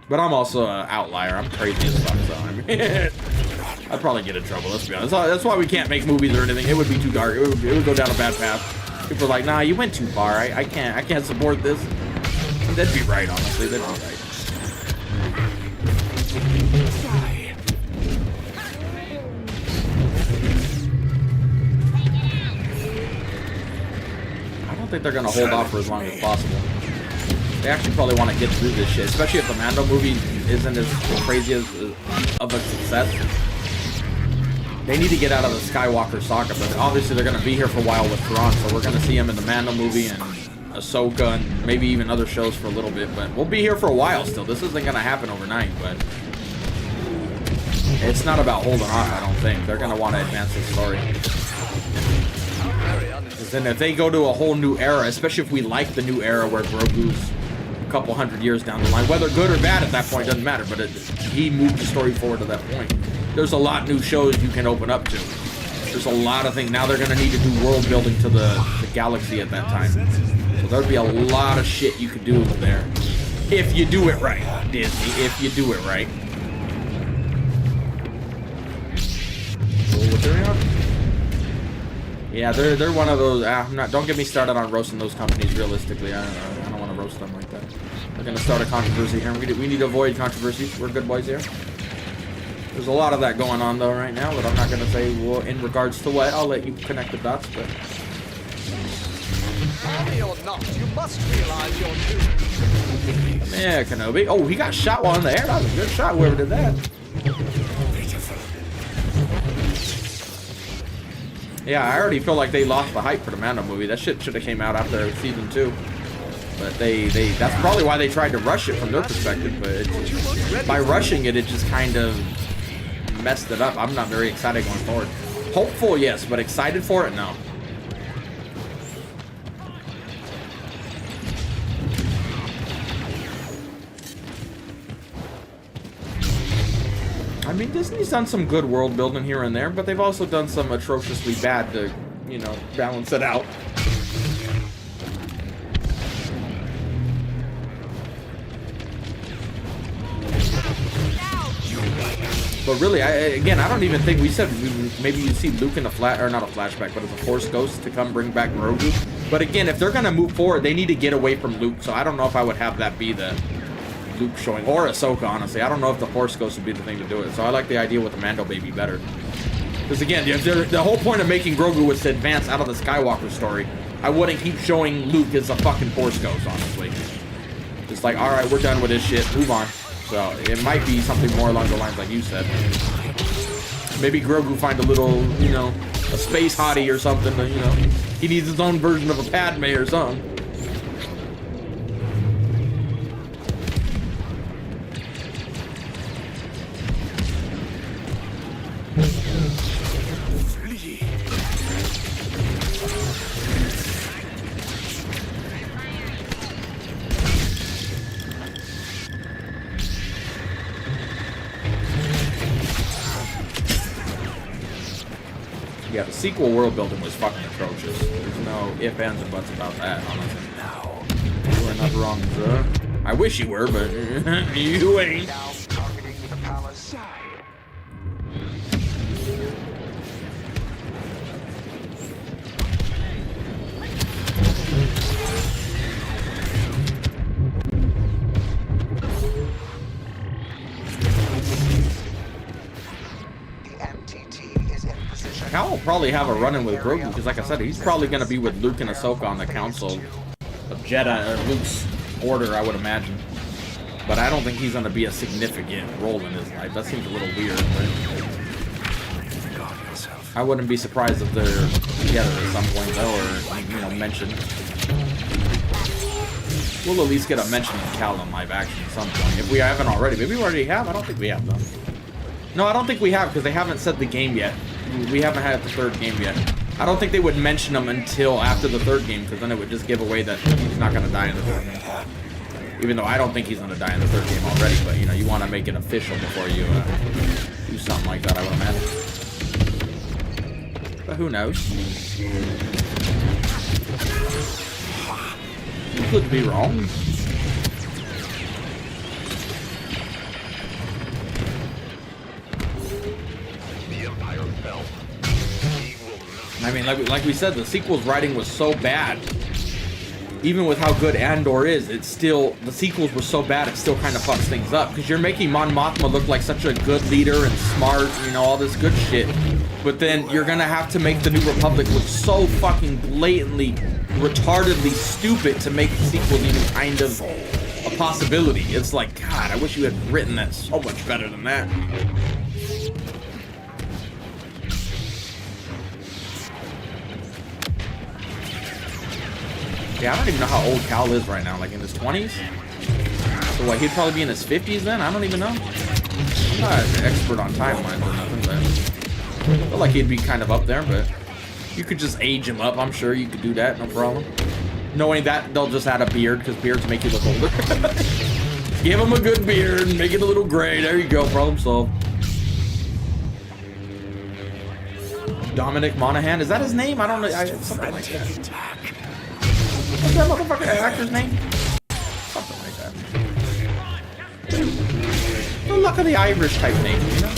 But I'm also an outlier. I'm crazy as fuck, so I mean... I'd probably get in trouble, let's be honest. That's why we can't make movies or anything. It would be too dark. It would go down a bad path. People are like, nah, you went too far. I can't support this. That'd be right, honestly. That'd be right. I don't think they're gonna hold off for as long as possible. They actually probably want to get through this shit, especially if the Mando movie isn't as crazy as of a success. They need to get out of the Skywalker saga, but obviously they're gonna be here for a while with Thrawn, so we're gonna see him in the Mando movie and Ahsoka and maybe even other shows for a little bit, but we'll be here for a while still. This isn't gonna happen overnight, but it's not about holding off, I don't think. They're gonna want to advance the story. Because then if they go to a whole new era, especially if we like the new era where Grogu's a couple hundred years down the line, whether good or bad at that point doesn't matter, but he moved the story forward to that point. There's a lot of new shows you can open up to. There's a lot of things. Now they're gonna need to do world building to the galaxy at that time. So there'd be a lot of shit you could do there. If you do it right, Disney, if you do it right. Yeah, they're one of those. Don't get me started on roasting those companies. Realistically, I don't want to roast them like that. We're gonna start a controversy here. We need to avoid controversies. We're good boys here. There's a lot of that going on though right now, but I'm not gonna say well in regards to what. I'll let you connect the dots. But army or not, you must realize your duty. Yeah, Kenobi. Oh, he got shot while in the air. That was a good shot. Whoever did that. Yeah, I already feel like they lost the hype for the Mando movie. That shit should have came out after season 2. But that's probably why they tried to rush it from their perspective. But by rushing it, it just kind of messed it up. I'm not very excited going forward. Hopeful, yes, but excited for it, no. I mean, Disney's done some good world building here and there, but they've also done some atrociously bad to, you know, balance it out. But really, again, I don't even think we said maybe you see Luke in a not a flashback, but as a Force Ghost to come bring back Grogu. But again, if they're gonna move forward, they need to get away from Luke. So I don't know if I would have that be the Luke showing, or Ahsoka, honestly. I don't know if the Force Ghost would be the thing to do it. So I like the idea with the Mando baby better. Because again, the whole point of making Grogu was to advance out of the Skywalker story. I wouldn't keep showing Luke as a fucking Force Ghost, honestly. Just like, alright, we're done with this shit, move on. So it might be something more along the lines like you said. Maybe Grogu find a little, you know, a space hottie or something, you know. He needs his own version of a Padme or something. Yeah, the sequel world building was fucking atrocious. There's no ifs, ands, or buts about that, honestly. No. You are not wrong, sir. I wish you were, but you ain't. Now targeting the palace. Cal will probably have a run-in with Grogu, because like I said, he's probably going to be with Luke and Ahsoka on the Council of Jedi, or Luke's order, I would imagine. But I don't think he's going to be a significant role in his life. That seems a little weird, but I wouldn't be surprised if they're together at some point, though, or, you know, mentioned. We'll at least get a mention of Cal in live action at some point, if we haven't already. Maybe we already have? I don't think we have, though. No, I don't think we have, because they haven't said the game yet. We haven't had the third game yet. I don't think they would mention him until after the third game, because then it would just give away that he's not going to die in the third game. Even though I don't think he's going to die in the third game already, but, you know, you want to make it official before you do something like that, I would imagine. But who knows? You could be wrong. I mean, like we said, the sequel's writing was so bad. Even with how good Andor is, it's still, the sequels were so bad, it still kind of fucks things up. Because you're making Mon Mothma look like such a good leader and smart, you know, all this good shit. But then you're gonna have to make the New Republic look so fucking blatantly, retardedly stupid to make the sequels even kind of a possibility. It's like, God, I wish you had written that so much better than that. Yeah, I don't even know how old Cal is right now, like in his 20s? So what, he'd probably be in his 50s then? I don't even know. I'm not an expert on timelines or nothing, but I feel like he'd be kind of up there, but you could just age him up. I'm sure you could do that, no problem. Knowing that, they'll just add a beard, because beards make you look older. Give him a good beard and make it a little gray. There you go, problem solved. Dominic Monaghan, is that his name? I don't know, something like that. What's that motherfucking actor's name? Something like that. The luck of the Irish type name, you know?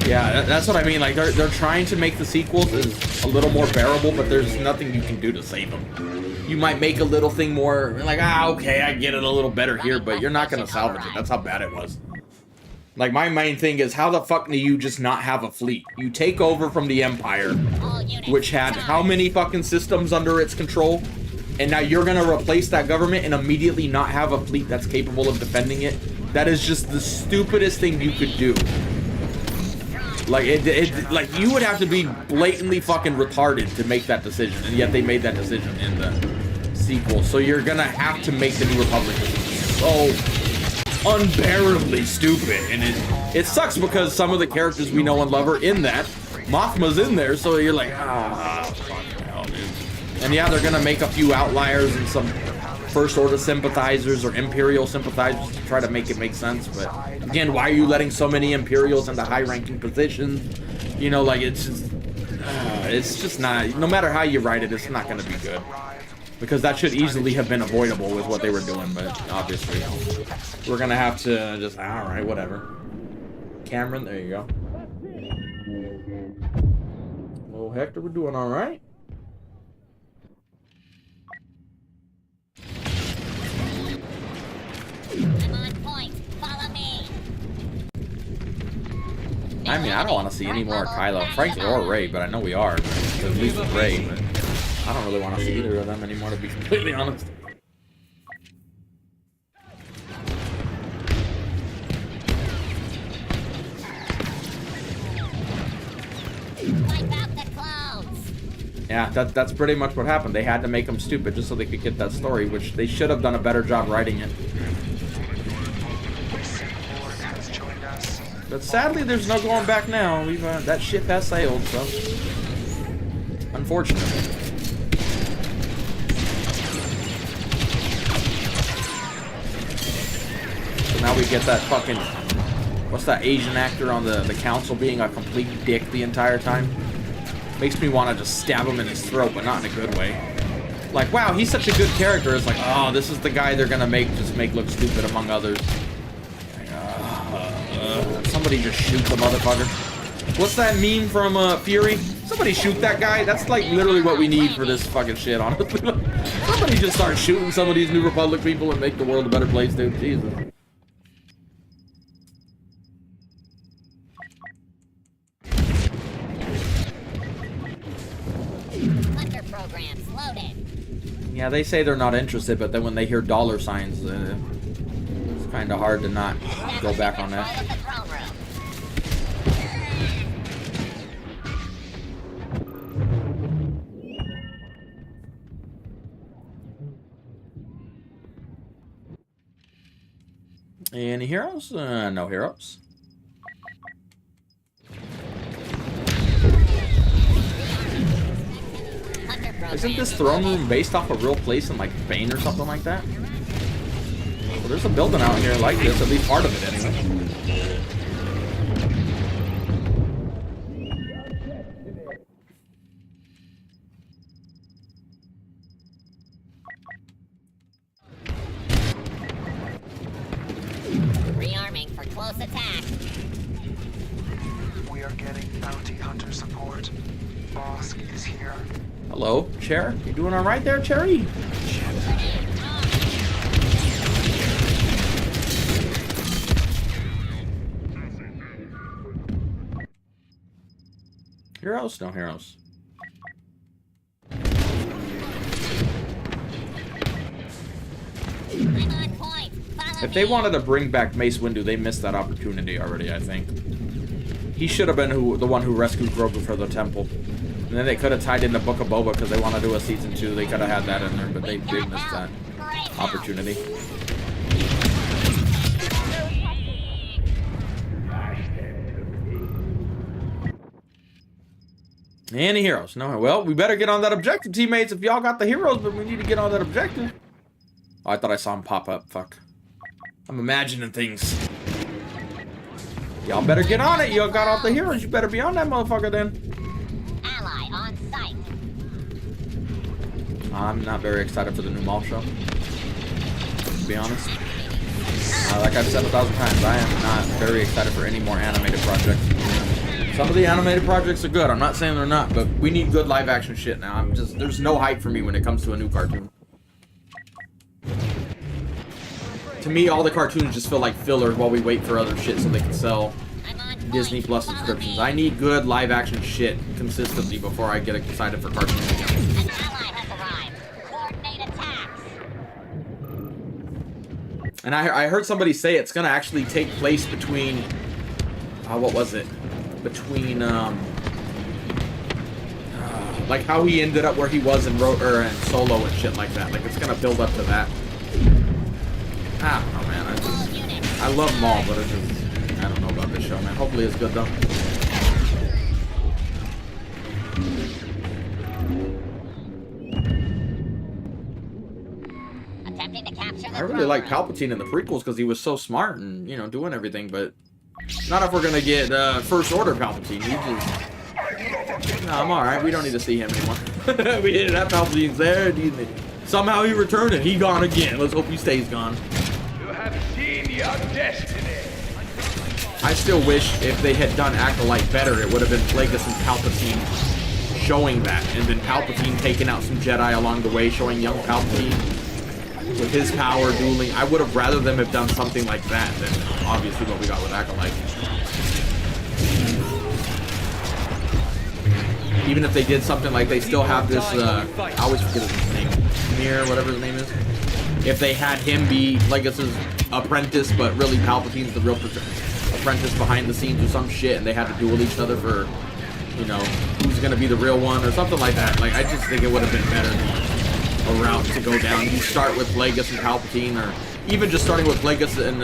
Yeah, that's what I mean. Like, they're trying to make the sequels is a little more bearable, but there's nothing you can do to save them. You might make a little thing more, like, okay, I get it a little better here, but you're not gonna salvage it. That's how bad it was. Like, my main thing is, how the fuck do you just not have a fleet? You take over from the Empire, which had how many fucking systems under its control? And now you're gonna replace that government and immediately not have a fleet that's capable of defending it? That is just the stupidest thing you could do. Like, like, you would have to be blatantly fucking retarded to make that decision, and yet they made that decision in the sequel. So you're gonna have to make the New Republic so unbearably stupid, and it sucks because some of the characters we know and love are in that. Mothma's in there, so you're like, fucking hell, dude. And yeah, they're gonna make a few outliers and some First Order sympathizers or Imperial sympathizers to try to make it make sense, but again, why are you letting so many Imperials into high-ranking positions? You know, like, it's just not, no matter how you write it, it's not gonna be good. Because that should easily have been avoidable with what they were doing, but obviously we're gonna have to just, alright, whatever. Cameron, there you go. Well, Hector, we're doing alright. I'm on point. Follow me. I mean, I don't want to see any more Kylo, frankly, or Rey, but I know we are, at least with Rey, but I don't really want to see either of them anymore, to be completely honest. Wipe out the clones. Yeah, that's pretty much what happened. They had to make them stupid just so they could get that story, which they should have done a better job writing it. But sadly, there's no going back now. We've that ship has sailed, so unfortunately. So now we get that fucking, what's that Asian actor on the council being a complete dick the entire time? Makes me want to just stab him in his throat, but not in a good way. Like, wow, he's such a good character. It's like, oh, this is the guy they're gonna make look stupid among others. Somebody just shoot the motherfucker. What's that meme from Fury? Somebody shoot that guy. That's like literally what we need for this fucking shit, honestly. Somebody just start shooting some of these New Republic people and make the world a better place, dude. Jesus. Hunter programs loaded. Yeah, they say they're not interested, but then when they hear dollar signs, it's kind of hard to not go back on that. Any heroes? No heroes. Isn't this throne room based off a real place in like Spain or something like that? Well, there's a building out here like this, at least part of it anyway. Rearming for close attack. getting bounty hunter support. Bosk is here. Hello, Chair. You doing all right there, Cherry? Heroes? No heroes. If they wanted to bring back Mace Windu, they missed that opportunity already, I think. He should have been the one who rescued Grogu for the temple. And then they could have tied in the Book of Boba because they want to do a season 2. They could have had that in there, but they did miss that opportunity. Any heroes? No. Well, we better get on that objective, teammates. If y'all got the heroes, but we need to get on that objective. Oh, I thought I saw him pop up. Fuck. I'm imagining things. Y'all better get on it. Y'all got all the heroes. You better be on that motherfucker then. Ally on site. I'm not very excited for the new mall show, to be honest. Like I've said 1,000 times, I am not very excited for any more animated projects. Some of the animated projects are good. I'm not saying they're not, but we need good live action shit now. There's no hype for me when it comes to a new cartoon. To me, all the cartoons just feel like filler while we wait for other shit so they can sell Disney Plus subscriptions. I need good live action shit consistently before I get excited for cartoons again. An ally has arrived. Coordinate attacks. And I heard somebody say it's gonna actually take place between, what was it? Between, like how he ended up where he was in and Solo and shit like that. Like it's gonna build up to that. I don't know, man. I love Maul, but it's just, I don't know about this show, man. Hopefully it's good though. I really like Palpatine in the prequels because he was so smart and, you know, doing everything, but not if we're gonna get First Order Palpatine. He just, no, I'm alright. We don't need to see him anymore. That Palpatine's there. Somehow he returned and he gone again. Let's hope he stays gone. You have seen your destiny. I still wish if they had done Acolyte better, it would have been Plagueis and Palpatine showing that, and then Palpatine taking out some Jedi along the way, showing young Palpatine with his power dueling. I would have rather them have done something like that than obviously what we got with Acolyte. Even if they did something like they still have this, I always forget his name, Mir, whatever his name is. If they had him be Plagueis' apprentice, but really Palpatine's the real apprentice behind the scenes or some shit, and they had to duel each other for, you know, who's gonna be the real one or something like that. Like, I just think it would have been better than a route to go down. You start with Plagueis and Palpatine, or even just starting with Plagueis and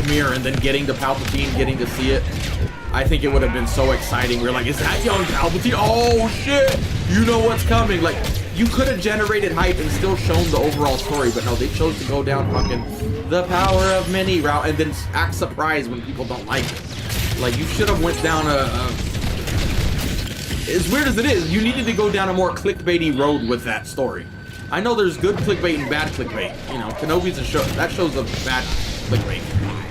Mir, and then getting to Palpatine, getting to see it. I think it would have been so exciting. We're like, is that young Palpatine? Oh shit! You know what's coming. Like, you could have generated hype and still shown the overall story, but no, they chose to go down fucking the power of many route and then act surprised when people don't like it. Like, you should have went down as weird as it is, you needed to go down a more clickbaity road with that story. I know there's good clickbait and bad clickbait. You know, Kenobi's a show, that show's a bad clickbait.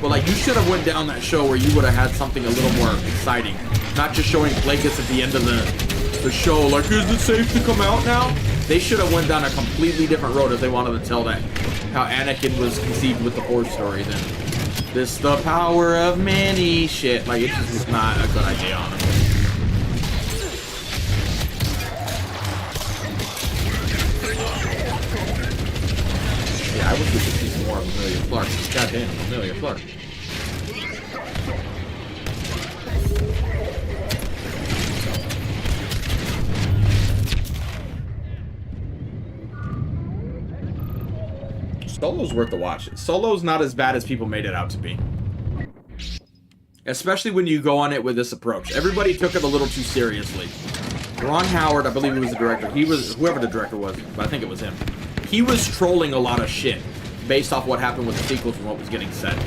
But like, you should have went down that show where you would have had something a little more exciting. Not just showing Plagueis at the end of the show, like, is it safe to come out now? They should have went down a completely different road if they wanted to tell that, how Anakin was conceived with the Force story then. This the power of many shit. Like, it just was not a good idea, honestly. Yeah, I wish we could see some more of Amelia Clark. Goddamn, Amelia Clark. Solo's worth the watch. Solo's not as bad as people made it out to be. Especially when you go on it with this approach. Everybody took it a little too seriously. Ron Howard, I believe he was the director. He was, whoever the director was, but I think it was him. He was trolling a lot of shit based off what happened with the sequels and what was getting said.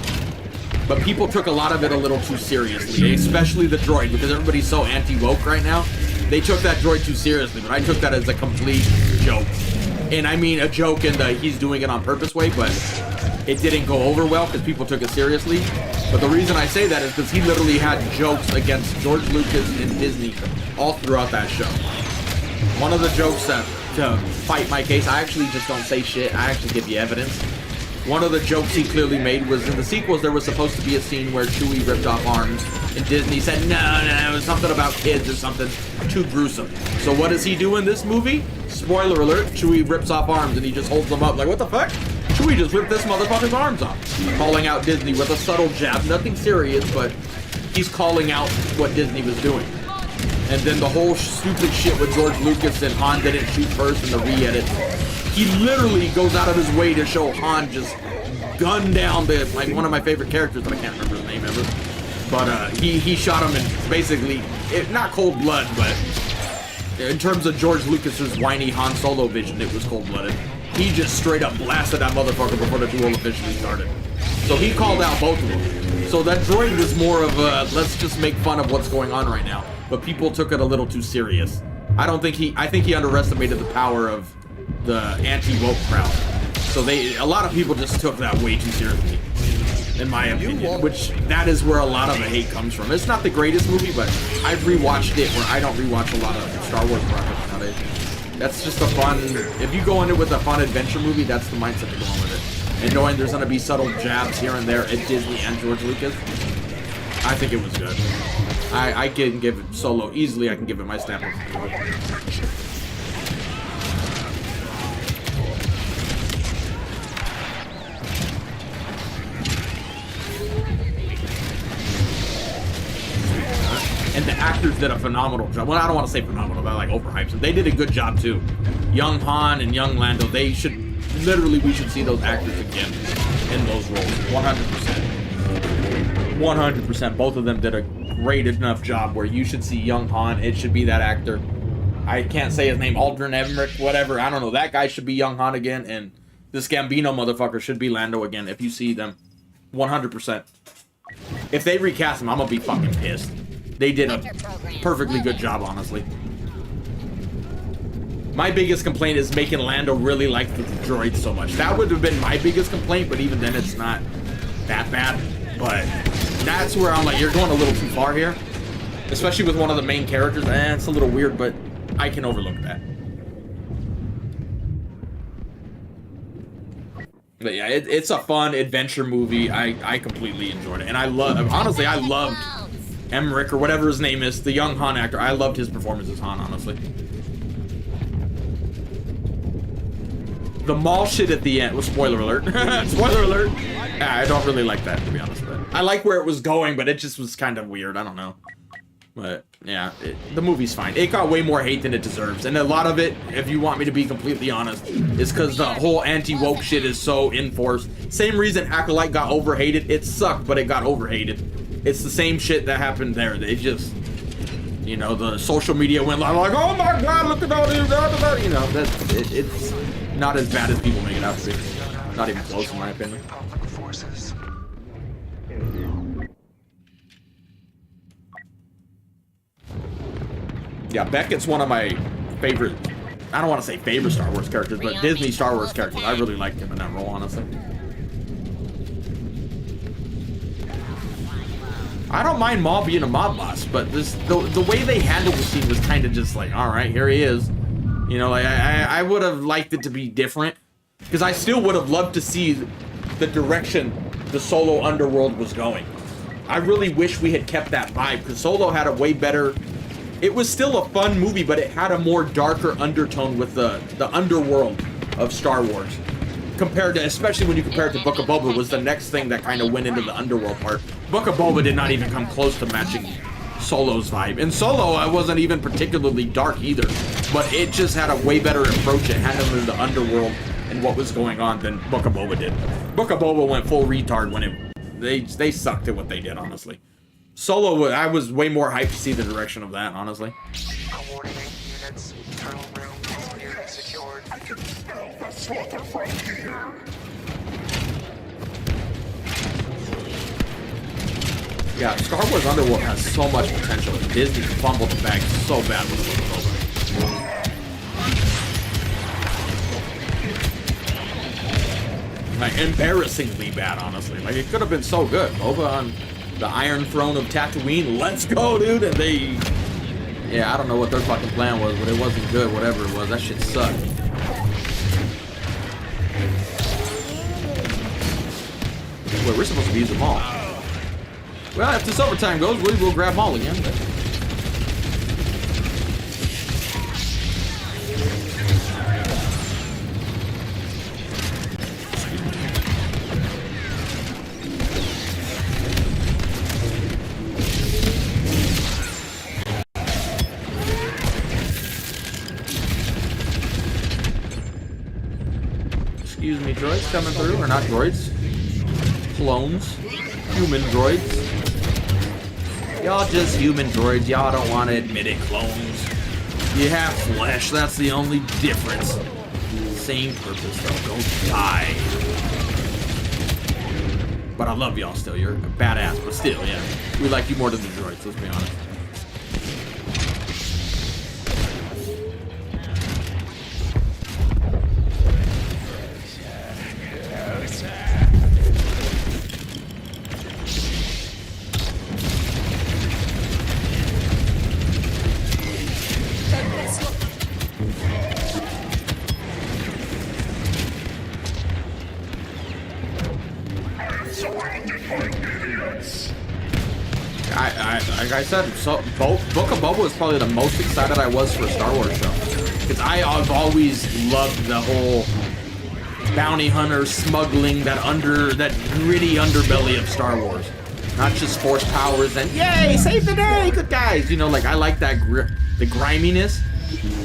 But people took a lot of it a little too seriously, especially the droid, because everybody's so anti-woke right now. They took that droid too seriously, but I took that as a complete joke. And I mean a joke in the he's doing it on purpose way, but it didn't go over well because people took it seriously. But the reason I say that is because he literally had jokes against George Lucas and Disney all throughout that show. One of the jokes that, to fight my case, I actually just don't say shit, I actually give you evidence. One of the jokes he clearly made was in the sequels there was supposed to be a scene where Chewie ripped off arms and Disney said no, it was something about kids or something too gruesome. So what does he do in this movie? Spoiler alert, Chewie rips off arms and he just holds them up like, what the fuck? Chewie just ripped this motherfucker's arms off. Calling out Disney with a subtle jab, nothing serious, but he's calling out what Disney was doing. And then the whole stupid shit with George Lucas and Han didn't shoot first in the re-edit. He literally goes out of his way to show Han just gun down the, like, one of my favorite characters, but I can't remember his name ever. But he shot him in basically, not cold blood, but in terms of George Lucas's whiny Han Solo vision, it was cold-blooded. He just straight up blasted that motherfucker before the duel officially started. So he called out both of them. So that droid was more of a, let's just make fun of what's going on right now. But people took it a little too serious. I think he underestimated the power of the anti-woke crowd. So a lot of people just took that way too seriously, in my opinion, which that is where a lot of the hate comes from. It's not the greatest movie, but I've rewatched it where I don't rewatch a lot of Star Wars projects nowadays. That's just a fun, if you go in it with a fun adventure movie, that's the mindset to go on with it. And knowing there's gonna be subtle jabs here and there at Disney and George Lucas, I think it was good. I can give it Solo easily, I can give it my stamp of approval. And the actors did a phenomenal job. Well, I don't want to say phenomenal, but like overhyped them. They did a good job too. Young Han and young Lando, they should, literally we should see those actors again in those roles. 100%. 100%. Both of them did a great enough job where you should see young Han. It should be that actor. I can't say his name, Aldrin Emmerich, whatever. I don't know. That guy should be young Han again, and this Gambino motherfucker should be Lando again if you see them. 100%. If they recast him, I'm gonna be fucking pissed. They did a perfectly good job, honestly. My biggest complaint is making Lando really like the droid so much. That would have been my biggest complaint, but even then it's not that bad. But that's where I'm like, you're going a little too far here. Especially with one of the main characters. It's a little weird, but I can overlook that. But yeah, it's a fun adventure movie. I completely enjoyed it. And honestly, I loved Emmerich, or whatever his name is, the young Han actor. I loved his performance as Han, honestly. The mall shit at the end was spoiler alert. Spoiler alert. Yeah, I don't really like that, to be honest with it. I like where it was going, but it just was kind of weird. I don't know. But yeah, the movie's fine. It got way more hate than it deserves. And a lot of it, if you want me to be completely honest, is because the whole anti-woke shit is so enforced. Same reason Acolyte got overhated. It sucked, but it got overhated. It's the same shit that happened there. They just, you know, the social media went like, oh my god, look at all these, you know, it's not as bad as people make it out to be. Not even close, in my opinion. Yeah, Beckett's one of my favorite, I don't want to say favorite Star Wars characters, but Disney Star Wars characters. I really liked him in that role, honestly. I don't mind Maul being a mob boss, but the way they handled the scene was kind of just like, all right, here he is. You know, like I would have liked it to be different, because I still would have loved to see the direction the Solo underworld was going. I really wish we had kept that vibe, because Solo had a way better. It was still a fun movie, but it had a more darker undertone with the underworld of Star Wars. Compared to, especially when you compare it to Book of Boba, was the next thing that kind of went into the underworld part. Book of Boba did not even come close to matching Solo's vibe. And Solo, I wasn't even particularly dark either, but it just had a way better approach at handling the underworld and what was going on than Book of Boba did. Book of Boba went full retard when they sucked at what they did, honestly. Solo, I was way more hyped to see the direction of that, honestly. Coordinate units. Internal room is nearly secured. Yeah, Star Wars Underworld has so much potential. Disney fumbled the bag so bad with the Book of Boba. Like, embarrassingly bad, honestly. Like, it could have been so good. Boba on the Iron Throne of Tatooine. Let's go, dude! And they... Yeah, I don't know what their fucking plan was, but it wasn't good, whatever it was. That shit sucked. Wait, we're supposed to use them all. Well, if this overtime goes, we will grab them all again, but... Excuse me, droids coming through, or not droids. Clones. Human droids. Y'all just human droids. Y'all don't want to admit it, clones. You have flesh, that's the only difference. Same purpose, though. Don't die. But I love y'all still. You're a badass, but still, yeah. We like you more than the droids, let's be honest. Like I said, so Book of Boba was probably the most excited I was for a Star Wars show. Because I've always loved the whole bounty hunter, smuggling, that gritty underbelly of Star Wars. Not just force powers and, yay, save the day, good guys. You know, like, I like that, the griminess.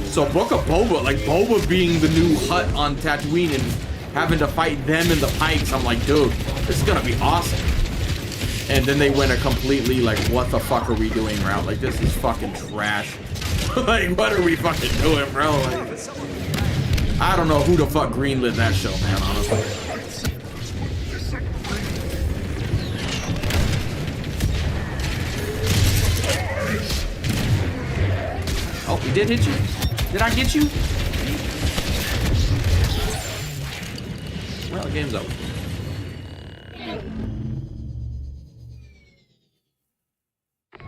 So Book of Boba, like, Boba being the new Hutt on Tatooine and having to fight them in the pikes, I'm like, dude, this is gonna be awesome. And then they went a completely, like, what the fuck are we doing route? Like, this is fucking trash. Like, what are we fucking doing, bro? Like, I don't know who the fuck greenlit that show, man, honestly. Oh, he did hit you? Did I get you? Well, the game's over.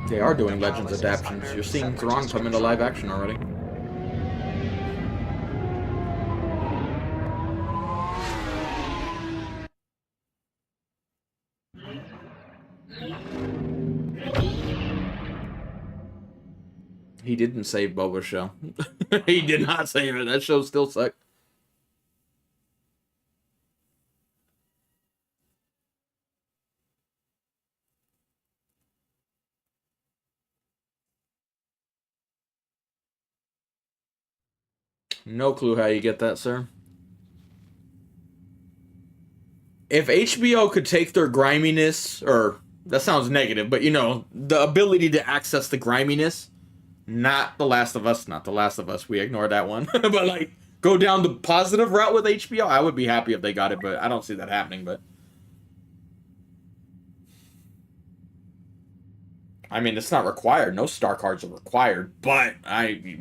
They are doing Legends adaptations. You're seeing Thrawn come into live action already. He didn't save Boba's show. He did not save it. That show still sucked. No clue how you get that, sir. If HBO could take their griminess, or that sounds negative, but you know, the ability to access the griminess, not The Last of Us, not The Last of Us, we ignore that one, but like, go down the positive route with HBO, I would be happy if they got it, but I don't see that happening, but. I mean, it's not required. No star cards are required, but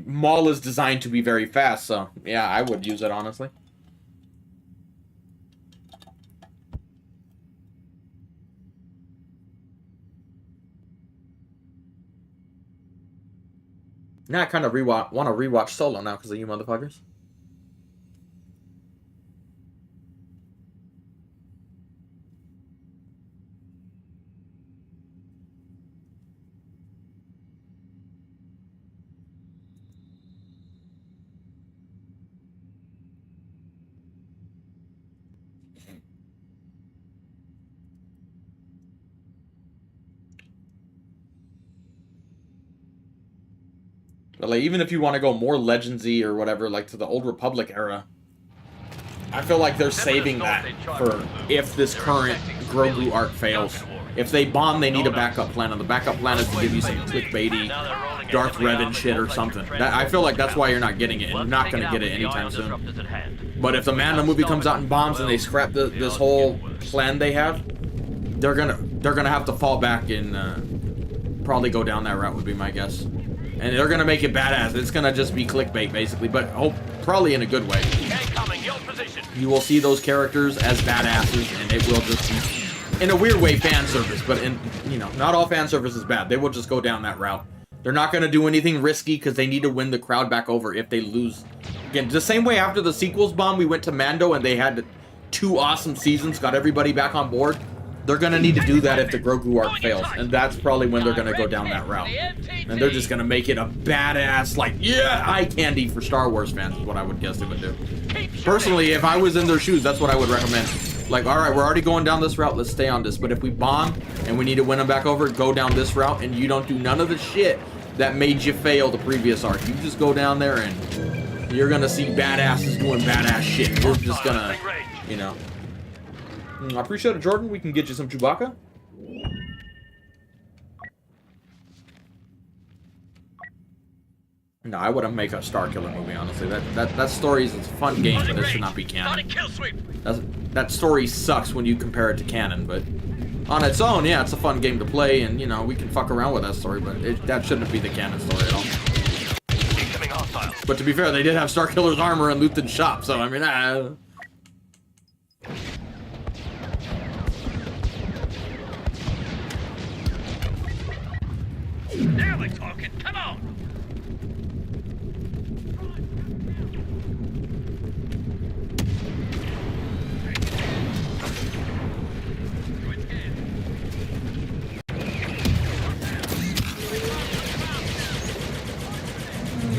Maul is designed to be very fast, so yeah, I would use it, honestly. Now I kind of want to rewatch Solo now because of you motherfuckers. But like, even if you want to go more Legendsy or whatever, like to the Old Republic era, I feel like they're saving that for if this current Grogu arc fails. If they bomb, they need a backup plan, and the backup plan is to give you some clickbaity Darth Revan shit or something. I feel like that's why you're not getting it, and you're not going to get it anytime soon. But if the Mando movie comes out and bombs and they scrap this whole plan they have, they're gonna have to fall back and probably go down that route would be my guess. And they're gonna make it badass. It's gonna just be clickbait basically, but probably in a good way. Incoming, your position. you will see those characters as badasses, and it will just be, in a weird way, fan service. But in, you know, not all fan service is bad. They will just go down that route. They're not going to do anything risky because they need to win the crowd back over if they lose. Again, the same way after the sequels bomb, we went to Mando and they had 2 awesome seasons, got everybody back on board. They're going to need to do that if the Grogu arc fails, and that's probably when they're going to go down that route. And they're just going to make it a badass, like, yeah, eye candy for Star Wars fans is what I would guess they would do. Personally, if I was in their shoes, that's what I would recommend. Like, all right, we're already going down this route, let's stay on this. But if we bomb and we need to win them back over, go down this route, and you don't do none of the shit that made you fail the previous arc. You just go down there and you're going to see badasses doing badass shit. You're just going to, you know. I appreciate it, Jordan. We can get you some Chewbacca. No, I wouldn't make a Starkiller movie, honestly. That story is a fun game, but it should not be canon. That story sucks when you compare it to canon, but on its own, yeah, it's a fun game to play, and, you know, we can fuck around with that story, but that shouldn't be the canon story at all. But to be fair, they did have Starkiller's armor in Luthen's shop, so, I mean, Now we're talking. Come on.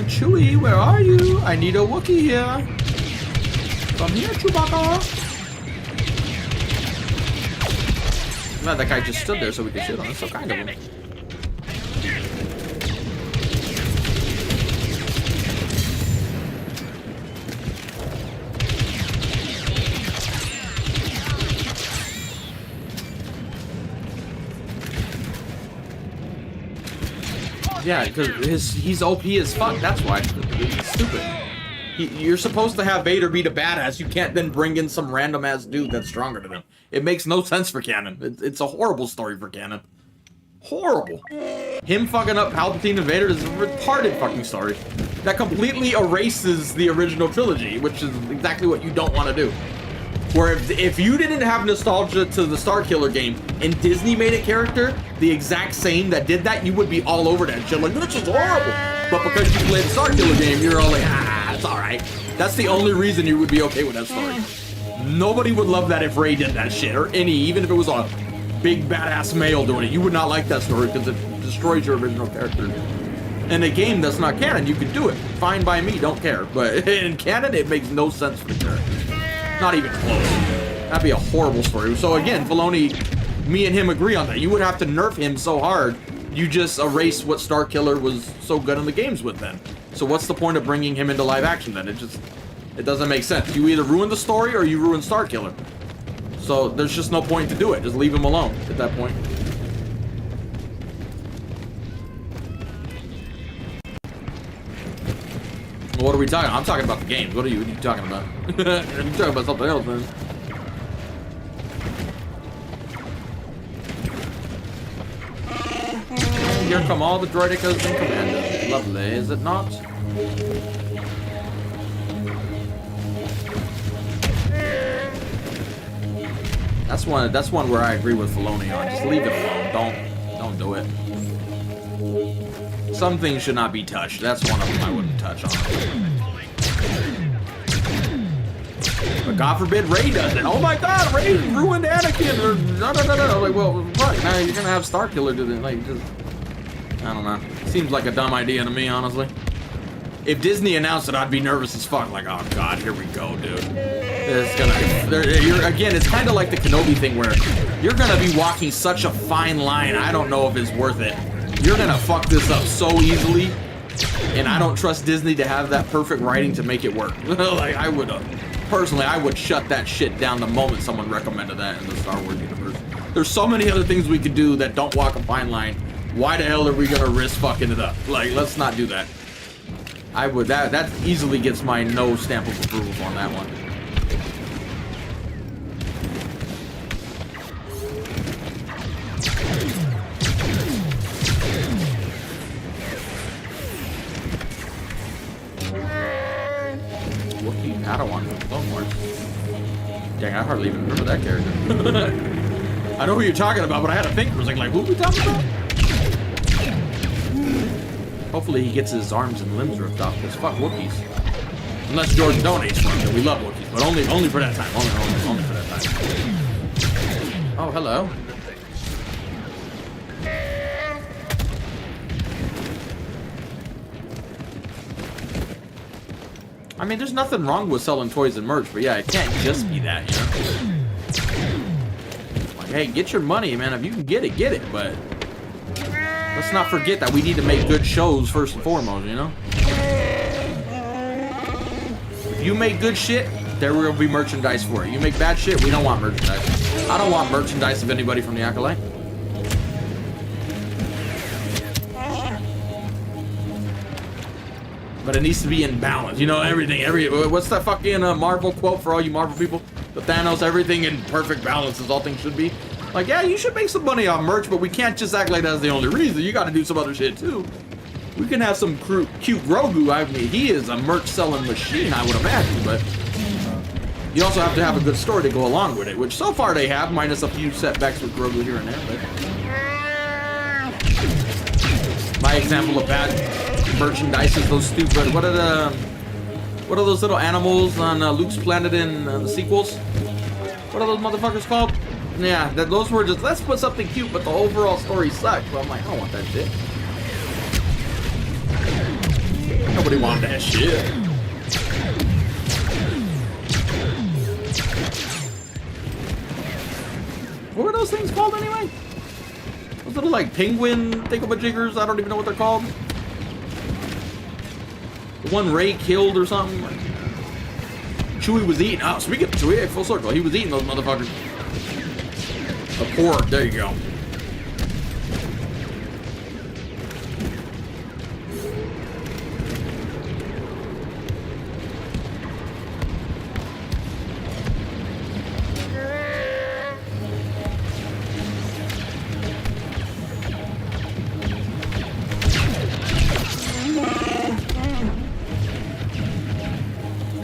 Chewie, where are you? I need a Wookiee here. Come here, Chewbacca. Glad that guy just stood there so we could shoot on him. So kind of him. Yeah, because he's OP as fuck. That's why. It's stupid. You're supposed to have Vader be the badass. You can't then bring in some random ass dude that's stronger than him. It makes no sense for canon. It's a horrible story for canon. Horrible. Him fucking up Palpatine and Vader is a retarded fucking story. That completely erases the original trilogy, which is exactly what you don't want to do. Where if you didn't have nostalgia to the Starkiller game and Disney made a character the exact same that did that, you would be all over that shit. Like, this is horrible. But because you played the Starkiller game, you're all like, ah, it's alright. That's the only reason you would be okay with that story. Nobody would love that if Rey did that shit, or even if it was a big badass male doing it. You would not like that story because it destroys your original character. In a game that's not canon, you could do it. Fine by me, don't care. But in canon, it makes no sense for the character. Not even close. That'd be a horrible story. So again, Filoni, me and him agree on that. You would have to nerf him so hard, you just erase what Starkiller was so good in the games with then. So what's the point of bringing him into live action then? It doesn't make sense. You either ruin the story or you ruin Starkiller. So there's just no point to do it. Just leave him alone at that point. What are we talking about? I'm talking about the game. What are you talking about? You're talking about something else, man. Here come all the droidicas and commandos. Lovely, is it not? That's one where I agree with Filoni on. Just leave it alone. Don't do it. Some things should not be touched. That's one of them I wouldn't touch on. But God forbid Rey does it. Oh my God, Rey ruined Anakin. Or no. Like, well, fuck. Now you're gonna have Starkiller do it. Like, just, I don't know. Seems like a dumb idea to me, honestly. If Disney announced it, I'd be nervous as fuck. Like, oh God, here we go, dude. It's gonna. Again, it's kind of like the Kenobi thing where you're gonna be walking such a fine line. I don't know if it's worth it. You're gonna fuck this up so easily, and I don't trust Disney to have that perfect writing to make it work. Like, I would, personally, I would shut that shit down the moment someone recommended that in the Star Wars universe. There's so many other things we could do that don't walk a fine line. Why the hell are we gonna risk fucking it up? Like, let's not do that. I would, that easily gets my no stamp of approval on that one. Wookiee Padawan from Clone Wars. Dang, I hardly even remember that character. I know who you're talking about, but I had to think for a second, like, who are we talking about? Hopefully he gets his arms and limbs ripped off, because fuck Wookiees. Unless George donates for them, we love Wookiees, but only for that time. Only for that time. Oh, hello. I mean, there's nothing wrong with selling toys and merch, but yeah, it can't just be that, you know? Like, hey, get your money, man. If you can get it, but let's not forget that we need to make good shows first and foremost, you know? If you make good shit, there will be merchandise for it. You make bad shit, we don't want merchandise. I don't want merchandise of anybody from the Acolyte. But it needs to be in balance, you know, everything, what's that fucking Marvel quote for all you Marvel people? The Thanos, everything in perfect balance as all things should be. Like, yeah, you should make some money on merch, but we can't just act like that's the only reason. You gotta do some other shit, too. We can have some cute Grogu. I mean, he is a merch-selling machine, I would imagine, but you also have to have a good story to go along with it, which so far they have, minus a few setbacks with Grogu here and there, but my example of bad merchandise is those stupid, what are those little animals on Luke's planet in the sequels? What are those motherfuckers called? Yeah, those were just, let's put something cute, but the overall story sucks. So I'm like, I don't want that shit. Nobody wanted that shit. What were those things called anyway? Those little like penguin thingamajiggers? I don't even know what they're called. The one Ray killed or something. Chewie was eating. Oh, speaking of Chewie, full circle. He was eating those motherfuckers. The pork. There you go.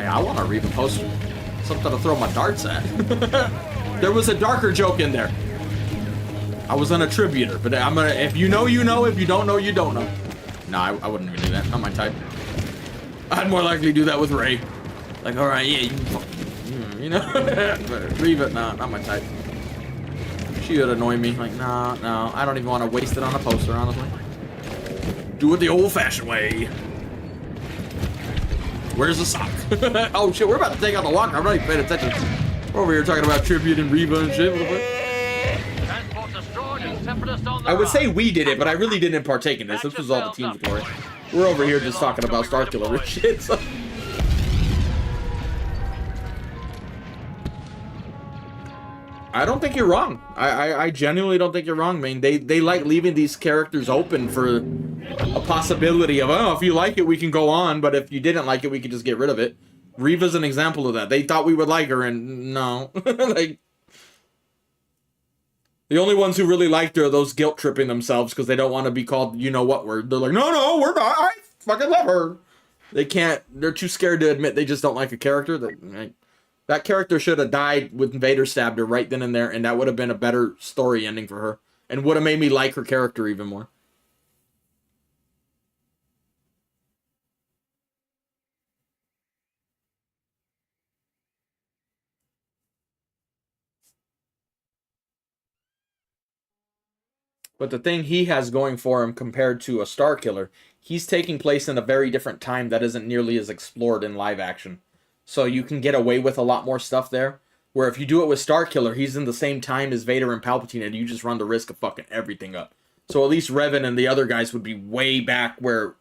I want to even post something to throw my darts at. There was a darker joke in there. I was an attributor, but I'm gonna, if you know, you know. If you don't know, you don't know. No, I wouldn't even do that. Not my type. I'd more likely do that with Ray. Like, all right, yeah, you know. But leave it, nah, not my type. She would annoy me. Like, nah, no, I don't even want to waste it on a poster, honestly. Do it the old-fashioned way. Where's the sock? Oh shit, we're about to take out the walker. I'm not even paying attention. We're over here talking about tribute and Reba and shit. I would say we did it, but I really didn't partake in this. This was all the team's glory. We're over here just talking about Starkiller and shit. So. I don't think you're wrong. I genuinely don't think you're wrong, man. They like leaving these characters open for a possibility of, oh, if you like it, we can go on, but if you didn't like it, we could just get rid of it. Reva's an example of that. They thought we would like her, and no. Like, the only ones who really liked her are those guilt-tripping themselves because they don't want to be called you-know-what word. They're like, no, we're not. I fucking love her. They can't. They're too scared to admit they just don't like a character. That character should have died when Vader stabbed her right then and there, and that would have been a better story ending for her, and would have made me like her character even more. But the thing he has going for him compared to a Starkiller, he's taking place in a very different time that isn't nearly as explored in live action. So you can get away with a lot more stuff there. Where if you do it with Starkiller, he's in the same time as Vader and Palpatine, and you just run the risk of fucking everything up. So at least Revan and the other guys would be way back where,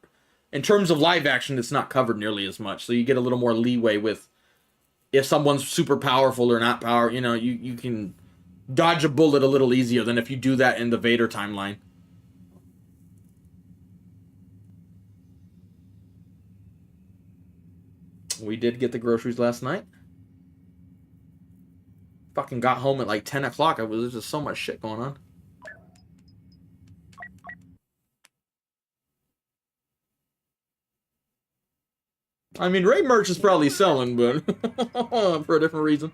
in terms of live action, it's not covered nearly as much. So you get a little more leeway with if someone's super powerful or not powerful. You know, you can dodge a bullet a little easier than if you do that in the Vader timeline. We did get the groceries last night. Fucking got home at like 10 o'clock. There's just so much shit going on. I mean, Ray merch is probably selling, but for a different reason.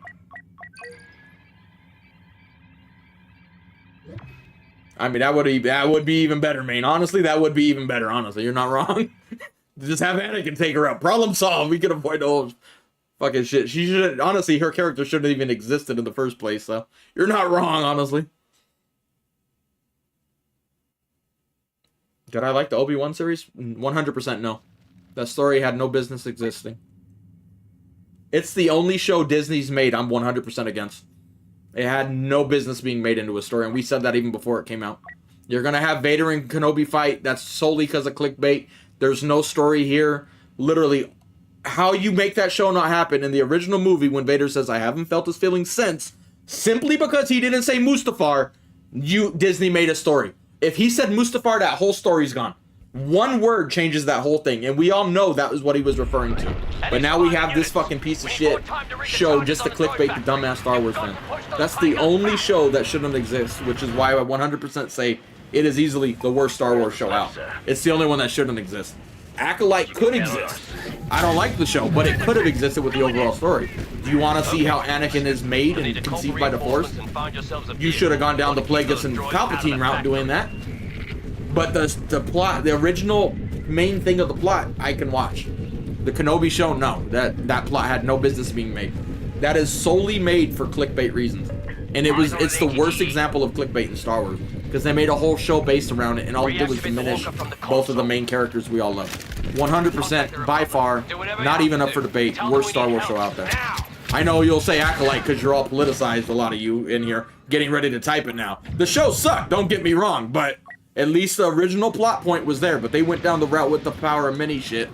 I mean, that would be even better, man. Honestly, that would be even better. Honestly, you're not wrong. Just have Anakin take her out. Problem solved. We could avoid the whole fucking shit. She should, honestly, her character shouldn't have even existed in the first place. So you're not wrong, honestly. Did I like the Obi-Wan series? 100% no. That story had no business existing. It's the only show Disney's made I'm 100% against. It had no business being made into a story, and we said that even before it came out. You're gonna have Vader and Kenobi fight. That's solely because of clickbait. There's no story here. Literally, how you make that show not happen in the original movie when Vader says, I haven't felt his feelings since, simply because he didn't say Mustafar, Disney made a story. If he said Mustafar, that whole story's gone. One word changes that whole thing, and we all know that was what he was referring to. But now we have this fucking piece of shit show just to clickbait the dumbass Star Wars fan. That's the only show that shouldn't exist, which is why I 100% say it is easily the worst Star Wars show out. It's the only one that shouldn't exist. Acolyte could exist. I don't like the show, but it could have existed with the overall story. Do you want to see how Anakin is made and conceived by the Force? You should have gone down the Plagueis and Palpatine route doing that. But the plot, the original main thing of the plot, I can watch. The Kenobi show, no. That plot had no business being made. That is solely made for clickbait reasons. And it's the worst example of clickbait in Star Wars. Because they made a whole show based around it, and all it did was diminish both of the main characters we all love. 100%, by far, not even up for debate, worst Star Wars show out there. I know you'll say Acolyte because you're all politicized, a lot of you in here, getting ready to type it now. The show sucked, don't get me wrong, but at least the original plot point was there, but they went down the route with the power of mini shit.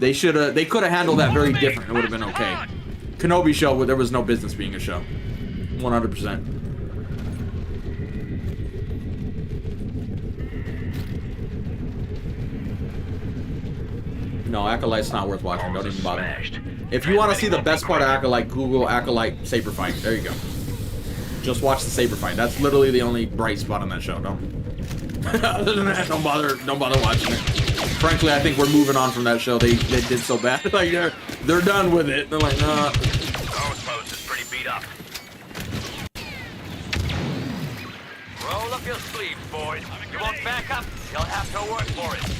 They could have handled that very different. It would have been okay. Kenobi show, there was no business being a show. 100%. No, Acolyte's not worth watching. Don't even bother. If you want to see the best part of Acolyte, Google Acolyte saber fight. There you go. Just watch the saber fight. That's literally the only bright spot on that show. Other than that, don't bother watching it. Frankly, I think we're moving on from that show. They did so bad. Like they're done with it. They're like, nah. Those post is pretty beat up. Roll up your sleeves, boys. You want backup? You'll have to work for it.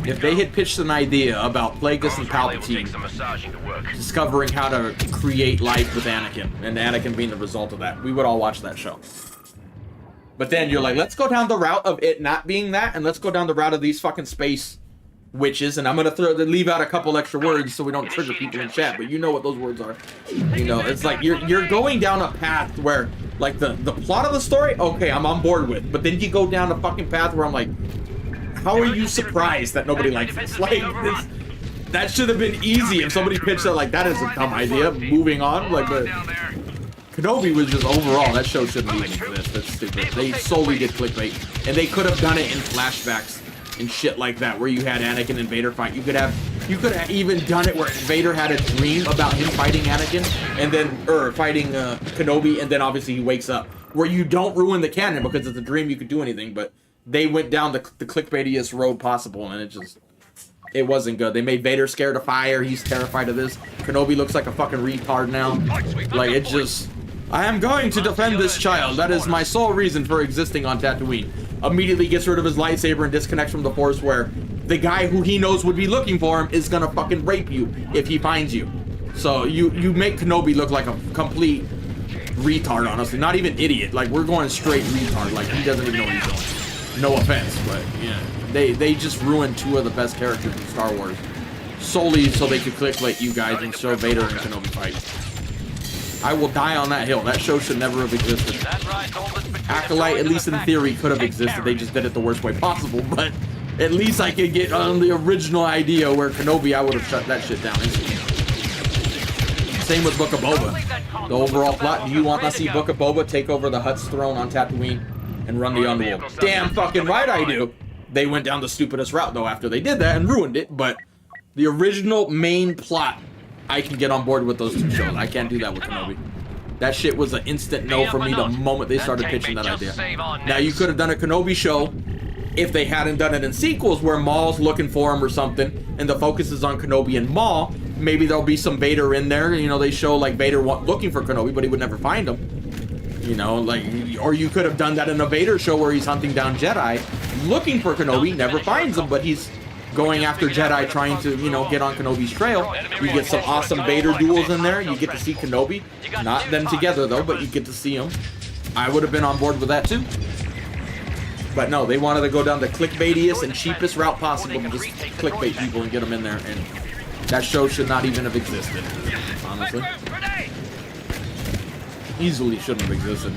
If they had pitched an idea about Plagueis and Palpatine discovering how to create life with Anakin, and Anakin being the result of that, we would all watch that show. But then you're like, let's go down the route of it not being that, and let's go down the route of these fucking space witches, and I'm gonna leave out a couple extra words so we don't trigger people in chat, but you know what those words are. You know, it's like you're going down a path where, like, the plot of the story, okay, I'm on board with, but then you go down a fucking path where I'm like, how are you surprised that nobody likes this? Like, that should have been easy if somebody pitched that, like, that is a dumb idea. Moving on, like, but Kenobi was just overall, that show shouldn't even exist. That's stupid. They solely did clickbait, and they could have done it in flashbacks and shit like that, where you had Anakin and Vader fight. You could have even done it where Vader had a dream about him fighting Anakin, and then fighting Kenobi, and then obviously he wakes up. Where you don't ruin the canon because it's a dream, you could do anything, but they went down the clickbaitiest road possible, and it wasn't good. They made Vader scared of fire. He's terrified of this. Kenobi looks like a fucking retard now. Like, it just, I am going to defend this child. That is my sole reason for existing on Tatooine. Immediately gets rid of his lightsaber and disconnects from the Force, where the guy who he knows would be looking for him is gonna fucking rape you if he finds you. So you make Kenobi look like a complete retard, honestly. Not even idiot. Like, we're going straight retard. Like, he doesn't even know what he's doing. No offense, but yeah, they just ruined two of the best characters in Star Wars solely so they could clickbait you guys and show Vader and Kenobi fight. I will die on that hill. That show should never have existed. Acolyte, at least in theory, could have existed. They just did it the worst way possible, but at least I could get on the original idea where Kenobi, I would have shut that shit down instantly. Same with Book of Boba. The overall plot, do you want to see Book of Boba take over the Hutt's throne on Tatooine and run the Underworld? Damn fucking right I do. They went down the stupidest route, though, after they did that and ruined it, but the original main plot, I can get on board with those two shows. I can't do that with Kenobi. That shit was an instant no for me the moment they started pitching that idea. Now, you could have done a Kenobi show if they hadn't done it in sequels where Maul's looking for him or something, and the focus is on Kenobi and Maul, maybe there'll be some Vader in there. You know, they show like Vader looking for Kenobi, but he would never find him. You know, like, or you could have done that in a Vader show where he's hunting down Jedi, looking for Kenobi, never finds him, but he's going after Jedi, trying to, you know, get on Kenobi's trail. You get some awesome Vader duels in there. You get to see Kenobi, not them together though, but you get to see them. I would have been on board with that too. But no, they wanted to go down the clickbaitiest and cheapest route possible to just clickbait people and get them in there, and that show should not even have existed, honestly. Easily shouldn't have existed.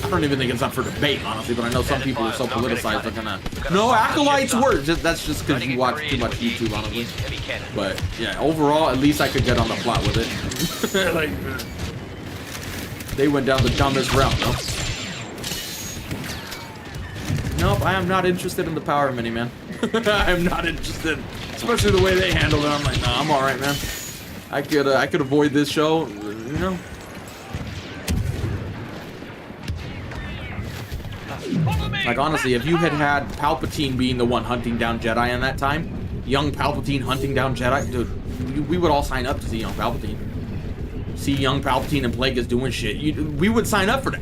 I don't even think it's up for debate, honestly, but I know some people are so politicized they're gonna... No, Acolytes work! That's just because you watch too much YouTube, honestly. But, yeah, overall, at least I could get on the plot with it. Like, they went down the dumbest route, though. Nope, I am not interested in the power mini, man. I am not interested. Especially the way they handled it. I'm like, nah, I'm alright, man. I could avoid this show, you know? Like, honestly, if you had Palpatine being the one hunting down Jedi in that time, young Palpatine hunting down Jedi, dude, we would all sign up to see young Palpatine. See young Palpatine and Plagueis doing shit. We would sign up for that.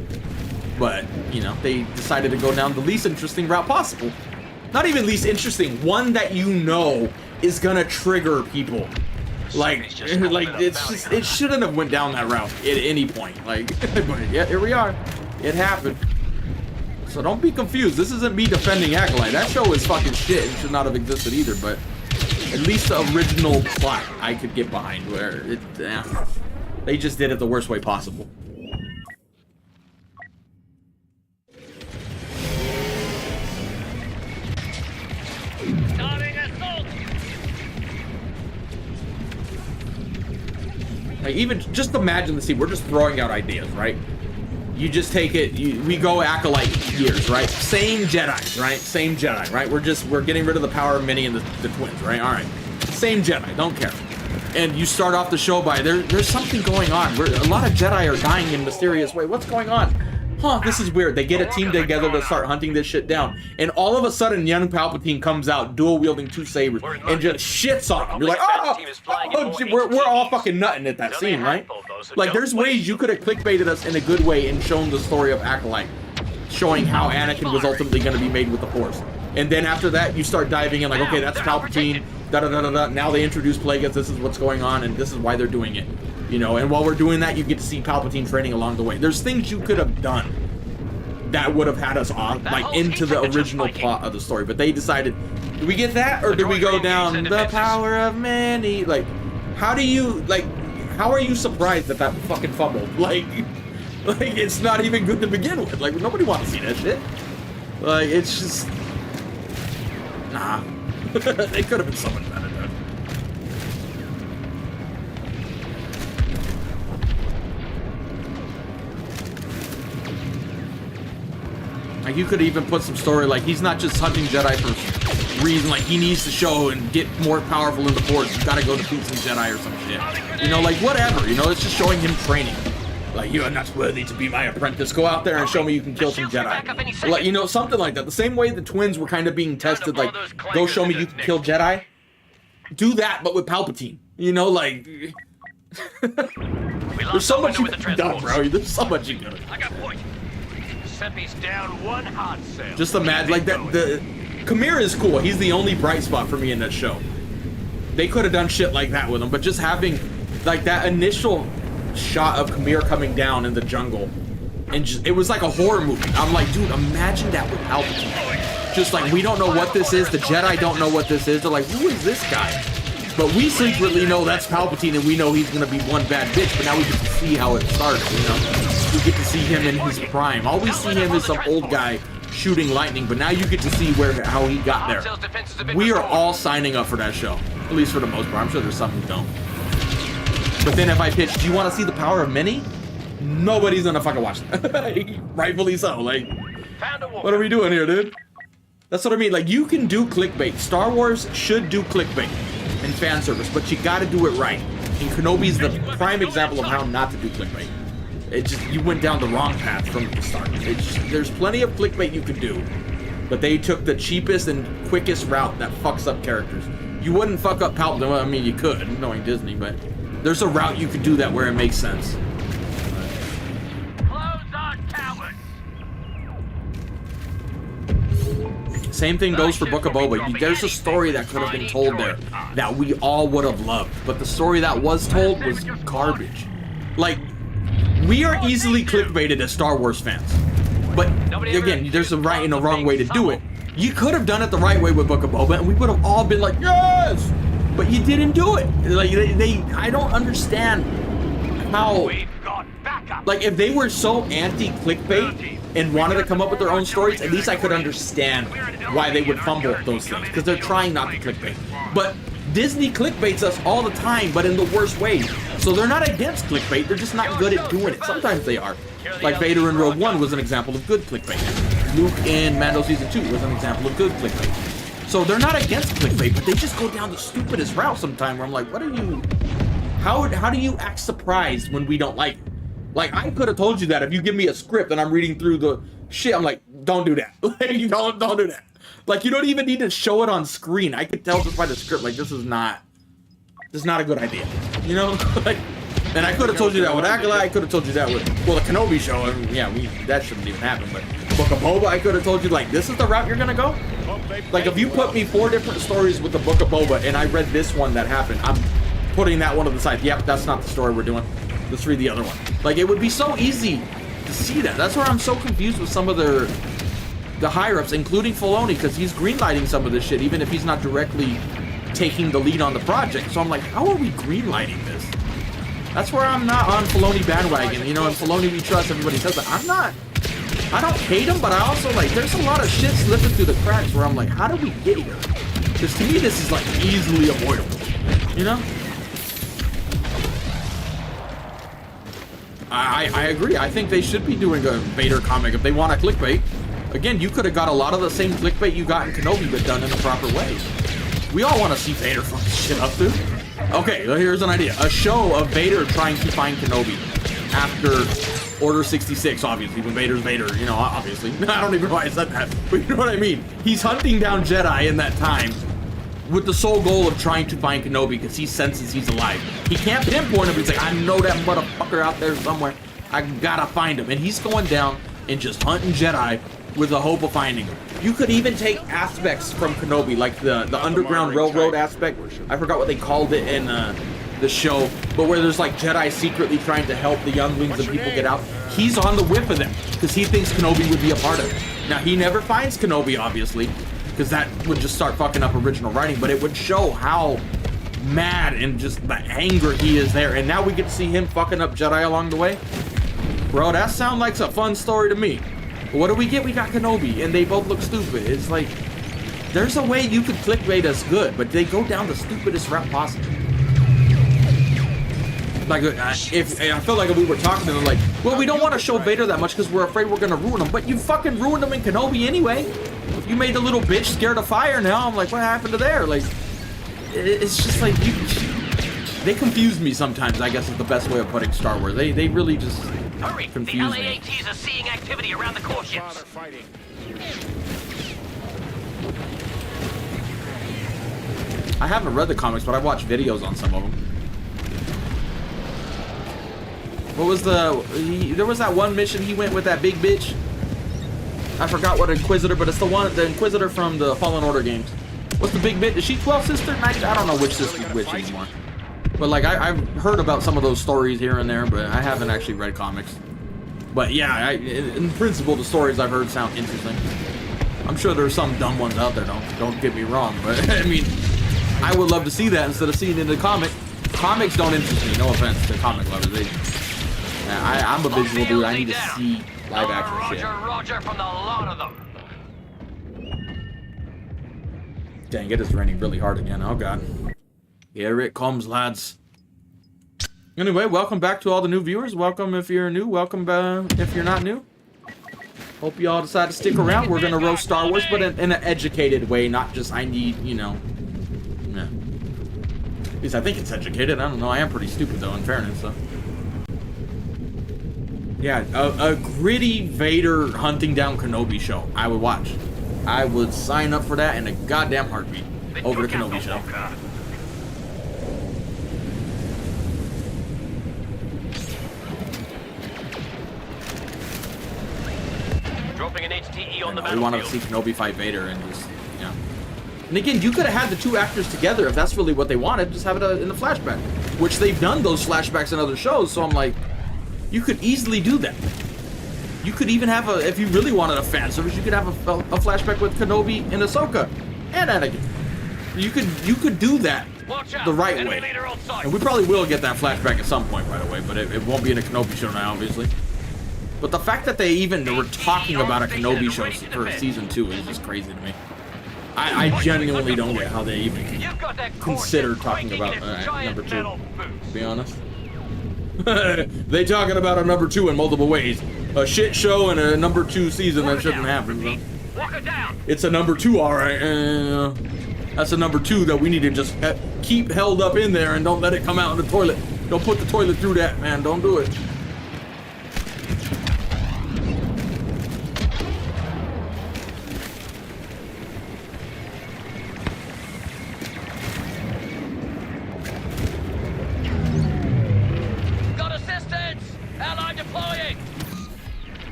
But, you know, they decided to go down the least interesting route possible. Not even least interesting, one that you know is gonna trigger people. Like it's just, it shouldn't have went down that route at any point. Like, but yeah, here we are. It happened. So don't be confused. This isn't me defending Acolyte. That show is fucking shit and should not have existed either, but at least the original plot I could get behind, where it, they just did it the worst way possible. Like, even just imagine the scene. We're just throwing out ideas, right? You just take it. We go Acolyte years, right? Same Jedi, right? Same Jedi, right? We're getting rid of the power of mini and the twins, right? All right, same Jedi. Don't care. And you start off the show by there's something going on. A lot of Jedi are dying in mysterious way. What's going on? Huh, this is weird. They get a team together to start hunting this shit down. And all of a sudden, young Palpatine comes out dual-wielding 2 sabers and just shits on them. You're like, oh, we're all fucking nutting at that scene, right? Like, there's ways you could have clickbaited us in a good way and shown the story of Acolyte, showing how Anakin was ultimately going to be made with the Force. And then after that, you start diving in like, okay, that's Palpatine, da-da-da-da-da. Now they introduce Plagueis, this is what's going on, and this is why they're doing it. You know, and while we're doing that, you get to see Palpatine training along the way. There's things you could have done that would have had us on, like, into the original plot of the story. But they decided, do we get that, or do we go down the power of many? Like, how do you, like, how are you surprised that that fucking fumbled? Like, it's not even good to begin with. Like, nobody wants to see that shit. Like, it's just, nah. They could have been someone better, though. Like, you could even put some story, like, he's not just hunting Jedi for reason, like, he needs to show and get more powerful in the Force. You gotta go defeat some Jedi or some shit. You know, like, whatever, you know, it's just showing him training. Like, you are not worthy to be my apprentice. Go out there and show me you can kill some Jedi. Like, you know, something like that. The same way the twins were kind of being tested, like, go show me you can kill Jedi. Do that, but with Palpatine. You know, like, there's so much you could have done, bro. There's so much you could have. I got point. Seppi's down one hot cell. Just imagine, like, the Kamir is cool. He's the only bright spot for me in that show. They could have done shit like that with him, but just having, like, that initial shot of Kamir coming down in the jungle, and just, it was like a horror movie. I'm like, dude, imagine that with Palpatine. Just like, we don't know what this is. The Jedi don't know what this is. They're like, who is this guy? But we secretly know that's Palpatine, and we know he's gonna be one bad bitch, but now we get to see how it started, you know? We get to see him in his prime. All we see him is some old guy shooting lightning, but now you get to see how he got there. We are all signing up for that show, at least for the most part. I'm sure there's some who don't. But then if I pitch, do you want to see the power of many? Nobody's gonna fucking watch it. Rightfully so. Like, what are we doing here, dude? That's what I mean. Like, you can do clickbait. Star Wars should do clickbait and fan service, but you gotta do it right. And Kenobi's the prime example of how not to do clickbait. It just, you went down the wrong path from the start. There's plenty of clickbait you can do, but they took the cheapest and quickest route that fucks up characters. You wouldn't fuck up Palpatine. Well, I mean, you could, knowing Disney, but there's a route you could do that where it makes sense. Same thing goes for Book of Boba. There's a story that could have been told there that we all would have loved, but the story that was told was garbage. Like, we are easily clickbaited as Star Wars fans, but again, there's a right and a wrong way to do it. You could have done it the right way with Book of Boba, and we would have all been like, yes! But you didn't do it. Like, I don't understand how, like, if they were so anti-clickbait and wanted to come up with their own stories, at least I could understand why they would fumble those things, because they're trying not to clickbait. But Disney clickbaits us all the time, but in the worst way. So they're not against clickbait, they're just not good at doing it. Sometimes they are. Like Vader in Rogue One was an example of good clickbait. Luke in Mando Season 2 was an example of good clickbait. So they're not against clickbait, but they just go down the stupidest route sometimes where I'm like, what are you... How do you act surprised when we don't like it? Like, I could have told you that if you give me a script and I'm reading through the shit, I'm like, don't do that. Like, don't do that. Like, you don't even need to show it on screen. I could tell just by the script, like, this is not a good idea. You know? Like, and I could have told you that with Acolyte. I could have told you that with, well, the Kenobi show. I mean, yeah, that shouldn't even happen. But Book of Boba, I could have told you, like, this is the route you're gonna go. Like, if you put me 4 different stories with the Book of Boba and I read this one that happened, I'm putting that one to the side. Yep, that's not the story we're doing. Let's read the other one. Like, it would be so easy to see that. That's where I'm so confused with some of the higher-ups, including Filoni, because he's greenlighting some of this shit, even if he's not directly taking the lead on the project. So I'm like, how are we greenlighting this? That's where I'm not on Filoni bandwagon. You know, in Filoni we trust, everybody says that. I don't hate him, but I also, like, there's a lot of shit slipping through the cracks where I'm like, how do we get here? Because to me, this is, like, easily avoidable. You know? I agree. I think they should be doing a Vader comic if they want to clickbait. Again, you could have got a lot of the same clickbait you got in Kenobi, but done in the proper way. We all want to see Vader fucking shit up, dude. Okay, well, here's an idea. A show of Vader trying to find Kenobi after Order 66, obviously, when Vader's Vader, you know, obviously. I don't even know why I said that, but you know what I mean. He's hunting down Jedi in that time with the sole goal of trying to find Kenobi because he senses he's alive. He can't pinpoint him, but he's like, I know that motherfucker out there somewhere. I gotta find him. And he's going down and just hunting Jedi with the hope of finding him. You could even take aspects from Kenobi, like the Underground Railroad aspect. I forgot what they called it in the show, but where there's like Jedi secretly trying to help the younglings and people get out. He's on the whip of them because he thinks Kenobi would be a part of it. Now, he never finds Kenobi, obviously, because that would just start fucking up original writing, but it would show how mad and just the anger he is there. And now we get to see him fucking up Jedi along the way. Bro, that sounds like a fun story to me. But what do we get? We got Kenobi, and they both look stupid. It's like, there's a way you could clickbait us good, but they go down the stupidest route possible. Like, if I feel like if we were talking to them, like, well, we don't want to show Vader that much because we're afraid we're gonna ruin him. But you fucking ruined him in Kenobi anyway. You made the little bitch scared of fire now. I'm like, what happened to there? Like, it's just like, they confuse me sometimes, I guess is the best way of putting Star Wars. They really just confuse me. The LAATs are seeing activity around the core ships. I haven't read the comics, but I've watched videos on some of them. What was there was that one mission he went with that big bitch. I forgot what Inquisitor, but it's the Inquisitor from the Fallen Order games. What's the big bitch? Is she 12 sister? I don't know which sister's which anymore. But like, I've heard about some of those stories here and there, but I haven't actually read comics. But yeah, in principle, the stories I've heard sound interesting. I'm sure there's some dumb ones out there, don't get me wrong, but I mean, I would love to see that instead of seeing it in the comic. Comics don't interest me, no offense to comic lovers. I'm a visual dude, I need to see live action shit. Roger from the lot of them. Dang, it is raining really hard again, oh god. Here it comes, lads. Anyway, welcome back to all the new viewers. Welcome if you're new, welcome if you're not new. Hope you all decide to stick around. We're gonna roast Star Wars, but in an educated way, not just I need, you know. Yeah. At least I think it's educated. I don't know. I am pretty stupid though, in fairness. So. Yeah, a gritty Vader hunting down Kenobi show I would watch. I would sign up for that in a goddamn heartbeat over the Kenobi show. Dropping an HTE on the We want to see Kenobi fight Vader and just, yeah. And again, you could have had the two actors together if that's really what they wanted. Just have it in the flashback, which they've done those flashbacks in other shows. So I'm like, you could easily do that. You could even have a, if you really wanted a fan service, you could have a flashback with Kenobi and Ahsoka and Anakin. You could do that the right way. And we probably will get that flashback at some point, by the way, but it won't be in a Kenobi show now, obviously. But the fact that they even were talking about a Kenobi show for season 2 is just crazy to me. I genuinely don't get how they even consider talking about number 2, to be honest. They talking about a number 2 in multiple ways. A shit show and a number 2 season that shouldn't happen. So. It's a number 2, alright. That's a number 2 that we need to just keep held up in there and don't let it come out in the toilet. Don't put the toilet through that, man. Don't do it.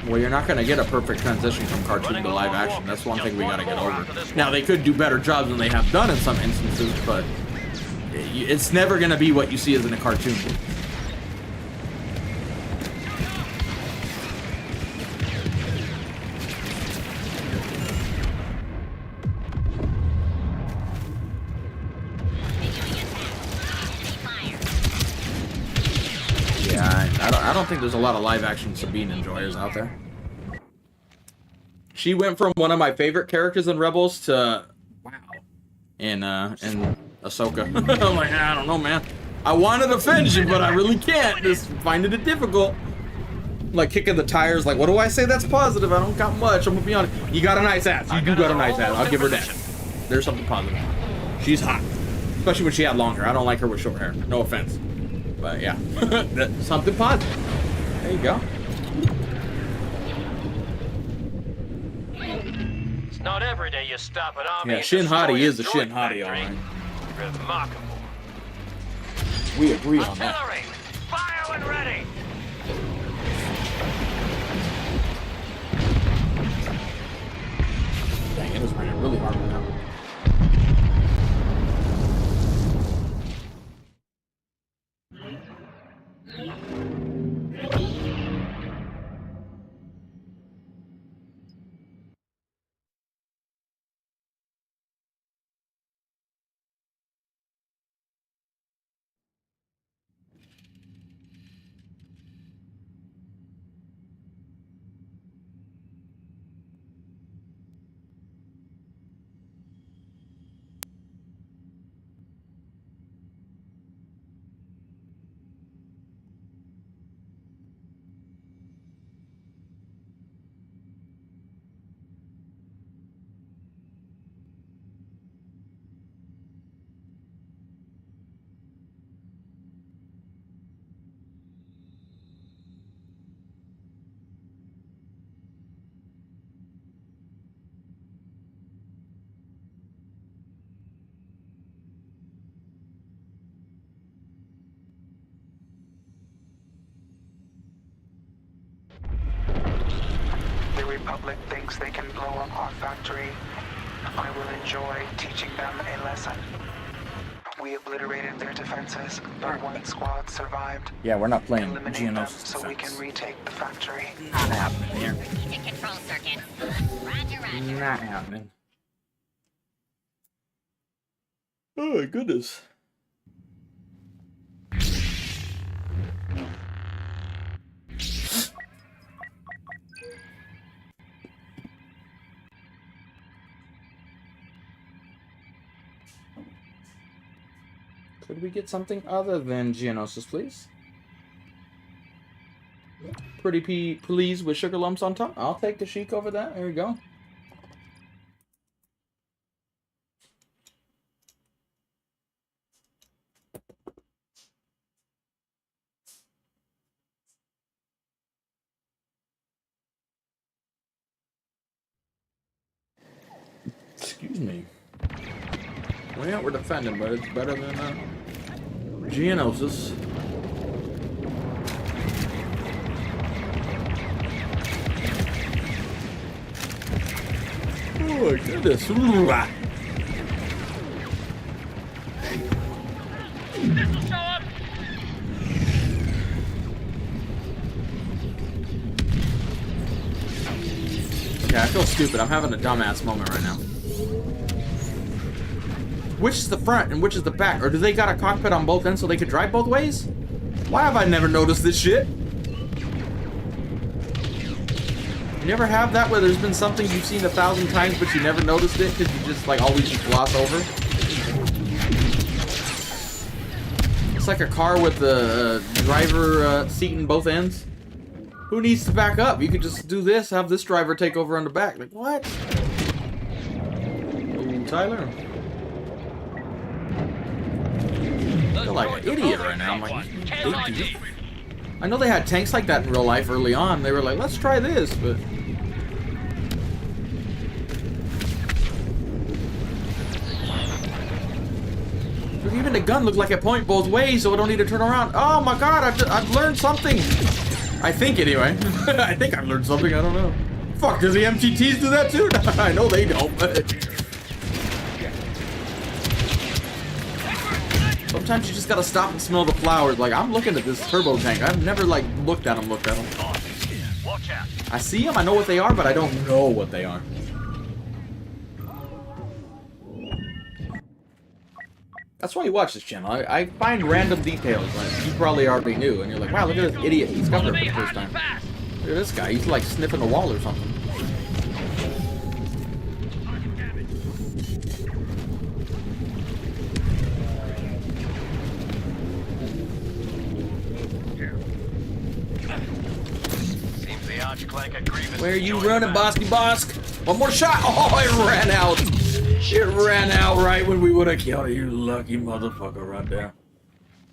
Well, you're not going to get a perfect transition from cartoon to live action. That's one thing we got to get over. Now, they could do better jobs than they have done in some instances, but it's never going to be what you see as in a cartoon. I don't think there's a lot of live action Sabine enjoyers out there. She went from one of my favorite characters in Rebels to wow in Ahsoka. I'm like, I don't know, man. I want to defend you, but I really can't. Just finding it difficult. Like kicking the tires. Like, what do I say that's positive? I don't got much. I'm gonna be honest. You got a nice ass. You do got a nice ass. I'll give her that. There's something positive. She's hot, especially when she had long hair. I don't like her with short hair. No offense. But yeah, that's something positive. There you go. It's not every day you stop an army. Yeah, Shin Hati is a Shin Hati, alright. Remarkable. We agree on that. Artillery, fire when ready. Dang, it was raining really hard right now. The Republic thinks they can blow up our factory. I will enjoy teaching them a lesson. We obliterated their defenses, but one squad survived. Yeah, we're not playing Eliminate them Geonosis so we can retake the factory. Not happening here. Control circuit. Roger, roger. Not happening. Oh my goodness. Could we get something other than Geonosis, please? Pretty please with sugar lumps on top. I'll take the chic over that. There we go. Excuse me. Well, yeah, we're defending, but it's better than Geonosis. Oh my goodness. This'll show up. Okay, I feel stupid. I'm having a dumbass moment right now. Which is the front and which is the back? Or do they got a cockpit on both ends so they could drive both ways? Why have I never noticed this shit? You never have that where there's been something you've seen 1,000 times but you never noticed it because you just like always just gloss over? It's like a car with the driver seat in both ends. Who needs to back up? You could just do this, have this driver take over on the back. Like, what? Oh, Tyler. I feel like an idiot right now. I'm like, I know they had tanks like that in real life early on. They were like, let's try this, but... Even the gun looked like it point both ways, so I don't need to turn around. Oh my god, I've learned something! I think, anyway. I think I've learned something, I don't know. Fuck, does the MTTs do that too? I know they don't, but... Sometimes you just gotta stop and smell the flowers. Like, I'm looking at this turbo tank. I've never, like, looked at them. Watch out. I see them, I know what they are, but I don't know what they are. That's why you watch this channel. I find random details. Like, you probably already knew, and you're like, wow, look at this idiot discovered it for the first time. Look at this guy. He's, like, sniffing the wall or something. Where are you running, Bosky Bosk? One more shot! Oh, it ran out! It ran out right when we would have killed it. You lucky motherfucker right there.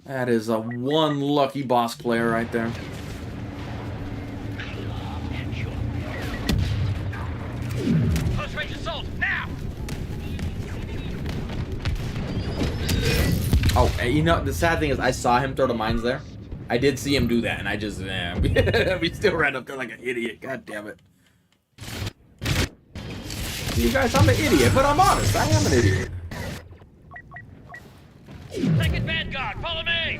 That is a one lucky boss player right there. Close range assault, now! Oh, and you know, the sad thing is I saw him throw the mines there. I did see him do that, and I just, we still ran up there like an idiot. God damn it. You guys, I'm an idiot, but I'm honest. I am an idiot. Second Vanguard, follow me!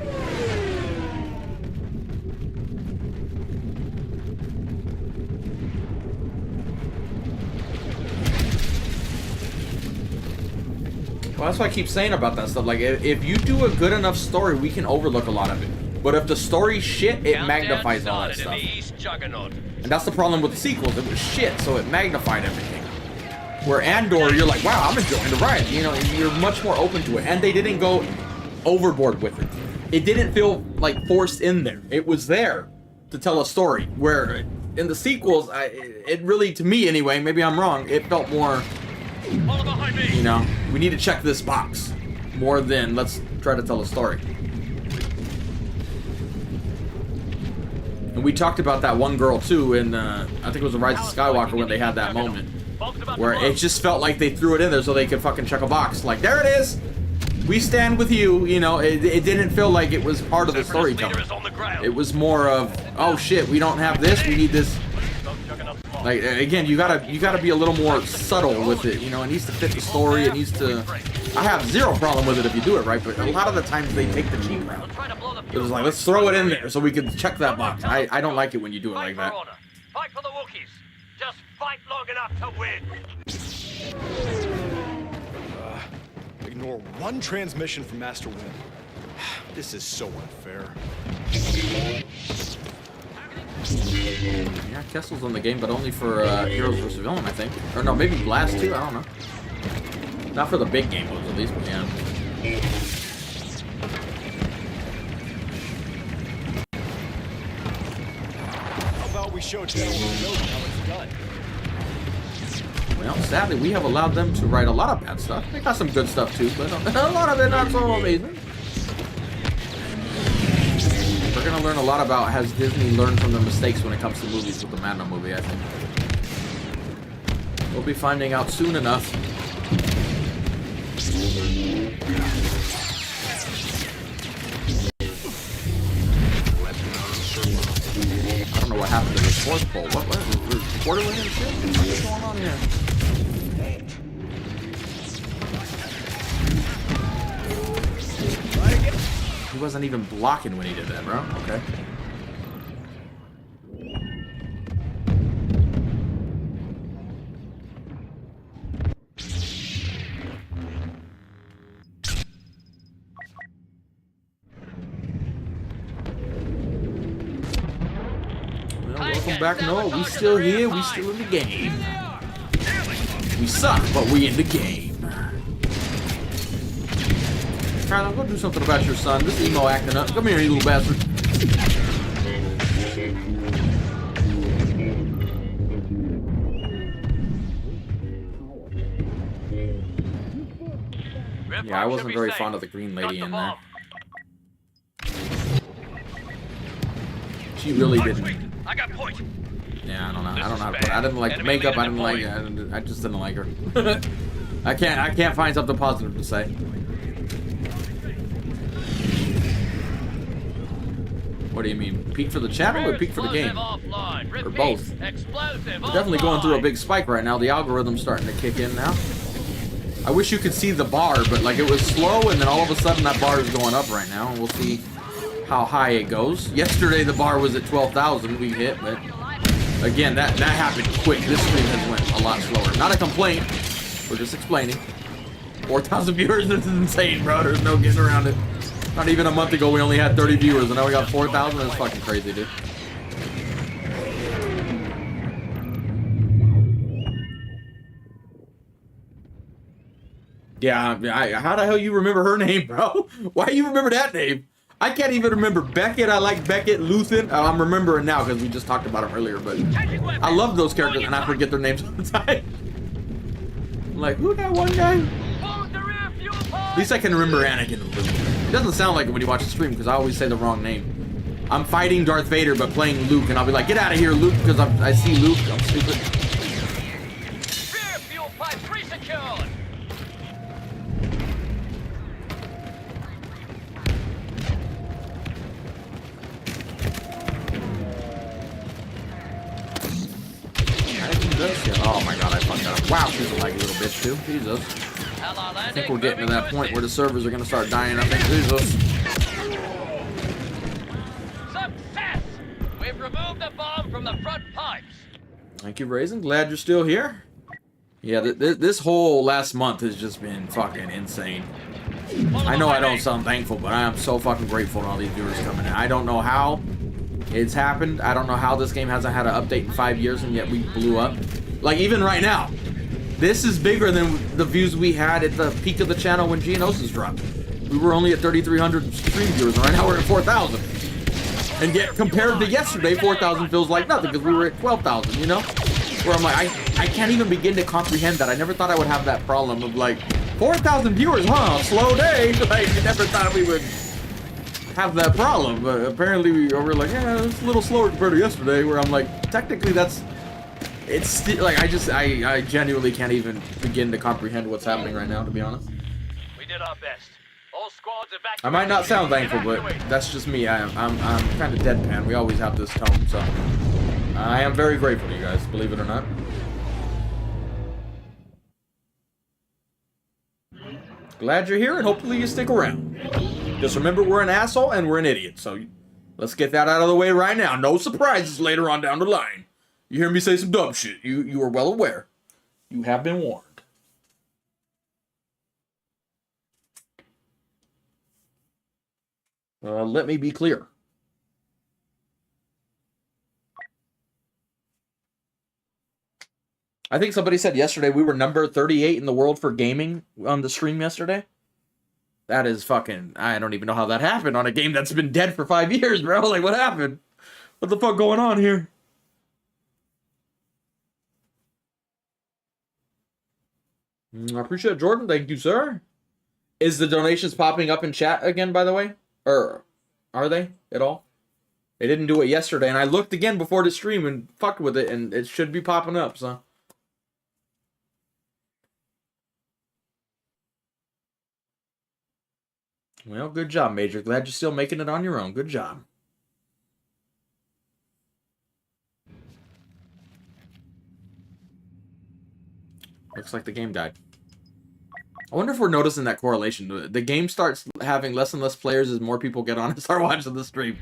Well, that's what I keep saying about that stuff. Like, if you do a good enough story, we can overlook a lot of it. But if the story's shit, it magnifies all that stuff. And that's the problem with the sequels. It was shit, so it magnified everything. Where Andor, you're like, wow, I'm enjoying the ride. You know, you're much more open to it. And they didn't go overboard with it. It didn't feel like forced in there. It was there to tell a story. Where in the sequels, it really, to me anyway, maybe I'm wrong, it felt more, you know, we need to check this box. More than let's try to tell a story. And we talked about that one girl too in, I think it was The Rise of Skywalker when they had that moment. Where it just felt like they threw it in there so they could fucking check a box. Like, there it is! We stand with you, you know, it didn't feel like it was part of the storytelling. It was more of, oh shit, we don't have this, we need this. Like, again, you gotta be a little more subtle with it, you know, it needs to fit the story, it needs to... I have zero problem with it if you do it right, but a lot of the times they take the cheap route. It was like, let's throw it in there so we can check that box. I don't like it when you do it like that. Fight for the Wookiees. Just fight long enough to win. Ignore one transmission from Master Wind. This is so unfair. Yeah, Kessel's in the game, but only for Heroes vs. Villain, I think. Or no, maybe Blast too, I don't know. Not for the big game modes, at least, but yeah. How about we show Taylor how it's done? Well, sadly, we have allowed them to write a lot of bad stuff. They got some good stuff too, but a lot of it not so amazing. We're gonna learn a lot about has Disney learned from their mistakes when it comes to movies with the Mando movie, I think. We'll be finding out soon enough. I don't know what happened to this fourth pole. What quarterly and shit? What's going on here? He wasn't even blocking when he did that, bro. Okay. Welcome back. No, we still here. We still in the game. We suck, but we in the game. Kylo, go do something about your son. This emo acting up. Come here, you little bastard. Yeah, I wasn't very fond of the green lady in there. She really didn't. I got point. Yeah, I don't know. I don't know how to put it. I didn't like the makeup. I didn't like it. I just didn't like her. I can't find something positive to say. What do you mean? Peak for the channel or peak for the game? Or both? We're definitely going through a big spike right now. The algorithm's starting to kick in now. I wish you could see the bar, but like it was slow and then all of a sudden that bar is going up right now. And we'll see how high it goes. Yesterday the bar was at 12,000 we hit, but again, that happened quick. This stream has went a lot slower. Not a complaint. We're just explaining. 4,000 viewers, this is insane, bro. There's no getting around it. Not even a month ago, we only had 30 viewers, and now we got 4,000. That's fucking crazy, dude. Yeah, how the hell you remember her name, bro? Why do you remember that name? I can't even remember Beckett. I like Beckett, Luthen. I'm remembering now because we just talked about them earlier, but I love those characters, and I forget their names all the time. I'm like, who that one guy? At least I can remember Anakin and Luke. It doesn't sound like it when you watch the stream because I always say the wrong name. I'm fighting Darth Vader but playing Luke and I'll be like, get out of here, Luke, because I see Luke. I'm stupid. Rear fuel pipe pre-secured. Oh my god, I fucked up. Wow, she's a laggy little bitch too. Jesus. I think we're getting to that point where the servers are going to start dying. I think. Jesus. Success! We've removed the bomb from the front pipes. Thank you, Raisin. Glad you're still here. Yeah, this whole last month has just been fucking insane. I know I don't sound thankful, but I am so fucking grateful to all these viewers coming in. I don't know how it's happened. I don't know how this game hasn't had an update in 5 years and yet we blew up. Like, even right now. This is bigger than the views we had at the peak of the channel when Geonosis dropped. We were only at 3,300 stream viewers, and right now we're at 4,000. And yet, compared to yesterday, 4,000 feels like nothing, because we were at 12,000, you know? Where I'm like, I can't even begin to comprehend that. I never thought I would have that problem of like, 4,000 viewers, huh? Slow day. Like, you never thought we would have that problem. But apparently, we were like, yeah, it's a little slower compared to yesterday, where I'm like, technically, that's... It's still, like, I genuinely can't even begin to comprehend what's happening right now, to be honest. We did our best. All squads evacuated. I might not sound thankful, but that's just me. I'm kind of deadpan. We always have this tone, so I am very grateful to you guys, believe it or not. Glad you're here, and hopefully you stick around. Just remember, we're an asshole and we're an idiot, so let's get that out of the way right now. No surprises later on down the line. You hear me say some dumb shit. You are well aware. You have been warned. Let me be clear. I think somebody said yesterday we were number 38 in the world for gaming on the stream yesterday. That is fucking... I don't even know how that happened on a game that's been dead for 5 years, bro. Like, what happened? What the fuck going on here? I appreciate it, Jordan. Thank you, sir. Is the donations popping up in chat again, by the way? Or are they at all? They didn't do it yesterday, and I looked again before the stream and fucked with it, and it should be popping up, so... Well, good job, Major. Glad you're still making it on your own. Good job. Looks like the game died. I wonder if we're noticing that correlation. The game starts having less and less players as more people get on and start watching the stream.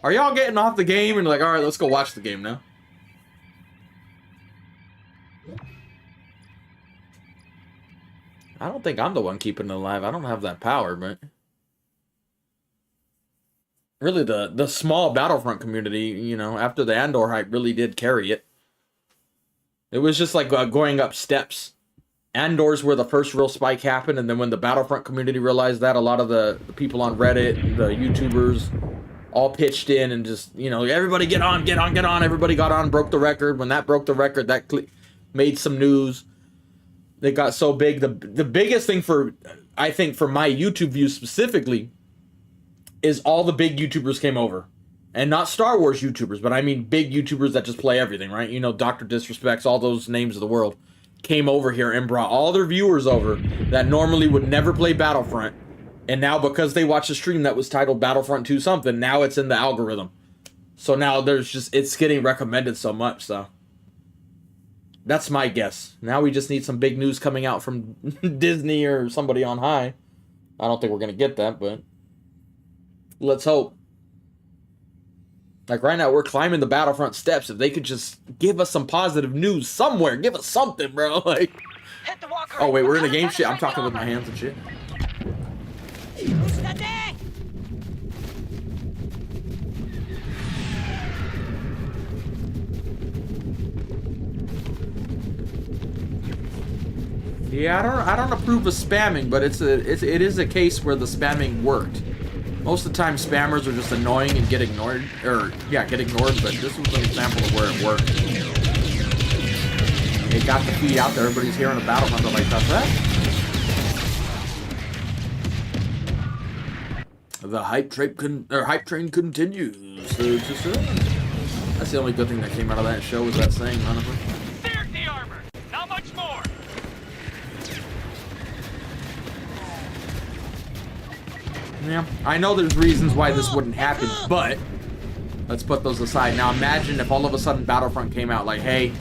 Are y'all getting off the game and like, all right, let's go watch the game now? I don't think I'm the one keeping it alive. I don't have that power, but... Really, the small Battlefront community, you know, after the Andor hype really did carry it. It was just like going up steps. Andor's where the first real spike happened, and then when the Battlefront community realized that, a lot of the people on Reddit, the YouTubers, all pitched in and just, you know, everybody get on, get on, get on. Everybody got on, broke the record. When that broke the record, that made some news. They got so big. The biggest thing for, I think, for my YouTube views specifically, is all the big YouTubers came over. And not Star Wars YouTubers, but I mean big YouTubers that just play everything, right? You know, Dr. Disrespects, all those names of the world came over here and brought all their viewers over that normally would never play Battlefront. And now because they watched a stream that was titled Battlefront 2 something, now it's in the algorithm. So now there's just, it's getting recommended so much, so. That's my guess. Now we just need some big news coming out from Disney or somebody on high. I don't think we're going to get that, but let's hope. Like right now, we're climbing the Battlefront steps. If they could just give us some positive news somewhere, give us something, bro. Like, oh wait, we're in the game shit. I'm talking with my hands and shit. Yeah, I don't approve of spamming, but it is a case where the spamming worked. Most of the time, spammers are just annoying and get ignored, or yeah, get ignored. But this was an example of where it worked. It got the feed out there. Everybody's hearing a Battlefront. They're like, that's that. The hype train continues. That's the only good thing that came out of that show was that saying, honestly. There's the armor. Not much more. Yeah, I know there's reasons why this wouldn't happen, but let's put those aside. Now imagine if all of a sudden Battlefront came out like, hey,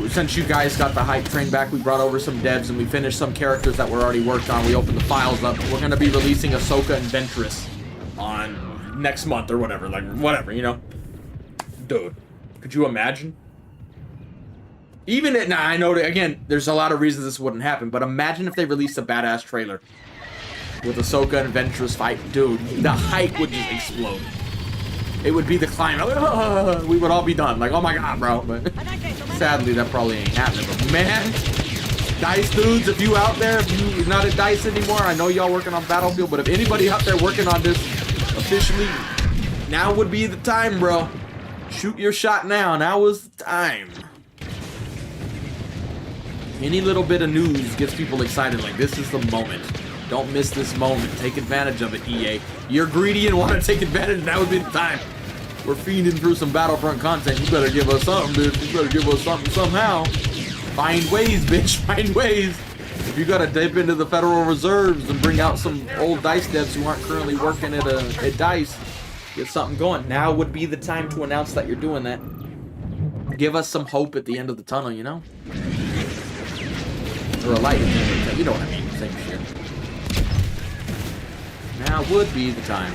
since you guys got the hype train back, we brought over some devs and we finished some characters that were already worked on. We opened the files up. We're going to be releasing Ahsoka and Ventress on next month or whatever. Like, whatever, you know? Dude, could you imagine? Even now, I know, that, again, there's a lot of reasons this wouldn't happen, but imagine if they released a badass trailer with Ahsoka and Ventress fight. Dude, the hype would just explode. It would be the climb. We would all be done. Like, oh my god, bro. But sadly, that probably ain't happening. But man, DICE dudes, if you out there, if you're not at DICE anymore, I know y'all working on Battlefield, but if anybody out there working on this officially, now would be the time, bro. Shoot your shot now. Now is the time. Any little bit of news gets people excited. Like, this is the moment. Don't miss this moment. Take advantage of it, EA. You're greedy and want to take advantage. That would be the time. We're fiending through some Battlefront content. You better give us something, bitch. You better give us something somehow. Find ways, bitch. Find ways. If you gotta dip into the Federal Reserves and bring out some old DICE devs who aren't currently working at DICE, get something going. Now would be the time to announce that you're doing that. Give us some hope at the end of the tunnel, you know? Or a light at the end of the tunnel. You know what I mean. Same shit. Now would be the time.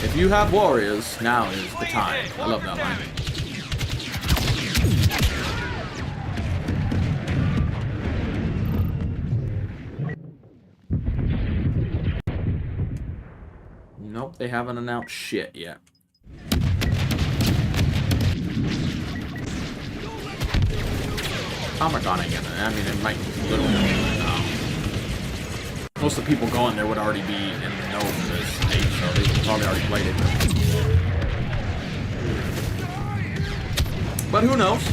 If you have warriors, now is the time. I love that line. Nope, they haven't announced shit yet. Comic-Con again. I mean, it might literally. Most of the people going there would already be in the know for this stage, so they probably already played it. But who knows?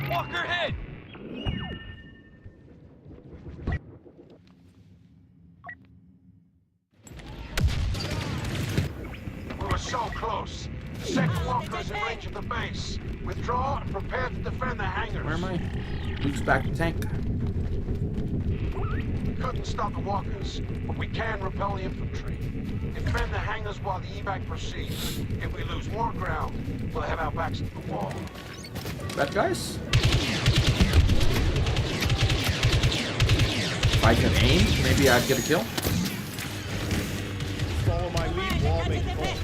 Walker hit! We were so close. Second Walker is in range of the base. Withdraw. Withdraw and prepare to defend the hangars. Where am I? Luke's back to tank. We couldn't stop the walkers, but we can repel the infantry. Defend the hangars while the evac proceeds. If we lose more ground, we'll have our backs to the wall. Bad guys? If I can aim, maybe I'd get a kill. Follow my lead, wall make call.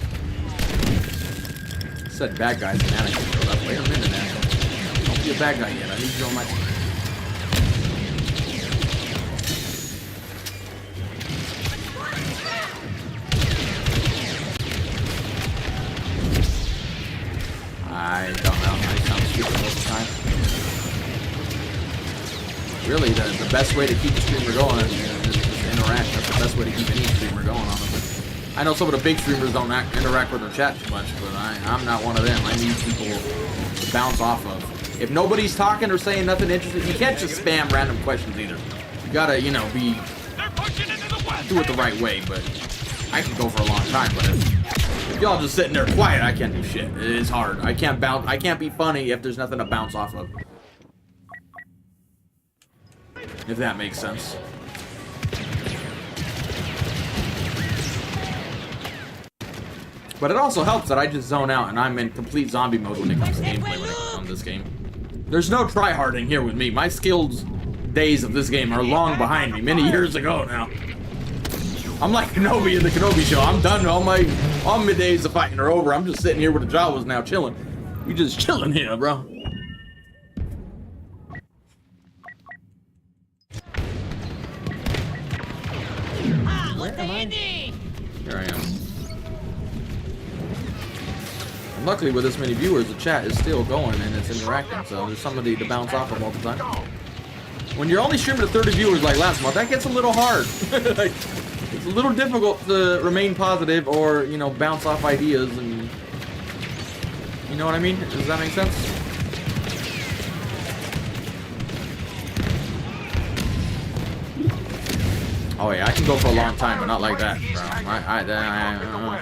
Said bad guys and anecdotes. Wait a minute, man. Don't be a bad guy yet. I need you on my team. I don't know. I sound stupid most of the time. Really, the best way to keep the streamer going is just interact. That's the best way to keep any streamer going, honestly. I know some of the big streamers don't interact with their chat too much, but I'm not one of them. I need people to bounce off of. If nobody's talking or saying nothing interesting, you can't just spam random questions either. You gotta, you know, do it the right way, but I can go for a long time, but if y'all just sitting there quiet, I can't do shit. It is hard. I can't be funny if there's nothing to bounce off of. If that makes sense. But it also helps that I just zone out and I'm in complete zombie mode when it comes to gameplay on this game. There's no tryharding here with me. My skills days of this game are long behind me, many years ago now. I'm like Kenobi in the Kenobi show. I'm done. All my days of fighting are over. I'm just sitting here with the Jawas now chilling. We just chilling here, bro. Where am I? Here I am. And luckily with this many viewers, the chat is still going and it's interacting, so there's somebody to bounce off of all the time. When you're only streaming to 30 viewers like last month, that gets a little hard. Like, it's a little difficult to remain positive or, you know, bounce off ideas and... You know what I mean? Does that make sense? Oh yeah, I can go for a long time, but not like that, bro.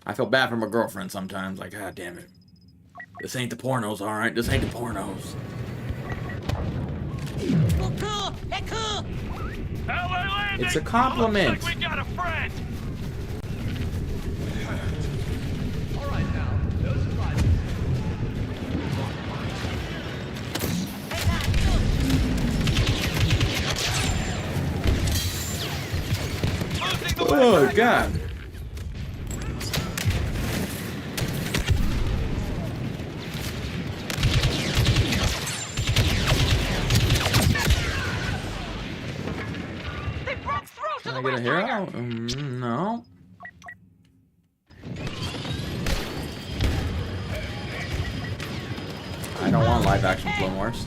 I feel bad for my girlfriend sometimes. Like, god damn it. This ain't the pornos, alright? This ain't the pornos. It's a compliment. We got a friend. All right now, those are my... Oh god. Can I get a hero? No. I don't want live action Clone Wars.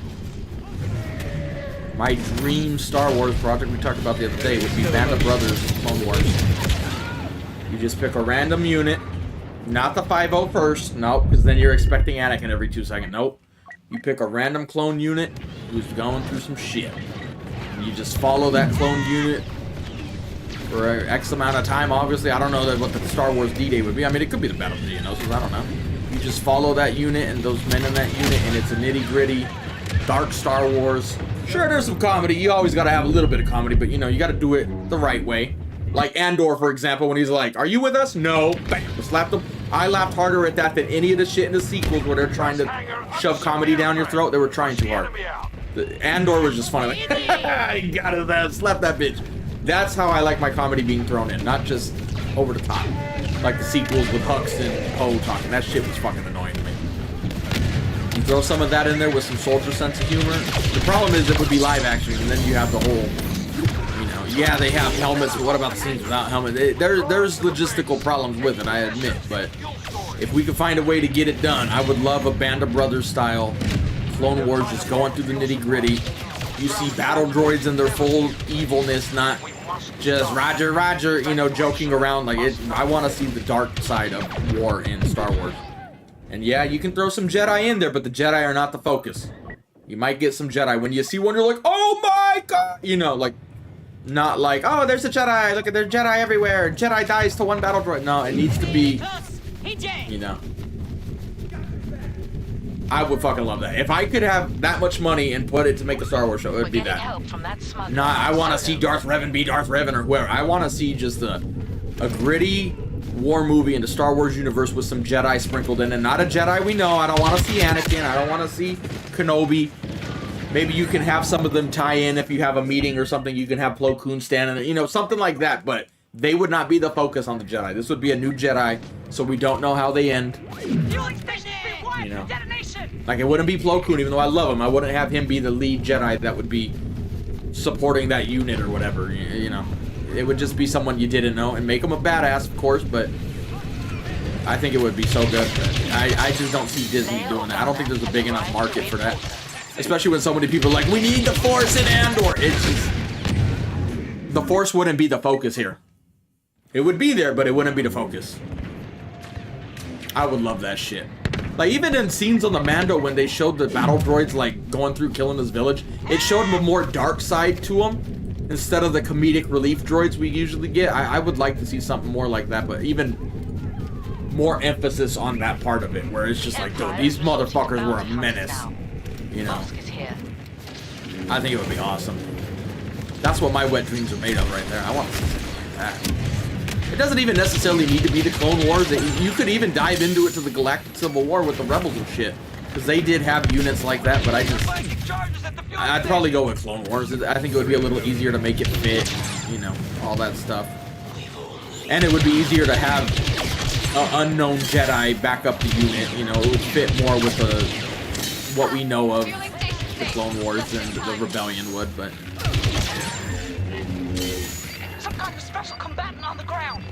My dream Star Wars project we talked about the other day would be Band of Brothers Clone Wars. You just pick a random unit, not the 501st, nope, because then you're expecting Anakin every 2 seconds. Nope. You pick a random clone unit who's going through some shit. And you just follow that clone unit for X amount of time. Obviously, I don't know what the Star Wars D-Day would be. I mean, it could be the Battle of the Geonosis, I don't know. You just follow that unit and those men in that unit, and it's a nitty-gritty, dark Star Wars. Sure, there's some comedy. You always got to have a little bit of comedy, but, you know, you got to do it the right way. Like Andor, for example, when he's like, "Are you with us?" No. Bam. Slapped him. I laughed harder at that than any of the shit in the sequels where they're trying to shove comedy down your throat. They were trying too hard. Andor was just funny. Like, you got it, slap that bitch. That's how I like my comedy being thrown in, not just over the top. Like the sequels with Hux and Poe talking. That shit was fucking annoying to me. You throw some of that in there with some soldier sense of humor. The problem is it would be live action, and then you have the whole, you know, yeah, they have helmets, but what about the scenes without helmets? There's logistical problems with it, I admit, but if we could find a way to get it done, I would love a Band of Brothers style Clone Wars, just going through the nitty-gritty. You see battle droids in their full evilness, not just Roger, Roger, you know, joking around. Like, I want to see the dark side of war in Star Wars. And yeah, you can throw some Jedi in there, but the Jedi are not the focus. You might get some Jedi. When you see one, you're like, oh my god! You know, like, not like, oh, there's a Jedi. Look at, there's Jedi everywhere. Jedi dies to one battle droid. No, it needs to be, you know, I would fucking love that. If I could have that much money and put it to make a Star Wars show, it would be that. Help from that smuggler. Nah, I want to see Darth Revan be Darth Revan or whoever. I want to see just a gritty war movie in the Star Wars universe with some Jedi sprinkled in, and not a Jedi we know. I don't want to see Anakin. I don't want to see Kenobi. Maybe you can have some of them tie in if you have a meeting or something. You can have Plo Koon standing there, you know, something like that. But they would not be the focus on the Jedi. This would be a new Jedi, so we don't know how they end. You know, like it wouldn't be Plo Koon, even though I love him. I wouldn't have him be the lead Jedi that would be supporting that unit or whatever. You know, it would just be someone you didn't know and make him a badass, of course. But I think it would be so good. I just don't see Disney doing that. I don't think there's a big enough market for that, especially when so many people are like, we need the Force in Andor. It's just, the Force wouldn't be the focus here. It would be there, but it wouldn't be the focus. I would love that shit. Like, even in scenes on the Mando when they showed the battle droids, like, going through killing this village, it showed them a more dark side to them instead of the comedic relief droids we usually get. I would like to see something more like that, but even more emphasis on that part of it, where it's just like, dude, these motherfuckers were a menace. You know? I think it would be awesome. That's what my wet dreams are made of right there. I want to see something like that. It doesn't even necessarily need to be the Clone Wars. You could even dive into it to the Galactic Civil War with the Rebels and shit. Because they did have units like that, but I'd probably go with Clone Wars. I think it would be a little easier to make it fit, you know, all that stuff. And it would be easier to have an unknown Jedi back up the unit, you know, it would fit more with what we know of the Clone Wars and the Rebellion would, but... Some kind of special combatant on the ground.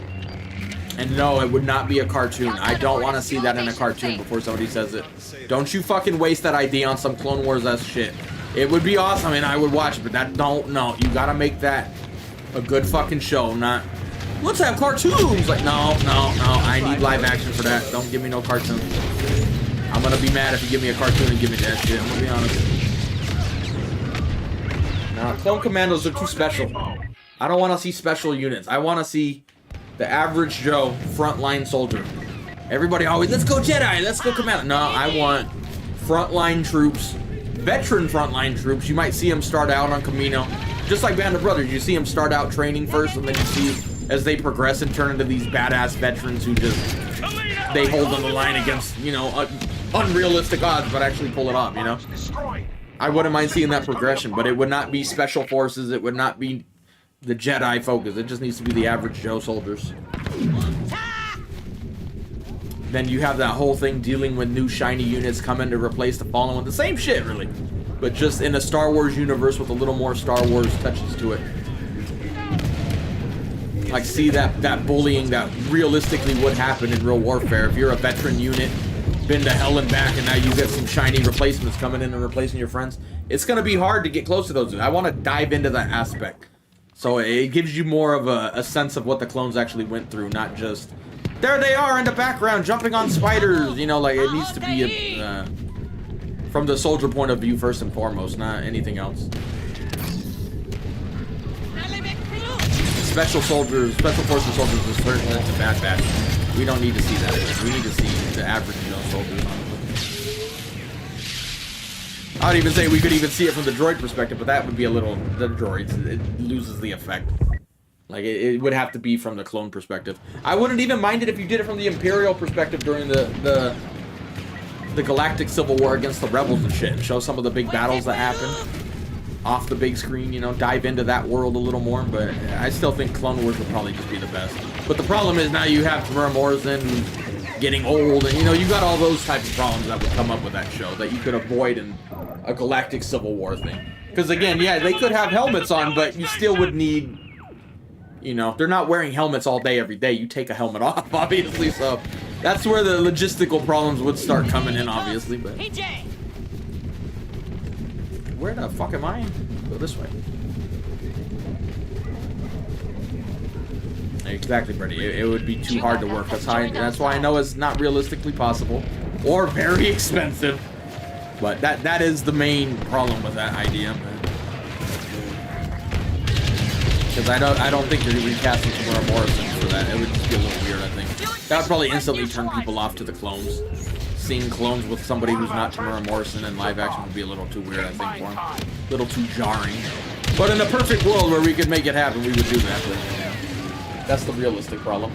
And no, it would not be a cartoon. I don't want to see that in a cartoon before somebody says it. Don't you fucking waste that idea on some Clone Wars-esque shit. It would be awesome and I would watch it, but that no. You gotta make that a good fucking show, not... Let's have cartoons! Like, no. I need live action for that. Don't give me no cartoon. I'm gonna be mad if you give me a cartoon and give me that shit. I'm gonna be honest. Nah, Clone Commandos are too special. I don't want to see special units. I want to see the average Joe frontline soldier. Everybody always, let's go Jedi, let's go Commando. No, I want frontline troops, veteran frontline troops. You might see them start out on Camino. Just like Band of Brothers, you see them start out training first, and then you see as they progress and turn into these badass veterans who just, they hold on the line against, you know, unrealistic odds, but actually pull it off, you know? I wouldn't mind seeing that progression, but it would not be special forces, it would not be the Jedi focus. It just needs to be the average Joe soldiers. Then you have that whole thing dealing with new shiny units coming to replace the fallen one. The same shit, really. But just in a Star Wars universe with a little more Star Wars touches to it. Like, see that bullying that realistically would happen in real warfare. If you're a veteran unit, been to hell and back, and now you get some shiny replacements coming in and replacing your friends, it's going to be hard to get close to those. I want to dive into that aspect. So it gives you more of a sense of what the clones actually went through, not just, there they are in the background jumping on spiders, you know, like it needs to be from the soldier point of view first and foremost, not anything else. Special soldiers, special forces soldiers is certainly a bad batch. We don't need to see that. We need to see the average, you know, soldiers. I would even say we could even see it from the droid perspective, but that would be a little, the droids, it loses the effect. Like, it would have to be from the clone perspective. I wouldn't even mind it if you did it from the Imperial perspective during the Galactic Civil War against the Rebels and shit, and show some of the big battles that happened off the big screen, you know, dive into that world a little more, but I still think Clone Wars would probably just be the best. But the problem is now you have Tamura Morrison getting old, and you know, you got all those types of problems that would come up with that show that you could avoid in a Galactic Civil War thing. Because again, yeah, they could have helmets on, but you still would need, you know, they're not wearing helmets all day every day. You take a helmet off, obviously, so that's where the logistical problems would start coming in, obviously, but... Where the fuck am I? Go this way. Exactly, Brady. It would be too hard to work. That's why I know it's not realistically possible. Or very expensive. But that is the main problem with that idea. Because I don't think you're recasting Tamura Morrison for that. It would just be a little weird, I think. That would probably instantly turn people off to the clones. seeing clones with somebody who's not Tamara Morrison in live action would be a little too weird, I think, for him. A little too jarring. But in a perfect world where we could make it happen, we would do that. But, yeah, that's the realistic problem.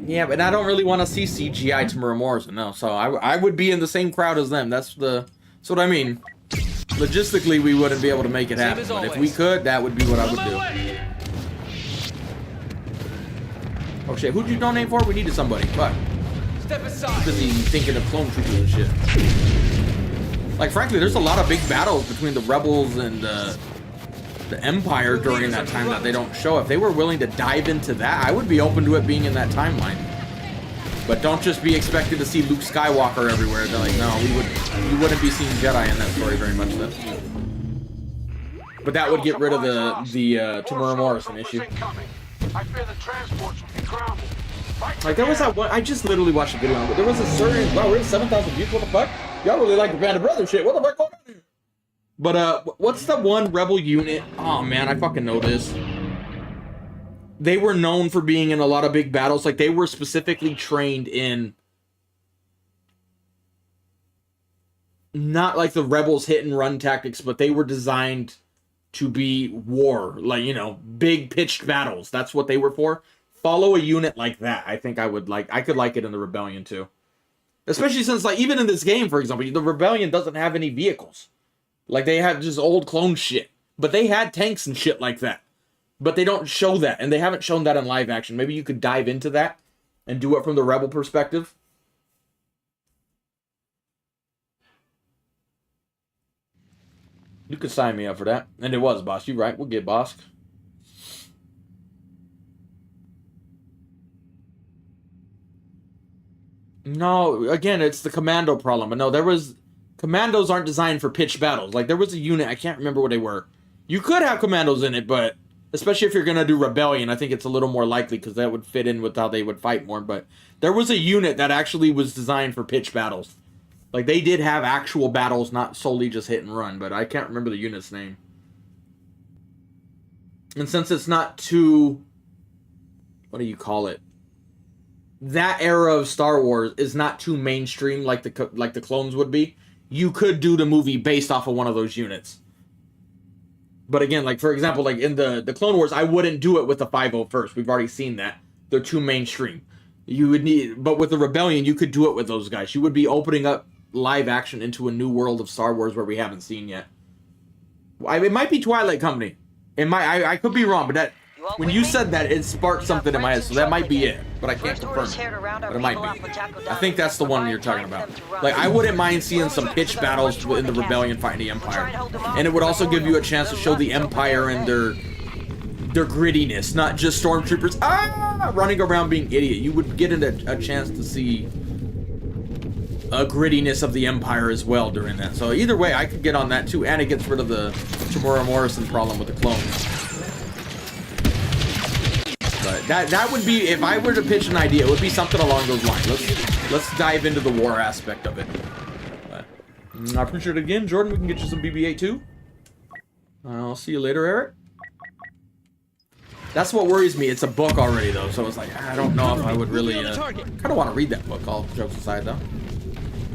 Yeah, but I don't really want to see CGI Tamara Morrison, no. So I would be in the same crowd as them. That's what I mean. Logistically, we wouldn't be able to make it happen. But if we could, that would be what I would do. Oh shit, who'd you donate for? We needed somebody. Fuck. Step aside. Busy thinking of clone troopers and shit. Like, frankly, there's a lot of big battles between the rebels and the Empire during that time that they don't show. If they were willing to dive into that, I would be open to it being in that timeline. But don't just be expected to see Luke Skywalker everywhere. They're like, no, you wouldn't be seeing Jedi in that story very much then. But that would get rid of the Tamara Morrison issue. I fear the transports will be grounded. Like, there was that one, I just literally watched a video on it. There was a certain, wow, we're at 7,000 views, what the fuck? Y'all really like the Band of Brothers shit, what the fuck going on here? But, what's the one rebel unit? Oh man, I fucking know this. They were known for being in a lot of big battles. Like, they were specifically trained in, not like the rebels hit and run tactics, but they were designed to be war, like, you know, big pitched battles. That's what they were for. Follow a unit like that. I think I could like it in the Rebellion too. Especially since, like, even in this game, for example, the Rebellion doesn't have any vehicles. Like, they have just old clone shit. But they had tanks and shit like that. But they don't show that, and they haven't shown that in live action. Maybe you could dive into that and do it from the Rebel perspective. You could sign me up for that. And it was, boss. You right. We'll get boss. No, again, it's the commando problem. But no, commandos aren't designed for pitched battles. Like, there was a unit, I can't remember what they were. You could have commandos in it, but especially if you're going to do Rebellion, I think it's a little more likely because that would fit in with how they would fight more. But there was a unit that actually was designed for pitched battles. Like, they did have actual battles, not solely just hit and run, but I can't remember the unit's name. And since it's not too, what do you call it? That era of Star Wars is not too mainstream like the clones would be. You could do the movie based off of one of those units. But again, like, for example, like in the Clone Wars, I wouldn't do it with the 501st. We've already seen that. They're too mainstream. You would need, but with the Rebellion, you could do it with those guys. You would be opening up live action into a new world of Star Wars where we haven't seen yet. It might be Twilight Company. It might. I could be wrong, but that when you said that, it sparked something in my head. So that might be it, but I can't confirm it. But it might be. I think that's the one you're talking about. Like, I wouldn't mind seeing some pitch battles in the Rebellion fighting the Empire, and it would also give you a chance to show the Empire and their grittiness, not just stormtroopers running around being idiot. You would get a chance to see a grittiness of the Empire as well during that. So either way, I could get on that too, and it gets rid of the Tamara Morrison problem with the clones. But that would be, if I were to pitch an idea, it would be something along those lines. Let's dive into the war aspect of it. But I appreciate it again, Jordan. We can get you some BB-8 too. I'll see you later, Eric. That's what worries me. It's a book already, though, so it's like, I don't know if I would really, kind of want to read that book, all jokes aside, though.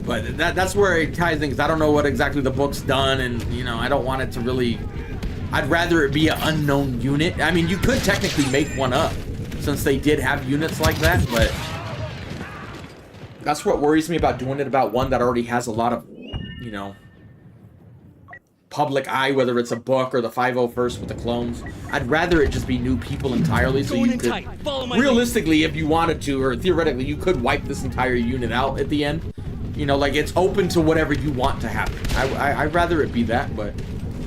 But that's where it ties things. I don't know what exactly the book's done, and, you know, I don't want it to really, I'd rather it be an unknown unit. I mean, you could technically make one up, since they did have units like that, but that's what worries me about doing it about one that already has a lot of, you know, public eye, whether it's a book or the 501st with the clones. I'd rather it just be new people entirely, so you could, realistically, if you wanted to, or theoretically, you could wipe this entire unit out at the end. You know, like, it's open to whatever you want to happen. I'd rather it be that, but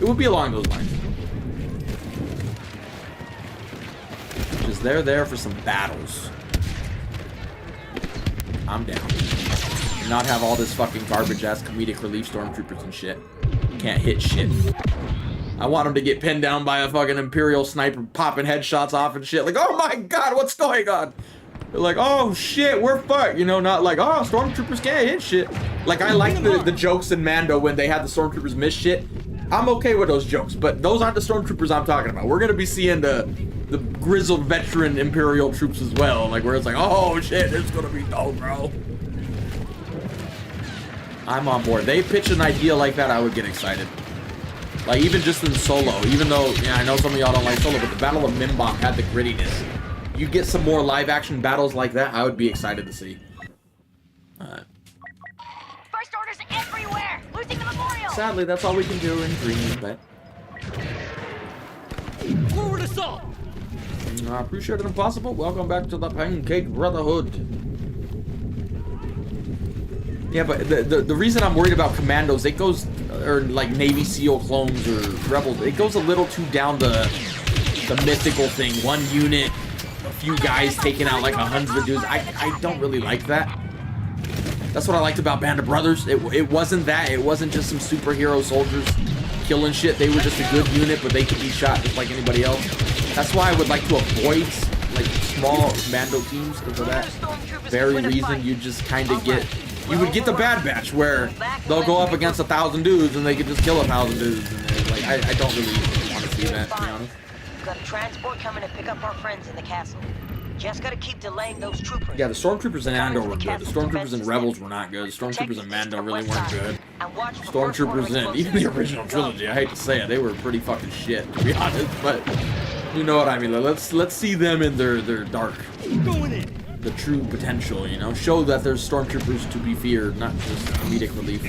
it would be along those lines. Just they're there for some battles. I'm down. Not have all this fucking garbage-ass comedic relief stormtroopers and shit. Can't hit shit. I want them to get pinned down by a fucking Imperial sniper popping headshots off and shit. Like, oh my god, what's going on? They're like, oh shit, we're fucked. You know, not like, oh, stormtroopers can't hit shit. Like, I like the jokes in Mando when they had the stormtroopers miss shit. I'm okay with those jokes, but those aren't the stormtroopers I'm talking about. We're gonna be seeing the the grizzled veteran Imperial troops as well. Like, where it's like, oh shit, it's gonna be dope, bro. I'm on board. They pitch an idea like that, I would get excited. Like, even just in solo, even though, yeah, I know some of y'all don't like solo, but the Battle of Mimbok had the grittiness. You get some more live action battles like that, I would be excited to see. Alright. First orders everywhere! Losing the memorial! Sadly, that's all we can do in dreams, but... Forward assault! I appreciate it, impossible. Welcome back to the Pancake Brotherhood. Yeah, but the reason I'm worried about commandos, it goes, or like Navy SEAL clones or rebels, it goes a little too down the mythical thing. One unit, a few guys taking out like 100 dudes. I don't really like that. That's what I liked about Band of Brothers. It wasn't that. It wasn't just some superhero soldiers killing shit. They were just a good unit, but they could be shot just like anybody else. That's why I would like to avoid like small commando teams, because of that very reason. You just kind of get... You would get the Bad Batch, where they'll go up against 1,000 dudes and they could just kill 1,000 dudes. And like, I don't really want to see that, to be honest. We've got a transport coming to pick up our friends in the castle. Just gotta keep delaying those troopers. Yeah, the Stormtroopers in Andor were good. The Stormtroopers in Rebels were not good. The Stormtroopers in Mando really weren't good. Stormtroopers in even the original trilogy, I hate to say it, they were pretty fucking shit, to be honest. But you know what I mean. Let's see them in their dark. Going in. The true potential, you know? Show that there's stormtroopers to be feared, not just comedic relief.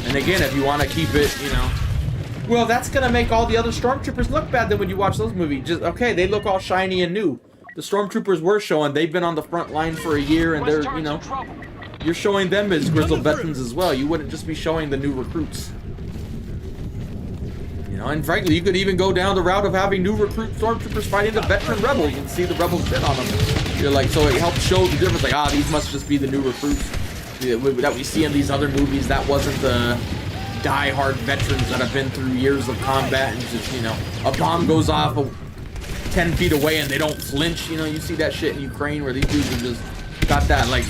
And again, if you want to keep it, you know... Well, that's gonna make all the other stormtroopers look bad then when you watch those movies. Just, okay, they look all shiny and new. The stormtroopers we're showing, they've been on the front line for a year and they're, you know... You're showing them as grizzled veterans as well. You wouldn't just be showing the new recruits. You know, and frankly, you could even go down the route of having new recruit stormtroopers fighting the veteran rebel. You can see the rebels shit on them. You're like, so it helps show the difference. Like, these must just be the new recruits that we see in these other movies. That wasn't the die-hard veterans that have been through years of combat and just, you know, a bomb goes off 10 feet away and they don't flinch. You know, you see that shit in Ukraine where these dudes have just got that, like,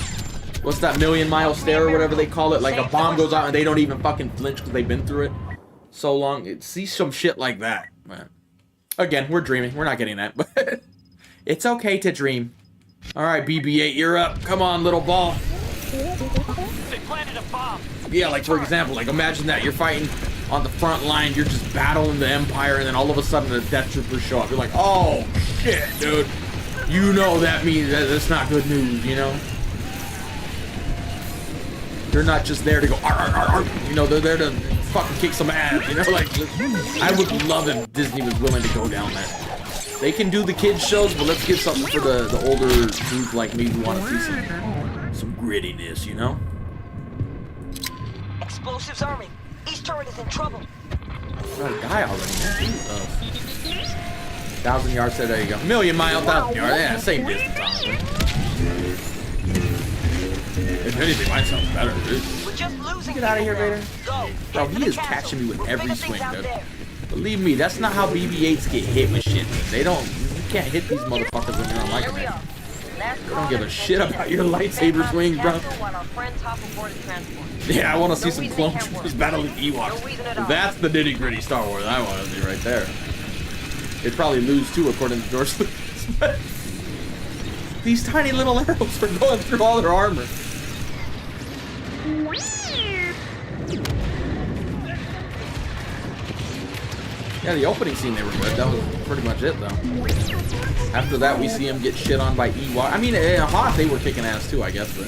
what's that, million-mile stare or whatever they call it? Like, a bomb goes out and they don't even fucking flinch because they've been through it so long. See some shit like that. Man. Again, we're dreaming. We're not getting that, but it's okay to dream. All right, BB-8, you're up. Come on, little ball. They planted a bomb. Yeah, like for example, like imagine that you're fighting on the front line, you're just battling the Empire, and then all of a sudden the Death Troopers show up. You're like, oh shit, dude. You know that means that's not good news, you know? They're not just there to go, arr, arr, arr. You know, they're there to fucking kick some ass, you know? Like, I would love if Disney was willing to go down that. They can do the kids shows, but let's get something for the older dudes like me who want to see some grittiness, you know? Explosives arming. East turret is in trouble. Got a guy already, man. 1,000 yards, so there you go. Million mile, 1,000 yards. Yeah, same distance, honestly. If anything, mine sounds better, dude. We're just losing. Get out of here, Vader. Bro, he is catching me with every swing, dude. Believe me, that's not how BB-8s get hit with shit. They don't. You can't hit these motherfuckers when you're on like that. They don't give a shit about your lightsaber swings, bro. Yeah, I want to see some clone troopers battling Ewoks. That's the nitty gritty Star Wars I want to see right there. They'd probably lose too, according to George Lucas. These tiny little arrows are going through all their armor. Yeah, the opening scene, they were good. That was pretty much it, though. After that, we see him get shit on by Ewok. I mean, in Hoth, they were kicking ass, too, I guess, but...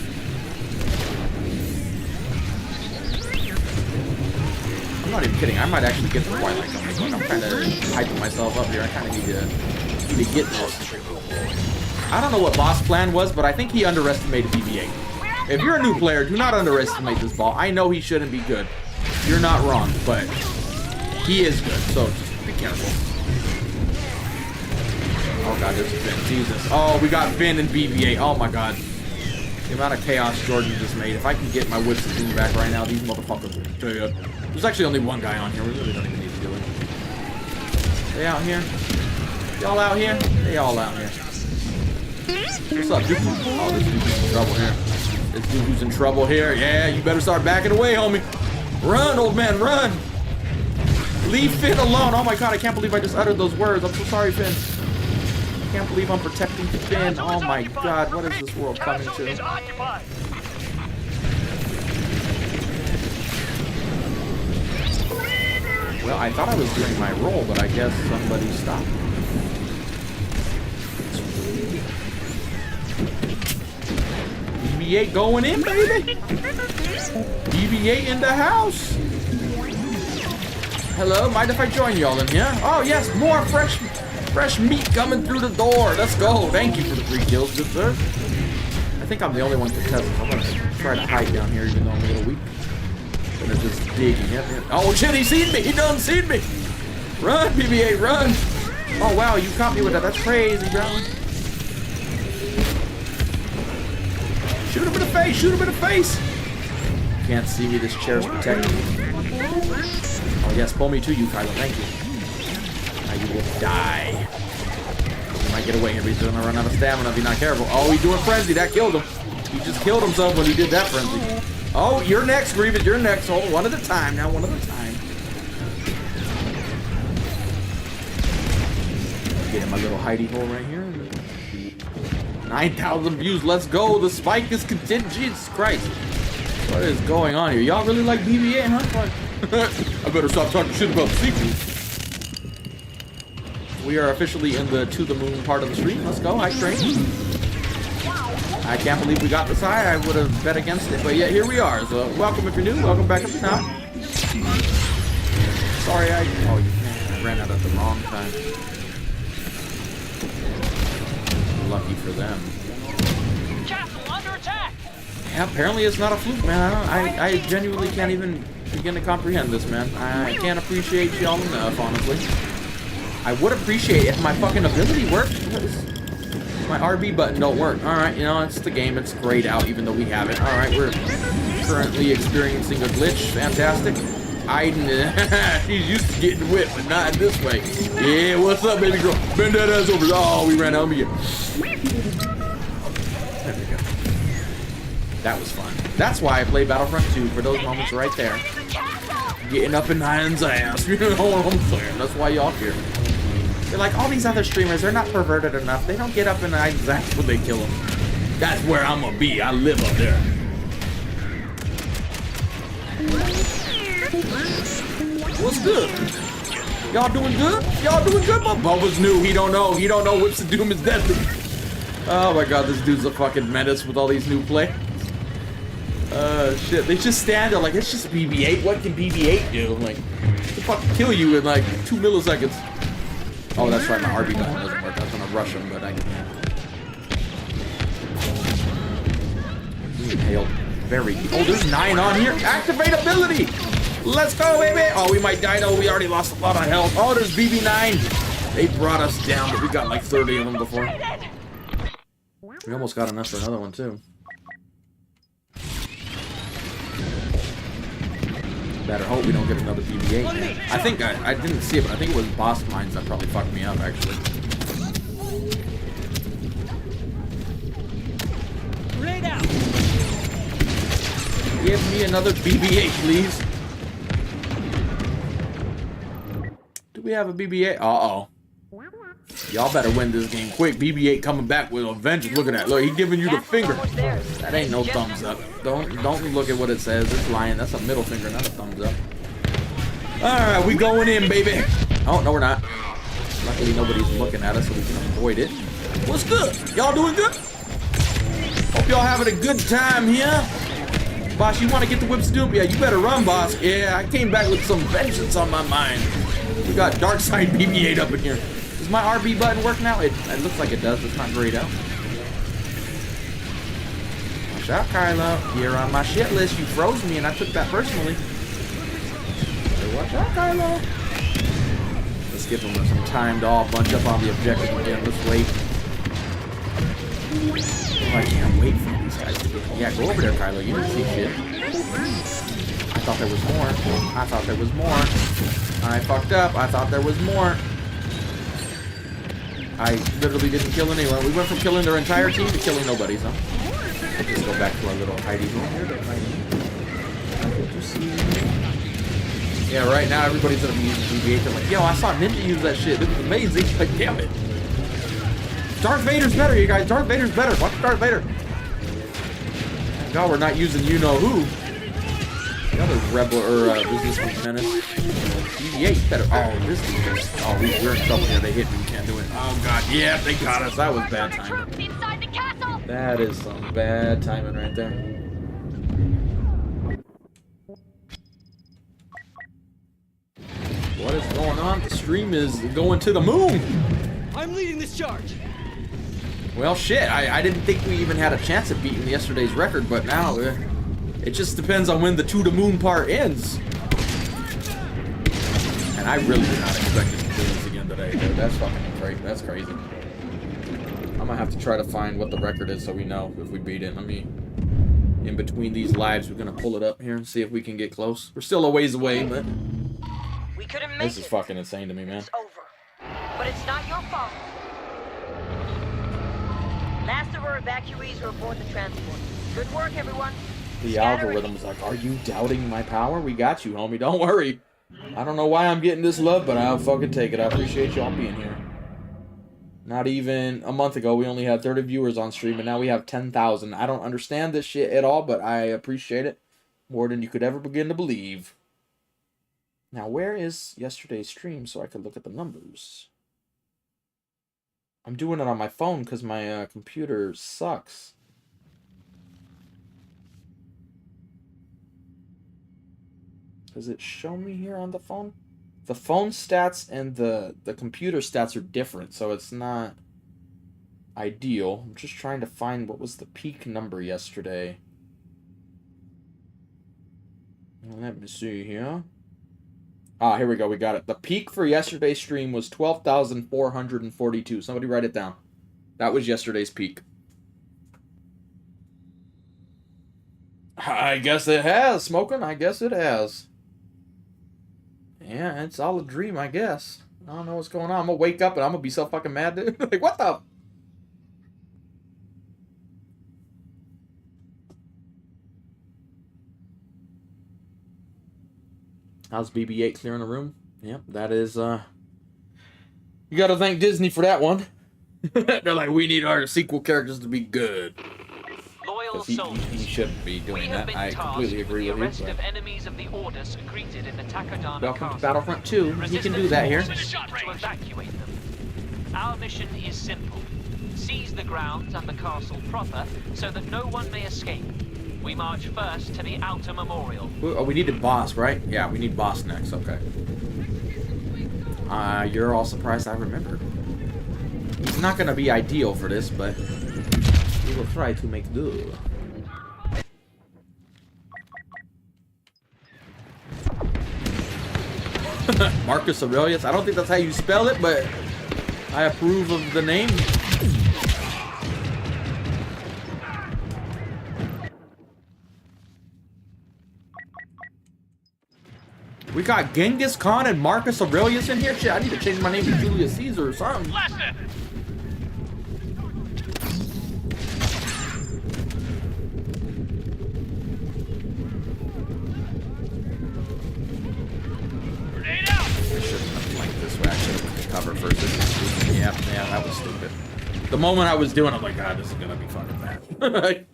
I'm not even kidding. I might actually get the Twilight Zone. I'm kind of hyping myself up here. I kind of need to get this. I don't know what Boss Plan was, but I think he underestimated BB-8. If you're a new player, do not underestimate this ball. I know he shouldn't be good. You're not wrong, but he is good, so just be careful. Oh god, there's Finn. Jesus. Oh, we got Finn and BB-8. Oh my god. The amount of chaos Jordan just made. If I can get my wits of doom back right now, these motherfuckers will do it. There's actually only one guy on here. We really don't even need to do it. They out here? Y'all out here? They all out here. What's up, dude? Oh, this dude's in trouble here. This dude's in trouble here. Yeah, you better start backing away, homie. Run, old man, run. Leave Finn alone. Oh my god, I can't believe I just uttered those words. I'm so sorry, Finn. I can't believe I'm protecting Finn. Oh my god, what is this world coming to? Well, I thought I was doing my role, but I guess somebody stopped. BB-8 going in, baby. BB-8 in the house. Hello, mind if I join y'all in here? Oh yes, more fresh meat coming through the door. Let's go. Thank you for the 3 kills, good sir. I think I'm the only one contesting. I'm gonna try to hide down here, even though I'm a little weak. I'm gonna just dig. Yep. Oh shit, he seen me. He done seen me. Run, BB-8, run. Oh wow, you caught me with that. That's crazy, bro. Shoot him in the face. Shoot him in the face. Can't see me. This chair's protecting me. Oh yes, pull me to you, Kylo. Thank you. Now you will die. You might get away here, but he's gonna run out of stamina if you're not careful. Oh, he's doing frenzy. That killed him. He just killed himself when he did that frenzy. Oh, you're next, Grievous. You're next. Hold on, one at a time now. One at a time. Get in my little hidey hole right here. 9,000 views. Let's go. The spike is continuing. Jesus Christ. What is going on here? Y'all really like BB-8, huh? I better stop talking shit about the sequel. We are officially in the to the moon part of the stream. Let's go. High train. I can't believe we got this high. I would have bet against it, but yeah, here we are. So welcome if you're new. Welcome back up to now. Sorry, I ran out at the wrong time. Lucky for them. Castle under attack. Yeah, apparently it's not a fluke, man. I genuinely can't even begin to comprehend this, man. I can't appreciate y'all enough, honestly. I would appreciate if my fucking ability worked. My RB button don't work. Alright, you know, it's the game. It's grayed out even though we have it. Alright, we're currently experiencing a glitch. Fantastic. She's used to getting whipped, but not in this way. Yeah, what's up, baby girl? Bend that ass over. Oh, we ran out of here. There we go. That was fun. That's why I play Battlefront 2, for those moments right there. Getting up in Nyan's ass. You know what I'm saying? That's why y'all here. They're like, all these other streamers, they're not perverted enough. They don't get up in Nyan's ass when they kill them. That's where I'm gonna be. I live up there. What's good? Y'all doing good? Y'all doing good? My Bubba's new. He don't know. He don't know Whips of Doom is deadly. Oh my god, this dude's a fucking menace with all these new play. Shit. They just stand there like, it's just BB-8. What can BB-8 do? Like, they fucking kill you in like 2 milliseconds. Oh, that's right. My RB button doesn't work. I was gonna rush him, but I can't. Inhaled. Very. Oh, there's 9 on here. Activate ability. Let's go, baby. Oh, we might die though. We already lost a lot of health. Oh, there's BB-9. They brought us down, but we got like 30 of them before. We almost got enough for another one too. Better hope we don't get another BB-8. I think I didn't see it, but I think it was boss mines that probably fucked me up actually. Right out. Give me another BB-8, please. Do we have a BB-8? Uh-oh. Y'all better win this game quick. BB-8 coming back with a vengeance. Look at that. Look, he giving you the finger. That ain't no thumbs up. Don't look at what it says. It's lying. That's a middle finger, not a thumbs up. Alright, we going in, baby. Oh, no, we're not. Luckily, nobody's looking at us, so we can avoid it. What's good? Y'all doing good? Hope y'all having a good time here. Boss, you want to get the Whips of Doom? Yeah, you better run, boss. Yeah, I came back with some vengeance on my mind. We got Dark Side BB-8 up in here. Does my RB button work now? It looks like it does. It's not grayed out. Watch out, Kylo. You're on my shit list. You froze me, and I took that personally. So watch out, Kylo. Let's give them some time to all bunch up on the objective again. Let's wait. Oh, I can't wait for these guys to get... Yeah, go over there, Kylo. You didn't see shit. I thought there was more. I thought there was more. I fucked up. I thought there was more. I literally didn't kill anyone. We went from killing their entire team to killing nobody, so. Let's just go back to our little hidey room here. Yeah, right now everybody's gonna be using BB-8. They're like, yo, I saw Ninja use that shit. It was amazing. Like, damn it. Darth Vader's better, you guys. Darth Vader's better. Watch Darth Vader. Thank God we're not using you-know-who. The other rebel, or resistance menace. BB-8 better. Oh, this is... Oh, we're in trouble here. They hit me. We can't do it. Oh, God. Yeah, they got us. That was bad timing. That is some bad timing right there. What is going on? The stream is going to the moon. I'm leading this charge. Well, shit. I didn't think we even had a chance at beating yesterday's record, but now it just depends on when the to the moon part ends. And I really did not expect it to do this again today, dude. That's fucking crazy. That's crazy. I'm gonna have to try to find what the record is so we know if we beat it. Let me, in between these lives, we're gonna pull it up here and see if we can get close. We're still a ways away, but we couldn't make this is fucking insane to me, man. It's over. But it's not your fault. Last of our evacuees are aboard the transport. Good work, everyone. The algorithm's like, are you doubting my power? We got you, homie. Don't worry. I don't know why I'm getting this love, but I'll fucking take it. I appreciate y'all being here. Not even a month ago, we only had 30 viewers on stream, and now we have 10,000. I don't understand this shit at all, but I appreciate it more than you could ever begin to believe. Now, where is yesterday's stream so I could look at the numbers? I'm doing it on my phone because my computer sucks. Does it show me here on the phone? The phone stats and the computer stats are different, so it's not ideal. I'm just trying to find what was the peak number yesterday. Let me see here. Ah, here we go. We got it. The peak for yesterday's stream was 12,442. Somebody write it down. That was yesterday's peak. I guess it has, Smoking. I guess it has. Yeah, it's all a dream, I guess. I don't know what's going on. I'm gonna wake up and I'm gonna be so fucking mad, dude. Like, what the... How's BB-8 clearing the room? Yep, that is, You gotta thank Disney for that one. They're like, we need our sequel characters to be good. Loyal He shouldn't be doing that. I completely agree with you. Arrest of enemies of the order secreted in the Takodana Welcome to Battlefront 2. You can do that here. To evacuate them. Our mission is simple. Seize the grounds and the castle proper so that no one may escape. We march first to the outer memorial. Oh, we needed boss, right? Yeah, we need boss next. Okay. You're all surprised I remembered. He's not gonna be ideal for this, but we will try to make do. Marcus Aurelius. I don't think that's how you spell it, but I approve of the name. We got Genghis Khan and Marcus Aurelius in here? Shit, I need to change my name to Julius Caesar or something. Grenade out! I shouldn't have flanked this way. I should have cover first. Yeah, that was stupid. The moment I was doing it, I'm like, God, this is gonna be fucking bad.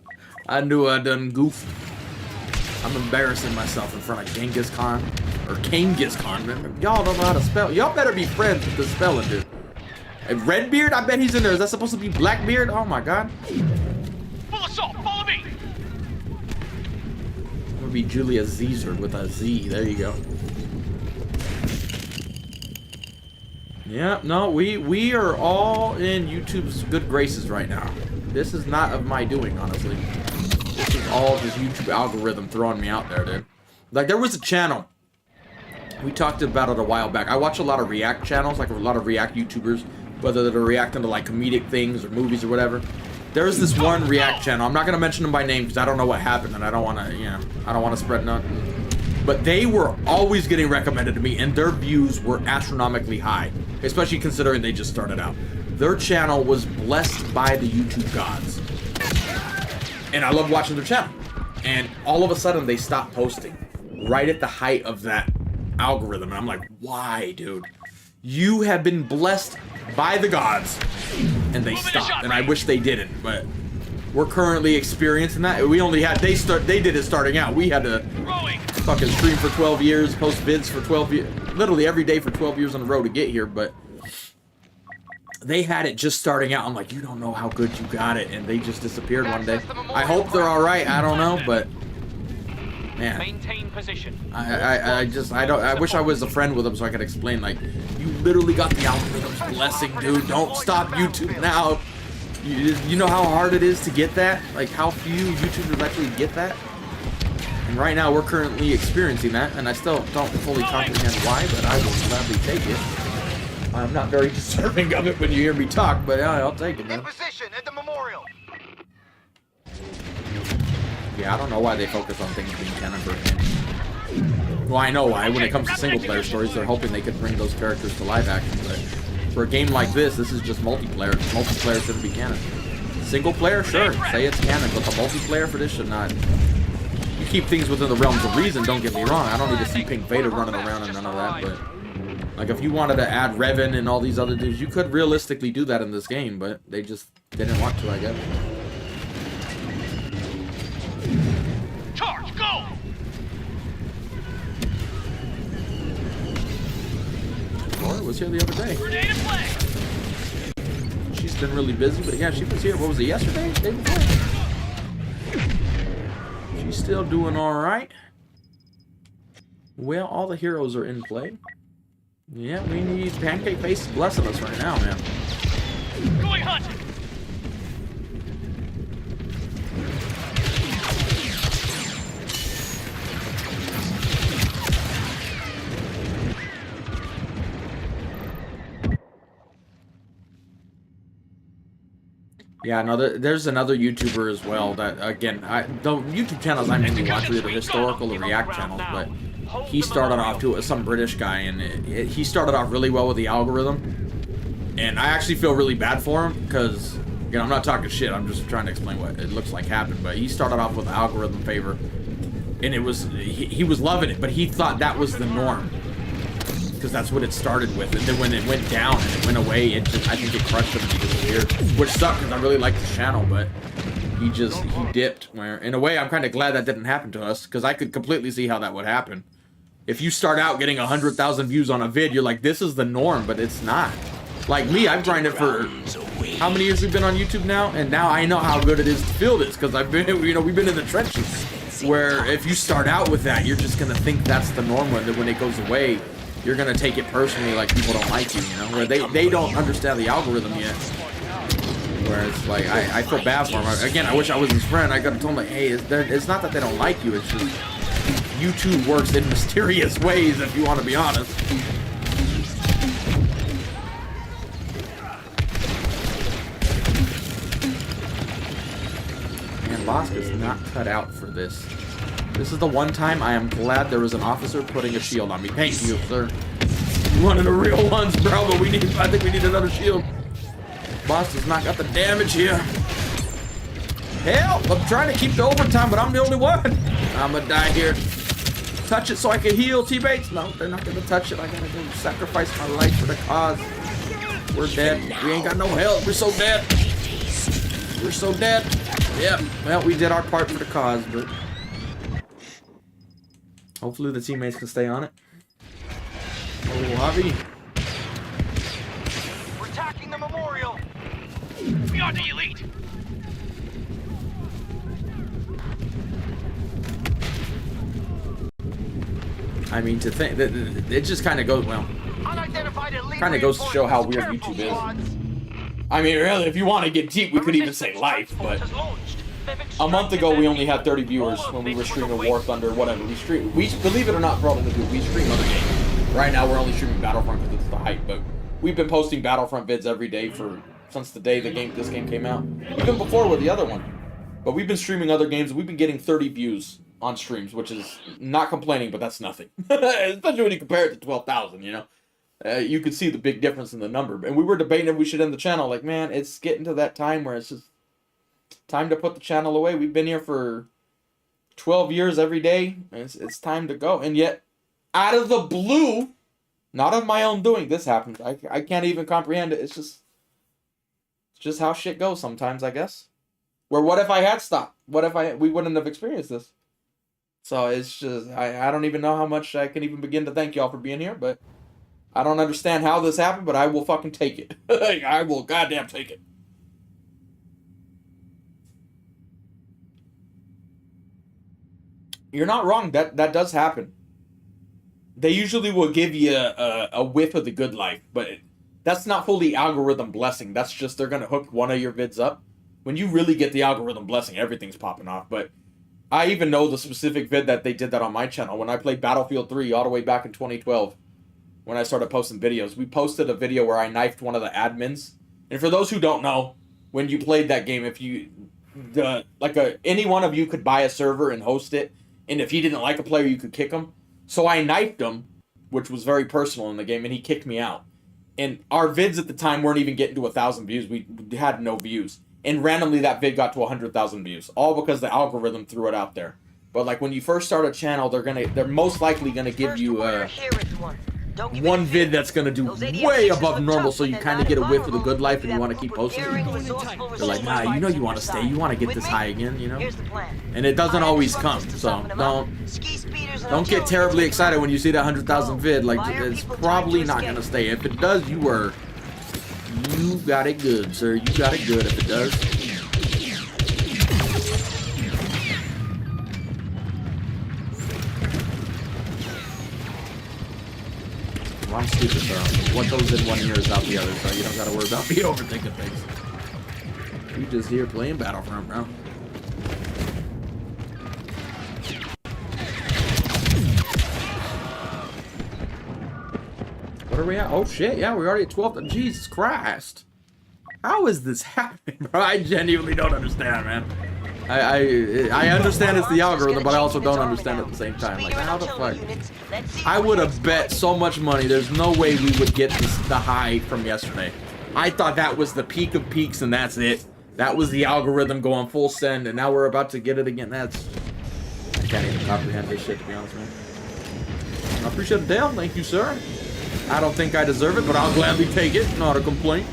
I knew I done goofed. I'm embarrassing myself in front of Genghis Khan. Or Kangas Khan. Y'all don't know how to spell. Y'all better be friends with the spelling, dude. And Redbeard? I bet he's in there. Is that supposed to be Blackbeard? Oh my god. Full assault, follow me! I'm gonna be Julius Caesar with a Z. There you go. Yeah, no, we are all in YouTube's good graces right now. This is not of my doing, honestly. This is all just YouTube algorithm throwing me out there, dude. Like, there was a channel. We talked about it a while back. I watch a lot of React channels, like a lot of React YouTubers, whether they're reacting to like comedic things or movies or whatever. There's this one React channel. I'm not gonna mention them by name because I don't know what happened and I don't want to, you know, I don't want to spread nothing. But they were always getting recommended to me, and their views were astronomically high, especially considering they just started out. Their channel was blessed by the YouTube gods, and I love watching their channel. And all of a sudden, they stopped posting right at the height of that algorithm. And I'm like, why, dude? You have been blessed by the gods. And they stopped. And I wish they didn't, but we're currently experiencing that. We only had, they did it starting out. We had to fucking stream for 12 years, post vids for 12 years, literally every day for 12 years in a row to get here, but they had it just starting out. I'm like, you don't know how good you got it, and they just disappeared one day. I hope they're all right. I don't know, but man, maintain position. I wish I was a friend with them so I could explain. Like, you literally got the algorithm's blessing, dude. Don't stop YouTube now. You know how hard it is to get that? Like, how few YouTubers actually get that? And right now, we're currently experiencing that, and I still don't fully comprehend why, but I will gladly take it. I'm not very deserving of it when you hear me talk, but I'll take it, man. In position at the memorial. Yeah, I don't know why they focus on things being canon for games. Well, I know why. When it comes to single-player stories, they're hoping they could bring those characters to live action, but for a game like this is just multiplayer. Multiplayer shouldn't be canon. Single-player, sure, say it's canon, but the multiplayer for this should not. You keep things within the realms of reason, don't get me wrong. I don't need to see Pink Vader running around and none of that, but like, if you wanted to add Revan and all these other dudes, you could realistically do that in this game, but they just didn't want to, I guess. Charge, go! Laura was here the other day. Grenade in play. She's been really busy, but yeah, she was here. What was it, yesterday? The day before? She's still doing alright. Well, all the heroes are in play. Yeah, we need Pancake Face blessing us right now, man. Going hunting. Yeah, no, there's another YouTuber as well that, again, the YouTube channels I mainly watch are either historical or react channels, but he started off too as some British guy, and he started off really well with the algorithm, and I actually feel really bad for him, because, again, I'm not talking shit, I'm just trying to explain what it looks like happened, but he started off with the algorithm favor, and it was, he was loving it, but he thought that was the norm, because that's what it started with, and then when it went down and it went away, it just, I think it crushed him and he disappeared, which sucked, because I really liked the channel, but he dipped, where, in a way, I'm kind of glad that didn't happen to us, because I could completely see how that would happen. If you start out getting 100,000 views on a vid, you're like, this is the norm, but it's not. Like me, I've grinded for how many years we've been on YouTube now, and now I know how good it is to feel this, because I've been, we've been in the trenches, where if you start out with that, you're just gonna think that's the norm, when it goes away, you're gonna take it personally, like people don't like you, where they don't understand the algorithm yet. Whereas, like, I feel bad for him. Again, I wish I was his friend. I could have told him, like, hey, it's not that they don't like you, it's just YouTube works in mysterious ways, if you want to be honest. Man, Bosk is not cut out for this. This is the one time I am glad there was an officer putting a shield on me. Thank you, sir. One of the real ones, bro, but I think we need another shield. Boss does not got the damage here. Hell, I'm trying to keep the overtime, but I'm the only one. I'm gonna die here. Touch it so I can heal, teammates. No, they're not gonna touch it. I gotta go sacrifice my life for the cause. We're dead. We ain't got no help. We're so dead. We're so dead. Yeah, well, we did our part for the cause, but hopefully the teammates can stay on it. Oh, Javi. We're attacking the memorial. We are the elite. I mean, to think that it just kind of goes, well, kind of goes to show how weird YouTube is. I mean, really, if you want to get deep, we could even say life, but a month ago we only had 30 viewers when we were streaming War Thunder, whatever. We believe it or not, probably do. We stream other games. Right now we're only streaming Battlefront because it's the hype, but we've been posting Battlefront vids every day since the day this game came out. Even before with the other one. But we've been streaming other games. We've been getting 30 views on streams, which is not complaining, but that's nothing. Especially when you compare it to 12,000, you could see the big difference in the number. And we were debating if we should end the channel. Like, man, it's getting to that time where it's just time to put the channel away. We've been here for 12 years every day. And it's time to go. And yet, out of the blue, not of my own doing, this happened. I can't even comprehend it. It's just how shit goes sometimes, I guess. Where what if I had stopped? What if we wouldn't have experienced this? So it's just, I don't even know how much I can even begin to thank y'all for being here, but I don't understand how this happened, but I will fucking take it. I will goddamn take it. You're not wrong. That does happen. They usually will give you a whiff of the good life, but that's not fully algorithm blessing. That's just they're going to hook one of your vids up. When you really get the algorithm blessing, everything's popping off. But I even know the specific vid that they did that on my channel. When I played Battlefield 3 all the way back in 2012, when I started posting videos, we posted a video where I knifed one of the admins. And for those who don't know, when you played that game, if you, any one of you could buy a server and host it, and if he didn't like a player, you could kick him. So I knifed him, which was very personal in the game, and he kicked me out. And our vids at the time weren't even getting to 1,000 views. We had no views. And randomly that vid got to 100,000 views, all because the algorithm threw it out there. But like when you first start a channel, they're most likely gonna give you one vid that's gonna do way above normal, so you kind of get a whiff of the good life and you want to keep posting. They're like, nah, you know you want to stay, you want to get this high again, you know. And it doesn't always come, so don't get terribly excited when you see that 100,000 vid. Like it's probably not gonna stay. If it does, you got it good, sir. You got it good if it does. Well, I'm stupid, though. What goes in one ear is out the other, so you don't gotta worry about me overthinking things. You just here playing Battlefront, bro. What are we at? Oh shit, yeah, we're already at 12. Jesus Christ. How is this happening, bro? I genuinely don't understand, man. I understand it's the algorithm, but I also don't understand at the same time. Like, how the fuck? I would have bet so much money. There's no way we would get the high from yesterday. I thought that was the peak of peaks, and that's it. That was the algorithm going full send, and now we're about to get it again. I can't even comprehend this shit, to be honest, man. I appreciate it, Dale. Thank you, sir. I don't think I deserve it, but I'll gladly take it. Not a complaint.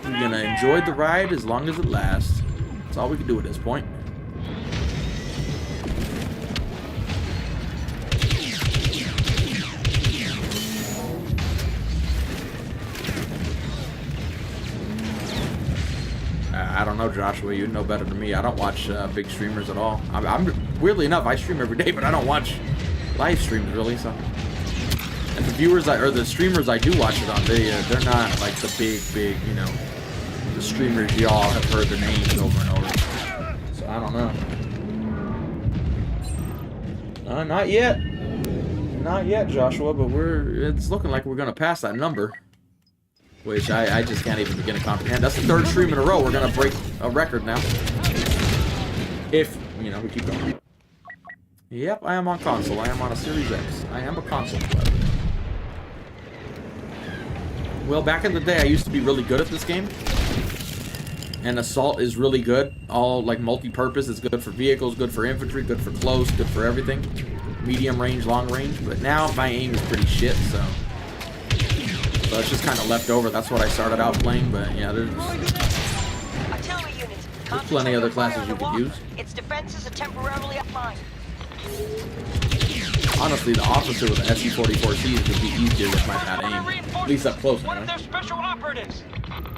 We're gonna enjoy the ride as long as it lasts. That's all we can do at this point. I don't know, Joshua. You know better than me. I don't watch big streamers at all. I'm weirdly enough, I stream every day, but I don't watch live streams really. So, and the viewers the streamers I do watch it on, they're not like the big, you know, the streamers y'all have heard their names over and over. So I don't know. Not yet, Joshua. But it's looking like we're gonna pass that number. Which I just can't even begin to comprehend. That's the third stream in a row. We're going to break a record now. If, you know, we keep going. Yep, I am on console. I am on a Series X. I am a console player. Well, back in the day, I used to be really good at this game. And Assault is really good. All, like, multi-purpose. It's good for vehicles, good for infantry, good for close, good for everything. Medium range, long range. But now, my aim is pretty shit, so... So it's just kind of left over. That's what I started out playing, but yeah, there's plenty of other classes you could use. Its defenses are temporarily offline. Honestly, the officer with the SE-44Cs would be easier with my bad aim. At least up close, man.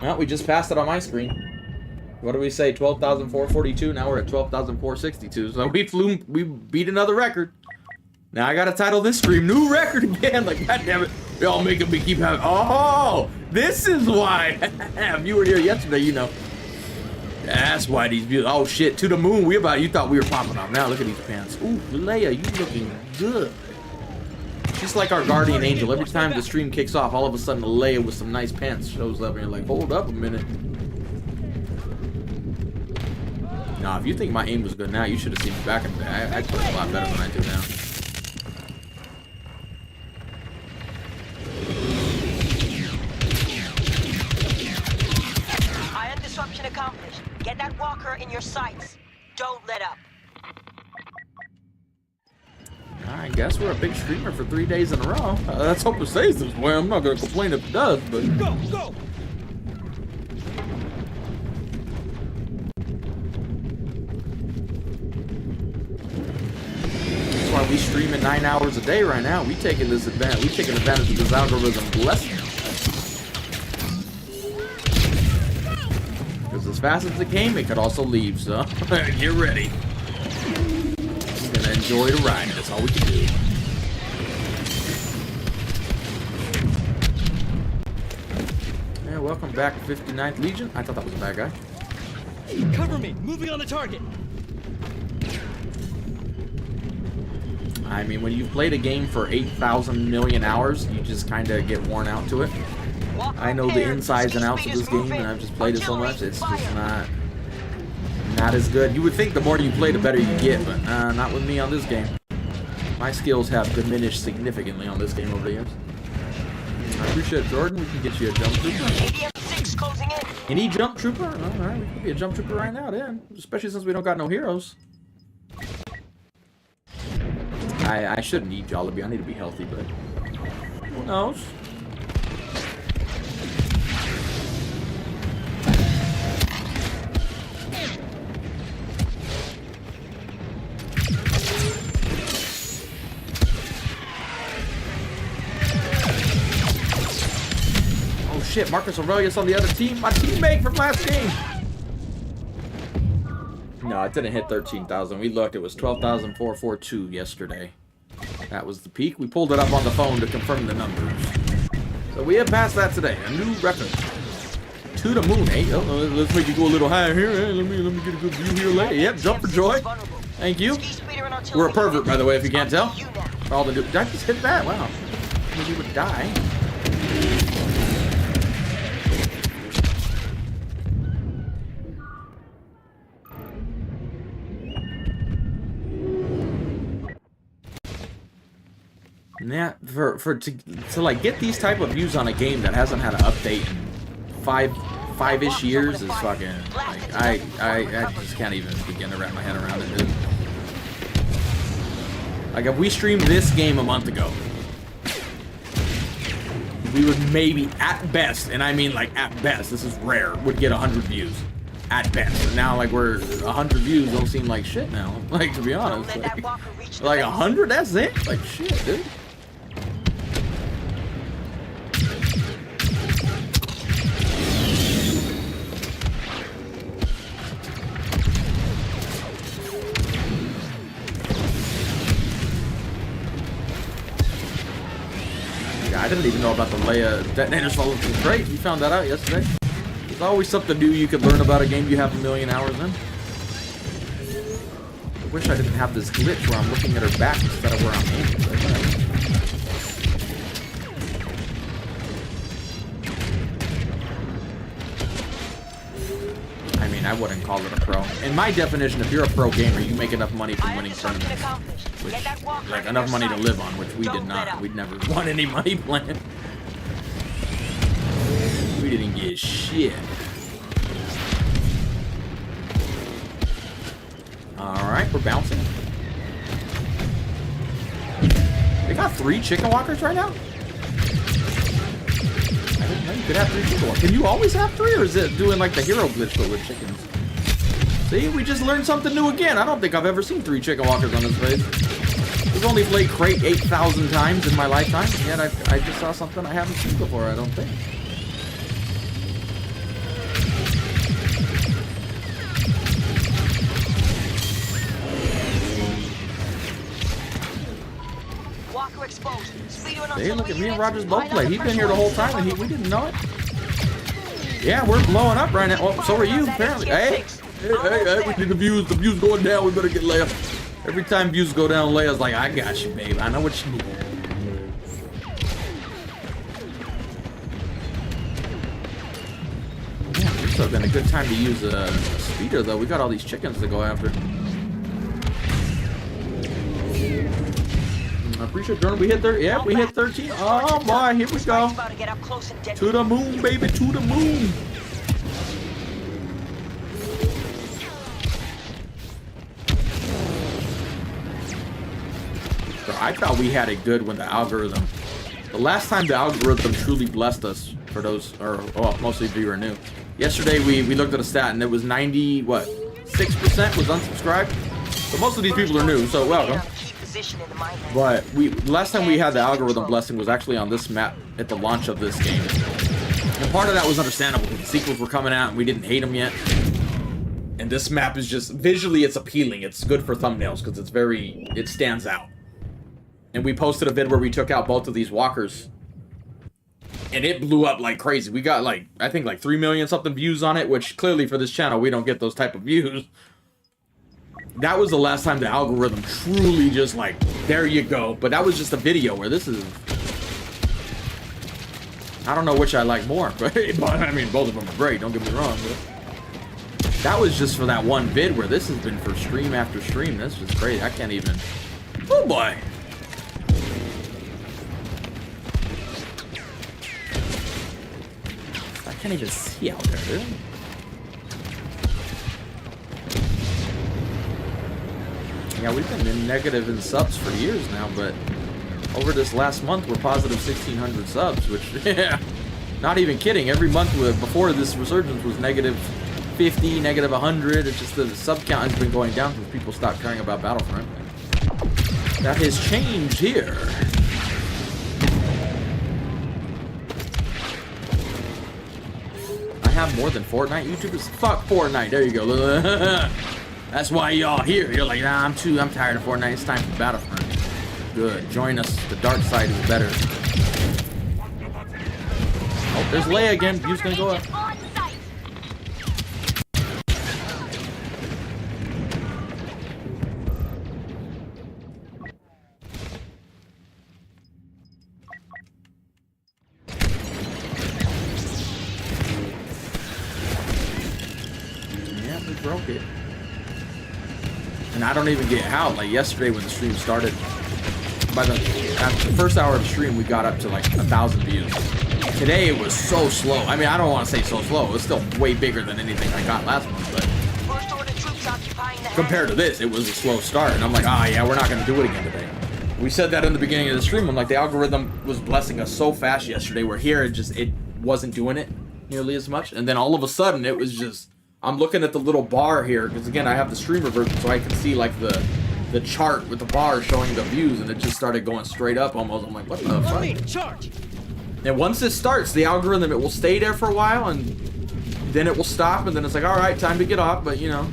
Well, we just passed it on my screen. What do we say? 12,442. Now we're at 12,462. So we beat another record. Now I gotta title this stream "New Record" again. Like, goddamn it. Y'all making me keep having. Oh, this is why. If you were here yesterday, you know. That's why these views. Oh shit, to the moon. You thought we were popping off. Now look at these pants. Ooh, Leia, you looking good. Just like our guardian angel. Every time the stream kicks off, all of a sudden Leia with some nice pants shows up, and you're like, hold up a minute. Nah, if you think my aim was good now, you should have seen me back in the day. I play a lot better than I do now. Ion disruption accomplished. Get that walker in your sights. Don't let up. I guess we're a big streamer for 3 days in a row. Let's hope it stays this way. I'm not gonna complain if it does, but Go, go! that's why we stream at 9 hours a day right now. We taking this advantage. We taking advantage of this algorithm blessing. Because as fast as it came, it could also leave. So get ready. We're gonna enjoy the ride. That's all we can do. Yeah, welcome back, 59th Legion. I thought that was a bad guy. Cover me! Moving on the target! I mean, when you've played a game for 8,000 million hours, you just kind of get worn out to it. I know the insides and outs of this game, and I've just played it so much, it's just not as good. You would think the more you play, the better you get, but not with me on this game. My skills have diminished significantly on this game over the years. I appreciate it, Jordan. We can get you a jump trooper. Any jump trooper? Alright, we can be a jump trooper right now, then. Especially since we don't got no heroes. I shouldn't need Jollibee. I need to be healthy, but who knows? Oh shit, Marcus Aurelius on the other team. My teammate from last game. No, it didn't hit 13,000. We looked. It was 12,442 yesterday. That was the peak. We pulled it up on the phone to confirm the numbers. So we have passed that today. A new record. To the moon, eh? Let's make it go a little higher here. Eh? Let me get a good view here later. Yep, jump for joy. Thank you. We're a pervert, by the way, if you can't tell. All the did I just hit that? Wow. Maybe we would die. Yeah, to like get these type of views on a game that hasn't had an update in five-ish years is fucking like I just can't even begin to wrap my head around it, dude. Like if we streamed this game a month ago, we would maybe at best, and I mean like at best, this is rare, would get 100 views. At best. And now like we're 100 views don't seem like shit now. Like to be honest. Like 100, that's it? Like shit, dude. I didn't even know about the Leia detonators following the crate. You found that out yesterday. There's always something new you could learn about a game you have a million hours in. I wish I didn't have this glitch where I'm looking at her back instead of where I'm aiming. I mean, I wouldn't call it a pro. In my definition, if you're a pro gamer, you make enough money from winning tournaments. Which, like, enough money to live on, which we did not. We'd never won any money playing. We didn't get shit. Alright, we're bouncing. They got 3 chicken walkers right now? I didn't know you could have 3 chicken walkers. Can you always have 3, or is it doing like the hero glitch but with chickens? See, we just learned something new again. I don't think I've ever seen 3 chicken walkers on this page. I've only played Crate 8,000 times in my lifetime, yet I just saw something I haven't seen before, I don't think. Walker exposed. Hey, look at me and Rogers both play. He's been here the whole time and we didn't know it. Yeah, we're blowing up right now. Oh, so are you, apparently. Hey, we need the views. The views going down. We better get Leia. Every time views go down, Leia's like, I got you, babe. I know what you need. Yeah, this would have been a good time to use a speeder, though. We got all these chickens to go after. I appreciate it. We hit 30. Yeah, we hit 13. Oh boy, here we go. To the moon, baby, to the moon. I thought we had it good when the algorithm. The last time the algorithm truly blessed us, for those, or well, mostly of you are new. Yesterday we looked at a stat and it was 6% was unsubscribed. So most of these people are new, so welcome. But last time we had the algorithm blessing was actually on this map at the launch of this game. And part of that was understandable because the sequels were coming out and we didn't hate them yet. And this map is just, visually it's appealing. It's good for thumbnails because it stands out. And we posted a vid where we took out both of these walkers. And it blew up like crazy. We got like, I think like 3 million something views on it, which clearly for this channel, we don't get those type of views. That was the last time the algorithm truly just like, there you go. But that was just a video where this is... I don't know which I like more, but I mean, both of them are great, don't get me wrong. But that was just for that one vid where this has been for stream after stream. That's just crazy. I can't even... Oh boy! I can't even see out there, dude. Yeah, we've been in negative in subs for years now, but over this last month, we're positive 1,600 subs, which, yeah, not even kidding. Every month before this resurgence was negative 50, negative 100. It's just the sub count has been going down because people stopped caring about Battlefront. That has changed here. I have more than Fortnite YouTubers. Fuck Fortnite. There you go. That's why y'all here. You're like, nah, I'm tired of Fortnite. It's time for Battlefront. Good. Join us. The dark side is better. Oh, there's Leia again. View's gonna go up. Yeah, we broke it. And I don't even get how. Like yesterday when the stream started, after the first hour of the stream, we got up to like 1,000 views. Today it was so slow. I mean, I don't want to say so slow. It was still way bigger than anything I got last month, but compared to this, it was a slow start. And I'm like, ah, yeah, we're not going to do it again today. We said that in the beginning of the stream. I'm like, the algorithm was blessing us so fast yesterday. Where here, it wasn't doing it nearly as much. And then all of a sudden, it was just, I'm looking at the little bar here because again, I have the streamer version, so I can see like the chart with the bar showing the views, and it just started going straight up almost. I'm like, what the fuck? And once it starts, the algorithm, it will stay there for a while, and then it will stop, and then it's like, all right, time to get off, but you know.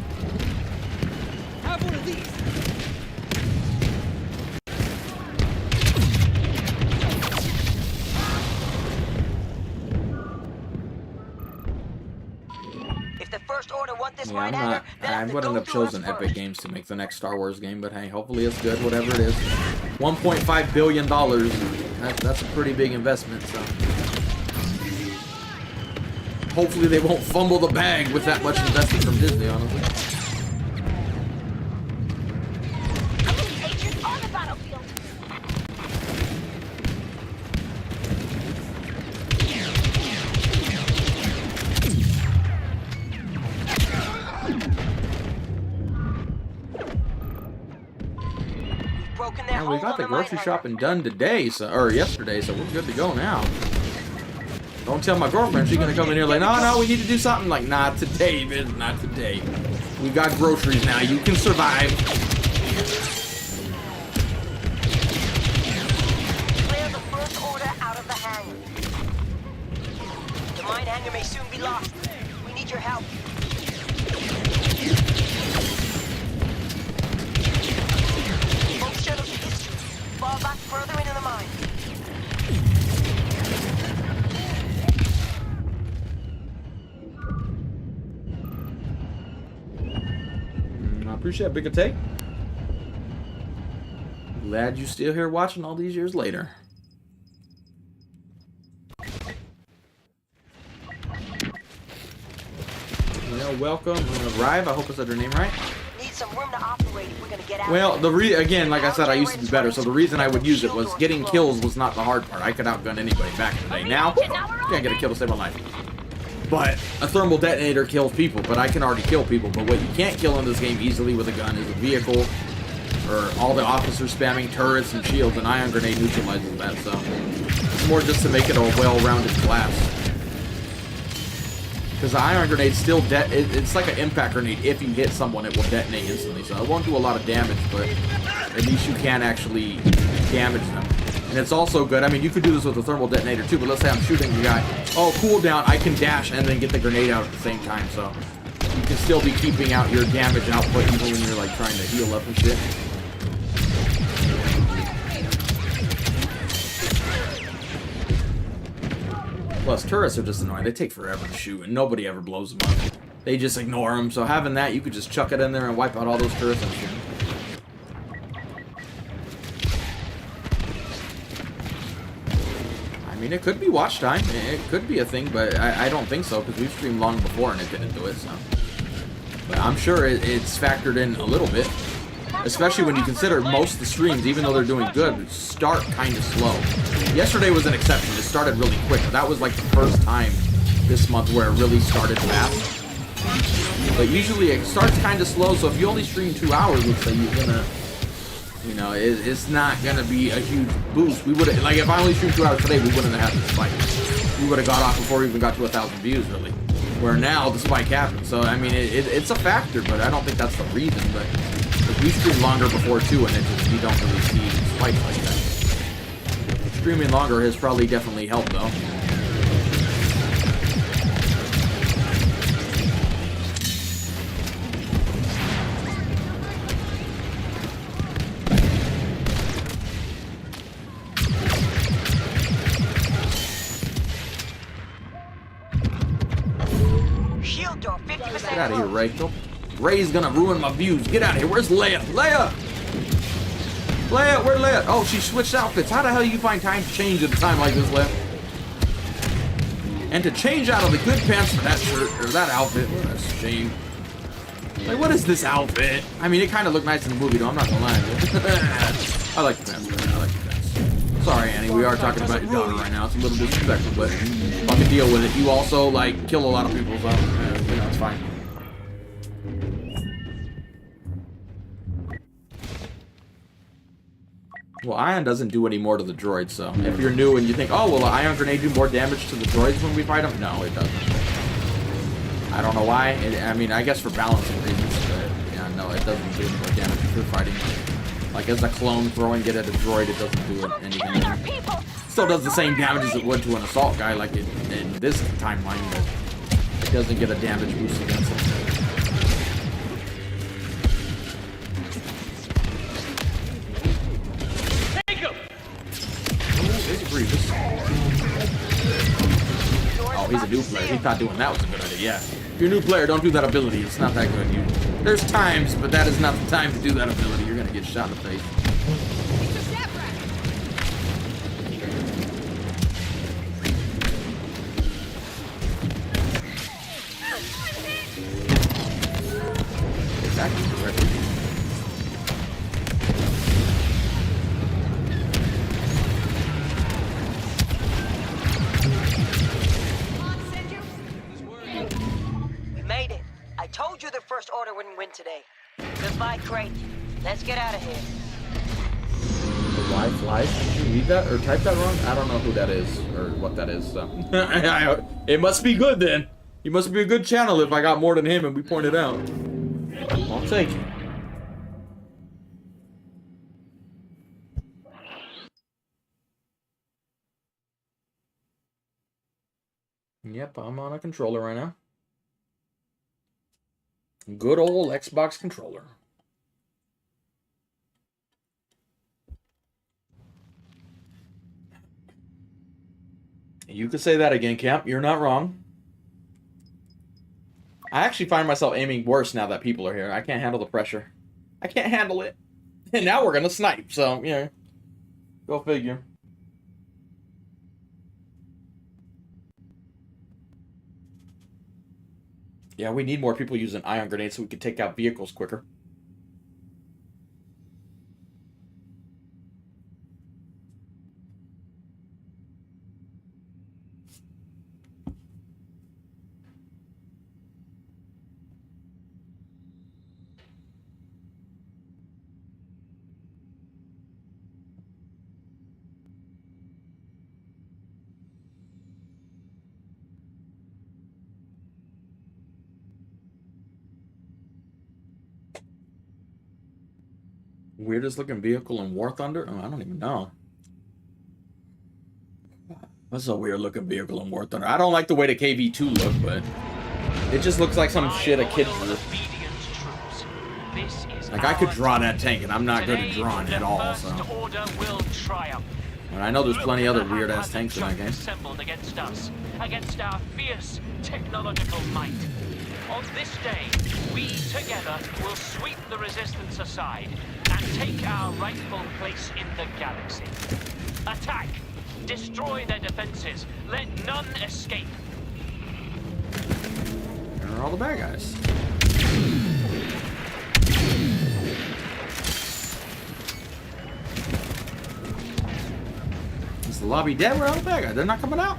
Have one of these. Yeah, I wouldn't have chosen Epic Games to make the next Star Wars game, but hey, hopefully it's good, whatever it is. $1.5 billion, that's a pretty big investment, so. Hopefully they won't fumble the bag with that much investment from Disney, honestly. Yeah, we got the grocery shopping done today, or yesterday, so we're good to go now. Don't tell my girlfriend, she's gonna come in here like, no, we need to do something. Like, nah, today, bitch, not today. We got groceries now, you can survive. Clear the first order out of the hangar. The mine hangar may soon be lost. We need your help. Fall back further into the mine. I appreciate Big Take. Glad you still here watching all these years later. Well, welcome. Arrive. I hope I said her name right. Some room to operate if we're gonna get out. Well, again, like I said, I used to be better, so the reason I would use it was getting kills was not the hard part. I could outgun anybody back in the day. Now, can't get a kill to save my life. But a thermal detonator kills people, but I can already kill people. But what you can't kill in this game easily with a gun is a vehicle or all the officers spamming turrets and shields, and ion grenade neutralizes that, so it's more just to make it a well-rounded class. Because the ion grenade still, it's like an impact grenade. If you hit someone, it will detonate instantly, so it won't do a lot of damage, but at least you can actually damage them. And it's also good, I mean, you could do this with a thermal detonator too, but let's say I'm shooting the guy. Oh, cooldown, I can dash and then get the grenade out at the same time, so you can still be keeping out your damage output even when you're like trying to heal up and shit. Plus, turrets are just annoying. They take forever to shoot, and nobody ever blows them up. They just ignore them, so having that, you could just chuck it in there and wipe out all those turrets and shit. I mean, it could be watch time. It could be a thing, but I don't think so, because we've streamed long before and it didn't do it, so. But I'm sure it's factored in a little bit. Especially when you consider most of the streams, even though they're doing good, start kind of slow. Yesterday was an exception. It started really quick. That was like the first time this month where it really started fast. But usually it starts kind of slow, so if you only stream 2 hours, let's say, you're gonna, you know, it's not gonna be a huge boost. We would have, like, if I only streamed 2 hours today, we wouldn't have had this spike. We would have got off before we even got to 1,000 views, really. Where now the spike happened. So I mean, it's a factor, but I don't think that's the reason. But we streamed longer before too, and you don't really see spikes like that. Streaming longer has probably definitely helped, though. Shield door, 50%. Get out of here, Rachel. Ray's gonna ruin my views. Get out of here. Where's Leia? Leia! Leia, where's Leia? Oh, she switched outfits. How the hell do you find time to change at a time like this, Leia? And to change out of the good pants for that shirt, or that outfit, what a shame. Like, what is this outfit? I mean, it kind of looked nice in the movie, though. I'm not gonna lie. I like the pants, man. I like the pants. Sorry, Annie. We are talking about your daughter right now. It's a little disrespectful, but fucking deal with it. You also, like, kill a lot of people, so, you know, it's fine. Well, Ion doesn't do any more to the droids, so if you're new and you think, oh, will Ion Grenade do more damage to the droids when we fight them? No, it doesn't. I don't know why. I mean, I guess for balancing reasons, but yeah, no, it doesn't do any more damage if you're fighting. Like, as a clone throwing it at a droid, it doesn't do anything. Still does the same damage as it would to an assault guy, like in this timeline, but it doesn't get a damage boost against it. Oh, he's a new player. He thought doing that was a good idea. Yeah. If you're a new player, don't do that ability. It's not that good. There's times, but that is not the time to do that ability. You're gonna get shot in the face. Exactly. Correctly. I told you the First Order wouldn't win today. Goodbye, Crate. Let's get out of here. The live live? Did you read that or type that wrong? I don't know who that is or what that is, so. It must be good then. He must be a good channel if I got more than him and we pointed out. I'll take it. Yep, I'm on a controller right now. Good old Xbox controller. You could say that again, Camp. You're not wrong. I actually find myself aiming worse now that people are here. I can't handle the pressure. I can't handle it. And now we're gonna snipe, so, yeah. Go figure. Yeah, we need more people using ion grenades so we can take out vehicles quicker. Weirdest looking vehicle in War Thunder? Oh, I don't even know. What's a weird looking vehicle in War Thunder? I don't like the way the KV-2 look, but it just looks like some shit a kid drew. Like, I could draw that tank, and I'm not good at drawing at all, so. And I know there's plenty other weird-ass tanks in that game. Assembled against us, against our fierce technological might. On this day, we together will sweep the resistance aside and take our rightful place in the galaxy. Attack! Destroy their defenses. Let none escape. There are all the bad guys. Is the lobby dead? Where are all the bad guys? They're not coming out?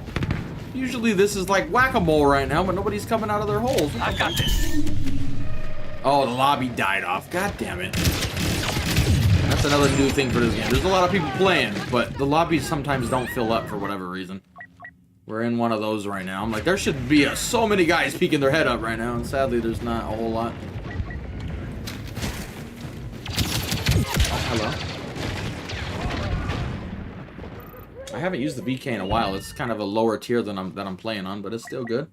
Usually this is like whack-a-mole right now, but nobody's coming out of their holes. I got this. Oh, the lobby died off. God damn it. That's another new thing for this game. There's a lot of people playing, but the lobbies sometimes don't fill up for whatever reason. We're in one of those right now. I'm like, there should be so many guys peeking their head up right now, and sadly there's not a whole lot. Oh, hello. I haven't used the BK in a while. It's kind of a lower tier than I'm playing on, but it's still good.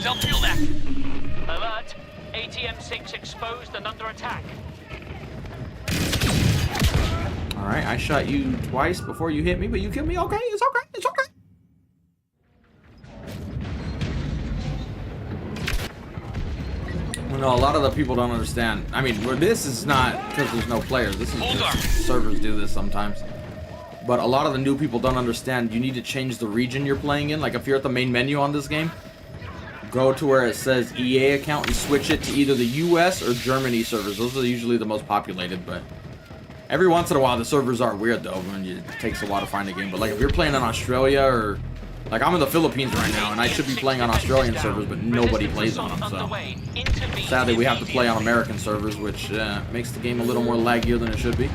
Don't feel that. Alert! ATM-6 exposed and under attack. Alright, I shot you twice before you hit me, but you killed me. Okay, it's okay, it's okay. Well, no, a lot of the people don't understand. I mean, this is not because there's no players. This is just servers do this sometimes. But a lot of the new people don't understand you need to change the region you're playing in. Like if you're at the main menu on this game, go to where it says EA account and switch it to either the US or Germany servers. Those are usually the most populated, but every once in a while the servers are weird though, when it takes a while to find a game. But like if you're playing in Australia or like I'm in the Philippines right now and I should be playing on Australian servers, but nobody plays on them, so sadly we have to play on American servers, which makes the game a little more laggier than it should be.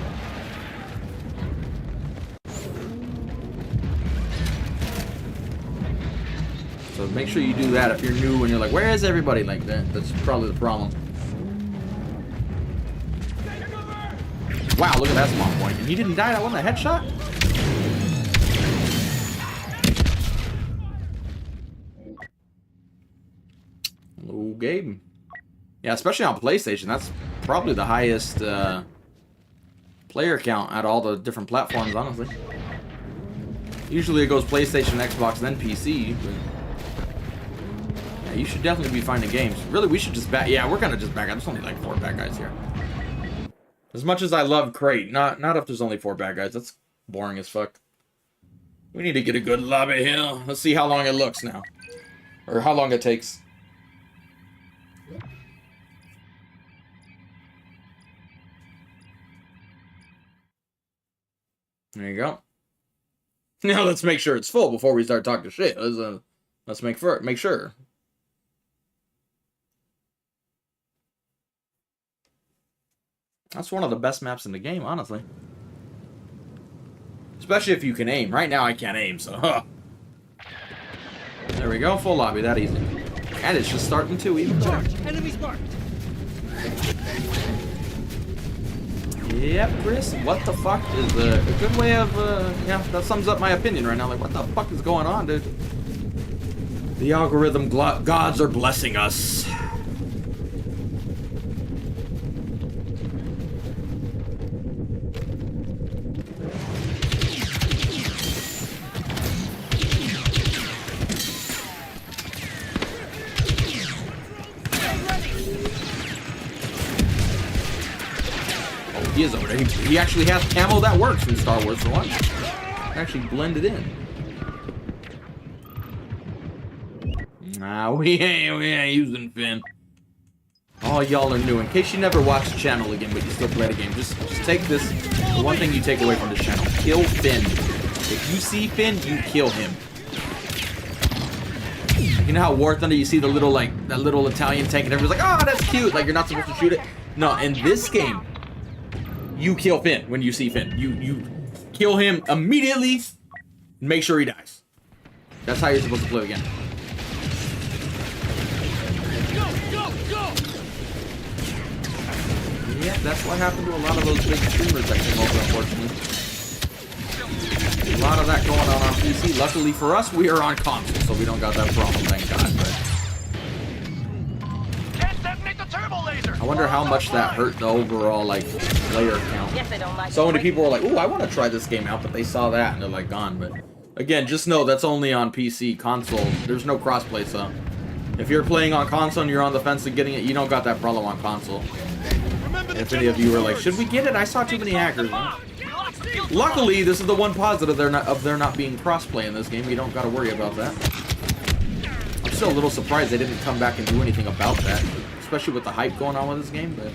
So make sure you do that if you're new and you're like, where is everybody? Like that, that's probably the problem. Wow, look at that spawn point. And he didn't die, that wasn't a headshot? Hello, Gabe. Yeah, especially on PlayStation, that's probably the highest player count at all the different platforms, honestly. Usually it goes PlayStation, Xbox, then PC, but yeah, you should definitely be finding games. Really, we should just back. Yeah, we're gonna just back up. There's only like 4 bad guys here. As much as I love Crate, not if there's only 4 bad guys. That's boring as fuck. We need to get a good lobby here. Let's see how long it looks now. Or how long it takes. There you go. Now let's make sure it's full before we start talking shit. Let's make sure. That's one of the best maps in the game, honestly. Especially if you can aim. Right now I can't aim, so there we go, full lobby, that easy. And it's just starting to even better. Enemies marked. Yep, Chris, what the fuck is a good way of, yeah, that sums up my opinion right now. Like, what the fuck is going on, dude? The algorithm gods are blessing us. He is over there. He actually has camo that works in Star Wars for once. Actually blended in. Nah, we ain't using Finn. All y'all are new. In case you never watched the channel again, but you still play the game, just take this. The one thing you take away from this channel: kill Finn. If you see Finn, you kill him. You know how War Thunder, you see the little, like, that little Italian tank and everyone's like, oh, that's cute. Like, you're not supposed to shoot it. No, in this game, you kill Finn when you see Finn. You kill him immediately and make sure he dies. That's how you're supposed to play the game. Yeah, that's what happened to a lot of those big streamers that came over, unfortunately. A lot of that going on PC. Luckily for us, we are on console, so we don't got that problem, thank God. But Can't detonate the turbo laser. I wonder how much that hurt the overall, like, player count. Guess they don't like So many people were like, ooh, I want to try this game out, but they saw that and they're like gone. But again, just know that's only on PC. Console, there's no crossplay, so if you're playing on console and you're on the fence of getting it, you don't got that problem on console. And if any of you were like, should we get it? I saw too many hackers. Huh? Luckily, this is the one positive there not being crossplay in this game. You don't got to worry about that. I'm still a little surprised they didn't come back and do anything about that, especially with the hype going on with this game. But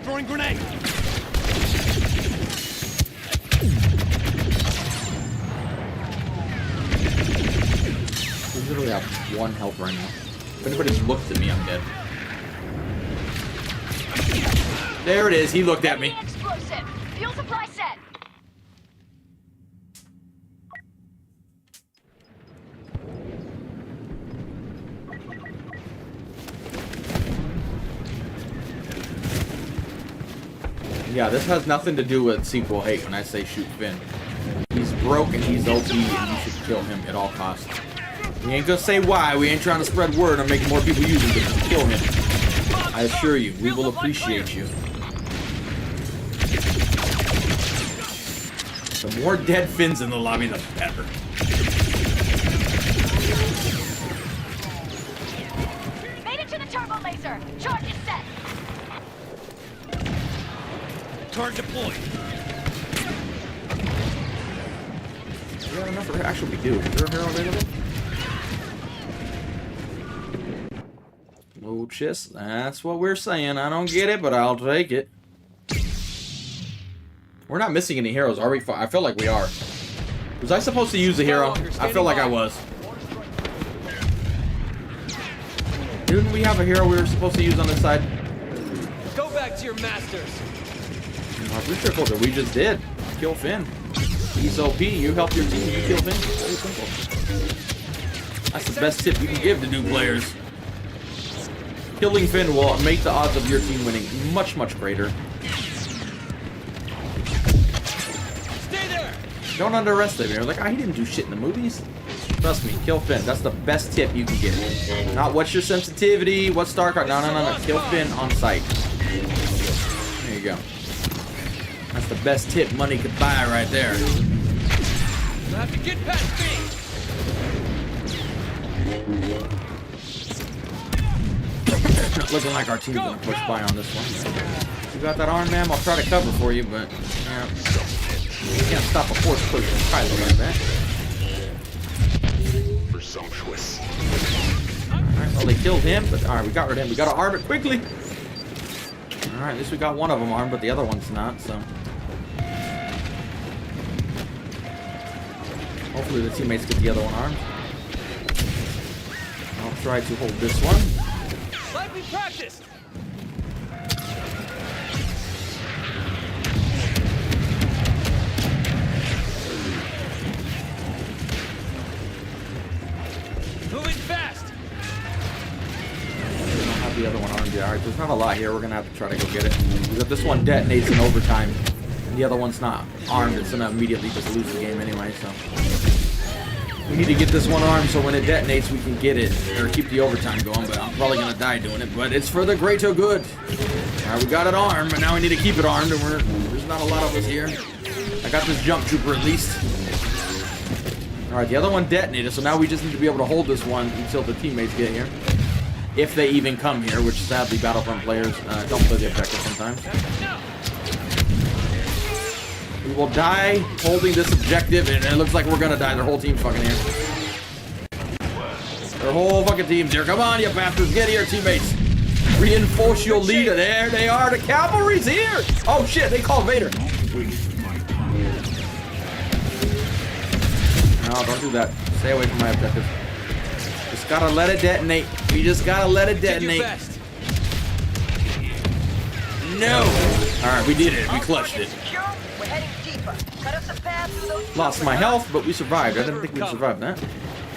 Throwing grenade. we literally have 1 health right now. If anybody looks at me, I'm dead. There it is. He looked at me. Explosive. Fuel supply set. Yeah, this has nothing to do with sequel hate when I say shoot Finn. He's broke and he's OP and you should kill him at all costs. We ain't gonna say why. We ain't trying to spread word or make more people use him, but just kill him. I assure you, we will appreciate you. The more dead Finns in the lobby, the better. Made it to the turbo laser. Charge is set. Target deployed. We got enough for actually we do. Is there a hero available? Low chest. That's what we're saying. I don't get it, but I'll take it. We're not missing any heroes, are we? I feel like we are. Was I supposed to use a hero? I feel like I was. Didn't we have a hero we were supposed to use on this side? Go back to your masters. I'm pretty sure that we just did. Kill Finn. He's OP. You help your team. You kill Finn. Very simple. That's the best tip you can give to new players. Killing Finn will make the odds of your team winning much, much greater. Don't underestimate me. Like, he didn't do shit in the movies. Trust me, kill Finn. That's the best tip you can get. Not what's your sensitivity, what's star card. No. Kill Finn on sight. There you go. That's the best tip money could buy right there. You have to get past me. Not looking like our team's gonna push by on this one. You got that arm, ma'am? I'll try to cover for you, but yeah. You can't stop a force push from Kylo like that. Presumptuous. Alright, well they killed him, but alright, we got rid of him. We gotta arm it quickly. Alright, at least we got one of them armed, but the other one's not, so. Hopefully the teammates get the other one armed. I'll try to hold this one. Like we practiced. Moving fast. We don't have the other one armed yet. Alright, there's not a lot here. We're gonna have to try to go get it. Because if this one detonates in overtime, and the other one's not armed, it's gonna immediately just lose the game anyway, so. We need to get this one armed so when it detonates we can get it, or keep the overtime going, but I'm probably gonna die doing it, but it's for the greater good. Alright, we got it armed, but now we need to keep it armed, and there's not a lot of us here. I got this jump trooper at least. Alright, the other one detonated, so now we just need to be able to hold this one until the teammates get here. If they even come here, which sadly Battlefront players don't play the objective sometimes. We will die holding this objective, and it looks like we're gonna die. Their whole team's fucking here. Their whole fucking team's here. Come on, you bastards. Get here, teammates. Reinforce your leader. There they are. The cavalry's here. Oh, shit. They called Vader. No, don't do that. Stay away from my objective. Just gotta let it detonate. You just gotta let it detonate. No! Alright, we did it. We clutched it. Lost my health, but we survived. I didn't think we'd survive that.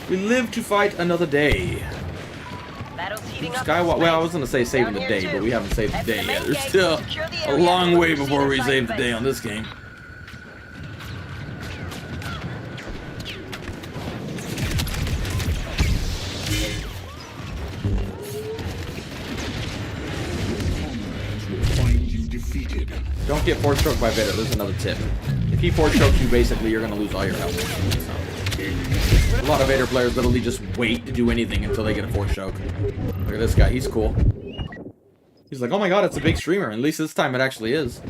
We live to fight another day. Skywalker. Well, I was gonna say saving the day, but we haven't saved the day yet. There's still a long way before we save the day on this game. Don't get force choked by Vader. There's another tip. If he force chokes you, basically you're gonna lose all your health. So, a lot of Vader players literally just wait to do anything until they get a force choke. Look at this guy. He's cool. He's like, oh my god, it's a big streamer. At least this time it actually is.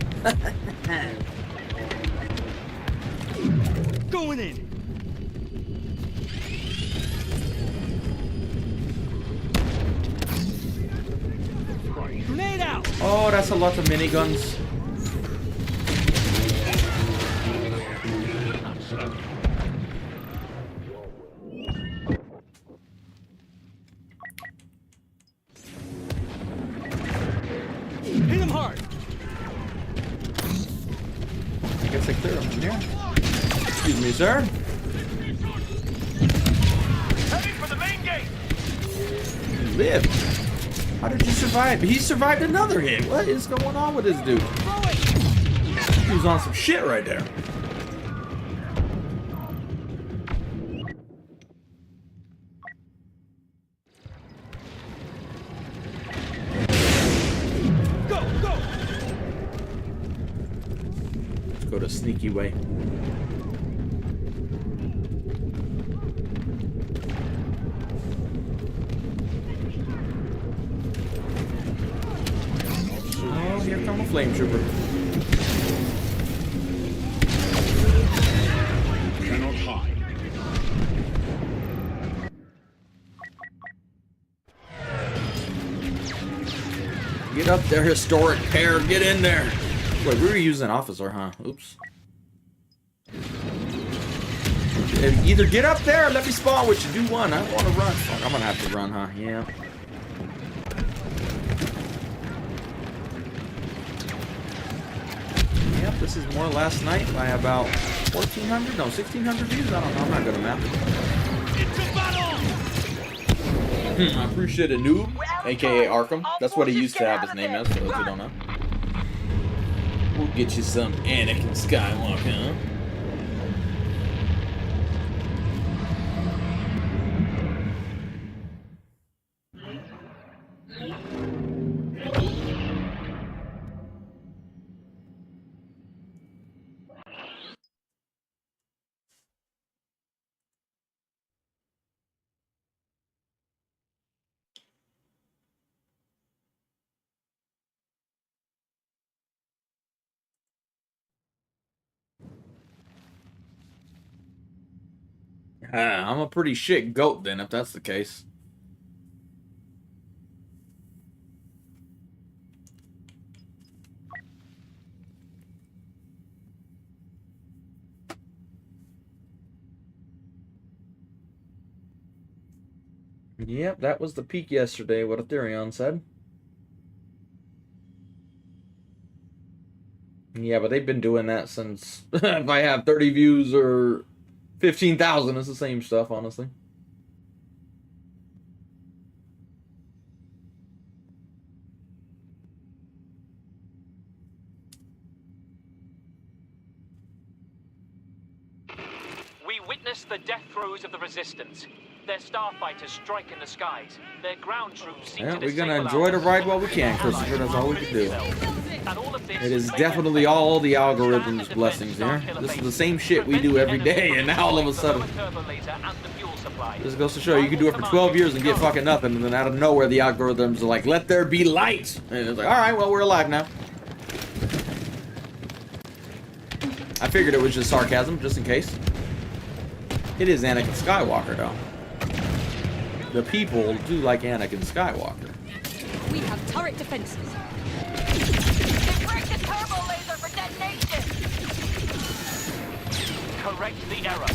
Going in. Grenade out. Oh, that's a lot of miniguns. Hit him hard. I guess I cleared him from here. Excuse me, sir. Heading for the main gate. You lived. How did you survive? He survived another hit. What is going on with this dude? He was on some shit right there. Go to sneaky way. Oh, here come a flame trooper. Cannot hide. Get up there, historic pair. Get in there. Wait, we were using officer, huh? Oops. Either get up there or let me spawn with you. Do one. I don't want to run. Fuck, I'm gonna have to run, huh? Yeah. Yep, this is more last night by about 1,400? No, 1,600 views? I don't know. I'm not good at math. I appreciate it, Noob, aka Arkham. That's what he used to have his name as, for those who don't know. We'll get you some Anakin Skywalker, huh? I'm a pretty shit goat then, if that's the case. Yep, that was the peak yesterday, what Ethereum said. Yeah, but they've been doing that since if I have 30 views or 15,000, it's the same stuff, honestly. We witnessed the death throes of the Resistance. Their starfighters strike in the skies. Their ground troops seem to we're gonna enjoy the ride while we can, Christopher. That's all we can do. It is definitely all the algorithm's blessings here. This is the same shit we do every day, and now all of a sudden, this goes to show you can do it for 12 years and get fucking nothing, and then out of nowhere the algorithms are like, let there be light, and it's like, all right, well, we're alive now. I figured it was just sarcasm, just in case. It is Anakin Skywalker, though. The people do like Anakin Skywalker. We have turret defenses. Break the turbo laser for detonation. Correct the error.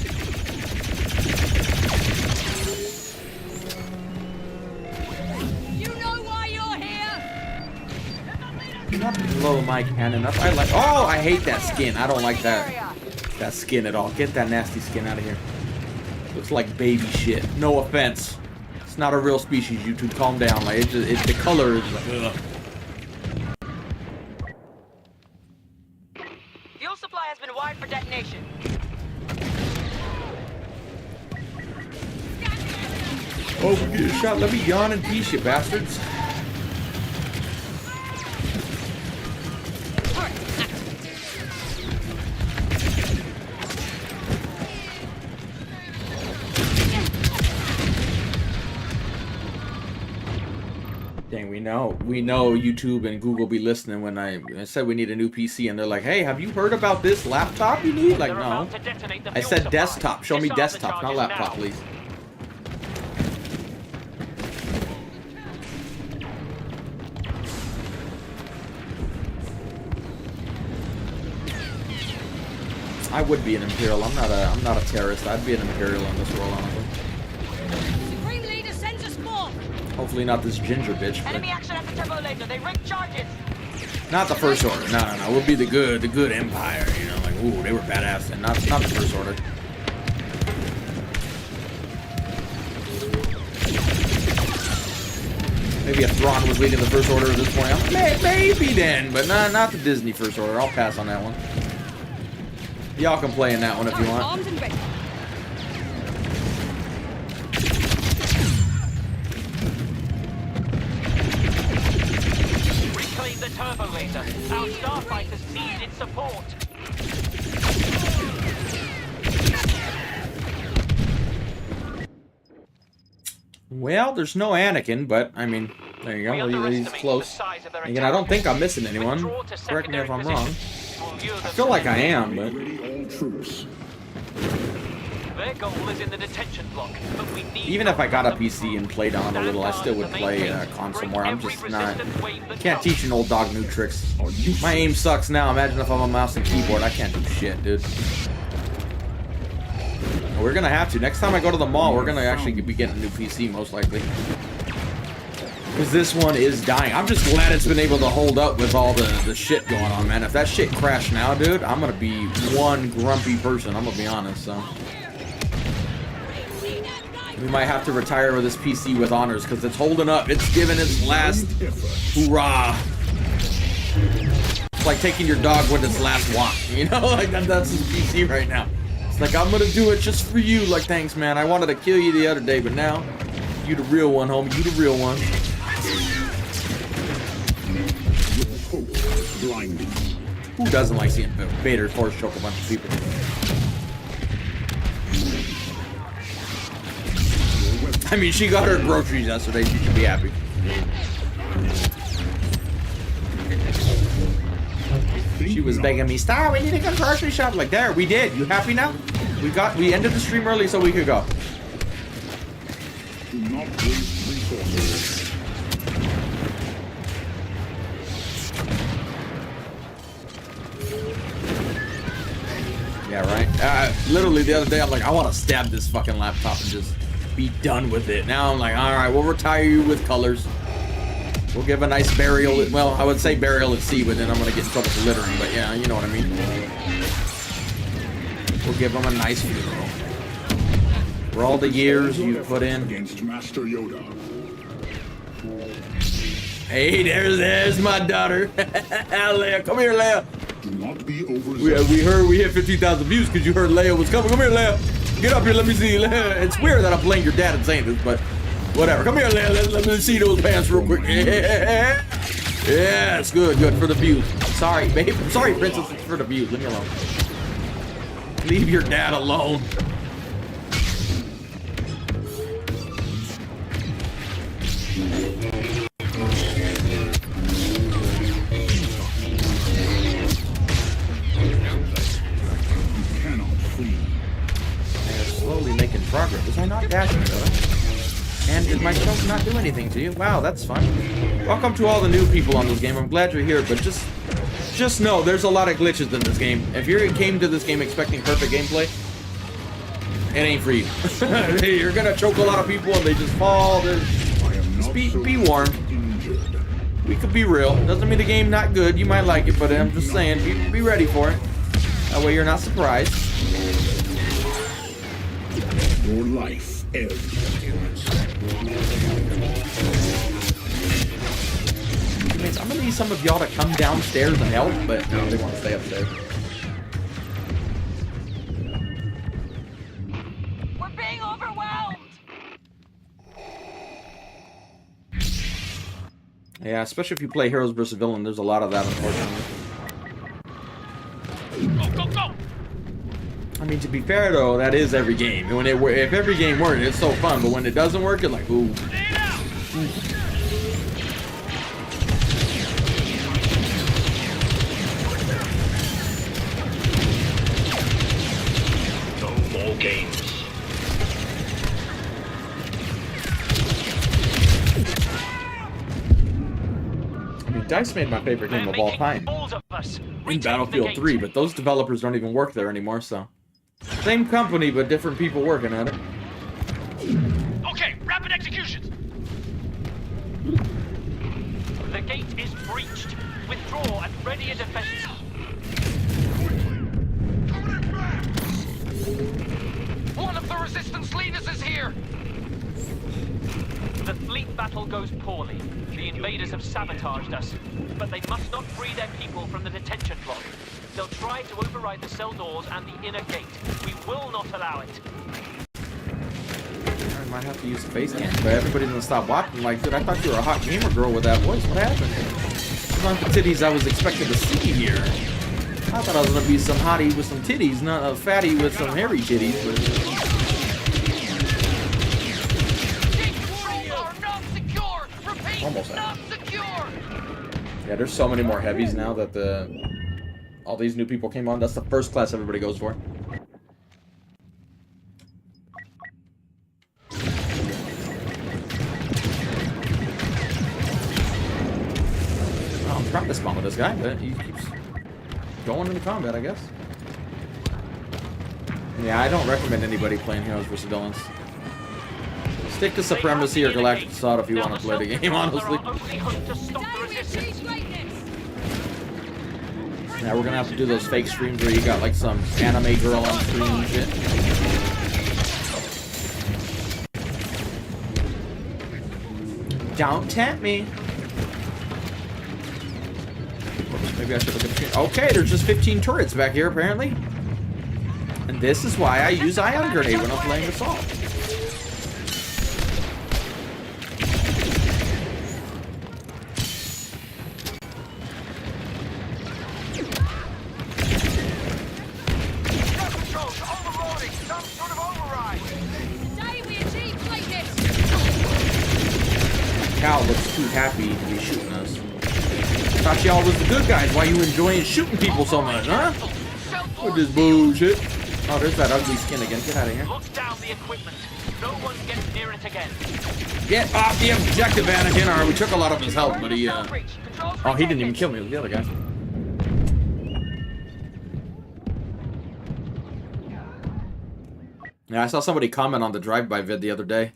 not blow my cannon up. I like. Oh, I hate that skin. I don't like that skin at all. Get that nasty skin out of here. Looks like baby shit. No offense. It's not a real species. YouTube, calm down. Like the color is like. Ugh. Fuel supply has been wired for detonation. Oh, we get a shot. Let me yawn in peace, you bastards. Dang, we know YouTube and Google be listening when I said we need a new PC, and they're like, hey, have you heard about this laptop you need? Like, no. I said desktop. Show me desktop, not laptop, please. I would be an Imperial. I'm not a terrorist. I'd be an Imperial in this world, honestly. Supreme Leader sends a spawn. Hopefully not this ginger bitch. Enemy action at the turbo laser. They rigged charges. Not the First Order. No. We'll be the good Empire. You know, like ooh, they were badass, and not the First Order. Maybe a Thrawn was leading the First Order at this point. Maybe then, but not the Disney First Order. I'll pass on that one. Y'all can play in that one if you want. Armed and ready. Reclaim the turbo laser. Our starfighters need its support. Well, there's no Anakin, but I mean, there you go. He's close. Again, I don't think I'm missing anyone. Correct me if I'm wrong. I feel like I am, but their goal is in the detention block, but we need even if I got a PC and played on a little, I still would play console more. I'm just not. Can't teach an old dog new tricks. My aim sucks now. Imagine if I'm a mouse and keyboard. I can't do shit, dude. We're gonna have to. Next time I go to the mall, we're gonna actually be getting a new PC, most likely. Because this one is dying. I'm just glad it's been able to hold up with all the shit going on, man. If that shit crashed now, dude, I'm gonna be one grumpy person. I'm gonna be honest, so. We might have to retire with this PC with honors, because it's holding up. It's giving its last hoorah. It's like taking your dog with its last walk, you know? Like, that's his PC right now. It's like, I'm gonna do it just for you. Like, thanks, man. I wanted to kill you the other day, but now, you the real one, homie. You the real one. Who doesn't like seeing Vader's horse choke a bunch of people? I mean, she got her groceries yesterday. She should be happy. She was begging me, Star, we need to go grocery shop. Like, there, we did. You happy now? We ended the stream early so we could go. Do not waste resources. Yeah, right? Literally the other day, I'm like, I want to stab this fucking laptop and just be done with it. Now I'm like, alright, we'll retire you with colors. We'll give a nice burial. Well, I would say burial at sea, but then I'm going to get in trouble for littering. But yeah, you know what I mean. We'll give him a nice funeral. For all the years you put in. Against Master Yoda. Hey, there's my daughter. Leia, come here, Leia. Do not be overzealous. We heard we hit 15,000 views because you heard Leia was coming. Come here, Leia. Get up here, let me see. Leia. It's weird that I'm playing your dad and saying this, but whatever. Come here, Leia. Let me see those pants real quick. Yeah, it's good for the views. Sorry, babe. I'm sorry, princess. It's for the views. Leave me alone. Leave your dad alone. Slowly making progress. Was I not dashing, though? And did my choke not do anything to you? Wow, that's fun. Welcome to all the new people on this game. I'm glad you're here, but just know there's a lot of glitches in this game. If you came to this game expecting perfect gameplay, it ain't for you. You're gonna choke a lot of people and they just fall. Just be warned. We could be real. Doesn't mean the game not good. You might like it, but I'm just saying, be ready for it. That way you're not surprised. Your life ends. I'm gonna need some of y'all to come downstairs and help, but no, they want to stay upstairs. We're being overwhelmed. Yeah, especially if you play Heroes vs. Villain, there's a lot of that, unfortunately. Go, go, go! I mean, to be fair though, that is every game. When if every game worked, it's so fun. But when it doesn't work, it's like, ooh. No more games. I mean, DICE made my favorite game of all time in Battlefield 3, but those developers don't even work there anymore, so. Same company, but different people working at it. Okay, rapid executions. The gate is breached. Withdraw and ready a defense. One of the resistance leaders is here. The fleet battle goes poorly. The invaders have sabotaged us, but they must not free their people from the detention block. They'll try to override the cell doors and the inner gate. We will not allow it. I might have to use the face cam, but everybody's gonna stop watching. Like, dude, I thought you were a hot gamer girl with that voice. What happened? Those aren't the titties I was expected to see here. I thought I was gonna be some hottie with some titties, not a fatty with some hairy titties. But... Almost not secure. Yeah, there's so many more heavies now that all these new people came on. That's the first class everybody goes for. Oh, I'm trying to spawn with this guy, but he keeps going into combat, I guess. Yeah, I don't recommend anybody playing Heroes vs. Villains. Stick to Supremacy or Galactic Assault if you want to play the game, honestly. Now we're gonna have to do those fake streams where you got like some anime girl on screen and shit. Don't tempt me. Maybe I should look at the screen. Okay, there's just 15 turrets back here apparently. And this is why I use Ion Grenade when I'm playing Assault. Cal looks too happy to be shooting us. Thought y'all was the good guys. Why you enjoying shooting people so much, huh? With this bullshit. Oh, there's that ugly skin again. Get out of here. Lock down the equipment. No one gets near it again. Get off the objective, Anakin. Alright, we took a lot of his health, but he, oh, he didn't even kill me. It was the other guy. Yeah, I saw somebody comment on the drive-by vid the other day.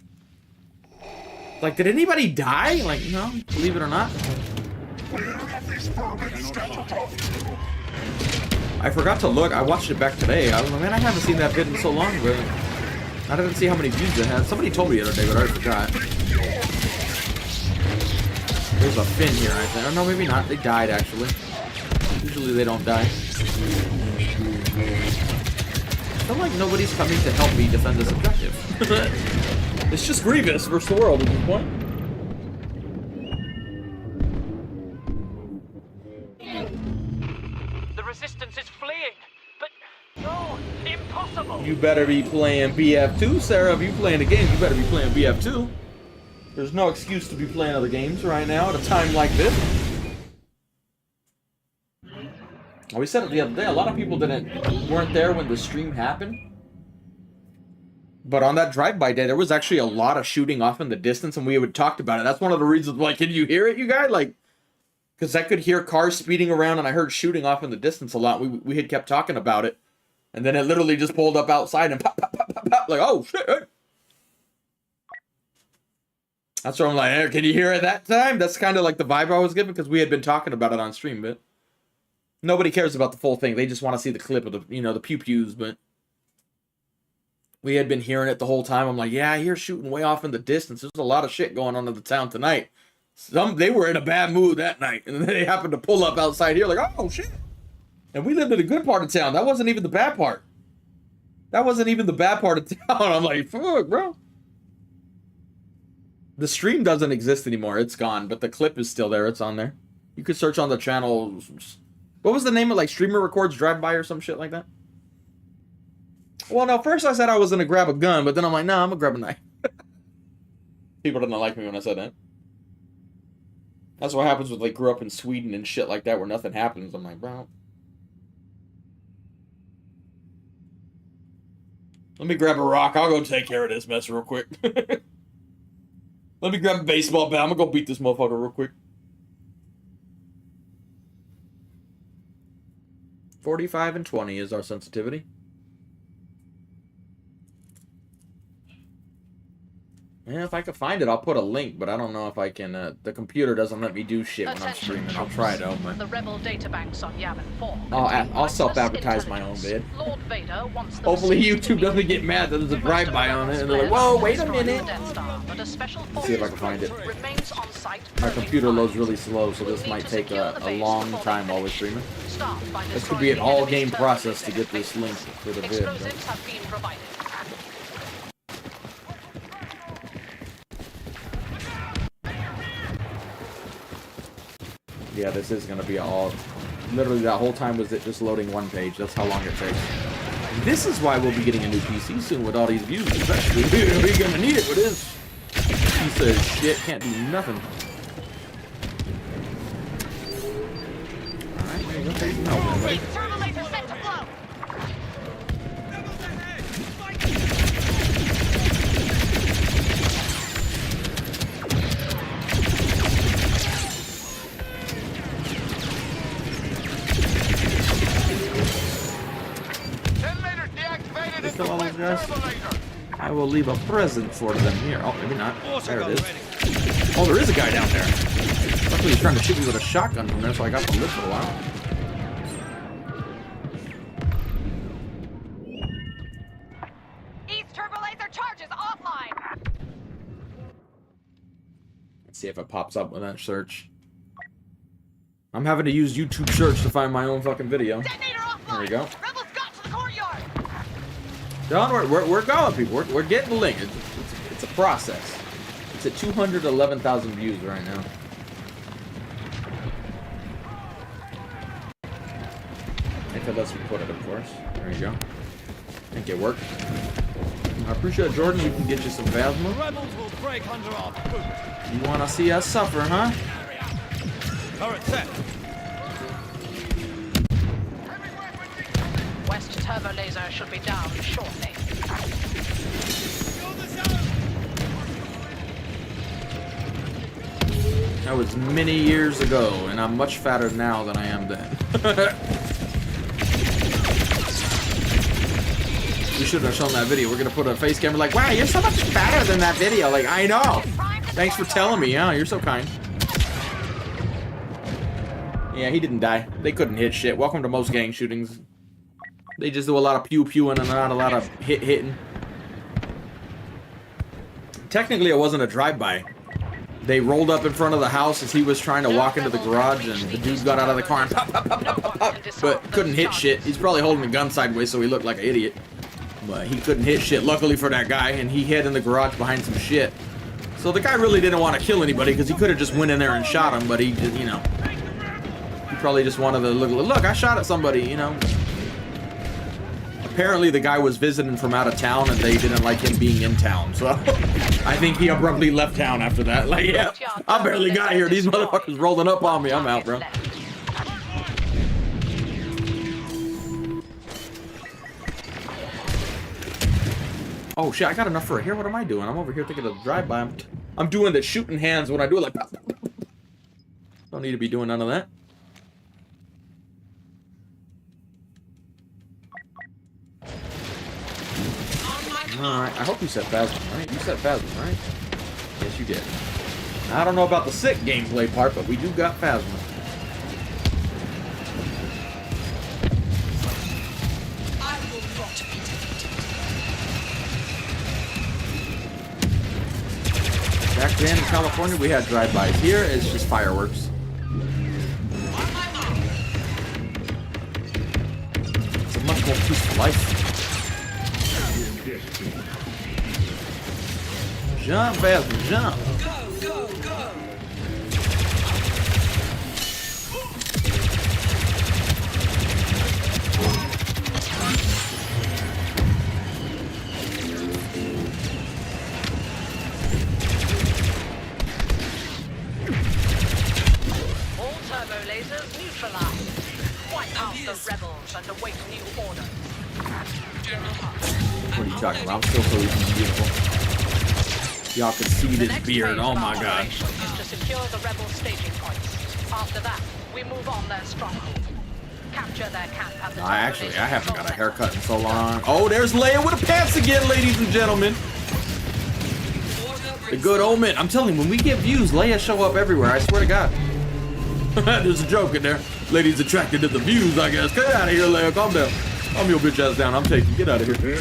Like, did anybody die? Like, no, believe it or not. I forgot to look. I watched it back today. I was like, man, I haven't seen that vid in so long, but I didn't see how many views it had. Somebody told me the other day, but I already forgot. There's a fin here, I think. Oh, no, maybe not. They died, actually. Usually they don't die. I feel like nobody's coming to help me defend this objective. It's just Grievous versus the world at this point. The resistance is fleeing, but no, impossible. You better be playing BF2, Sarah. If you playing the game, you better be playing BF2. There's no excuse to be playing other games right now at a time like this. We said it the other day, a lot of people weren't there when the stream happened. But on that drive-by day, there was actually a lot of shooting off in the distance, and we had talked about it. That's one of the reasons, like, can you hear it, you guys? Like, because I could hear cars speeding around, and I heard shooting off in the distance a lot. We had kept talking about it. And then it literally just pulled up outside and pop, pop, pop, pop, pop. Like, oh, shit. That's why I'm like, hey, can you hear it that time? That's kind of like the vibe I was given because we had been talking about it on stream, but nobody cares about the full thing. They just want to see the clip of the, you know, the pew-pews, but we had been hearing it the whole time. I'm like, yeah, I hear shooting way off in the distance. There's a lot of shit going on in the town tonight. They were in a bad mood that night, and then they happened to pull up outside here like, oh, shit. And we lived in a good part of town. That wasn't even the bad part. That wasn't even the bad part of town. I'm like, fuck, bro. The stream doesn't exist anymore. It's gone, but the clip is still there. It's on there. You could search on the channel. What was the name of, like, Streamer Records Drive-By or some shit like that? Well, no, first I said I was going to grab a gun, but then I'm like, nah, I'm going to grab a knife. People didn't like me when I said that. That's what happens with, like, grew up in Sweden and shit like that where nothing happens. I'm like, bro. Let me grab a rock. I'll go take care of this mess real quick. Let me grab a baseball bat. I'm gonna go beat this motherfucker real quick. 45 and 20 is our sensitivity. Yeah, if I could find it, I'll put a link, but I don't know if I can. The computer doesn't let me do shit when I'm streaming. I'll try it out, man. The rebel databanks on Yavin 4. I'll self-advertise my own vid. Lord Vader wants the Hopefully YouTube doesn't get mad that there's a drive-by on it, and they're like, whoa, wait a minute. Let's see if I can find it. My computer loads really slow, so this might take a long time while we're streaming. This could be an all-game process to get this link for the vid. Explosives have been provided. Yeah, this is gonna be all. Literally, that whole time was it just loading one page. That's how long it takes. This is why we'll be getting a new PC soon with all these views. Especially, we're gonna need it with this piece of shit. Can't do nothing. All right, there you go. There's no one, right? Kill all those guys. I will leave a present for them here. Oh, maybe not. There it is. Oh, there is a guy down there. Luckily, he's trying to shoot me with a shotgun from there, so I got to live for a while. East turbo laser charges offline. Let's see if it pops up with that search. I'm having to use YouTube search to find my own fucking video. There we go. Rebels got to the courtyard. Don't worry, we're going, people. We're getting the link. It's a process. It's at 211,000 views right now. If it lets me put it, of course. There you go. I think it worked. I appreciate it, Jordan. We can get you some Phasma. Rebels will break under our boot. You want to see us suffer, huh? Turret set. West turbo laser should be down shortly. That was many years ago, and I'm much fatter now than I am then. We should have shown that video. We're gonna put a face camera like, wow, you're so much fatter than that video. Like, I know. Thanks for telling me. Yeah, you're so kind. Yeah, he didn't die. They couldn't hit shit. Welcome to most gang shootings. They just do a lot of pew-pewing and not a lot of hitting. Technically, it wasn't a drive-by. They rolled up in front of the house as he was trying to walk into the garage, and the dude got out of the car and pop, pop, pop, pop, pop, pop, but couldn't hit shit. He's probably holding the gun sideways, so he looked like an idiot. But he couldn't hit shit, luckily for that guy, and he hid in the garage behind some shit. So the guy really didn't want to kill anybody, because he could have just went in there and shot him, but he just, you know. He probably just wanted to look, I shot at somebody, you know. Apparently the guy was visiting from out of town and they didn't like him being in town, so I think he abruptly left town after that. Like, yeah, I barely got here. These motherfuckers rolling up on me. I'm out, bro. Oh shit, I got enough for it here. What am I doing? I'm over here thinking of drive-by. I'm doing the shooting hands when I do it, like, don't need to be doing none of that. Alright, I hope you said Phasma, right? You said Phasma, right? Yes, you did. I don't know about the sick gameplay part, but we do got Phasma. Back then in California, we had drive-bys. Here, it's just fireworks. It's a much more peaceful life. Jump, Phasma, jump. Go, go, go. All turbo lasers neutralized. Wipe out the rebels and await new order. What are you talking about? I'm still so beautiful. Y'all can see this beard. Oh my god. Is to secure the rebel staging points. After that, we move on their stronghold. Capture their camp at the I haven't got a haircut in so long. Oh, there's Leia with the pants again, ladies and gentlemen. The good omen. I'm telling you, when we get views, Leia show up everywhere. I swear to God. There's a joke in there. Ladies attracted to the views, I guess. Get out of here, Leia. Calm down. Calm your bitch ass down. I'm taking. Get out of here.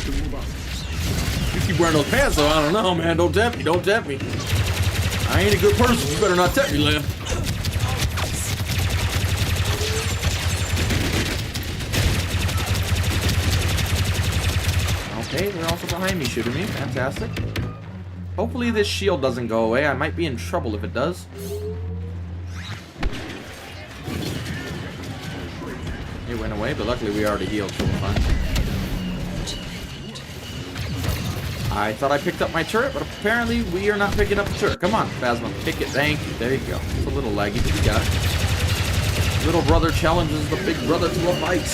You keep wearing those pants, so I don't know, man. Don't tempt me. Don't tempt me. I ain't a good person. You better not tempt me, Leia. Okay, they're also behind me shooting me. Fantastic. Hopefully this shield doesn't go away. I might be in trouble if it does. It went away, but luckily we already healed, so we're fine. I thought I picked up my turret, but apparently we are not picking up the turret. Come on, Phasma, pick it. Thank you. There you go. It's a little laggy, but you got it. Little brother challenges the big brother to a fight.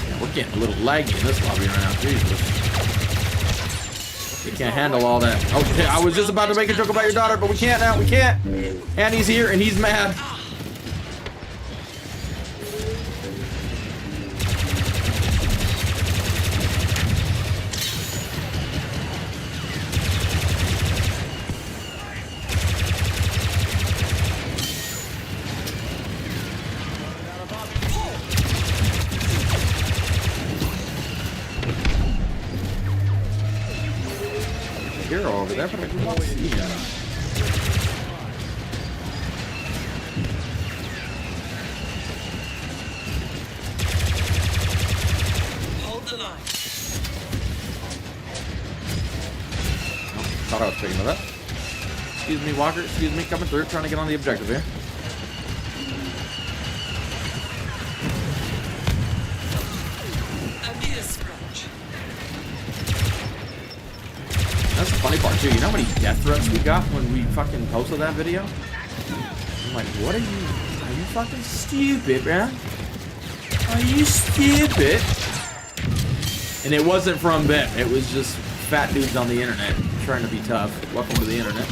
Yeah, we're getting a little laggy in this lobby right now. Jesus. We can't handle all that. Okay, I was just about to make a joke about your daughter, but we can't now. We can't. And he's here, and he's mad. Hero over there, but I do not see him. Hold the line. Oh, thought I was taking that. Excuse me, Walker. Excuse me, coming through, trying to get on the objective here. That's the funny part too. You know how many death threats we got when we fucking posted that video? I'm like, what are you fucking stupid, man? Are you stupid? And it wasn't from them. It was just fat dudes on the internet trying to be tough. Welcome to the internet.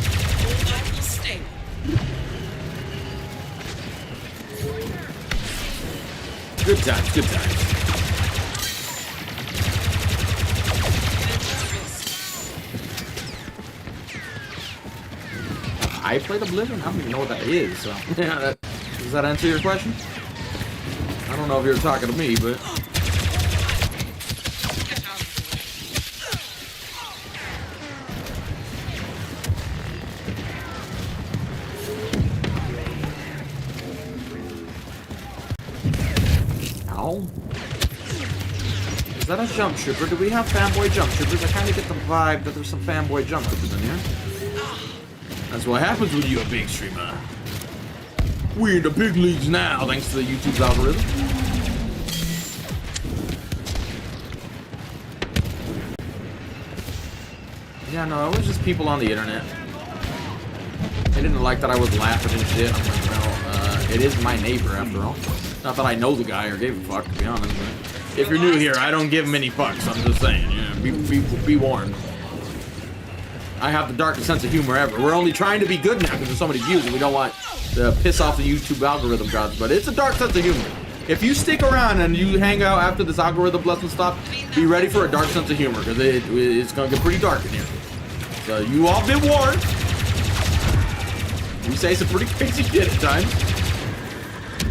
Good times, good times. I played Oblivion? I don't even know what that is, so... Yeah, does that answer your question? I don't know if you're talking to me, but... Ow. Is that a jump trooper? Do we have fanboy jump troopers? I kind of get the vibe that there's some fanboy jump troopers in here. That's what happens when you're a big streamer. We're in the big leagues now, thanks to the YouTube's algorithm. Yeah, no, it was just people on the internet. They didn't like that I was laughing and shit. I'm like, well, it is my neighbor after all. Not that I know the guy or gave a fuck, to be honest. But if you're new here, I don't give him any fucks. I'm just saying, yeah, be warned. I have the darkest sense of humor ever. We're only trying to be good now because there's so many views and we don't want to piss off the YouTube algorithm gods, but it's a dark sense of humor. If you stick around and you hang out after this algorithm blessing stuff, be ready for a dark sense of humor because it's going to get pretty dark in here. So you all been warned. We say some pretty crazy shit at times.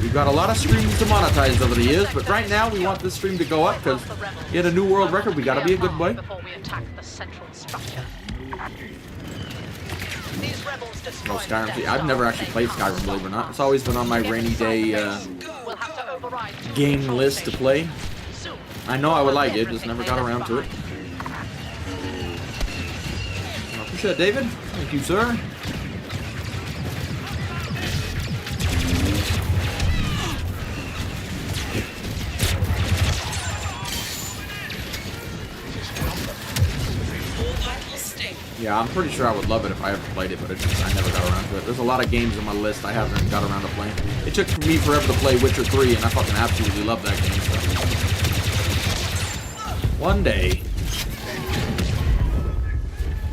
We've got a lot of streams to monetize over the years, but right now we want this stream to go up because in a new world record, we gotta be a good boy. Before we attack the central structure. No, Skyrim. I've never actually played Skyrim, believe it or not. It's always been on my rainy day game list to play. I know I would like it, just never got around to it. I appreciate it, David. Thank you, sir. Yeah, I'm pretty sure I would love it if I ever played it, but I never got around to it. There's a lot of games on my list I haven't got around to playing. It took me forever to play Witcher 3, and I fucking absolutely love that game. So. One day,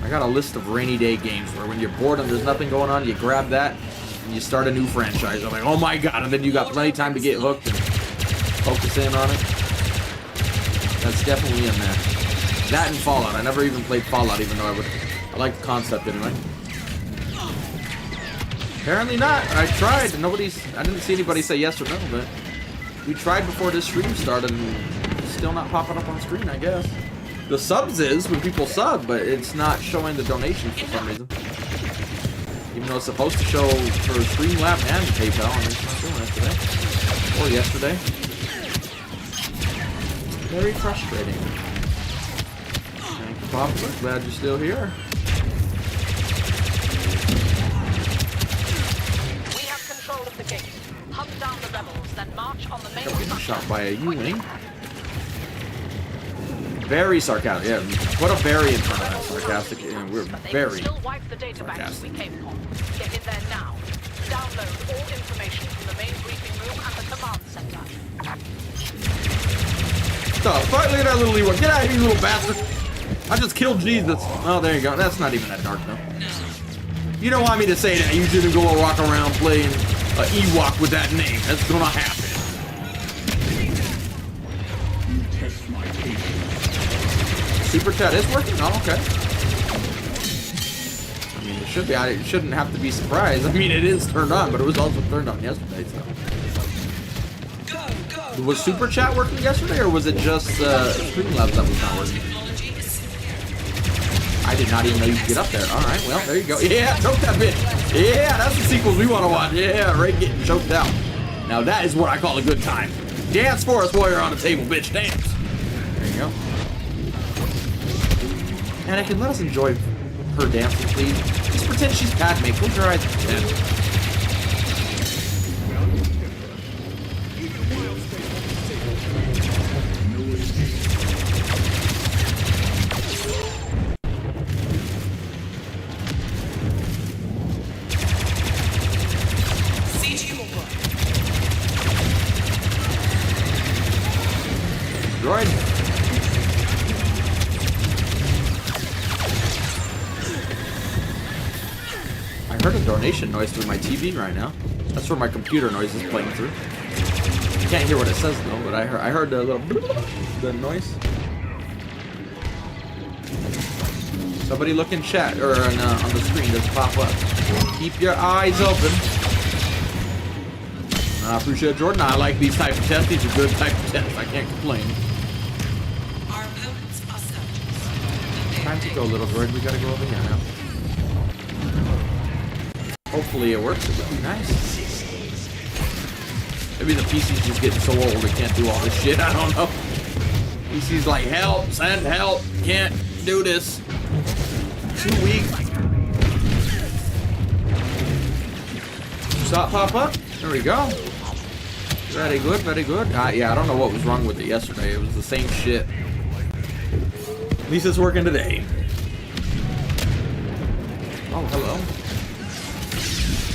I got a list of rainy day games where when you're bored and there's nothing going on, you grab that and you start a new franchise. I'm like, oh my god, and then you got plenty of time to get hooked and focus in on it. That's definitely in there. That and Fallout. I never even played Fallout, even though I like the concept anyway. Apparently not. I tried. I didn't see anybody say yes or no, but we tried before this stream started and it's still not popping up on screen, I guess. The subs is when people sub, but it's not showing the donations for some reason. Even though it's supposed to show for Streamlabs and PayPal, and it's not doing it today. Or yesterday. Very frustrating. Thank you, Papa. Glad you're still here. Of the gate. Hunt down the rebels, then march on the main Getting shot by a U-wing. Very sarcastic. Yeah, put a very in front of that. Sarcastic. Yeah, we're very still wipe the data banks we came upon. Get in there now. Download all information from the main briefing room and the command center. Stop. Look at that little E1. Get out of here, you little bastard. I just killed Jesus. Oh, there you go. That's not even that dark, though. You don't want me to say that. You shouldn't go walk around playing Ewok with that name. That's gonna happen. Super chat is working? Oh, okay. I mean, it should be. I shouldn't have to be surprised. I mean, it is turned on, but it was also turned on yesterday, so. Was Super Chat working yesterday, or was it just Streamlabs that was not working? I did not even know you could get up there. Alright, well, there you go. Yeah, choke that bitch. Yeah, that's the sequels we want to watch. Yeah, Ray getting choked out. Now that is what I call a good time. Dance for us while you're on the table, bitch. Dance. There you go. Anakin, let us enjoy her dancing, please. Just pretend she's Padme. Close your eyes and pretend. Droid. I heard a donation noise through my TV right now. That's where my computer noise is playing through. I can't hear what it says though, but I heard the little the noise. Somebody look in chat or on the screen just pop up. Keep your eyes open. I appreciate it, Jordan. I like these type of tests. These are good type of tests. I can't complain. Time to go, little droid. We gotta go over here now. Hopefully it works. It would be nice. Maybe the PC's just getting so old it can't do all this shit. I don't know. PC's like, help, send help. Can't do this. Too weak. Saw it pop up. There we go. Very good, very good. Yeah, I don't know what was wrong with it yesterday. It was the same shit. At least it's working today. Oh, hello.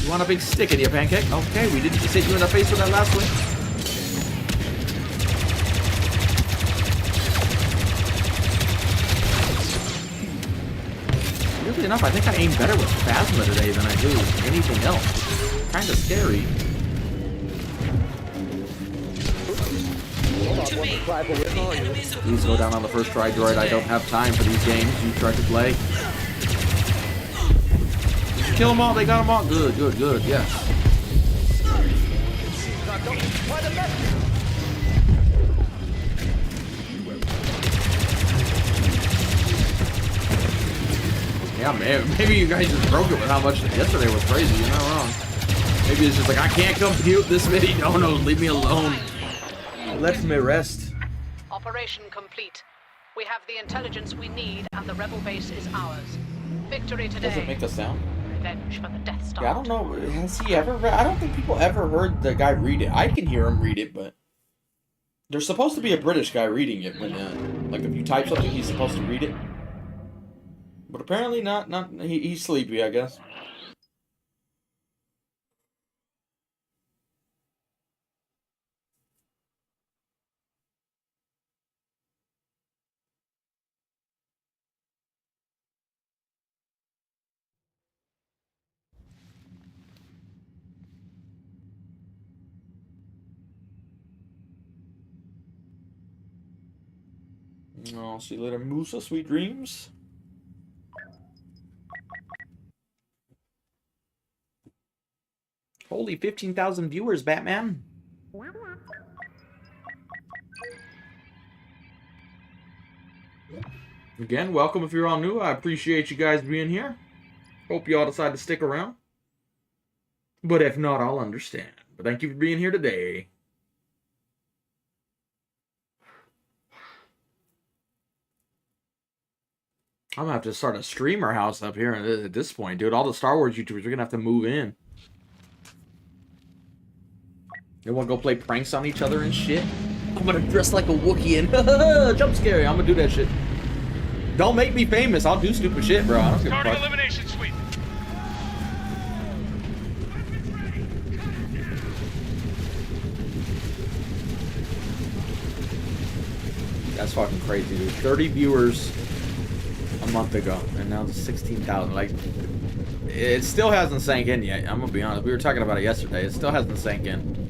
You want a big stick in your pancake? Okay, we didn't just hit you in the face with that last one. Weirdly enough, I think I aim better with Phasma today than I do anything else. Kind of scary. Please go down on the first try, droid. I don't have time for these games you tried to play. kill them all? They got them all? Good, good, good, yes. Yeah, man, maybe you guys just broke it with how much yesterday was crazy. You're not wrong. Maybe it's just like, I can't compute this many donos. Leave me alone. Let me rest. Operation complete. We have the intelligence we need, and the rebel base is ours. Victory today. Does it make a sound? Revenge for the Death Star. Yeah, I don't know. Has he ever read? I don't think people ever heard the guy read it. I can hear him read it, but there's supposed to be a British guy reading it when, like, if you type something, he's supposed to read it. But apparently not. He's sleepy, I guess. I'll see you later, Musa. Sweet dreams. Holy 15,000 viewers, Batman. Again, welcome if you're all new. I appreciate you guys being here. Hope you all decide to stick around. But if not, I'll understand. But thank you for being here today. I'm gonna have to start a streamer house up here at this point, dude. All the Star Wars YouTubers are gonna have to move in. They wanna go play pranks on each other and shit? I'm gonna dress like a Wookiee and jump scare. I'm gonna do that shit. Don't make me famous. I'll do stupid shit, bro. I don't give a fuck. Elimination suite. That's fucking crazy, dude. 30 viewers a month ago, and now it's 16,000. Like, it still hasn't sank in yet. I'm gonna be honest. We were talking about it yesterday. It still hasn't sank in.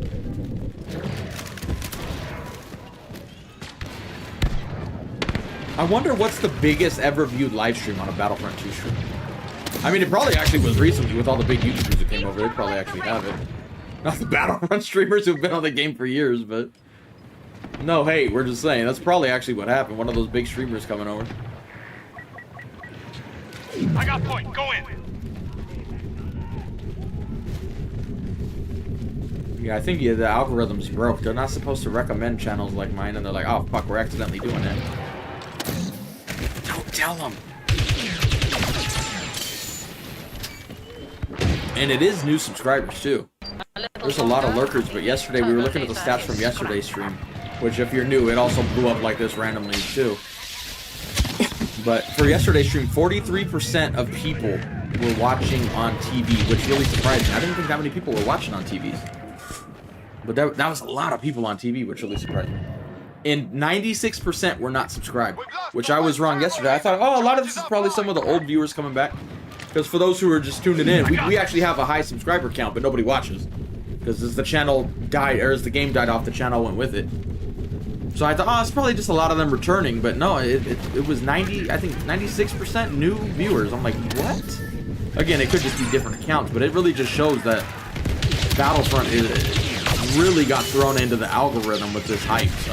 I wonder what's the biggest ever viewed live stream on a Battlefront 2 stream. I mean, it probably actually was recently with all the big YouTubers that came over. They probably actually have it. Not the Battlefront streamers who've been on the game for years, but no hate. We're just saying that's probably actually what happened. One of those big streamers coming over. I got point. Go in. Yeah, I think the algorithm's broke. They're not supposed to recommend channels like mine, and they're like, oh fuck, we're accidentally doing it. Don't tell them. And it is new subscribers too. There's a lot of lurkers, but yesterday we were looking at the stats from yesterday's stream, which if you're new, it also blew up like this randomly too. But for yesterday's stream, 43% of people were watching on TV, which really surprised me. I didn't think that many people were watching on TVs. But that was a lot of people on TV, which really surprised me. And 96% were not subscribed, which I was wrong yesterday. I thought, oh, a lot of this is probably some of the old viewers coming back. Because for those who are just tuning in, we actually have a high subscriber count, but nobody watches. Because as the channel died, or as the game died off, the channel went with it. So I thought, oh, it's probably just a lot of them returning, but no, it was 96% new viewers. I'm like, what? Again, it could just be different accounts, but it really just shows that Battlefront really got thrown into the algorithm with this hype, so.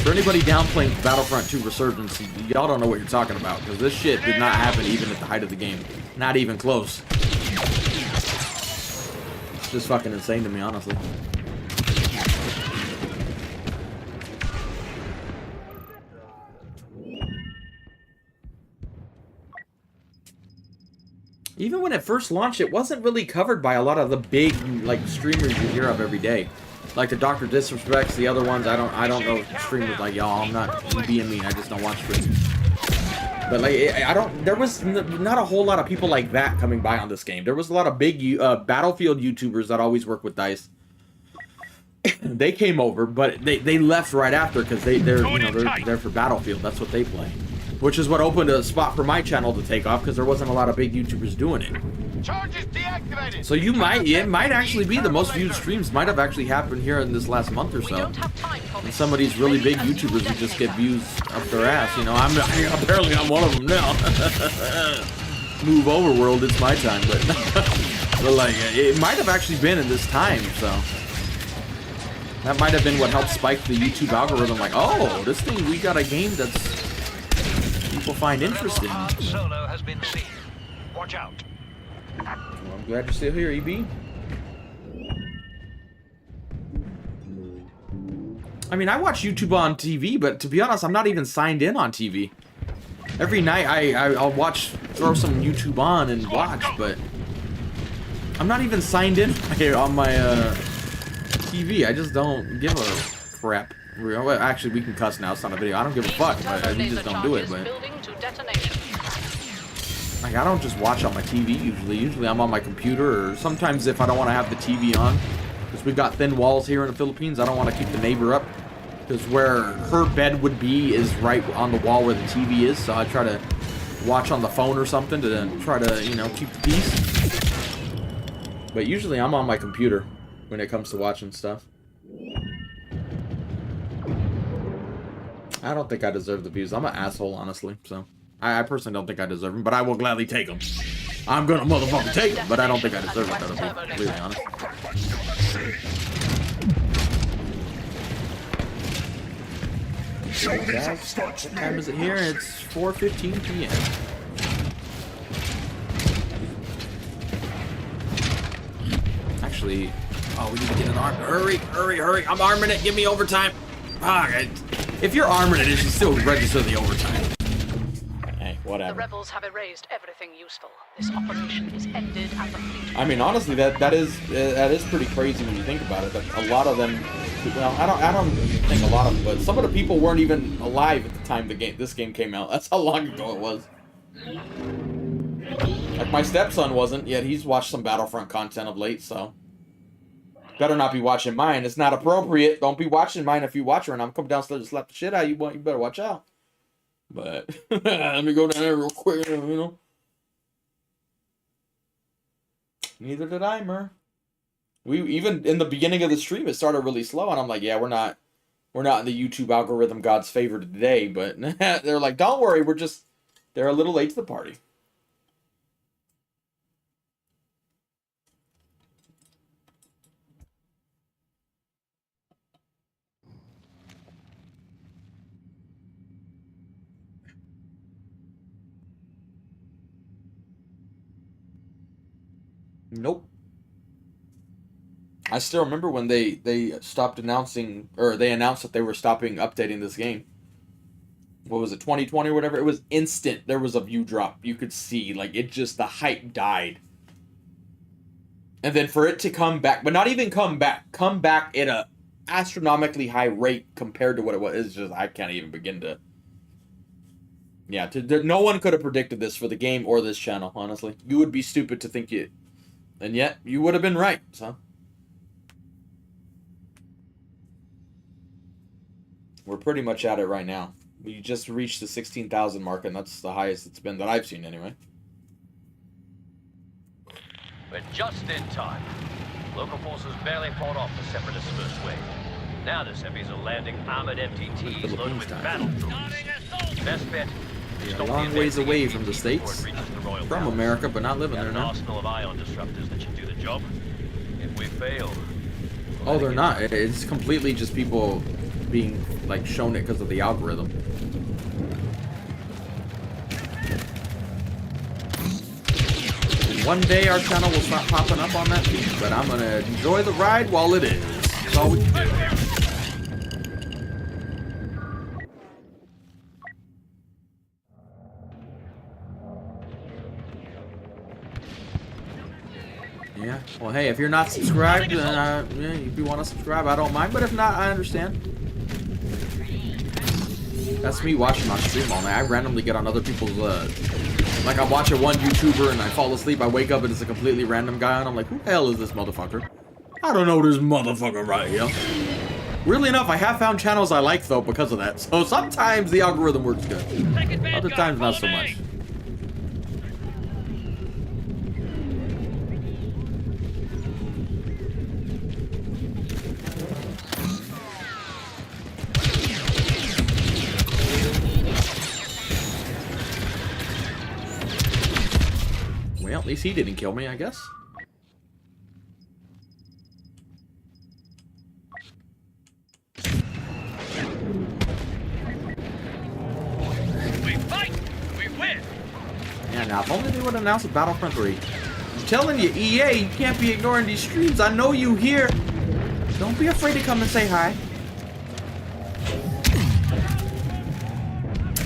For anybody downplaying Battlefront 2 Resurgence, y'all don't know what you're talking about, because this shit did not happen even at the height of the game. Not even close. It's just fucking insane to me, honestly. Even when it first launched, it wasn't really covered by a lot of the big, like, streamers you hear of every day. Like the Dr. Disrespects, the other ones, I don't know streamers like y'all. I'm not being mean, I just don't watch streams. But like, there was not a whole lot of people like that coming by on this game. There was a lot of big Battlefield YouTubers that always work with DICE. They came over, but they left right after because they're for Battlefield. That's what they play. Which is what opened a spot for my channel to take off, because there wasn't a lot of big YouTubers doing it. Charge is deactivated. So you might, it might actually be the most viewed streams might have actually happened here in this last month or so. And some of these really big YouTubers who just get views up their ass, you know, apparently I'm one of them now. Move overworld, it's my time, but, but like, it might have actually been in this time, so. That might have been what helped spike the YouTube algorithm, like, oh, this thing, we got a game that's people find interesting. Solo has been seen. Watch out. Well, I'm glad you're still here, EB. I mean, I watch YouTube on TV, but to be honest, I'm not even signed in on TV. Every night I'll watch, throw some YouTube on and watch, but I'm not even signed in on my TV. I just don't give a crap. Well, actually, we can cuss now. It's not a video. I don't give a fuck. We just don't do it. But like, I don't just watch on my TV usually. Usually I'm on my computer, or sometimes if I don't want to have the TV on, because we've got thin walls here in the Philippines, I don't want to keep the neighbor up, because where her bed would be is right on the wall where the TV is, so I try to watch on the phone or something to then try to, you know, keep the peace. But usually I'm on my computer when it comes to watching stuff. I don't think I deserve the views. I'm an asshole, honestly, so I personally don't think I deserve them, but I will gladly take them. I'm gonna motherfucking take them, but I don't think I deserve it, though, to be completely honest. Guys, what time is it here? It's 4:15 p.m. Actually, oh, we need to get an arm. Hurry, hurry, hurry. I'm arming it. Give me overtime. Ah, if you're arming it, it should still register the overtime. Hey, whatever. The rebels have erased everything useful. This operation is ended and the fleet. I mean, honestly, that is pretty crazy when you think about it. That a lot of them, well, I don't think a lot of them, but some of the people weren't even alive at the time this game came out. That's how long ago it was. Like, my stepson wasn't, yet he's watched some Battlefront content of late, so better not be watching mine. It's not appropriate. Don't be watching mine if you watch her, and I'm coming downstairs to slap the shit out of you. You better watch out. But let me go down there real quick, you know. Neither did I, Mer. We even in the beginning of the stream, it started really slow, and I'm like, yeah, we're not in the YouTube algorithm God's favor today. But they're like, don't worry, they're a little late to the party. Nope. I still remember when they stopped announcing, or they announced that they were stopping updating this game. What was it, 2020 or whatever? It was instant. There was a view drop. You could see, like, it just, the hype died. And then for it to come back, but not even come back at a astronomically high rate compared to what it was. It's just, I can't even begin to. Yeah, no one could have predicted this for the game or this channel, honestly. You would be stupid to think it. And yet, you would have been right, so. We're pretty much at it right now. We just reached the 16,000 mark, and that's the highest it's been that I've seen, anyway. We're just in time. Local forces barely fought off the Separatists' first wave. Now the Seppies are landing armored MTTs loaded with battle troops. Best bet. We're a long ways away from the States. From America, but not living there now. Arsenal of ion disruptors that should do the job. If we fail. Oh, they're not. It's completely just people being, like, shown it because of the algorithm. And one day our channel will start popping up on that feed, but I'm gonna enjoy the ride while it is. That's all we can do. Yeah, well, hey, if you're not subscribed, yeah, if you want to subscribe, I don't mind, but if not, I understand. That's me watching my stream all night. I randomly get on other people's, like, I'm watching one YouTuber and I fall asleep, I wake up and it's a completely random guy, and I'm like, who the hell is this motherfucker? I don't know this motherfucker right here. Weirdly enough, I have found channels I like, though, because of that. So sometimes the algorithm works good. Other times, not so much. least he didn't kill me, I guess. We fight, we win. Yeah, now if only they would announce a Battlefront 3. I'm telling you, EA, you can't be ignoring these streams. I know you here. Don't be afraid to come and say hi.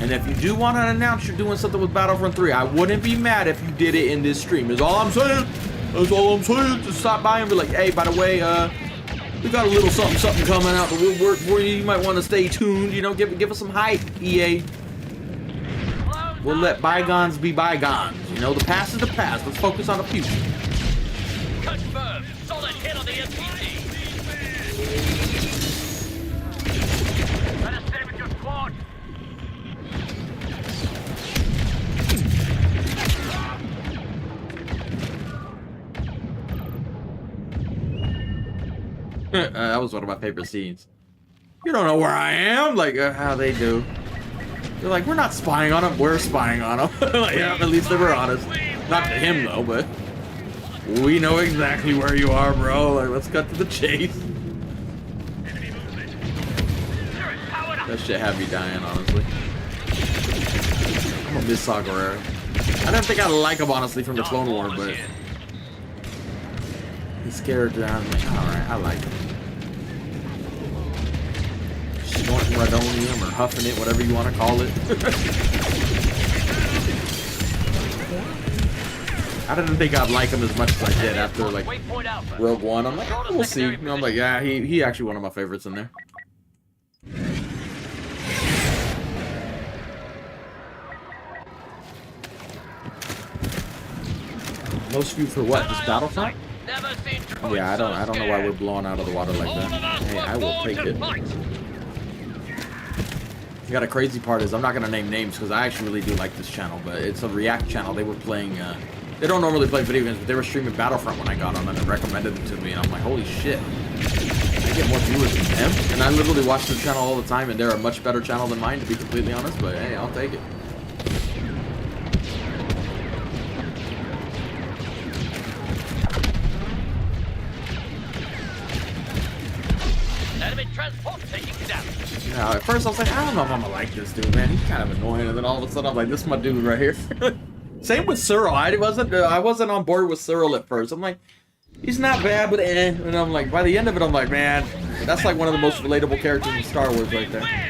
And if you do want to announce you're doing something with Battlefront 3, I wouldn't be mad if you did it in this stream. That's all I'm saying. That's all I'm saying. Just stop by and be like, hey, by the way, we got a little something coming out the woodwork for you. You might want to stay tuned. You know, give us some hype, EA. We'll let bygones be bygones. You know, the past is the past. Let's focus on the future. Confirmed. Solid hit on the MPT. Let us stay with your squad. That was one of my favorite scenes. You don't know where I am? Like, how they do. They're like, we're not spying on him. We're spying on him. Like, yeah, at least they were honest. Not to him, though, but... we know exactly where you are, bro. Like, let's cut to the chase. That shit had me dying, honestly. I'm gonna miss Saw Gerrera. I don't think I like him, honestly, from the Clone War, but... his character, I'm like, alright, I like him. Snorting radonium or huffing it, whatever you want to call it. I didn't think I'd like him as much as I did after, like, Rogue One. I'm like, oh, we'll see. And I'm like, yeah, he actually one of my favorites in there. Most view for what? Just Battlefront? Yeah, I don't know why we're blowing out of the water like that. Hey, I will take it. You got a crazy part is I'm not gonna name names because I actually really do like this channel, but it's a React channel. They were playing. They don't normally play video games, but they were streaming Battlefront when I got on and it recommended it to me, and I'm like, holy shit! I get more viewers than them, and I literally watch their channel all the time, and they're a much better channel than mine, to be completely honest. But hey, I'll take it. Now, at first I was like, I don't know if I'm gonna like this dude, man. He's kind of annoying, and then all of a sudden I'm like, this is my dude right here. Same with Cyril. I wasn't on board with Cyril at first. I'm like, he's not bad, but eh. And I'm like, by the end of it, I'm like, man, that's like one of the most relatable characters in Star Wars right there.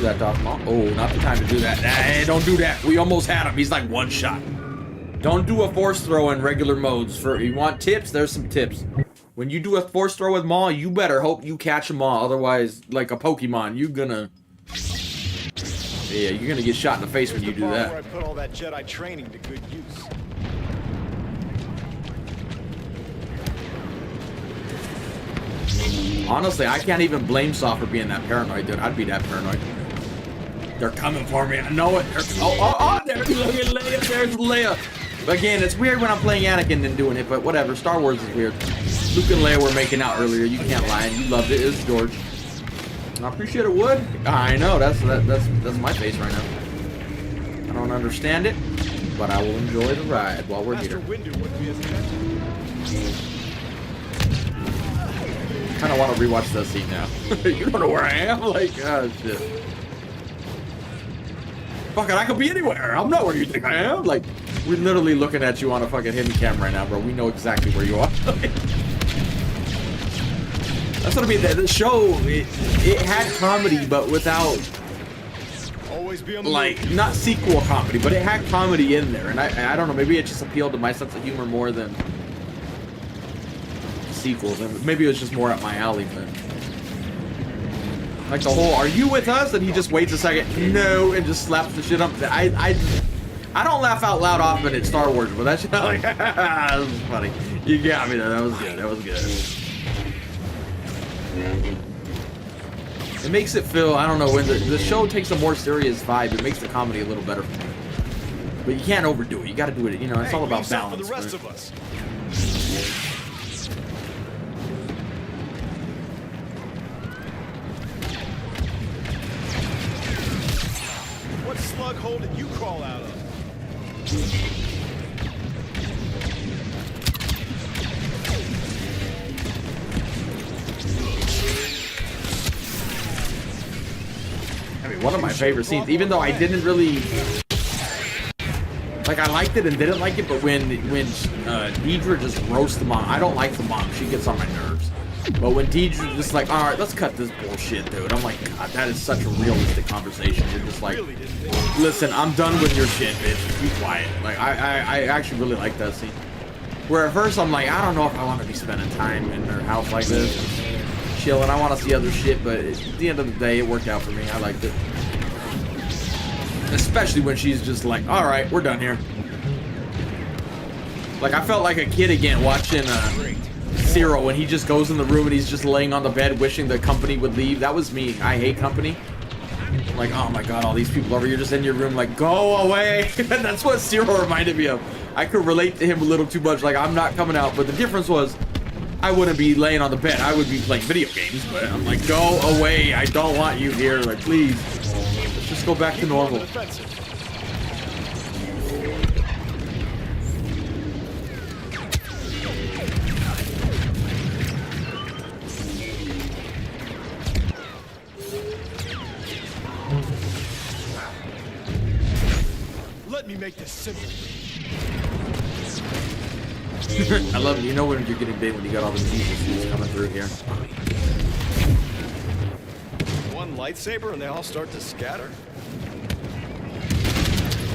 That Darth Maul. Oh, not the time to do that. Hey, don't do that. We almost had him. He's like one shot. Don't do a force throw in regular modes. For you want tips, there's some tips. When you do a force throw with Maul, you better hope you catch them all. Otherwise, like a Pokemon, you're gonna get shot in the face when you do that. Where I put all that Jedi training to good use. Honestly, I can't even blame Saw for being that paranoid, dude. I'd be that paranoid. They're coming for me. I know it. Oh, there's Leia. There's Leia. Again, it's weird when I'm playing Anakin and doing it, but whatever. Star Wars is weird. Luke and Leia were making out earlier. You can't lie. You loved it. It's George. I appreciate it, Wood. I know. That's my face right now. I don't understand it, but I will enjoy the ride while we're here. I kind of want to rewatch that scene now. You don't know where I am? Like, oh shit. Fuck it, I could be anywhere. I'm not where you think I am. Like, we're literally looking at you on a fucking hidden camera right now, bro. We know exactly where you are. That's what I mean. The show, it had comedy, but without, like, not sequel comedy, but it had comedy in there. And I don't know, maybe it just appealed to my sense of humor more than sequels, and maybe it was just more up my alley, but like the whole "Are you with us?" and he just waits a second, no, and just slaps the shit up. I don't laugh out loud often in Star Wars, but that shit, like, that was funny. You got me there. That was good. That was good. It makes it feel, I don't know, when the show takes a more serious vibe, it makes the comedy a little better for me. But you can't overdo it. You got to do it. You know, it's all about balance. For the rest of us. What slug hole did you crawl out of? I mean, one of my favorite scenes, even though I didn't really... Like, I liked it and didn't like it, but when Deidre just roasts the mom, I don't like the mom. She gets on my nerves. But when Deidre just like, all right, let's cut this bullshit, dude. I'm like, God, that is such a realistic conversation. You're just like, listen, I'm done with your shit, bitch. Be quiet. Like, I actually really like that scene. Where at first I'm like, I don't know if I want to be spending time in her house like this. Chilling. I want to see other shit, but at the end of the day, it worked out for me. I liked it. Especially when she's just like, all right, we're done here. Like, I felt like a kid again watching Zero when he just goes in the room and he's just laying on the bed wishing the company would leave. That was me. I hate company. I'm like, oh my God, all these people over here just in your room like, go away. That's what Zero reminded me of. I could relate to him a little too much. Like, I'm not coming out. But the difference was, I wouldn't be laying on the bed. I would be playing video games. But I'm like, go away. I don't want you here. Like, please. Let's just go back to normal. Let me make this simple. I love it. You know when you're getting big when you got all the Jesus coming through here. One lightsaber and they all start to scatter.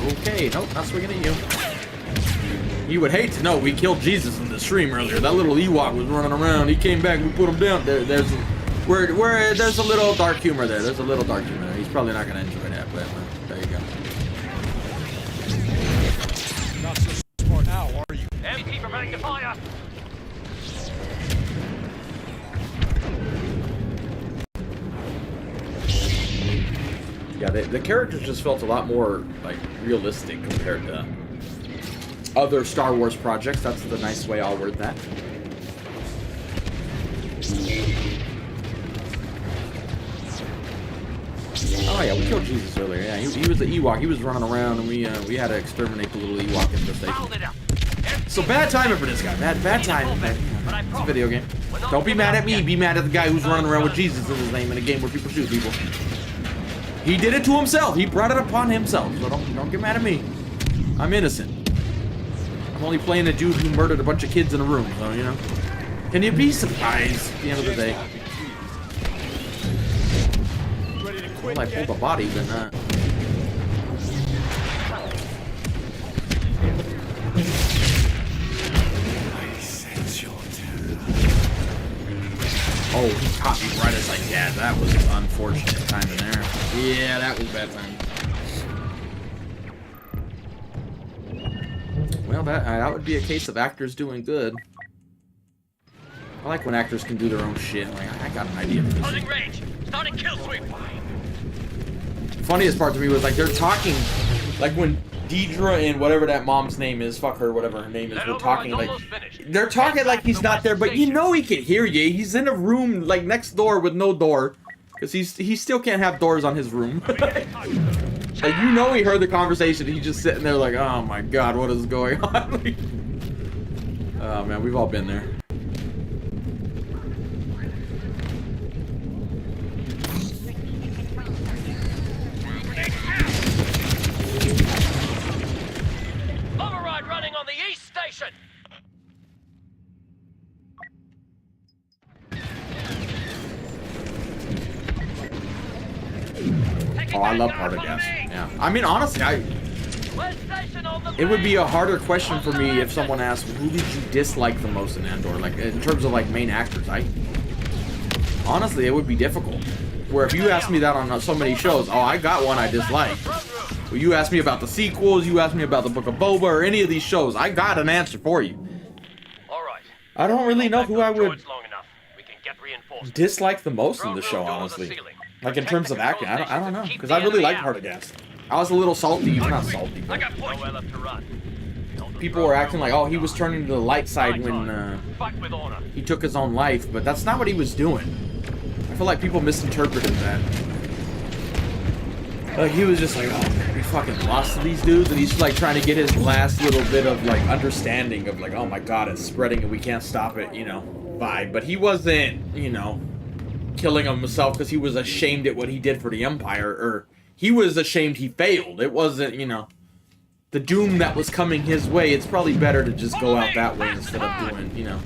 Okay, nope, not swinging at you. You would hate to know we killed Jesus in the stream earlier. That little Ewok was running around. He came back. We put him down. There's a little dark humor there. There's a little dark humor there. He's probably not going to enjoy that, but there you go. Not so smart now, are you? MT preparing to fire. Yeah, the characters just felt a lot more like realistic compared to other Star Wars projects. That's the nice way I'll word that. Oh yeah, we killed Jesus earlier. Yeah, he was the Ewok. He was running around, and we had to exterminate the little Ewok infestation. So bad timing for this guy. Bad timing, man. It's a video game. Don't be mad at me. Be mad at the guy who's running around with Jesus in his name in a game where people shoot people. He did it to himself. He brought it upon himself. So don't get mad at me. I'm innocent. I'm only playing a dude who murdered a bunch of kids in a room, so you know. Can you be surprised at the end of the day? Well, I pulled a body, but not. Oh, he caught me right as I did. That was unfortunate timing there. Yeah, that was bad timing. Well, that would be a case of actors doing good. I like when actors can do their own shit. Like, I got an idea for this. Closing range. Starting kill sweep. Funniest part to me was like they're talking, like when Deidre and whatever that mom's name is, fuck her, whatever her name is, we're talking like they're talking like he's not there, but you know he can hear you. He's in a room like next door with no door, because he still can't have doors on his room. Like you know he heard the conversation. He's just sitting there like, oh my God, what is going on? Like, oh man, we've all been there. Running on the east station. Oh, I love harder gas. Yeah. I mean, honestly, it would be a harder question for me if someone asked, who did you dislike the most in Andor? Like, in terms of, like, main actors, honestly, it would be difficult. Where if you asked me that on so many shows, oh, I got one I disliked. Well, you asked me about the sequels, you asked me about the Book of Boba, or any of these shows, I got an answer for you. All right. I don't really know who I would dislike the most in the show, honestly. Like in terms of acting, I don't know, because I really liked Partagast. I was a little salty, not salty, but people were acting like, oh, he was turning to the light side when he took his own life, but that's not what he was doing. I feel like people misinterpreted that. Like, he was just like, oh, we fucking lost to these dudes, and he's like trying to get his last little bit of like understanding of like, oh my god, it's spreading and we can't stop it, you know, vibe. But he wasn't, you know, killing himself because he was ashamed at what he did for the Empire, or he was ashamed he failed. It wasn't, you know, the doom that was coming his way. It's probably better to just go out that way instead of doing, you know.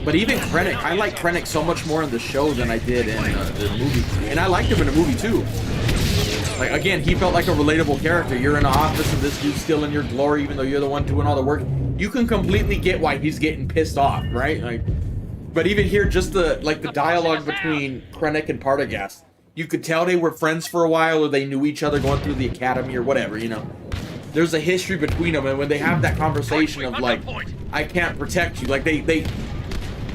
But even Krennic, I like Krennic so much more in the show than I did in the movie. And I liked him in the movie too. Like, again, he felt like a relatable character. You're in an office and this dude's still in your glory even though you're the one doing all the work. You can completely get why he's getting pissed off, right? Like, but even here, just the dialogue between Krennic and Partagast, you could tell they were friends for a while, or they knew each other going through the academy or whatever, you know. There's a history between them, and when they have that conversation of like, I can't protect you, like they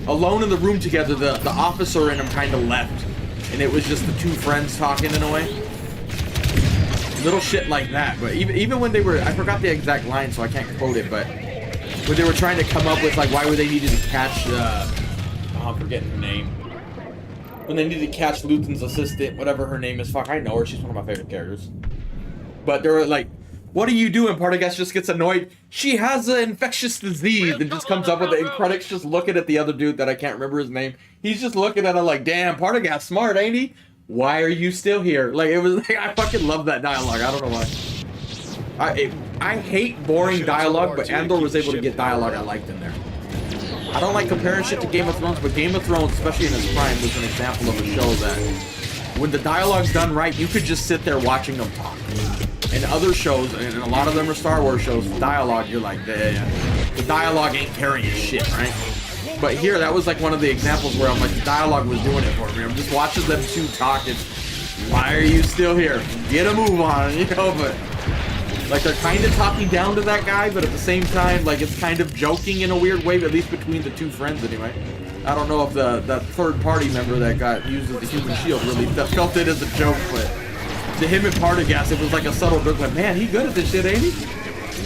alone in the room together, the officer in them kind of left, and it was just the two friends talking in a way. Little shit like that. But even when they were, I forgot the exact line, so I can't quote it, but when they were trying to come up with like why would they needed to catch I'm forgetting her name. When they needed to catch Luthen's assistant, whatever her name is, fuck, I know her, she's one of my favorite characters. But they were like, what are you doing? Partagast just gets annoyed. She has an infectious disease and just comes up with it. And Krennic's just looking at the other dude that I can't remember his name. He's just looking at him like, damn, Partagast smart, ain't he? Why are you still here? Like, it was like, I fucking love that dialogue. I don't know why. I hate boring dialogue, but Andor was able to get dialogue I liked in there. I don't like comparing shit to Game of Thrones, but Game of Thrones, especially in its prime, was an example of a show that when the dialogue's done right, you could just sit there watching them talk. And other shows, and a lot of them are Star Wars shows, dialogue, you're like, the dialogue ain't carrying shit, right? But here, that was like one of the examples where I'm like, the dialogue was doing it for me. I'm just watching them two talk, and why are you still here? Get a move on, you know, but like they're kind of talking down to that guy, but at the same time, like it's kind of joking in a weird way, at least between the two friends anyway. I don't know if the third party member that got used as the human shield really felt it as a joke, but to him and Partagast, it was like a subtle joke, like, man, he good at this shit, ain't he?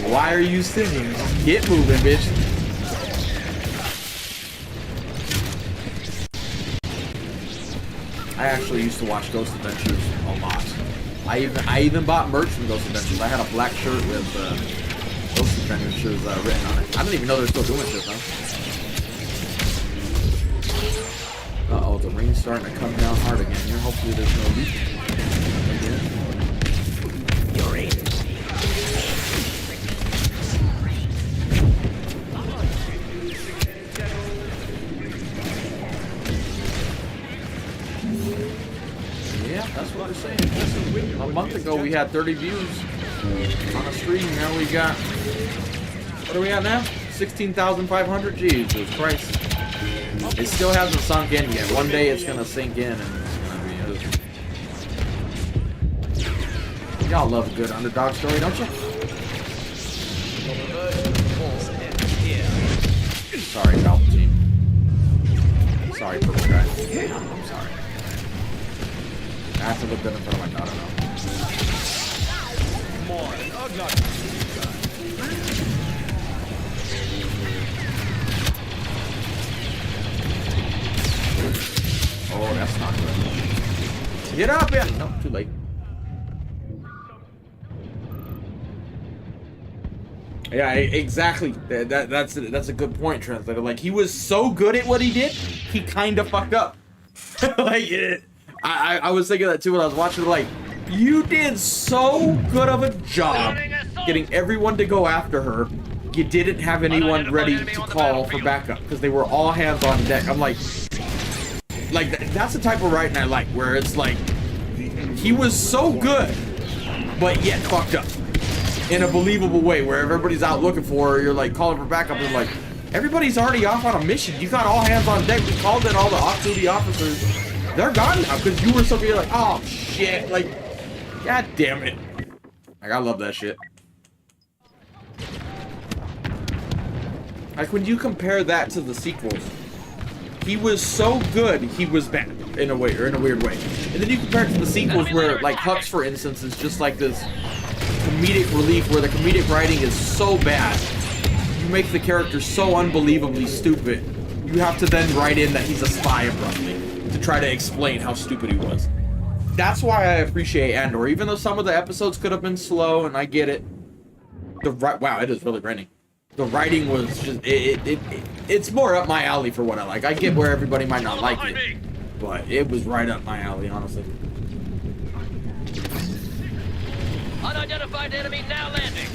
Why are you still here? Get moving, bitch. I actually used to watch Ghost Adventures a lot. I even bought merch from Ghost Adventures. I had a black shirt with Ghost Adventures written on it. I didn't even know they're still doing shit, huh? Uh-oh, the rain's starting to come down hard again here. Hopefully there's no leak again. You're in. Yeah, that's what they're saying. A month ago we had 30 views on a stream. Now we got, what are we at now? 16,500. Jesus Christ. It still hasn't sunk in yet. One day it's gonna sink in and it's gonna be. Y'all love a good underdog story, don't you? Sorry, Palpatine. Sorry, purple guy. I'm sorry. I have to look good in front of my daughter now. Oh, that's not good. Get up here! No, too late. Yeah, exactly. That's a good point, translator. Like, he was so good at what he did, he kind of fucked up. Like, I was thinking that too when I was watching it, like, you did so good of a job getting everyone to go after her. You didn't have anyone ready to call for backup because they were all hands on deck. I'm like that's the type of writing I like, where it's like he was so good, but yet fucked up in a believable way, where everybody's out looking for her. You're like calling for backup, and like everybody's already off on a mission. You got all hands on deck. We called in all the off-duty officers. They're gone now because you were so good. You're like, oh shit, like, god damn it. Like, I love that shit. Like, when you compare that to the sequels, he was so good, he was bad in a way, or in a weird way. And then you compare it to the sequels where, like Hux, for instance, is just like this comedic relief where the comedic writing is so bad. You make the character so unbelievably stupid. You have to then write in that he's a spy abruptly to try to explain how stupid he was. That's why I appreciate Andor, even though some of the episodes could have been slow, and I get it. Wow, it is really raining. The writing was just it's more up my alley for what I like. I get where everybody might not like it, but it was right up my alley, honestly. Unidentified enemy now landing.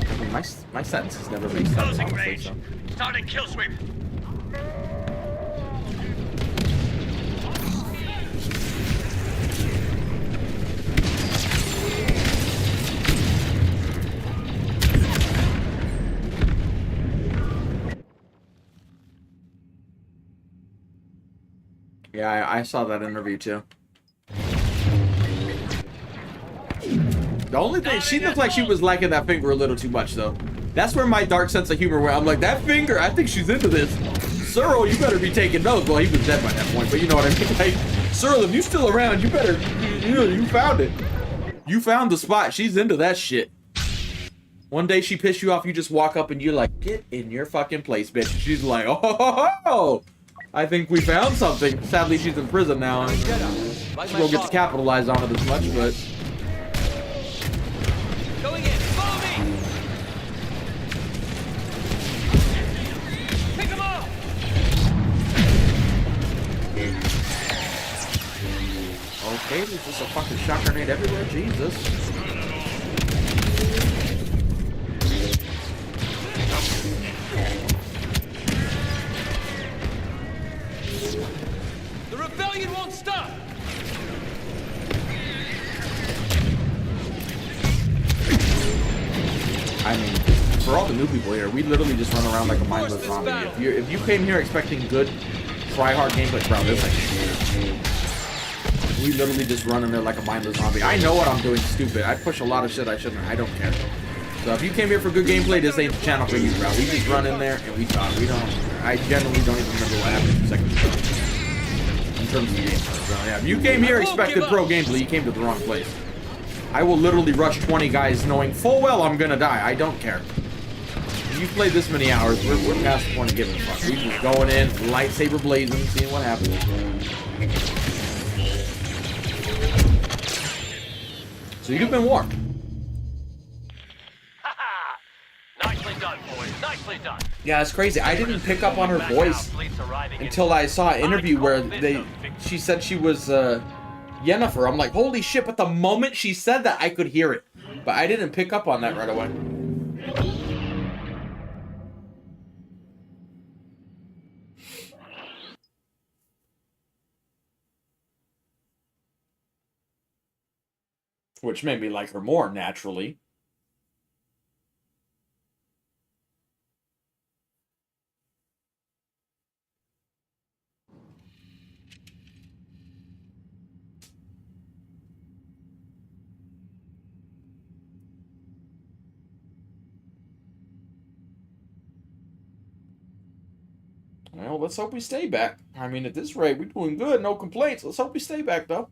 I mean, my sentences never make sense, honestly, so. Starting kill sweep. Yeah, I saw that interview too. The only thing, she looked like she was liking that finger a little too much, though. That's where my dark sense of humor went. I'm like, that finger, I think she's into this. Cyril, you better be taking notes. Well, he was dead by that point, but you know what I mean. Like, Cyril, if you still around, you better, you found it. You found the spot. She's into that shit. One day she pissed you off, you just walk up and you're like, get in your fucking place, bitch. She's like, oh, I think we found something. Sadly, she's in prison now. She won't get to capitalize on it as much, but... Going in. Follow me. Pick him up. Okay, there's just a fucking shot grenade everywhere. Jesus. The rebellion won't stop. I mean, for all the new people here, we literally just run around like a mindless zombie. If you came here expecting good, try-hard gameplay, bro, this like we literally just run in there like a mindless zombie. I know what I'm doing stupid. I push a lot of shit I shouldn't. I don't care. So if you came here for good gameplay, this ain't the channel for you, bro. We just run in there and we talk. We don't. I generally don't even remember what happened 2 seconds ago. In terms of gameplay, so yeah. If you came here expecting pro gameplay, you came to the wrong place. I will literally rush 20 guys knowing full well I'm gonna die. I don't care. If you played this many hours, we're past the point of giving a fuck. We just going in, lightsaber blazing, seeing what happens. So you've been warned. Nicely done, boys. Nicely done. Yeah, it's crazy. I didn't pick up on her voice until I saw an interview where she said she was Yennefer. I'm like, holy shit, but the moment she said that, I could hear it. But I didn't pick up on that right away. Which made me like her more, naturally. Well, let's hope we stay back. I mean, at this rate, we're doing good. No complaints. Let's hope we stay back, though.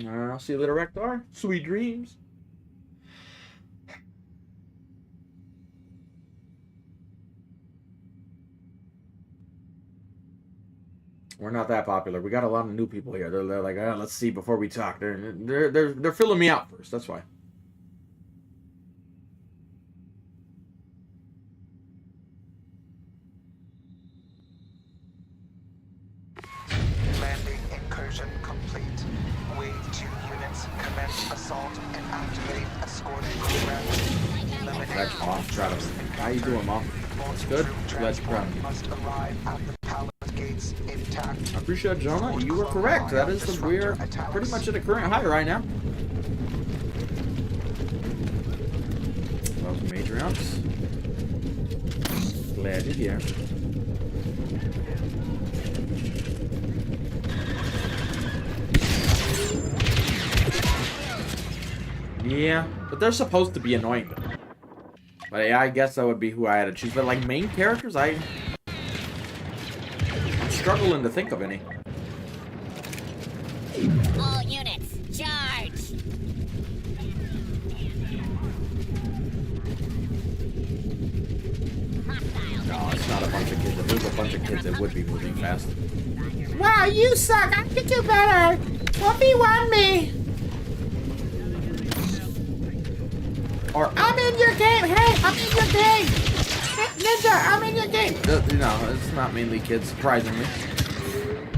I'll see you later, Rektar. Sweet dreams. We're not that popular. We got a lot of new people here. They're like, oh, let's see before we talk. They're filling me out first. That's why. Landing incursion complete. Wave 2 units commence assault and activate escorting program. That's off, Travis. How you doing, Mom? It's good. Glad you're proud. Must arrive at the palace gates intact. I appreciate it, Jonah. You were correct. That is the we're pretty much at a current high right now. Those major amps. Glad you're here. Yeah, but they're supposed to be annoying. But yeah, I guess that would be who I had to choose. But like main characters, I'm struggling to think of any. All units, charge! No, it's not a bunch of kids. If there's a bunch of kids, it would be moving fast. Wow, you suck. I can do better. 1v1 me. Or I'm in your game. Hey, I'm in your game. Ninja, I'm in your game. No, it's not mainly kids, surprisingly.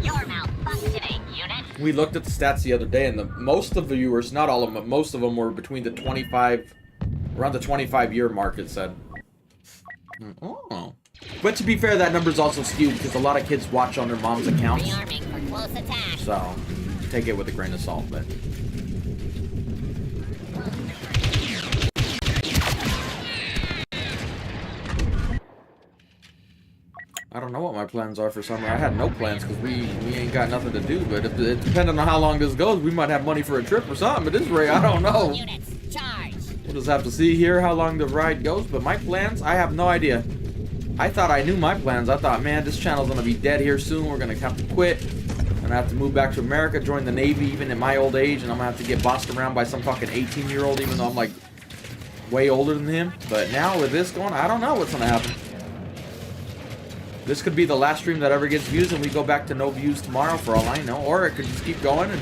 You're malfunctioning, unit. We looked at the stats the other day, and most of the viewers, not all of them, but most of them were between the 25, around the 25-year mark, it said. Oh. But to be fair, that number's also skewed because a lot of kids watch on their mom's accounts. Rearming for close attack. So, take it with a grain of salt, but... I don't know what my plans are for summer. I had no plans because we ain't got nothing to do, but if it depending on how long this goes, we might have money for a trip or something. At this rate, I don't know. Units, charge. We'll just have to see here how long the ride goes, but my plans, I have no idea. I thought I knew my plans. I thought, man, this channel's gonna be dead here soon. We're gonna have to quit. I'm gonna have to move back to America, join the Navy, even at my old age, and I'm gonna have to get bossed around by some fucking 18-year-old, even though I'm like way older than him. But now with this going, I don't know what's gonna happen. This could be the last stream that ever gets views, and we go back to no views tomorrow for all I know. Or it could just keep going and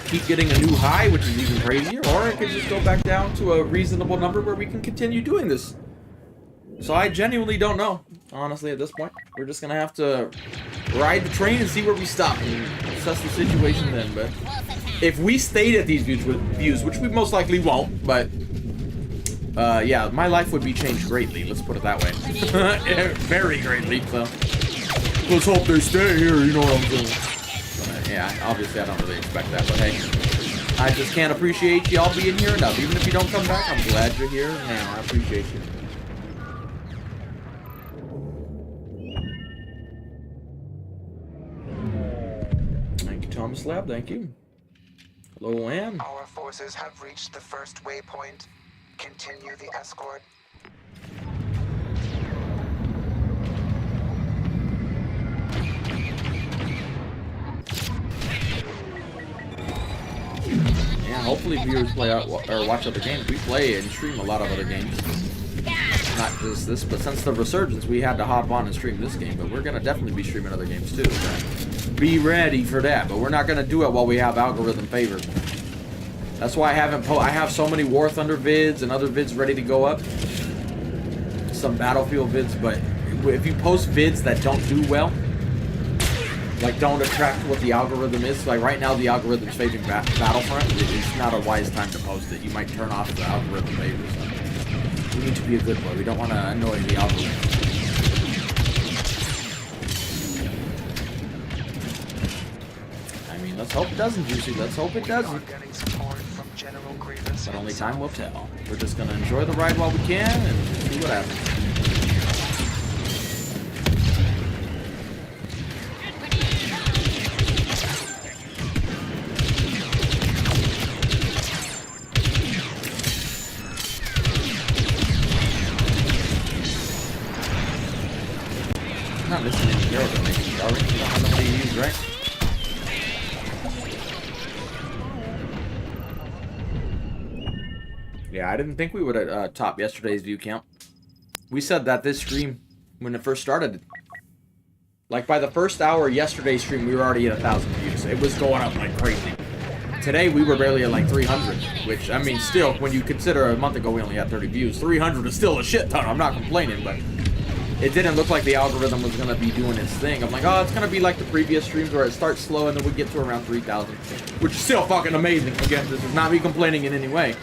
keep getting a new high, which is even crazier. Or it could just go back down to a reasonable number where we can continue doing this. So I genuinely don't know, honestly, at this point. We're just going to have to ride the train and see where we stop and assess the situation then. But if we stayed at these views, which we most likely won't, but yeah, my life would be changed greatly, let's put it that way. Very greatly, so. Let's hope they stay here, you know what I'm saying. But, yeah, obviously I don't really expect that, but hey. I just can't appreciate y'all being here enough. Even if you don't come back, I'm glad you're here now. I appreciate you. Thank you, Thomas Lab. Thank you. Hello, Ann. Our forces have reached the first waypoint. Continue the escort. Yeah, hopefully viewers play out or watch other games. We play and stream a lot of other games. Not just this, but since the resurgence, we had to hop on and stream this game. But we're gonna definitely be streaming other games too. So be ready for that. But we're not gonna do it while we have algorithm favored. That's why I haven't I have so many War Thunder vids and other vids ready to go up. Some Battlefield vids, but if you post vids that don't do well, like don't attract what the algorithm is, like right now the algorithm's favoring Battlefront, it's not a wise time to post it. You might turn off the algorithm favors. We need to be a good boy. We don't want to annoy the algorithm. I mean, let's hope it doesn't, Juicy. Let's hope it doesn't. But only time will tell. We're just going to enjoy the ride while we can and see what happens. I'm not listening to Gerald that makes you already. You don't have nobody to use, right? Yeah, I didn't think we would top yesterday's view count. We said that this stream, when it first started, like by the first hour of yesterday's stream, we were already at 1,000 views. It was going up like crazy. Today, we were barely at like 300, which, I mean, still, when you consider a month ago we only had 30 views, 300 is still a shit ton. I'm not complaining, but it didn't look like the algorithm was going to be doing its thing. I'm like, oh, it's going to be like the previous streams where it starts slow and then we get to around 3,000, which is still fucking amazing. Again, this is not me complaining in any way.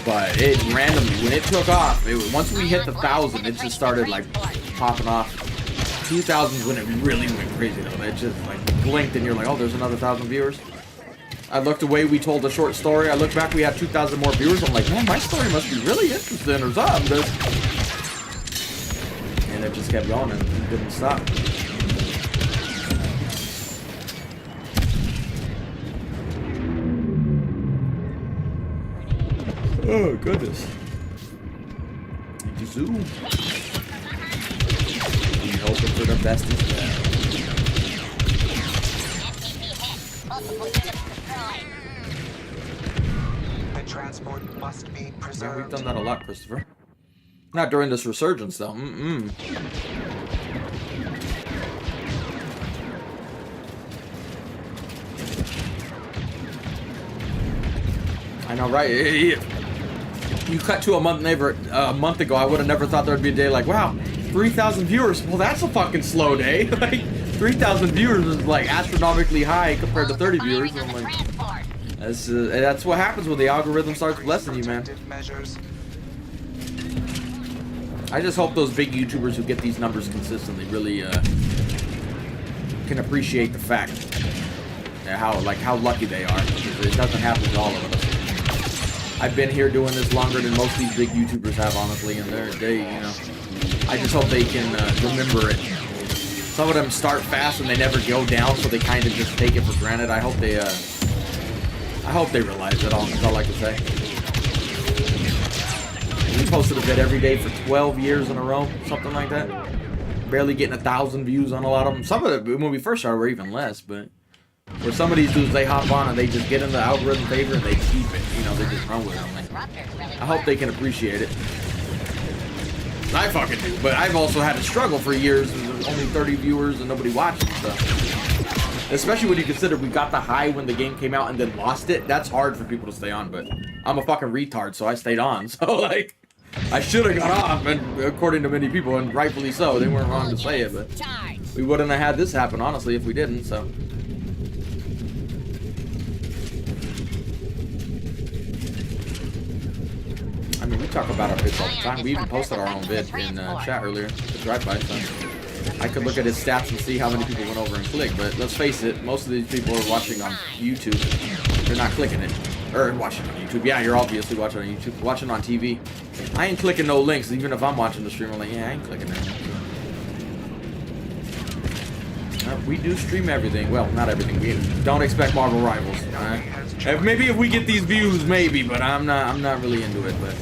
But it randomly, when it took off, once we hit the 1,000, it just started like popping off. 2,000 is when it really went crazy though. It just like blinked and you're like, oh, there's another 1,000 viewers. I looked away, we told a short story. I looked back, we had 2,000 more viewers. I'm like, man, my story must be really interesting or something. And it just kept going and it didn't stop. Oh, goodness. Zoo. We hoping for the best as well. The transport must be preserved. Yeah, we've done that a lot, Christopher. Not during this resurgence, though. I know, right? You cut to a month ago, I would have never thought there'd be a day like, wow, 3,000 viewers. Well, that's a fucking slow day. Like, 3,000 viewers is like astronomically high compared to 30 viewers. I'm like, that's what happens when the algorithm starts blessing you, man. I just hope those big YouTubers who get these numbers consistently really can appreciate the fact how lucky they are. It doesn't happen to all of us. I've been here doing this longer than most of these big YouTubers have, honestly, and they, you know, I just hope they can remember it. Some of them start fast and they never go down, so they kind of just take it for granted. I hope they realize it. That's all I can say. We posted a vid every day for 12 years in a row, something like that. Barely getting 1,000 views on a lot of them. Some of them, when we first started, were even less, but for some of these dudes, they hop on and they just get in the algorithm favor and they keep it. You know, they just run with it. I hope they can appreciate it. I fucking do, but I've also had to struggle for years with only 30 viewers and nobody watching stuff. Especially when you consider we got the high when the game came out and then lost it. That's hard for people to stay on, but I'm a fucking retard, so I stayed on. So, like, I should have got off, and according to many people, and rightfully so. They weren't wrong to say it, but we wouldn't have had this happen, honestly, if we didn't, so. I mean, we talk about our vids all the time. We even posted our own vid in chat earlier, the drive-by, so I could look at his stats and see how many people went over and clicked, but let's face it, most of these people are watching on YouTube. They're not clicking it. Or watching on YouTube. Yeah, you're obviously watching on YouTube. Watching on TV. I ain't clicking no links, even if I'm watching the stream. I'm like, yeah, I ain't clicking that. We do stream everything. Well, not everything. We don't expect Marvel Rivals. Maybe if we get these views, maybe, but I'm not really into it. But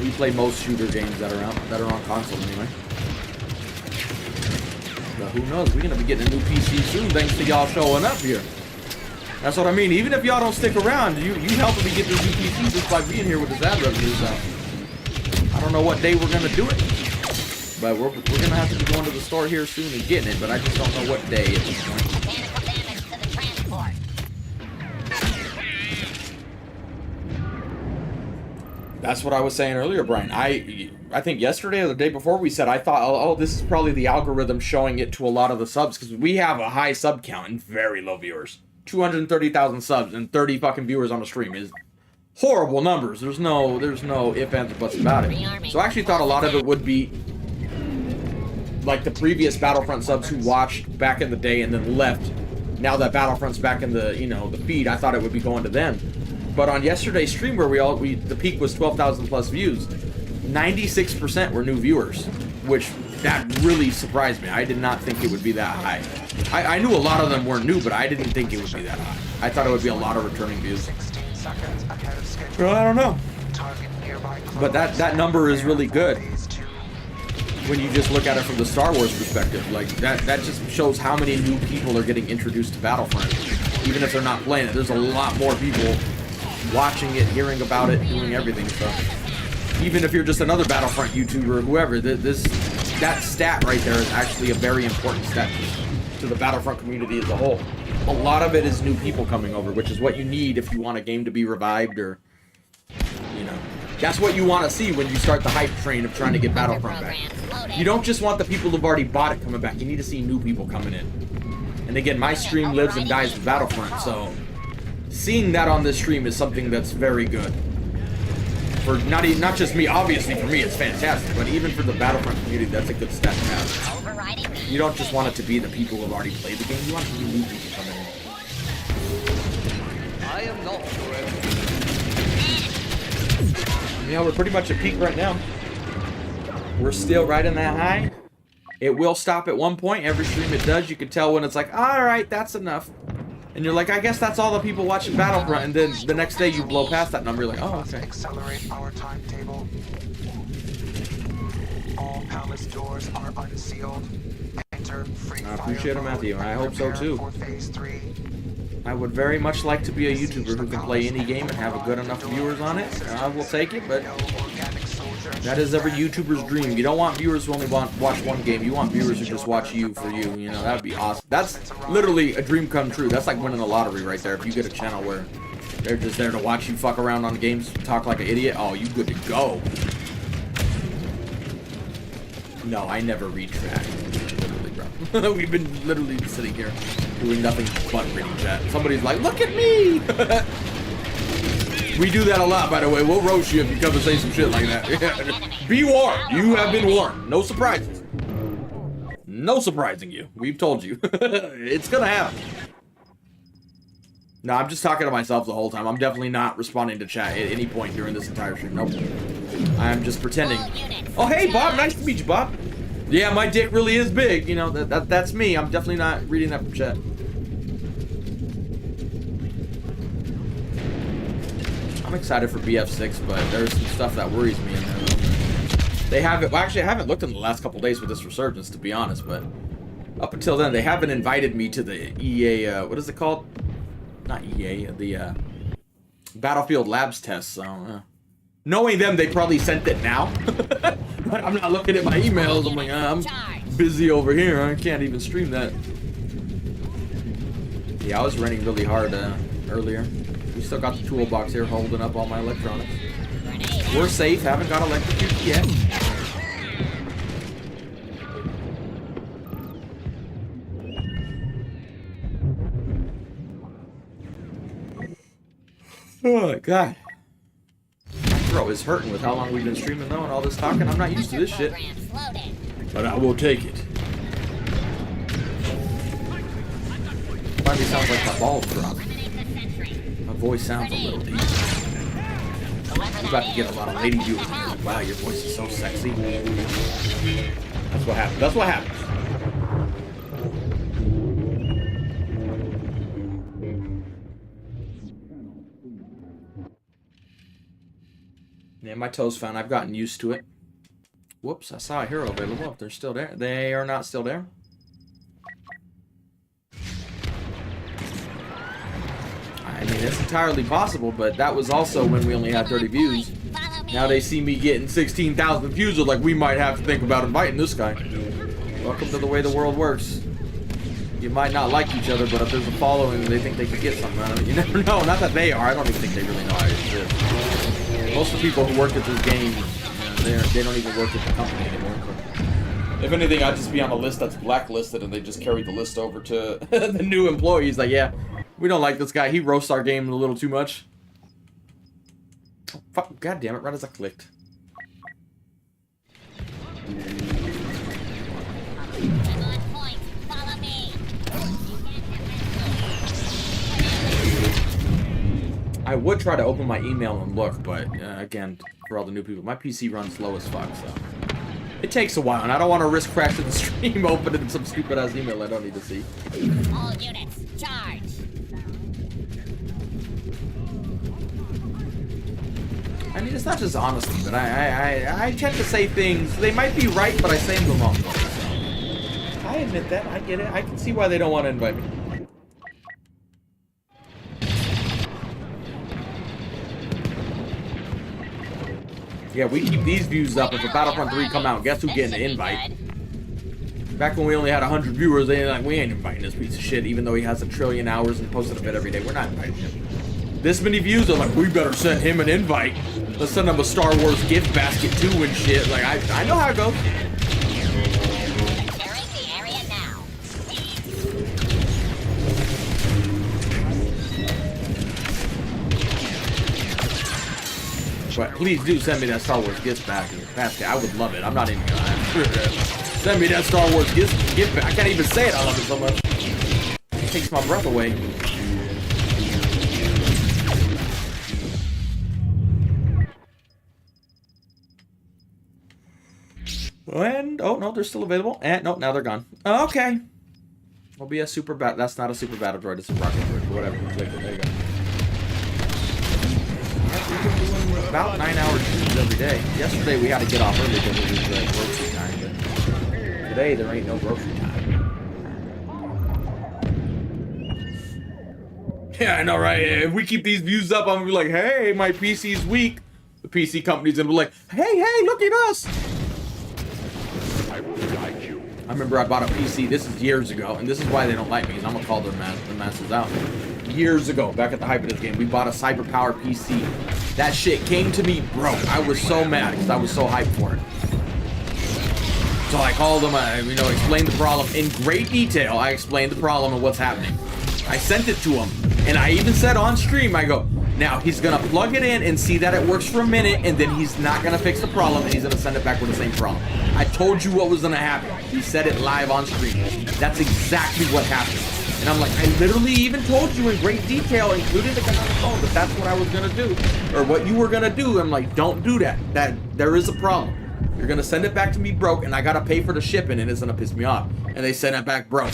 we play most shooter games that are on console anyway. But who knows? We're gonna be getting a new PC soon, thanks to y'all showing up here. That's what I mean. Even if y'all don't stick around, you helping me get this new PC just by being here with this ad revenue. So I don't know what day we're gonna do it, but we're gonna have to be going to the store here soon and getting it. But I just don't know what day at this point. That's what I was saying earlier, Brian. I think yesterday or the day before we said I thought, oh, this is probably the algorithm showing it to a lot of the subs because we have a high sub count and very low viewers. 230,000 subs and 30 fucking viewers on the stream is horrible numbers. There's no ifs, ands, or buts about it. So I actually thought a lot of it would be like the previous Battlefront subs who watched back in the day and then left. Now that Battlefront's back in the the feed, I thought it would be going to them. But on yesterday's stream where the peak was 12,000 plus views, 96% were new viewers, which that really surprised me. I did not think it would be that high. I knew a lot of them weren't new, but I didn't think it would be that high. I thought it would be a lot of returning views. Well, I don't know. But that number is really good when you just look at it from the Star Wars perspective. Like that just shows how many new people are getting introduced to Battlefront. Even if they're not playing it, there's a lot more people watching it, hearing about it, doing everything. So even if you're just another Battlefront YouTuber or whoever, that stat right there is actually a very important stat to the Battlefront community as a whole. A lot of it is new people coming over, which is what you need if you want a game to be revived, or that's what you want to see when you start the hype train of trying to get Battlefront back. You don't just want the people who've already bought it coming back. You need to see new people coming in. And again, my stream lives and dies with Battlefront, so seeing that on this stream is something that's very good. For not just me, obviously for me it's fantastic, but even for the Battlefront community, that's a good stat to have. You don't just want it to be the people who have already played the game, you want it to be new people coming in. I am not sure. Yeah, we're pretty much at peak right now. We're still right in that high. It will stop at one point. Every stream it does, you can tell when it's like, alright, that's enough. And you're like, I guess that's all the people watching Battlefront, and then the next day you blow past that number, you're like, oh, okay. Accelerate our timetable. All palace doors are unsealed. Enter free I appreciate it, Matthew. I hope so too. for phase 3. I would very much like to be a YouTuber who can play any game and have a good enough viewers on it. I will take it, but that is every YouTuber's dream. You don't want viewers who only watch one game. You want viewers who just watch you for you. You know, that would be awesome. That's literally a dream come true. That's like winning the lottery right there. If you get a channel where they're just there to watch you fuck around on games, talk like an idiot, oh, you good to go. No, I never read chat. Literally, bro. We've been literally sitting here doing nothing but reading chat. Somebody's like, look at me! We do that a lot, by the way. We'll roast you if you come and say some shit like that. Be warned. You have been warned. No surprises. No surprising you. We've told you. It's gonna happen. No, I'm just talking to myself the whole time. I'm definitely not responding to chat at any point during this entire stream. Nope. I'm just pretending. Oh, hey, Bob. Nice to meet you, Bob. Yeah, my dick really is big. You know, that's me. I'm definitely not reading that from chat. I'm excited for BF6, but there's some stuff that worries me in there. They haven't, well, actually, I haven't looked in the last couple days with this resurgence, to be honest, but up until then, they haven't invited me to the EA, what is it called? Not EA, the Battlefield Labs test, so, knowing them, they probably sent it now. I'm not looking at my emails, I'm like, I'm busy over here, I can't even stream that. Yeah, I was running really hard earlier. We still got the toolbox here holding up all my electronics. We're safe, haven't got electrocuted yet. Oh my god. My throat is hurting with how long we've been streaming though and all this talking. I'm not used to this shit. But I will take it. Finally sounds like my balls dropped. My voice sounds a little deep. I'm about to get a lot of lady viewers. Wow, your voice is so sexy. That's what happens. That's what happens. Yeah, my toes found. I've gotten used to it. Whoops, I saw a hero available. If they're still there. They are not still there. I mean, it's entirely possible, but that was also when we only had 30 views. Now they see me getting 16,000 views, they're like, we might have to think about inviting this guy. Welcome to the way the world works. You might not like each other, but if there's a following, they think they could get something out of it. You never know. Not that they are. I don't even think they really know I exist. Most of the people who work at this game, they don't even work at the company anymore. If anything, I'd just be on a list that's blacklisted, and they just carry the list over to the new employees. Like, yeah, we don't like this guy. He roasts our game a little too much. Oh, fuck, God damn it, right as I clicked. I would try to open my email and look, but again, for all the new people, my PC runs slow as fuck, so it takes a while, and I don't want to risk crashing the stream opening some stupid ass email I don't need to see. All units, charge. I mean, it's not just honesty, but I tend to say things. They might be right, but I say them the wrong way. So I admit that. I get it. I can see why they don't want to invite me. Yeah, we keep these views up. If a Battlefront 3 come out, guess who getting the invite? Back when we only had 100 viewers, they like, we ain't inviting this piece of shit, even though he has 1 trillion hours and posted a bit every day. We're not inviting him. This many views, they're like, we better send him an invite. Let's send him a Star Wars gift basket too and shit. Like, I know how it goes. But please do send me that Star Wars gift basket. I would love it. I'm not even gonna send me that Star Wars gift basket. I can't even say it. I love it so much. It takes my breath away. And oh no, they're still available. And no, now they're gone. Okay. Will be a super bat. That's not a super battle droid. It's a rocket droid. or whatever. Click it. There you go. We've been doing about 9-hour shoots every day. Yesterday we had to get off early because it was grocery time. But today there ain't no grocery time. Yeah, I know, right? If we keep these views up, I'm gonna be like, hey, my PC's weak. The PC company's gonna be like, hey, look at us. I will guide you. I remember I bought a PC, this is years ago, and this is why they don't like me, because I'm gonna call the masters out. Years ago, back at the height of this game, we bought a cyber power PC. That shit came to me broke. I was so mad because I was so hyped for it. So I called them, explained the problem in great detail. I explained the problem and what's happening. I sent it to him, and I even said on stream, I go, now he's gonna plug it in and see that it works for a minute, and then he's not gonna fix the problem, and he's gonna send it back with the same problem. I told you what was gonna happen. He said it live on stream. That's exactly what happened. And I'm like, I literally even told you in great detail, including the guy on the phone, that that's what I was gonna do, or what you were gonna do. I'm like, don't do that. There is a problem. You're gonna send it back to me broke, and I gotta pay for the shipping, and it's gonna piss me off. And they sent it back broke.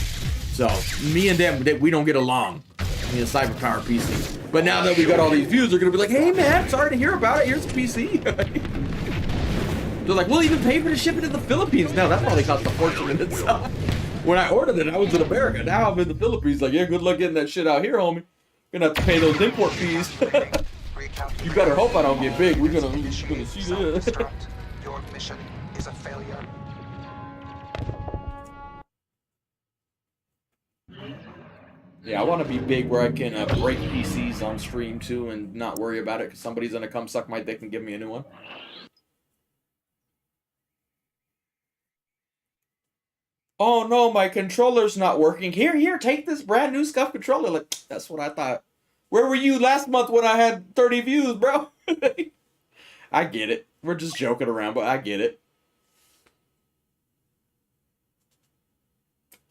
So me and them, we don't get along. Me and Cyberpower PC. But now that we got all these views, they're gonna be like, hey man, sorry to hear about it. Here's a PC. They're like, we'll even pay for the shipping to the Philippines. Now that probably cost a fortune in itself. When I ordered it, I was in America. Now I'm in the Philippines. Like, yeah, good luck getting that shit out here, homie. Gonna have to pay those import fees. You better hope I don't get big. We're gonna see this. Your mission is a failure. Yeah, I want to be big where I can break PCs on stream too and not worry about it because somebody's gonna come suck my dick and give me a new one. Oh no, my controller's not working. Here, take this brand new scuff controller. Like, that's what I thought. Where were you last month when I had 30 views, bro? I get it. We're just joking around, but I get it.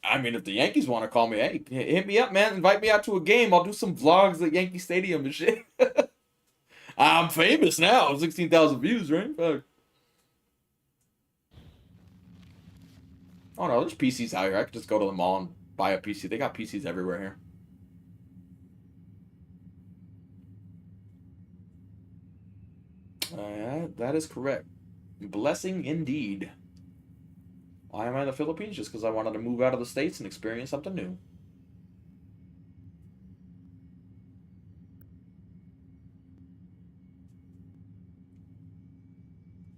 I mean, if the Yankees want to call me, hey, hit me up, man. Invite me out to a game. I'll do some vlogs at Yankee Stadium and shit. I'm famous now. 16,000 views, right? Fuck. Oh no, there's PCs out here. I could just go to the mall and buy a PC. They got PCs everywhere here. That is correct. Blessing indeed. Why am I in the Philippines? Just because I wanted to move out of the States and experience something new.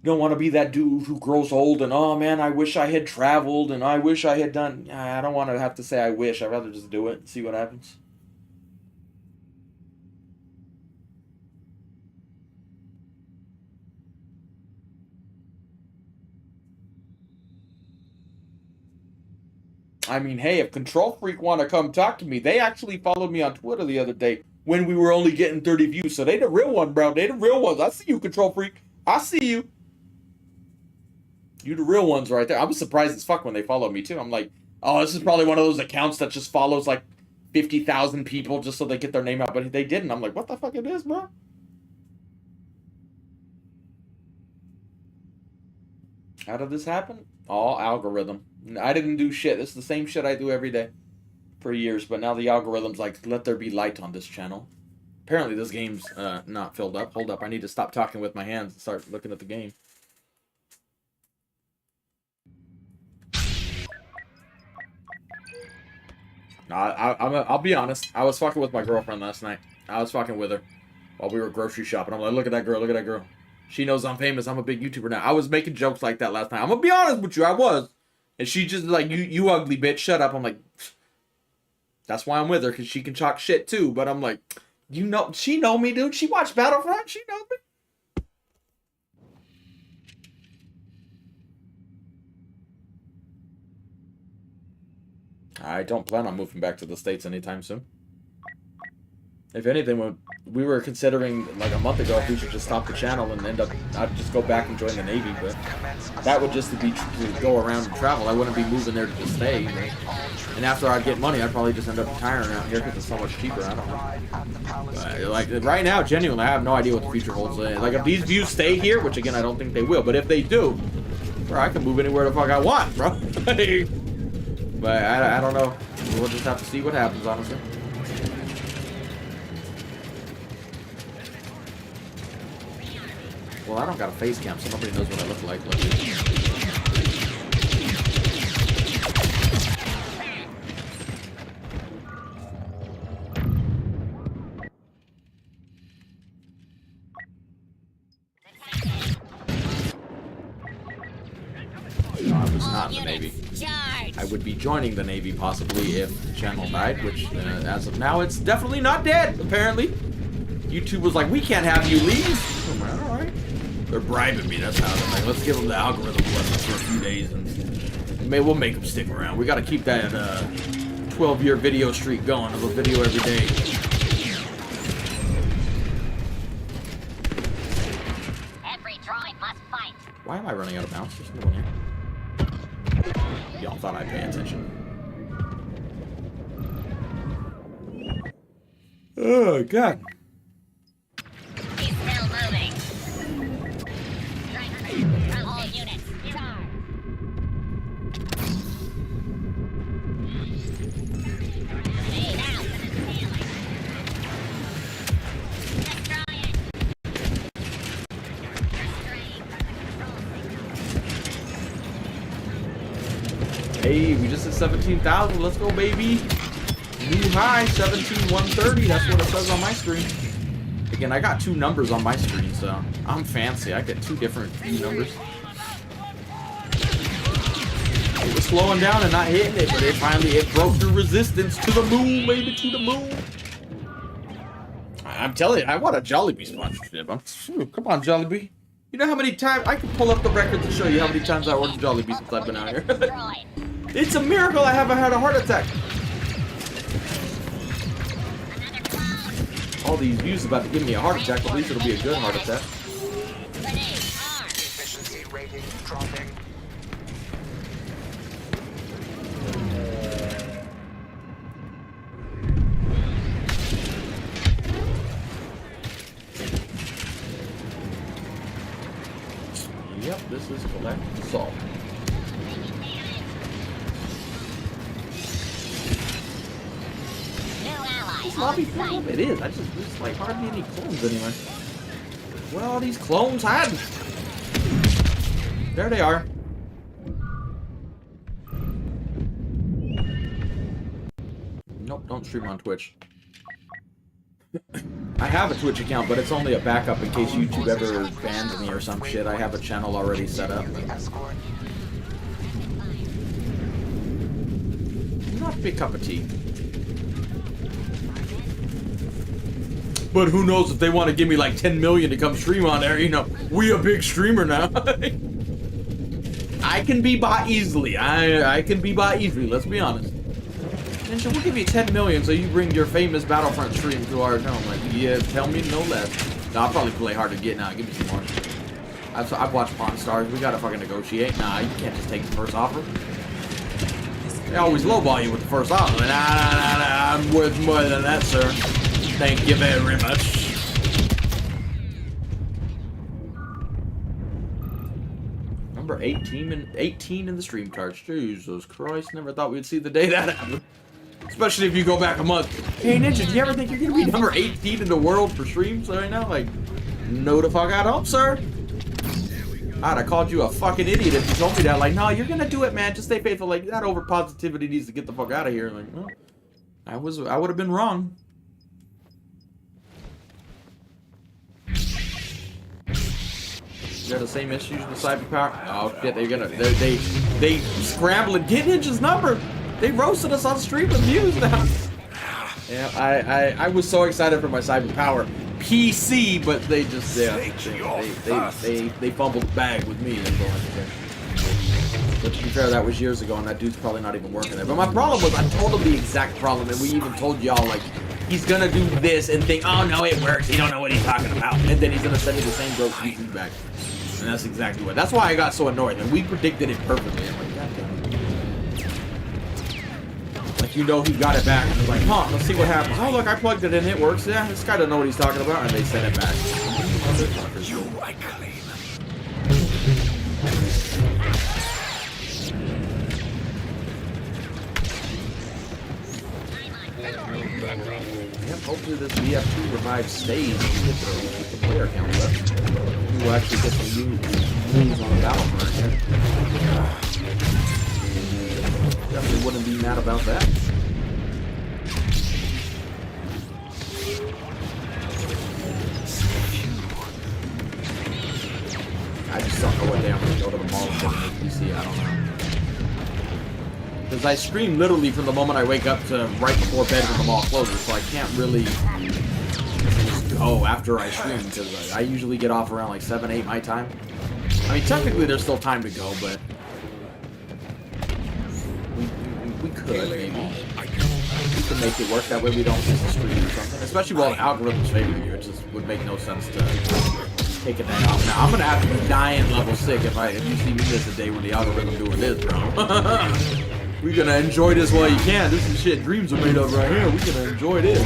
Don't want to be that dude who grows old and, oh man, I wish I had traveled and I wish I had done. I don't want to have to say I wish. I'd rather just do it and see what happens. I mean, hey, if Control Freak want to come talk to me, they actually followed me on Twitter the other day when we were only getting 30 views. So they the real one, bro. They the real ones. I see you, Control Freak. I see you. You the real ones right there. I was surprised as fuck when they followed me too. I'm like, oh, this is probably one of those accounts that just follows like 50,000 people just so they get their name out. But they didn't. I'm like, what the fuck it is, bro? How did this happen? All algorithm. I didn't do shit. This is the same shit I do every day for years, but now the algorithm's like, let there be light on this channel. Apparently this game's not filled up. Hold up, I need to stop talking with my hands and start looking at the game. No, I'll be honest. I was fucking with my girlfriend last night. I was fucking with her while we were grocery shopping. I'm like, look at that girl, look at that girl. She knows I'm famous. I'm a big YouTuber now. I was making jokes like that last night. I'm gonna be honest with you, I was. And she just like, you ugly bitch, shut up. I'm like, that's why I'm with her, because she can talk shit too. But I'm like, you know, she know me, dude. She watched Battlefront. She knows me. I don't plan on moving back to the States anytime soon. If anything, we were considering like a month ago if we should just stop the channel and end up, I'd just go back and join the Navy, but that would just be to go around and travel. I wouldn't be moving there to just stay. Right? And after I get money, I'd probably just end up retiring out here because it's so much cheaper. I don't know. But, like right now, genuinely, I have no idea what the future holds. Like if these views stay here, which again I don't think they will, but if they do, bro, I can move anywhere the fuck I want, bro. But I don't know. We'll just have to see what happens, honestly. Well, I don't got a face cam, so nobody knows what I look like. No, I was not in the Navy. I would be joining the Navy possibly if the channel died, which as of now, it's definitely not dead, apparently. YouTube was like, we can't have you leave. I'm like, all right. They're bribing me, that's how they're like, let's give them the algorithm lessons for a few days and we'll make them stick around. We gotta keep that 12-year video streak going of a video every day. Every droid must fight. Why am I running out of bounds? There's no one here. Y'all thought I'd pay attention. Oh, God. He's still moving. All units, charge. Lead out to the ceiling. Destroy it. Restrain from the control signal. Hey, we just hit 17,000. Let's go, baby. New high, 17,130. That's what it says on my screen. Again, I got two numbers on my screen, so I'm fancy. I get two different numbers. It was slowing down and not hitting it, but it broke through resistance to the moon, baby, to the moon. I'm telling you, I want a Jollibee sponsorship. Come on, Jollibee. You know how many times I can pull up the records and show you how many times I ordered Jollibee since I've been out here. It's a miracle I haven't had a heart attack. All these views about to give me a heart attack, but at least it'll be a good heart attack. Efficiency rating dropping. Yep, this is collect salt. This lobby full up? It is. There's like hardly any clones anywhere. Where are all these clones hiding? There they are. Nope, don't stream on Twitch. I have a Twitch account, but it's only a backup in case YouTube ever bans me or some shit. I have a channel already set up. Not a big cup of tea. But who knows if they want to give me like 10 million to come stream on there, you know, we a big streamer now. I can be bought easily. I can be bought easily, let's be honest. Ninja, we'll give you 10 million so you bring your famous Battlefront stream to our home. Like, yeah, tell me no less. No, I'll probably play hard to get now. Give me some more. I've watched Pawn Stars. We gotta fucking negotiate. Nah, you can't just take the first offer. They always lowball you with the first offer. Nah, I'm worth more than that, sir. Thank you very much. Number 18 in the stream charts. Jesus Christ, never thought we'd see the day that happened. Especially if you go back a month. Hey Ninja, do you ever think you're gonna be number 18 in the world for streams right now? Like, no the fuck I don't, sir. I'd have called you a fucking idiot if you told me that. Like, no, you're gonna do it, man. Just stay faithful. Like, that over positivity needs to get the fuck out of here. Like, well, I would have been wrong. They're the same issues with Cyber Power. Oh shit, they scramble and get Ninja's number. They roasted us on stream with views now. Yeah, I was so excited for my Cyber Power PC, but they just they fumbled the bag with me. But to be fair, that was years ago, and that dude's probably not even working there. But my problem was I told him the exact problem, and we even told y'all like he's gonna do this and think, oh no, it works. He don't know what he's talking about, and then he's gonna send me the same broke feedback. And that's exactly what. That's why I got so annoyed. And we predicted it perfectly. I'm like, God damn it. Like, you know, he got it back. And was like, huh, let's see what happens. Oh, look, I plugged it in. It works. Yeah, this guy doesn't know what he's talking about. And they sent it back. You, I claim. Yeah, hopefully this BF2 revive stays and keep the player count up. We'll actually get some new moves on the Battlefront here. Definitely wouldn't be mad about that. I just don't know what day I'm going to go to the mall and get a new PC. I don't know. Because I stream literally from the moment I wake up to right before bed when the mall closes, so I can't really just go after I stream, because I usually get off around like 7, 8 my time. I mean, technically there's still time to go, but we could, maybe. We could make it work, that way we don't miss the stream or something. Especially while the algorithms favor you, it just would make no sense to take a day off. Now, I'm gonna have to be dying level sick if you see me miss a day when the algorithm doing this, bro. We're gonna enjoy this while you can. This is shit dreams are made of right here. We're gonna enjoy this.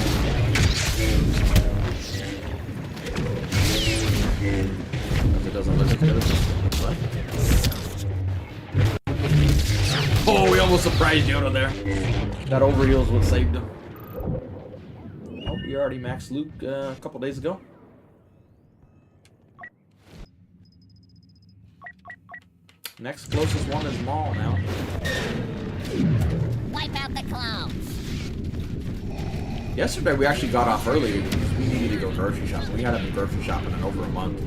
If it doesn't look as good as what? Oh, we almost surprised Yoda there. That overheal is what saved him. Oh, we already maxed Luke a couple days ago. Next closest one is Mall now. Wipe out the clowns. Yesterday we actually got off early because we needed to go grocery shopping. We hadn't been grocery shopping in over a month.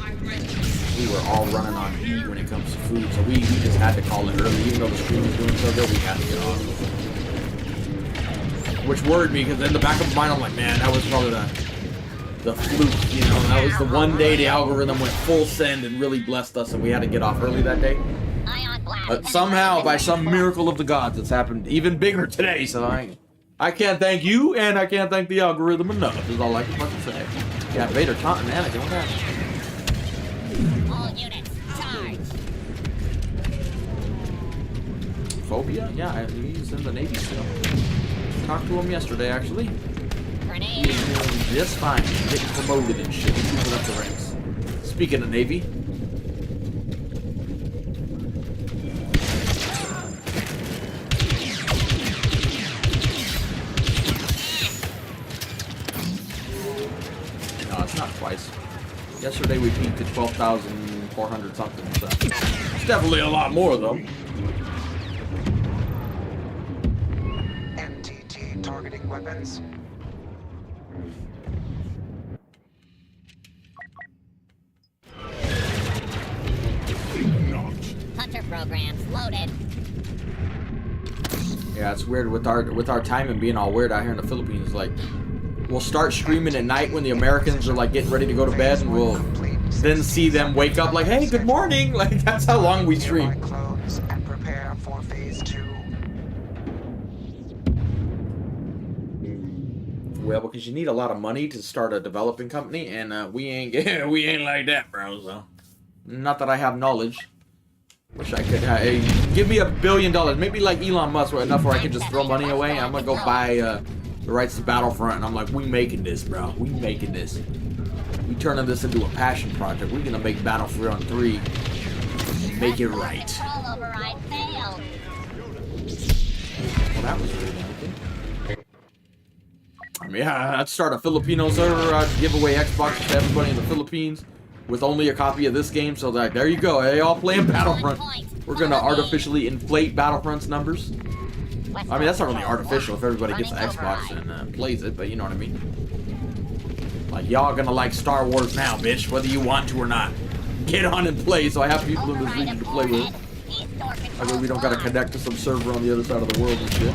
We were all running on E when it comes to food, so we just had to call it early. Even though the stream was doing so good, we had to get off. Which worried me, because in the back of my mind I'm like, man, that was probably the fluke, you know. That was the one day the algorithm went full send and really blessed us, and we had to get off early that day. But somehow, by some miracle of the gods, it's happened even bigger today, so I can't thank you, and I can't thank the algorithm enough, is all I can fucking say. Yeah, Vader taunting Anakin, what happened? All units, charge. Phobia? Yeah, he's in the Navy still. Talked to him yesterday, actually. Grenade. He's doing just fine. He's getting promoted and shit. He's moving up the ranks. Speaking of Navy. No, it's not twice. Yesterday we peaked at 12,400 something, so it's definitely a lot more though. MTT targeting weapons. Hunter programs loaded. Yeah, it's weird with our timing being all weird out here in the Philippines. Like, we'll start streaming at night when the Americans are like getting ready to go to bed, and we'll then see them wake up like, hey, good morning. Like, that's how long we stream. And prepare for phase 2. Well, because you need a lot of money to start a developing company, and we ain't like that, bro. So, not that I have knowledge. Wish I could give me $1 billion, maybe like Elon Musk, enough where I could just throw money away. I'm gonna go buy the rights to Battlefront, and I'm like, we making this, bro. We making this. We turning this into a passion project. We're gonna make Battlefront 3 and make it right. Control override failed. Well, that was really anything. I mean, yeah, I'd start a Filipino server. I'd give away Xbox to everybody in the Philippines with only a copy of this game. So like, there you go. Hey, all playing Battlefront. We're gonna artificially inflate Battlefront's numbers. I mean, that's not really artificial if everybody gets an Xbox and plays it, but you know what I mean. Like, y'all gonna like Star Wars now, bitch, whether you want to or not. Get on and play, so I have people in this region to play with. That way we don't gotta connect to some server on the other side of the world and shit.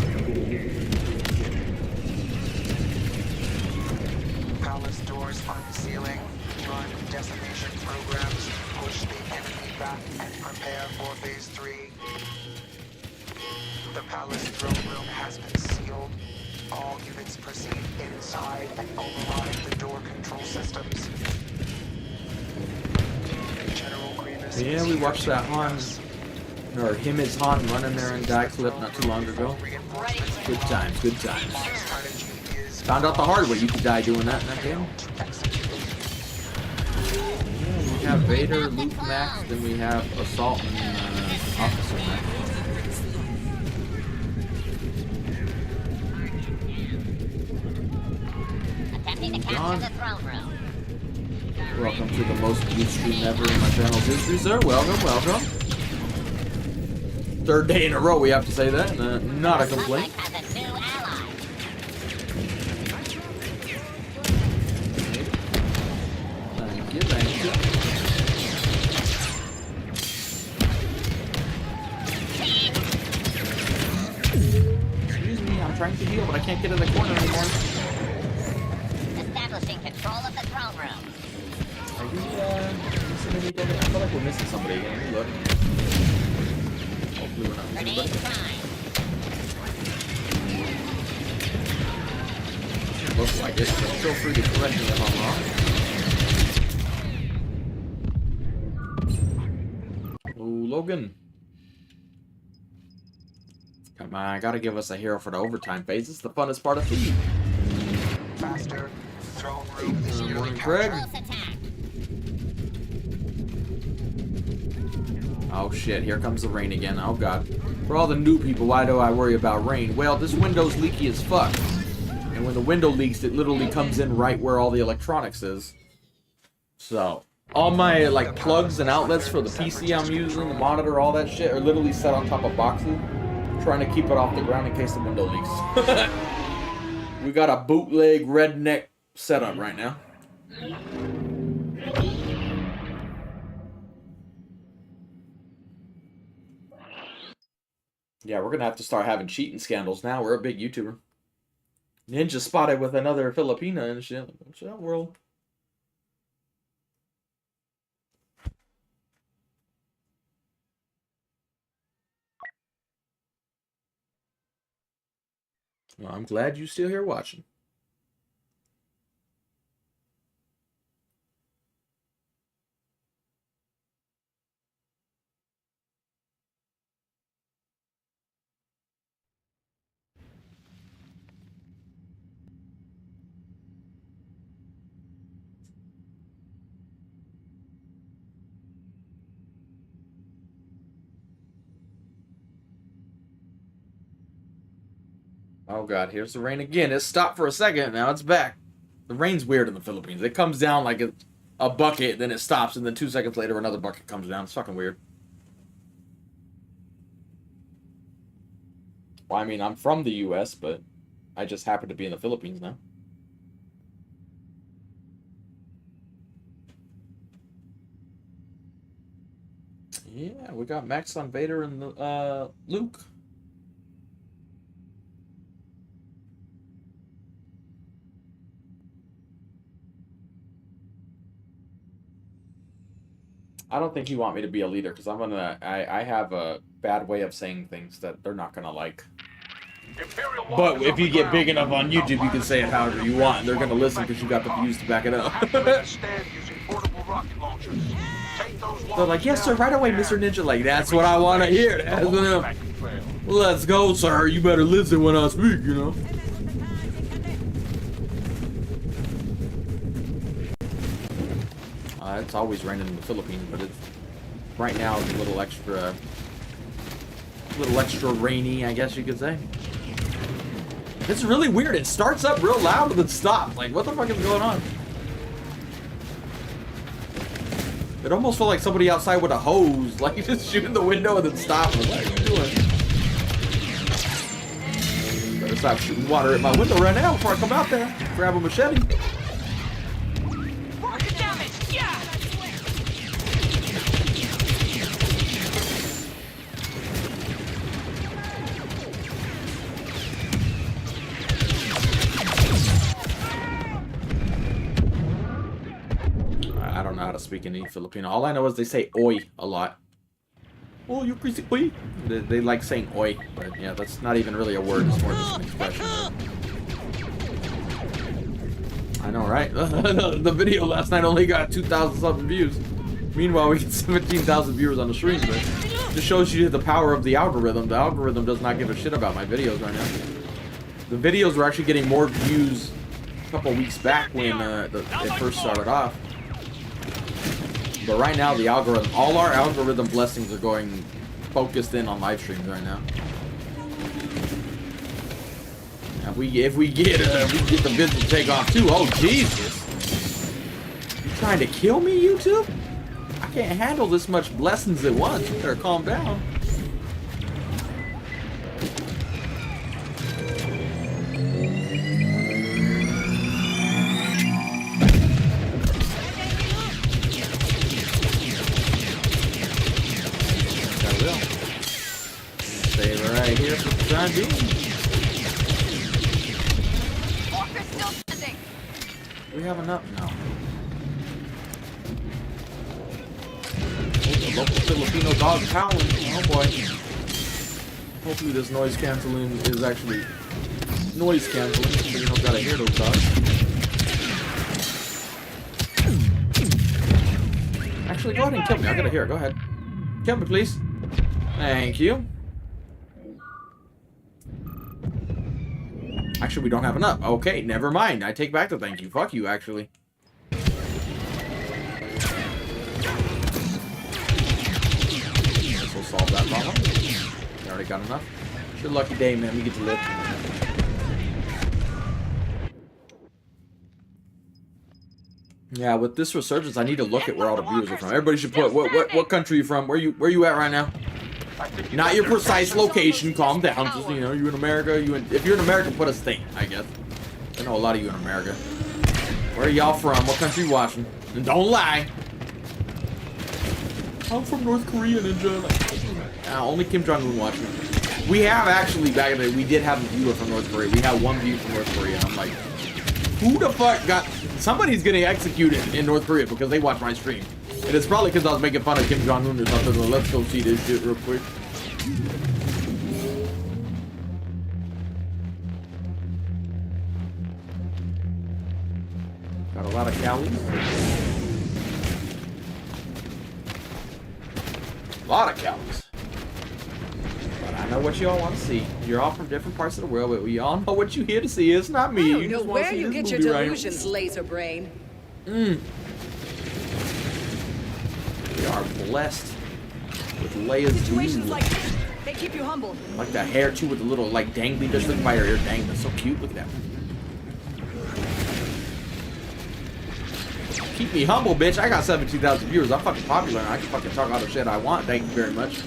Palace doors unsealing. Run decimation programs. Push the enemy back and prepare for phase 3. The palace throne room has been sealed. All units proceed inside and override the door control systems. General Grievous. Yeah, we watched that Han, or him as Han running there in Die Clip not too long ago. Good times, good times. Found out the hard way you could die doing that in that game. Yeah, we have Vader, Luke Max, then we have Assault and Officer Max. John. Welcome to the most viewed stream ever in my channel's history, sir. Welcome, welcome. Third day in a row we have to say that. Not a complaint. Thank you, thank you. Excuse me, I'm trying to heal, but I can't get in the corner anymore. Establishing control of the throne room. Are we missing anything? I feel like we're missing somebody again. Let me look. Hopefully we're not missing anybody. Looks like it. Feel free to correct me if I'm wrong. Oh, Logan. Come on, gotta give us a hero for the overtime phase. It's the funnest part of the Master, throne room is nearly Craig. Oh shit, here comes the rain again. Oh god. For all the new people, why do I worry about rain? Well, this window's leaky as fuck. And when the window leaks, it literally comes in right where all the electronics is. So, all my like plugs and outlets for the PC I'm using, the monitor, all that shit are literally set on top of boxes. Trying to keep it off the ground in case the window leaks. We got a bootleg redneck setup right now. Yeah, we're gonna have to start having cheating scandals now. We're a big YouTuber. Ninja spotted with another Filipina and shit. What's that world? Well, I'm glad you're still here watching. Oh god, here's the rain again. It stopped for a second, now it's back. The rain's weird in the Philippines. It comes down like a bucket, then it stops, and then 2 seconds later another bucket comes down. It's fucking weird. Well, I mean, I'm from the US, but I just happen to be in the Philippines now. Yeah, we got Max on Vader and Luke. I don't think you want me to be a leader, because I have a bad way of saying things that they're not gonna like. But if you get big enough on YouTube, you can say it however you want, and they're gonna listen because you got the views to back it up. They're like, yes sir, right away, Mr. Ninja. Like, that's what I want to hear. That's what let's go, sir. You better listen when I speak, you know. It's always raining in the Philippines, but it's right now it's a little extra rainy, I guess you could say. It's really weird. It starts up real loud and then stops. Like, what the fuck is going on? It almost felt like somebody outside with a hose, like just shooting the window and then stopping. What are you doing? Better stop shooting water at my window right now before I come out there. Grab a machete. I don't know how to speak any Filipino. All I know is they say oi a lot. Oh, you crazy oi. They like saying oi, but yeah, that's not even really a word. It's more just an expression. I know, right? The video last night only got 2,000 something views. Meanwhile, we get 17,000 viewers on the stream. But it just shows you the power of the algorithm. The algorithm does not give a shit about my videos right now. The videos were actually getting more views a couple weeks back when it first started off. But right now, the algorithm, all our algorithm blessings are going focused in on live streams right now. If we get the business to take off too. Oh Jesus! You trying to kill me, YouTube? I can't handle this much blessings at once. You better calm down. I will. Stay right here for the time being. We have enough now. The local Filipino dog howling. Oh boy. Hopefully this noise canceling is actually noise canceling, so you don't gotta hear those dogs. Actually, go ahead and kill me. I gotta hear it. Go ahead. Kill me, please. Thank you. Actually, we don't have enough. Okay, never mind. I take back the thank you. Fuck you, actually. This will solve that problem. We already got enough. It's your lucky day, man. We get to live. Yeah, with this resurgence, I need to look at where all the viewers are from. Everybody should put what country you from? Where you at right now? Not your precise location. Calm down. Just, you know, you in America. If you're in America, put a state, I guess. I know a lot of you in America. Where are y'all from? What country you watching? And don't lie. I'm from North Korea, Ninja. Only Kim Jong-un watching. We have actually, back in the day, we did have a viewer from North Korea. We had one view from North Korea, and I'm like, who the fuck got... Somebody's getting executed in North Korea because they watch my stream. And it's probably because I was making fun of Kim Jong-un or something. So let's go see this shit real quick. Got a lot of calories. A lot of calories. But I know what you all want to see. You're all from different parts of the world, but we all know what you're here to see. It's not me. I don't know where you get your delusions, laser brain. We are blessed with Leia's situations like this, they keep you humble. Like that hair too, with the little like dangly. Just look by her hair dangling. So cute. Look at that. Keep me humble, bitch. I got 17,000 viewers. I'm fucking popular and I can fucking talk all the shit I want. Thank you very much.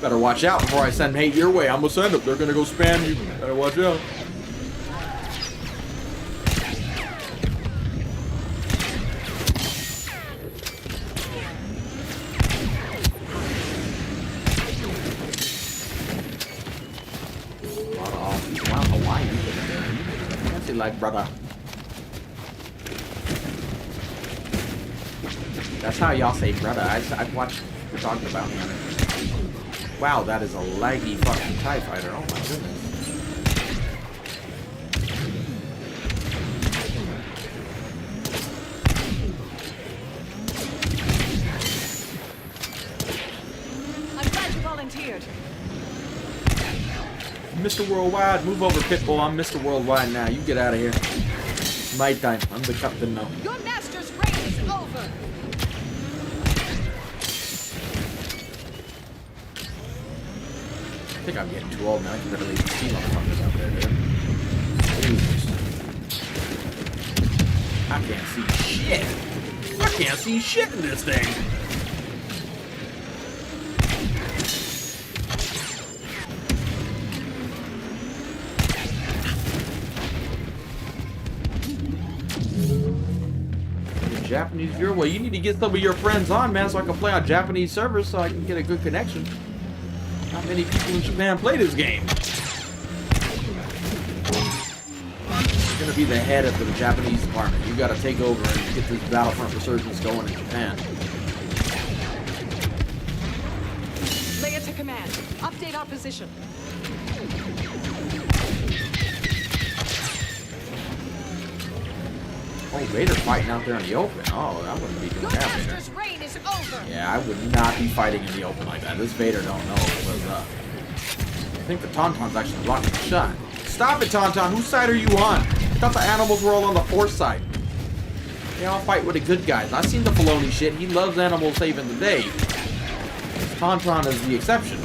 Better watch out before I send hate your way. I'm gonna send them. They're gonna go spam you. Better watch out. Like brother. That's how y'all say brother. I've watched we're talking about him. Wow, that is a laggy fucking TIE fighter. Oh my goodness. I'm glad you volunteered. Mr. Worldwide, move over, Pitbull. I'm Mr. Worldwide now. You get out of here. It's my time. I'm the captain now. Your master's reign is over. I think I'm getting too old now. I can barely see motherfuckers out there, dude. I can't see shit. I can't see shit in this thing. Japanese viewer? Well, you need to get some of your friends on, man, so I can play on Japanese servers so I can get a good connection. Not many people in Japan play this game. You're gonna be the head of the Japanese department. You gotta take over and get this Battlefront resurgence going in Japan. Leia to command. Update our position. Oh, Vader fighting out there in the open. Oh, I wouldn't be doing that, Vader. Reign is over. Yeah, I would not be fighting in the open like that. This Vader don't know what's up. I think the Tauntaun's actually blocking the shot. Stop it, Tauntaun. Whose side are you on? I thought the animals were all on the Force side. They all fight with the good guys. I've seen the Filoni shit. He loves animals saving the day. Tauntaun is the exception.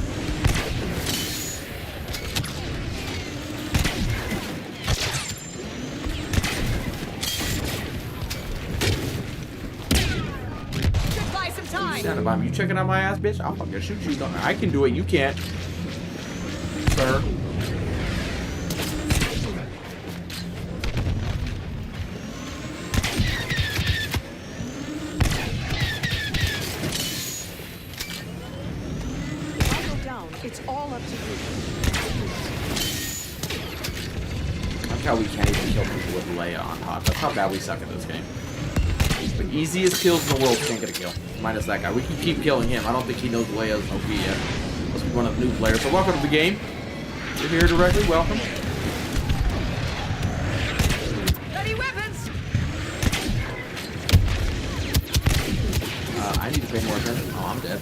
standing by me. You checking out my ass, bitch? I'll fucking shoot you. I can do it. You can't. Sir. It's all up to you. That's how we can't even kill people with Leia on hot. That's how bad we suck at this game. The easiest kills in the world can't get a kill. Minus that guy. We can keep killing him. I don't think he knows Leia's OP yet. Must be one of the new players. So welcome to the game. You're here directly. Welcome. Ready weapons! I need to pay more attention. Oh, I'm dead.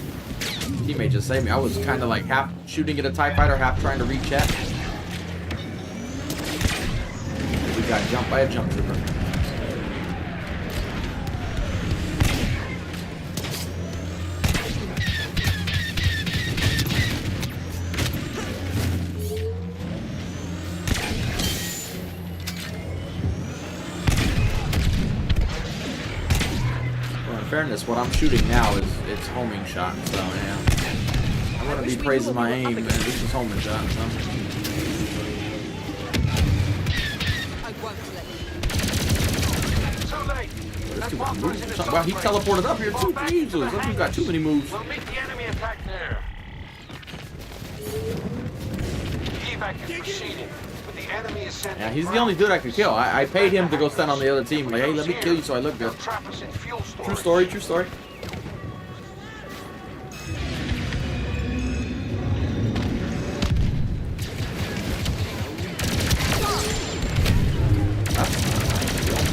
Teammate just saved me. I was kind of like half shooting at a TIE fighter, half trying to reach at. We got jumped by a jump trooper. Well, in fairness, what I'm shooting now is it's homing shot, so yeah. I'm gonna be praising my aim, man. This is homing shot, so. Wow, he teleported up here too. Jesus, that dude got too many moves. We'll meet the enemy attack there. Evac is proceeding, but the enemy is sent. Yeah, he's the only dude I can kill. I paid him to go stand on the other team. Like, hey, let me kill you so I look good. True story, true story.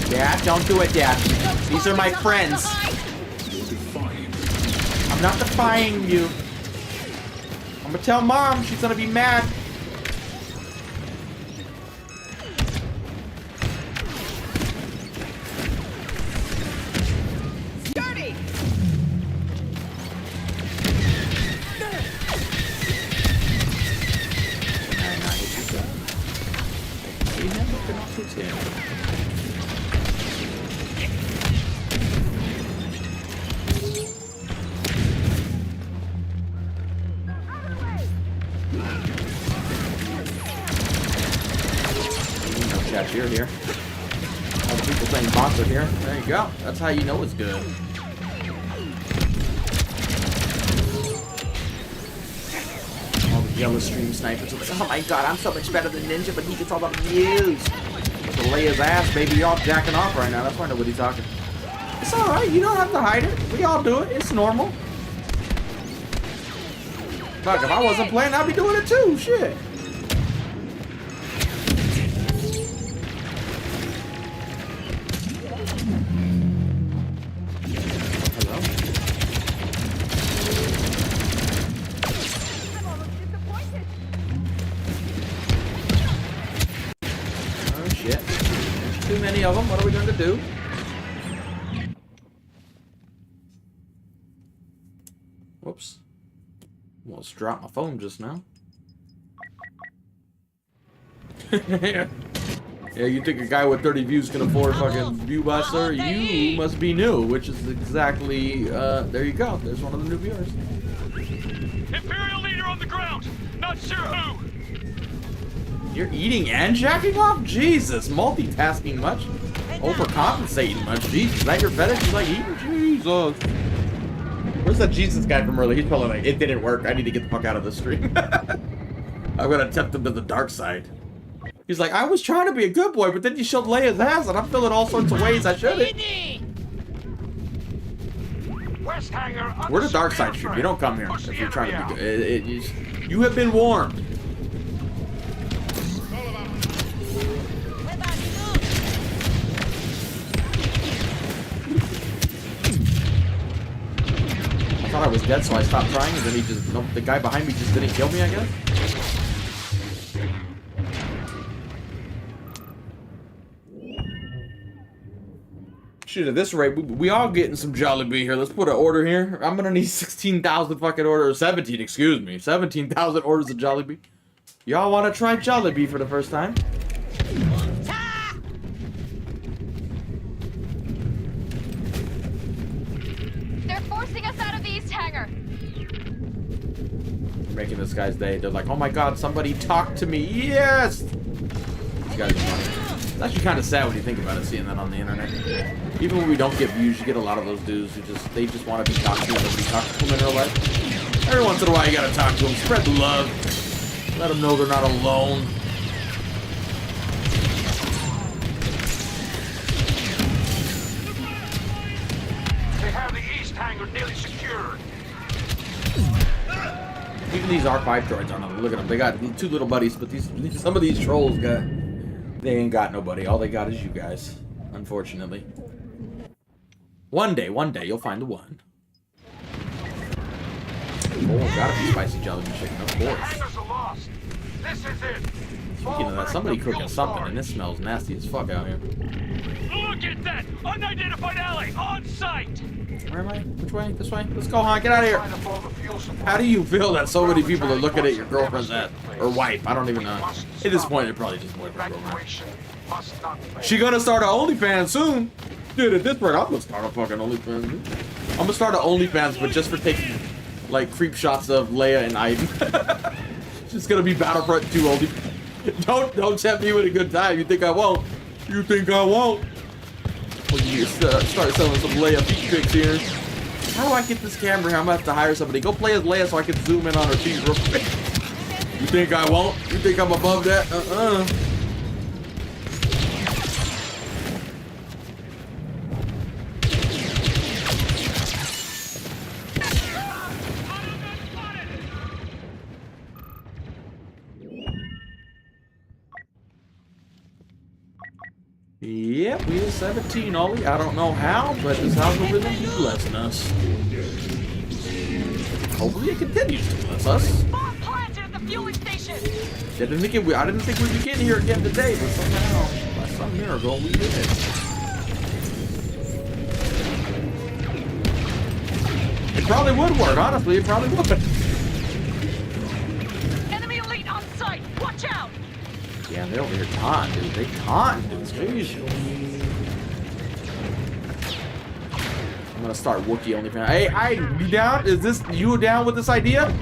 Dad, don't do it, Dad. These are my friends. I'm not defying you. I'm gonna tell Mom. She's gonna be mad. Dirty. You're here. All the people saying bots are here. There you go. That's how you know it's good. All the yellow stream snipers are like, oh my god, I'm so much better than Ninja, but he gets all the views. To lay his ass, baby, y'all jacking off right now. That's why nobody's talking. It's alright, you don't have to hide it. We all do it. It's normal. Fuck, if I wasn't playing, I'd be doing it too. Shit. Of them. What are we going to do? Whoops. Almost dropped my phone just now. Yeah, you think a guy with 30 views can afford fucking view buster? You must be new, which is exactly, there you go. There's one of the new viewers. Imperial leader on the ground! Not sure who! You're eating and jacking off? Jesus, multitasking much? Overcompensating much? Jesus, is that your fetish? You like eating? Jesus. Where's that Jesus guy from earlier? He's probably like, it didn't work. I need to get the fuck out of this stream. I'm gonna tempt him to the dark side. He's like, I was trying to be a good boy, but then you showed Leia's ass, and I'm feeling all sorts of ways I shouldn't. We're the dark side stream. You don't come here if you're trying to be good. You have been warned. I thought I was dead, so I stopped trying, and then he just, the guy behind me just didn't kill me, I guess? Shit, at this rate, we all getting some Jollibee here. Let's put an order here. I'm gonna need 16,000 fucking orders, 17, excuse me. 17,000 orders of Jollibee. Y'all wanna try Jollibee for the first time? They're forcing us out of these hangar. Making this guy's day. They're like, oh my god, somebody talk to me. Yes! These guys are funny. It's actually kind of sad when you think about it, seeing that on the internet. Even when we don't get views, you get a lot of those dudes who they just want to be talked to and nobody talks to them in real life. Every once in a while, you gotta talk to them. Spread the love. Let them know they're not alone. They have the east hangar nearly secured. Even these R5 droids on them. Look at them. They got two little buddies, but some of these trolls they ain't got nobody. All they got is you guys, unfortunately. One day, you'll find the one. Oh, gotta be spicy jelly bean chicken, of course. Hangars are lost. This is it. Speaking of that, somebody cooking something, and this smells nasty as fuck out here. Look at that! Unidentified ally on site! Where am I? Which way? This way? Let's go, Han. Get out of here. How do you feel that so many people are looking at your girlfriend's ass? Or wife? I don't even know. At this point, they're probably just boyfriend, girlfriend. She gonna start an OnlyFans soon. Dude, at this point, I'm gonna start a fucking OnlyFans. I'm gonna start an OnlyFans, but just for taking, like, creep shots of Leia and Iden. It's just gonna be Battlefront 2 OnlyFans. Don't tempt me with a good time. You think I won't? You think I won't? Well, you start selling some Leia feet pics here. How do I get this camera here? I'm gonna have to hire somebody. Go play as Leia so I can zoom in on her feet real quick. You think I won't? You think I'm above that? Yep, we are 17, Ollie. I don't know how, but this algorithm is blessing us. Hopefully it continues to bless us. Bomb planted at the fueling station. I didn't think we'd be getting here again today, but somehow, by some miracle, we did it. It probably would work, honestly. It probably would. Enemy elite on site. Watch out. Yeah, they're over here taunting, dude. They taunt, dude. It's crazy. I'm gonna start Wookiee OnlyFans. Hey, you down? You down with this idea?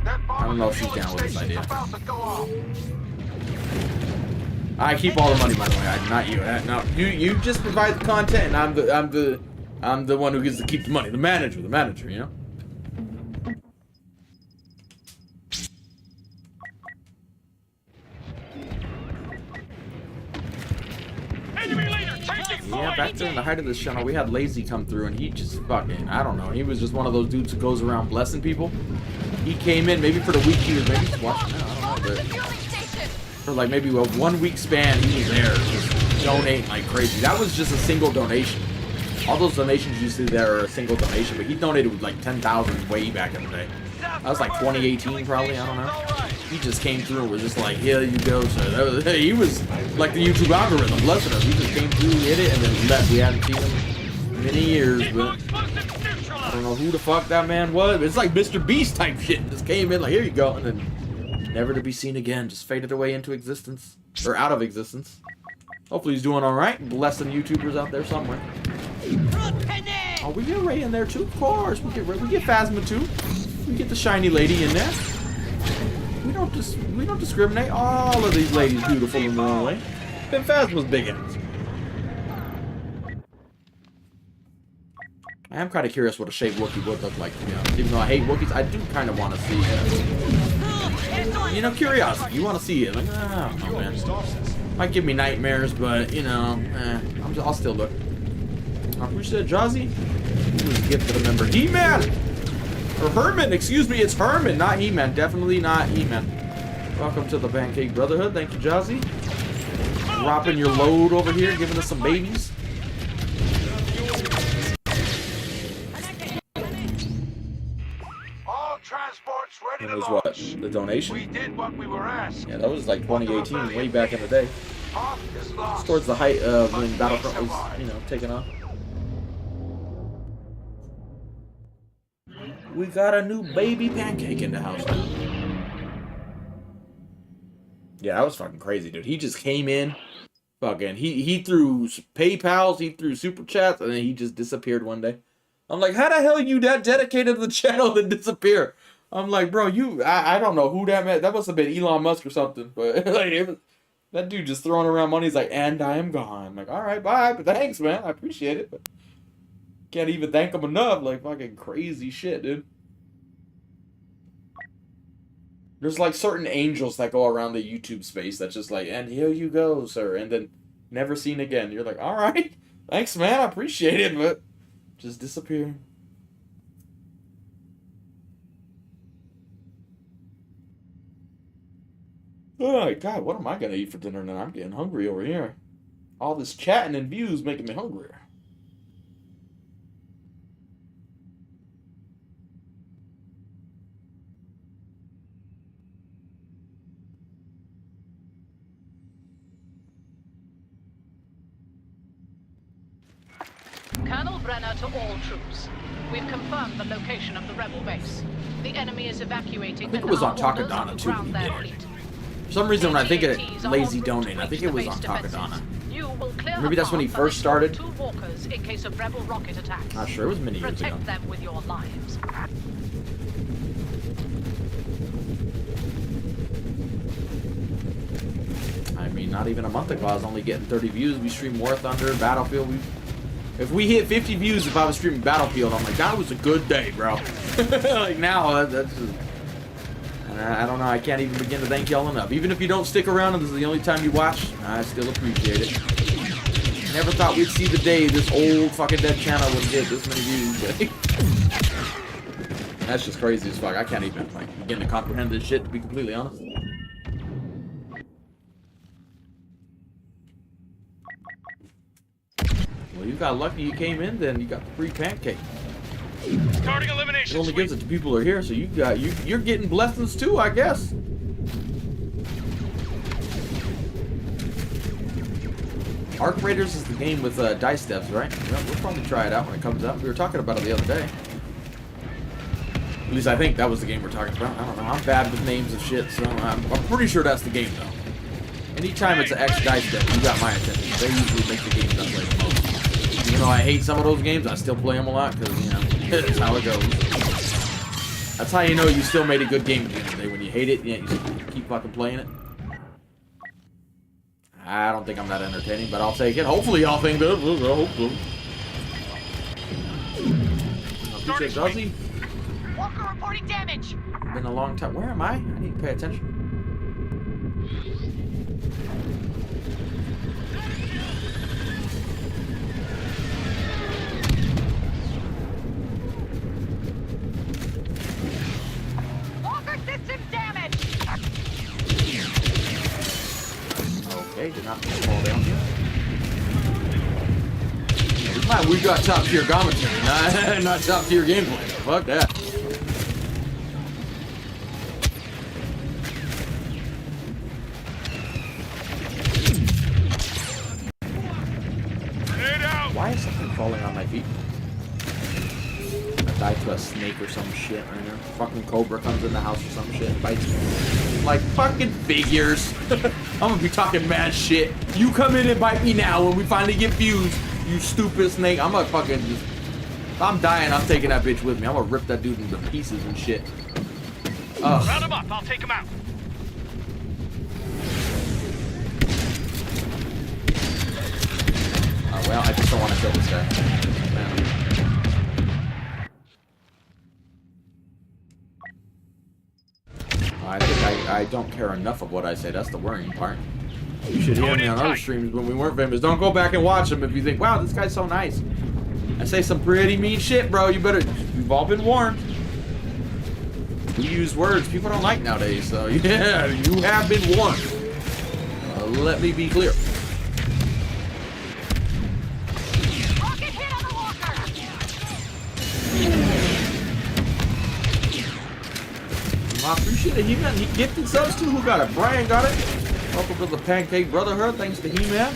I don't know if she's down with this idea. I keep all the money, by the way. Not you. No, you just provide the content, and I'm the one who gets to keep the money. The manager, you know. Yeah, back during the height of this channel, we had Lazy come through, and he just fucking, I don't know, he was just one of those dudes who goes around blessing people. He came in, maybe for the week he was, maybe he's watching now, I don't know, but for like maybe a 1 week span, he was there, just donating like crazy. That was just a single donation. All those donations you see there are a single donation, but he donated with like 10,000 way back in the day. That was like 2018 probably, I don't know. He just came through and was just like, here you go, sir. He was like the YouTube algorithm, blessing us. He just came through, hit it, and then left. We hadn't seen him in many years, but I don't know who the fuck that man was. It's like Mr. Beast type shit. Just came in like, here you go, and then never to be seen again. Just faded away into existence, or out of existence. Hopefully he's doing all right. Blessing YouTubers out there somewhere. Oh, we get Ray in there too, of course. We get Phasma too. We get the shiny lady in there. We don't discriminate. All of these ladies beautiful in their own way. Ben Phasma's big ass. I am kind of curious what a shaved Wookiee would look like, to be honest. Even though I hate Wookiees, I do kind of want to see it. You know, curiosity. You want to see it. Like, I don't know, man. Might give me nightmares, but, you know, I'll still look. I appreciate it, Jazzy. It was a gift to the member. He-Man! Or Herman, excuse me, it's Herman, not He-Man. Definitely not He-Man. Welcome to the Pancake Brotherhood. Thank you, Jazzy. Dropping your load over here, giving us some babies. All transports ready That to was launch. what? The donation? We did what we were asked. Yeah, that was like 2018, way back in the day. It's towards the height of when Battlefront was, you know, taking off. We got a new baby pancake in the house now. Yeah, that was fucking crazy, dude. He just came in, fucking, he threw PayPals, he threw Super Chats, and then he just disappeared one day. I'm like, how the hell you that dedicated to the channel and disappear? I'm like, bro, I don't know who that meant. That must have been Elon Musk or something. But like, that dude just throwing around money. He's like, and I am gone. I'm like, all right, bye. But thanks, man. I appreciate it. But can't even thank him enough. Like, fucking crazy shit, dude. There's like certain angels that go around the YouTube space that's just like, and here you go, sir. And then never seen again. You're like, all right. Thanks, man. I appreciate it. But just disappear. Oh my god, what am I gonna eat for dinner now? I'm getting hungry over here. All this chatting and views making me hungrier. Colonel Brenner to all troops. We've confirmed the location of the rebel base. The enemy is evacuating. I think it was on Takadana too. For some reason, when I think of Lazy Donate, I think it was on Takadana. Maybe that's when he first started. Two walkers in case of rebel rocket attacks. Not sure, it was many years ago. Protect them with your lives. I mean, not even a month ago, I was only getting 30 views. We streamed War Thunder, Battlefield. If we hit 50 views if I was streaming Battlefield, I'm like, that was a good day, bro. Like, now, that's just... I don't know, I can't even begin to thank y'all enough. Even if you don't stick around and this is the only time you watch, I still appreciate it. Never thought we'd see the day this old fucking dead channel would get this many views. That's just crazy as fuck. I can't even like begin to comprehend this shit, to be completely honest. Well, you got lucky you came in then. You got the free pancake. Starting elimination. It only gives it to people who are here, so you're getting blessings too, I guess. Arc Raiders is the game with dice devs, right? We'll probably try it out when it comes out. We were talking about it the other day. At least I think that was the game we're talking about. I don't know. I'm bad with names of shit, so I'm pretty sure that's the game though. Anytime it's an X dice dev, you got my attention. They usually make the games I play the most. Even though I hate some of those games, I still play them a lot because, you know, that's how it goes. That's how you know you still made a good game at the end of the day. When you hate it, yeah, you keep fucking playing it. I don't think I'm that entertaining, but I'll take it. Hopefully y'all think that. I hope so. Appreciate Guzzy. Walker reporting damage. Been a long time. Where am I? I need to pay attention. Okay, did not fall down here. We got top tier commentary, not top tier gameplay. Fuck that. Why is something falling on my feet? I died to a snake or some shit right now. Fucking cobra comes in the house or some shit, bites me. Like fucking figures. I'm gonna be talking mad shit. You come in and bite me now when we finally get views, you stupid snake. I'm gonna fucking just... If I'm dying, I'm taking that bitch with me. I'm gonna rip that dude into pieces and shit. Ugh. Round him up, I'll take him out. Oh, well, I just don't want to kill this guy. Man. I think I don't care enough of what I say. That's the worrying part. You should hear me on other streams when we weren't famous. Don't go back and watch them if you think, wow, this guy's so nice. I say some pretty mean shit, bro. You better... You've all been warned. We use words people don't like nowadays, so yeah, you have been warned. Let me be clear. I appreciate it, He-Man. He gifted subs too. Who got it? Brian got it. Welcome to the Pancake Brotherhood. Thanks to He-Man.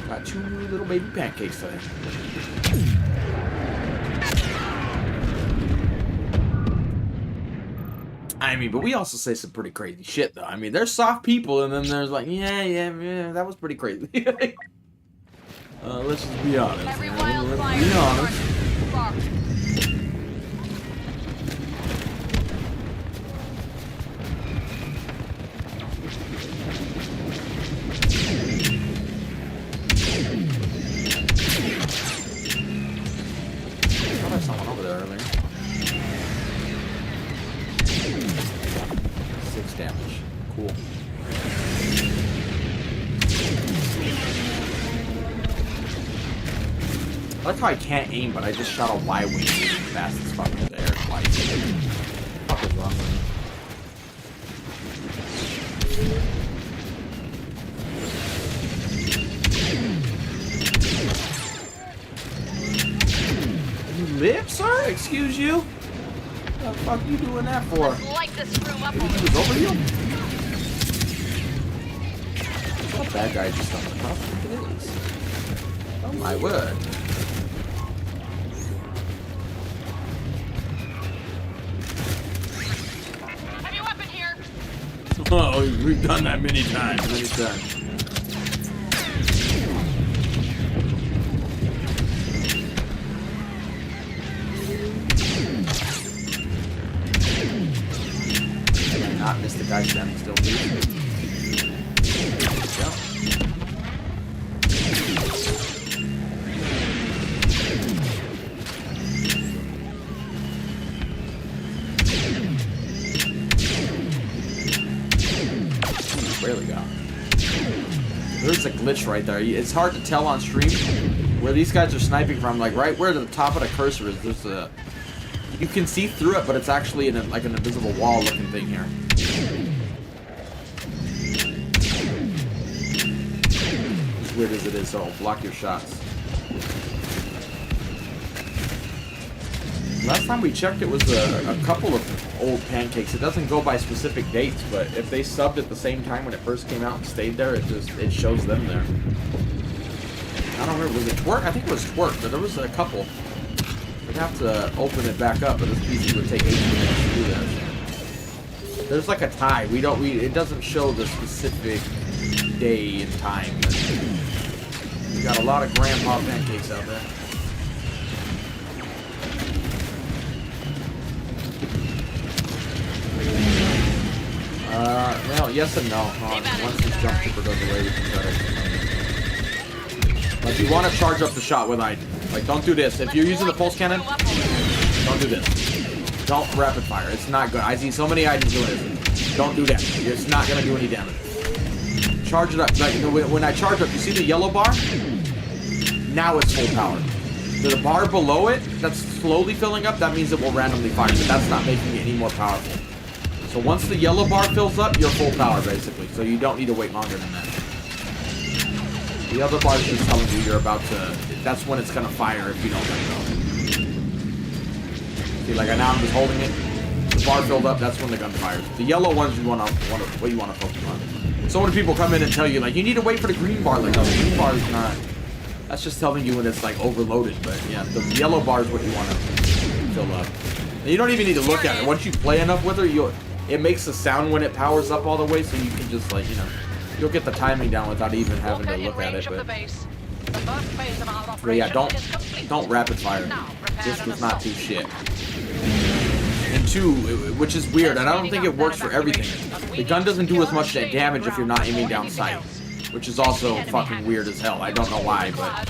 Got 2 little baby pancakes today. I mean, but we also say some pretty crazy shit, though. I mean, there's soft people, and then there's like, yeah, that was pretty crazy. Let's just be honest. Every Man. wildfire Let's be honest. sparked. I thought I saw one over there earlier. 6 damage. Cool. I like how I can't aim, but I just shot a Y-wing fast as fuck in the air twice. What the fuck is wrong with me? You live, sir? Excuse you? What the fuck you doing that for? Let's light this room up. Maybe he was over you? That bad guy just on the top. Look at this. Oh my word. Heavy weapon here. Oh, we've done that many times. Did I not miss the guy standing still, dude? Barely got. There's a glitch right there. It's hard to tell on stream where these guys are sniping from. Like right where the top of the cursor is, there's a. You can see through it, but it's actually in like an invisible wall-looking thing here. As weird as it is, so it'll block your shots. Last time we checked, it was a couple of old pancakes. It doesn't go by specific dates, but if they subbed at the same time when it first came out and stayed there, it shows them there. I don't remember, was it Twerk? I think it was Twerk, but there was a couple. We'd have to open it back up, but this PC would take 8 minutes to do that. There's like a tie. It doesn't show the specific day and time. We got a lot of grandpa pancakes out there. Well, yes and no. Once this jump trooper goes away, we can try to. Like, you want to charge up the shot with ID. Like, don't do this. If you're using the pulse cannon, don't do this. Don't rapid fire. It's not good. I see so many items doing this. Don't do that. It's not going to do any damage. Charge it up. Like, when I charge up, you see the yellow bar? Now it's full power. The bar below it, that's slowly filling up, that means it will randomly fire, but that's not making it any more powerful. So once the yellow bar fills up, you're full power, basically. So you don't need to wait longer than that. The other bar is just telling you you're about to... That's when it's going to fire if you don't let go. See, like now I'm just holding it. The bar filled up, that's when the gun fires. The yellow ones you want to focus on. So many people come in and tell you, like, you need to wait for the green bar. Like, no, the green bar is not... That's just telling you when it's, like, overloaded. But, yeah, the yellow bar is what you want to fill up. And you don't even need to look at it. Once you play enough with her, it makes a sound when it powers up all the way, so you can just, like, you know, you'll get the timing down without even having to look at it. But yeah, don't rapid fire. This does not do shit. And 2, which is weird, and I don't think it works for everything. The gun doesn't do as much damage if you're not aiming down sight, which is also fucking weird as hell. I don't know why, but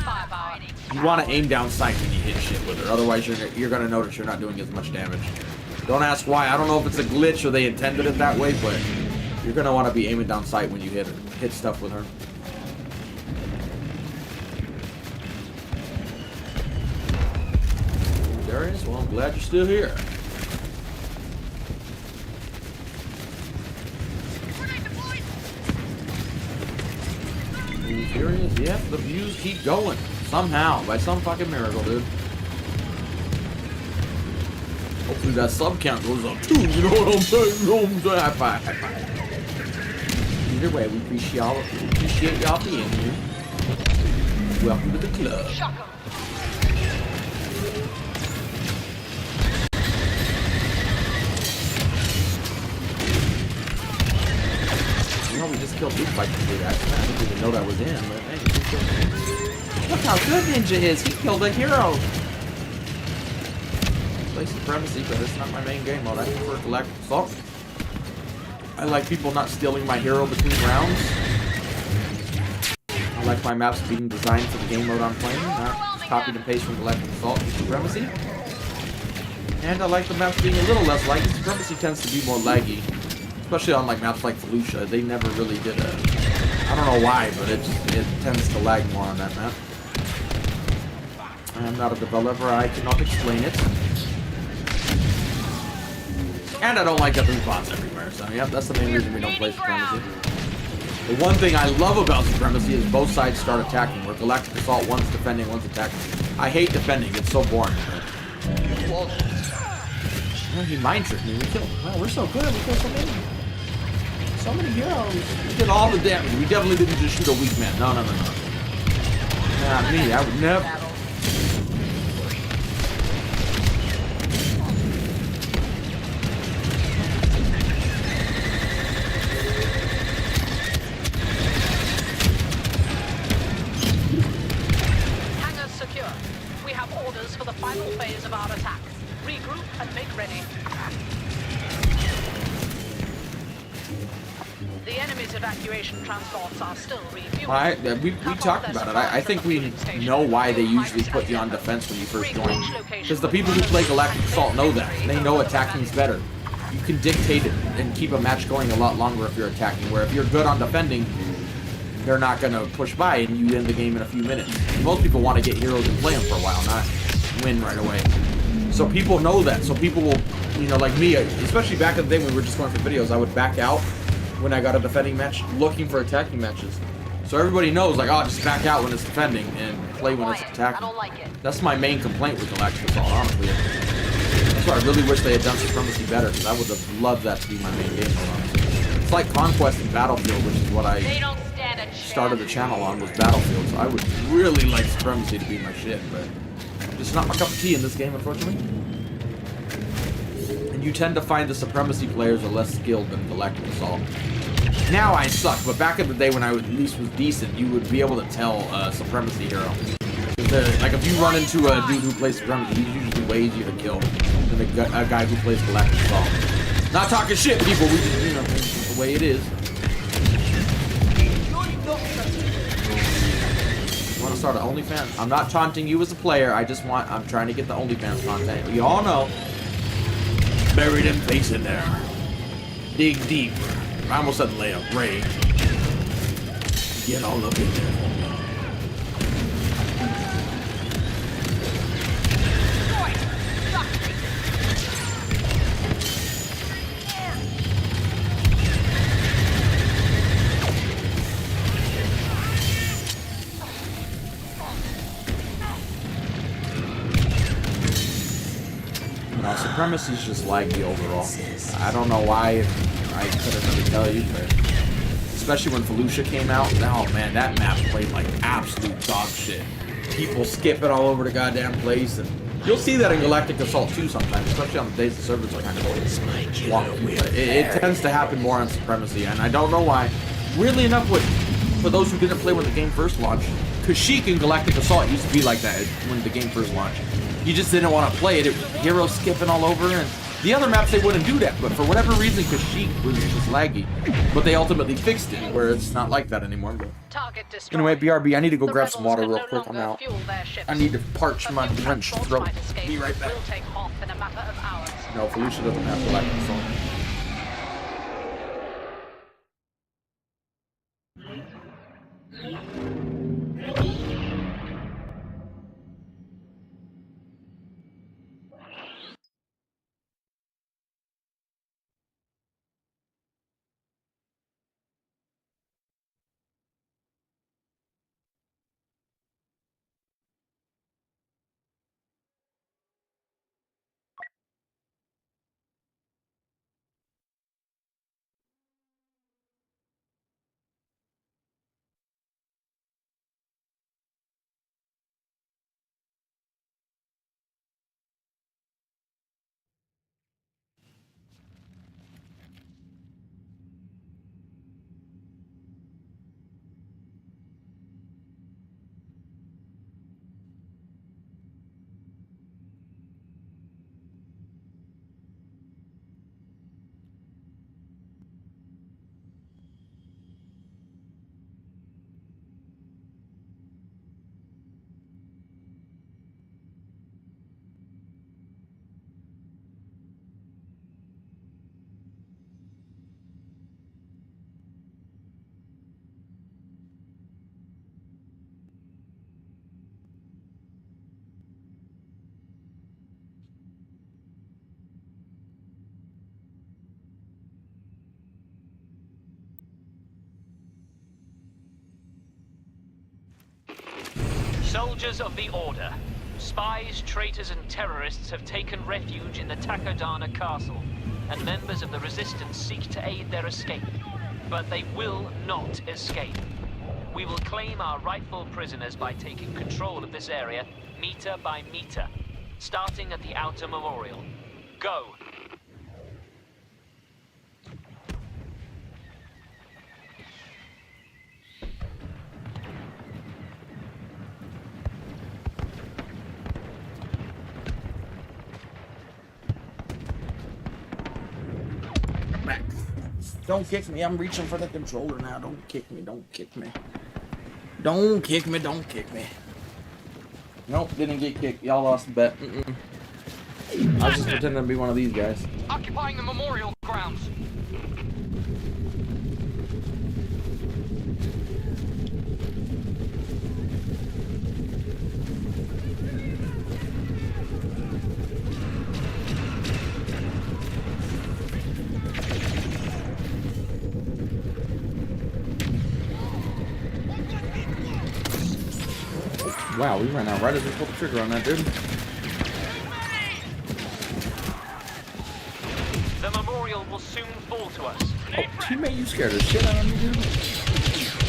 you want to aim down sight when you hit shit with her. Otherwise, you're gonna notice you're not doing as much damage. Don't ask why. I don't know if it's a glitch or they intended it that way, but you're gonna want to be aiming down sight when you hit stuff with her. Darius, well, I'm glad you're still here. Furious? Yep, the views keep going. Somehow, by some fucking miracle, dude. Hopefully that sub count goes up too, you know what I'm saying? You know what I'm saying? High five, high five. Either way, we appreciate y'all being here. Welcome to the club. You know, we just killed Duke by the dude. I didn't even know that was in, but hey. Look how good Ninja is. He killed a hero. Play Supremacy, but it's not my main game mode. I prefer Galactic Assault. I like people not stealing my hero between rounds. I like my maps being designed for the game mode I'm playing, not copied and pasted from Galactic Assault and Supremacy. And I like the maps being a little less laggy. Supremacy tends to be more laggy, especially on like maps like Felucia. They never really did a... I don't know why, but it tends to lag more on that map. I am not a developer. I cannot explain it. And I don't like that there's bots everywhere. So yeah, that's the main reason we don't play Supremacy. The one thing I love about Supremacy is both sides start attacking, where Galactic Assault, one's defending, one's attacking. I hate defending. It's so boring. Oh, he mind tricked me. We killed. Wow, we're so good. We killed so many. So many heroes. We did all the damage. We definitely didn't just shoot a weak man. No. Not me. I would never. Hangars secure. We have orders for the final phase of our attack. Regroup and make ready. The enemy's evacuation transports are still refueling. We talked about it. I think we know why they usually put you on defense when you first join. Because the people who play Galactic Assault know that. They know attacking's better. You can dictate it and keep a match going a lot longer if you're attacking. Where if you're good on defending, they're not going to push by and you end the game in a few minutes. Most people want to get heroes and play them for a while, not win right away. So people know that. So people will, you know, like me, especially back in the day when we were just going for videos, I would back out when I got a defending match, looking for attacking matches. So everybody knows, like, oh, just back out when it's defending and play when it's attacking. I don't like it. That's my main complaint with Galactic Assault, honestly. That's why I really wish they had done Supremacy better, because I would have loved that to be my main game mode, honestly. It's like Conquest and Battlefield, which is what I started the channel on, was Battlefield. So I would really like Supremacy to be my shit, but just not my cup of tea in this game, unfortunately. And you tend to find the Supremacy players are less skilled than Galactic Assault. Now I suck, but back in the day when I at least was decent, you would be able to tell Supremacy hero. Like if you run into a dude who plays Supremacy, he's usually way easier to kill than a guy who plays Galactic Assault. Not talking shit, people. We just, you know, it's the way it is. Want to start an OnlyFans? I'm not taunting you as a player. I'm trying to get the OnlyFans content. You all know. Bury them face in there. Dig deep. I almost said lay up. Ray. Get all up in there. Supremacy's just laggy overall. I don't know why. I couldn't really tell you, but especially when Felucia came out, oh man, that map played like absolute dog shit. People skipping all over the goddamn place, and you'll see that in Galactic Assault too sometimes, especially on the days the servers are kind of wonky. It tends to happen more on Supremacy, and I don't know why. Weirdly enough, for those who didn't play when the game first launched, Kashyyyk in Galactic Assault used to be like that when the game first launched. You just didn't want to play it. It was heroes skipping all over, and the other maps they wouldn't do that. But for whatever reason, Kashyyyk was just laggy. But they ultimately fixed it, where it's not like that anymore. But anyway, BRB, I need to go grab some water real quick. I'm out. I need to parch my drenched throat. Be right back. No, Felucia doesn't have Galactic Assault. Soldiers of the Order. Spies, traitors, and terrorists have taken refuge in the Takodana Castle, and members of the Resistance seek to aid their escape. But they will not escape. We will claim our rightful prisoners by taking control of this area, meter by meter, starting at the outer memorial. Go! Back. Don't kick me. I'm reaching for the controller now. Don't kick me. Don't kick me. Don't kick me. Don't kick me. Nope, didn't get kicked. Y'all lost the bet. I was just pretending to be one of these guys. Occupying the memorial grounds. Wow, we ran out right as we pulled the trigger on that, dude. The memorial will soon fall to us. Oh, teammate, you scared the shit out of me, dude.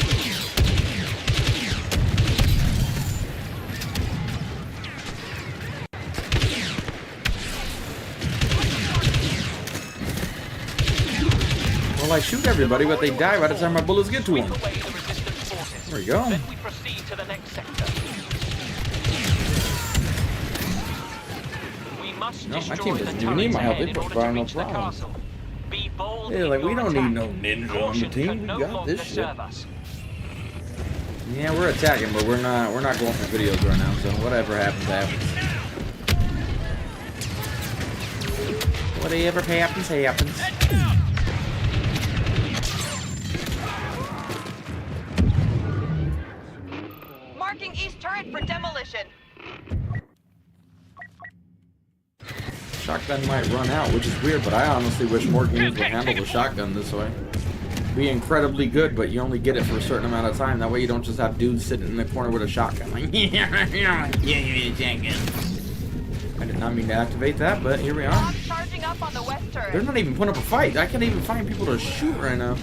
Well, I shoot everybody, but they die by the time my bullets get to them. There we go. Then we proceed to the next sector. We must No, my destroy team the doesn't even need my help. turrets They in put order by to no reach the problem. castle. Be bold Yeah, in like, we your don't attack. need no ninja on the Caution team. can We no got longer this shit. serve us. Yeah, we're attacking, but we're not going for videos right now, so whatever happens, happens. Whatever happens, happens. Marking east turret for demolition. Shotgun might run out, which is weird, but I honestly wish more games would handle the shotgun this way. Be incredibly good, but you only get it for a certain amount of time. That way you don't just have dudes sitting in the corner with a shotgun. Like, yeah, you shotgun. I did not mean to activate that, but here we are. Charging up on the west turret. They're not even putting up a fight. I can't even find people to shoot right now.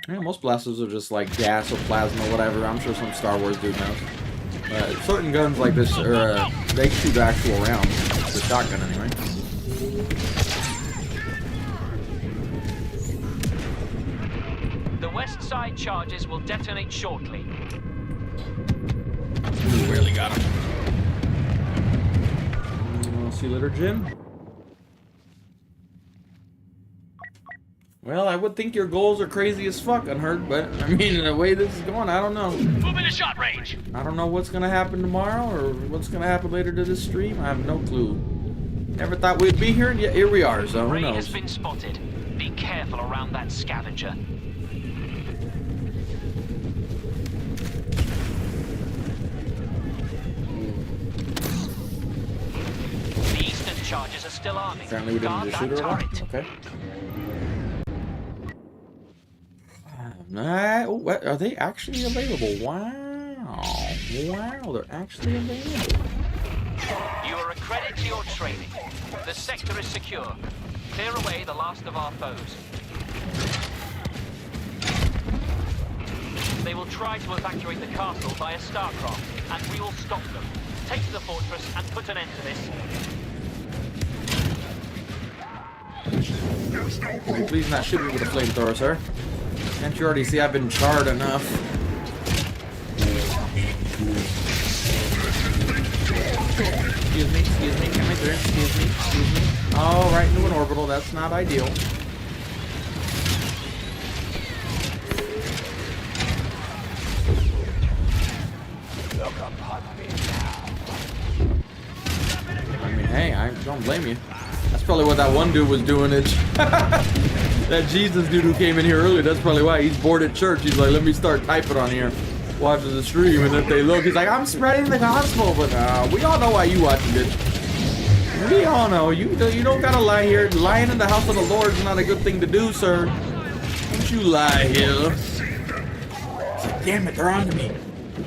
Yeah, most blasters are just like gas or plasma or whatever. I'm sure some Star Wars dude knows. But certain guns like this, they shoot actual rounds. The shotgun, anyway. The west side charges will detonate shortly. We really got him. See you later, Jim. Well, I would think your goals are crazy as fuck, Unheard, but I mean, the way this is going, I don't know. Move into shot range. I don't know what's gonna happen tomorrow or what's gonna happen later to this stream. I have no clue. Never thought we'd be here, and yet here we are, so who Ray knows? has been spotted. Be careful around that scavenger. The eastern charges are still arming. Apparently we didn't Guard just shoot that her off. turret. Okay. Oh, what, are they actually available? Wow. Wow, they're actually available. You are a credit to your training. The sector is secure. Clear away the last of our foes. They will try to evacuate the castle via Starcraft, and we will stop them. Take the fortress and put an end to this. Can you please not shoot me with a flamethrower, sir? Can't you already see I've been charred enough? Excuse me, come here, excuse me. Oh, right into an orbital, that's not ideal. I mean, hey, I don't blame you. That's probably what that one dude was doing. That Jesus dude who came in here earlier, that's probably why he's bored at church. He's like, let me start typing on here, watching the stream, and if they look, he's like, I'm spreading the gospel, but we all know why you watching, bitch. We all know you don't gotta lie here. Lying in the house of the Lord is not a good thing to do, sir. Don't you lie here. Damn it, they're on to me.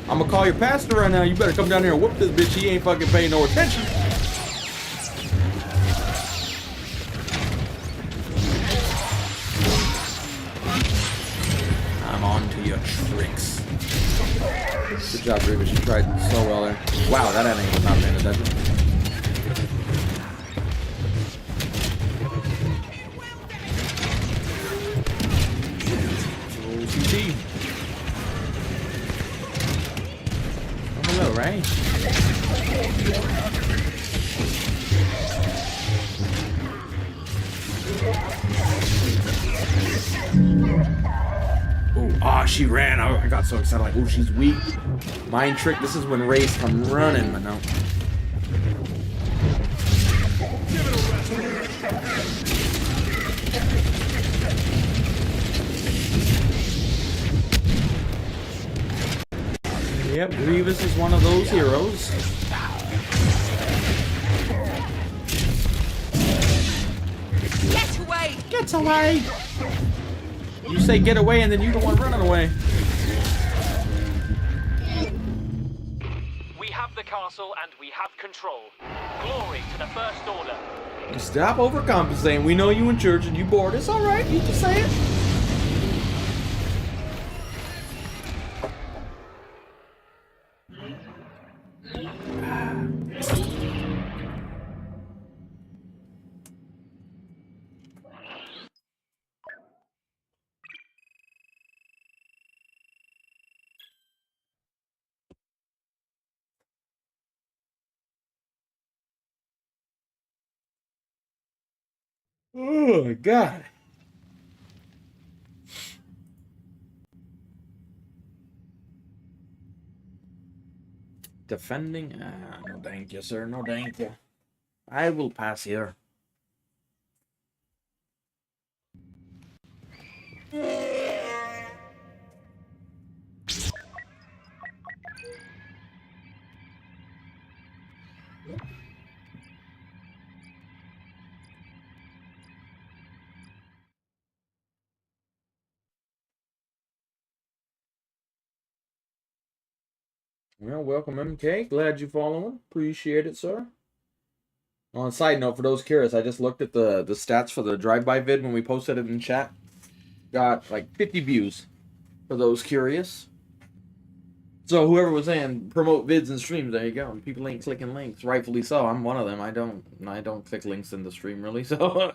I'm gonna call your pastor right now. You better come down here and whoop this bitch. He ain't fucking paying no attention. I'm on to your tricks. Good job, Rivas. You tried so well there. Wow, that enemy was not paying attention. OCT. Oh, hello, Ray. Oh, she ran. I got so excited. Like, oh, she's weak. Mind trick. This is when Ray's come running, but no. Yep, Grievous is one of those heroes. Get away! Get away! You say get away and then you the one running away. We have the castle and we have control. Glory to the First Order. Stop overcompensating. We know you in church and you bored. It's alright. You can say it. Oh my god. Defending? No thank you, sir. No thank you. I will pass here. Well, welcome, MK. Glad you're following. Appreciate it, sir. On a side note, for those curious, I just looked at the stats for the drive-by vid when we posted it in chat. Got like 50 views for those curious. So whoever was saying promote vids and streams, there you go. And people ain't clicking links, rightfully so. I'm one of them. I don't click links in the stream really. So.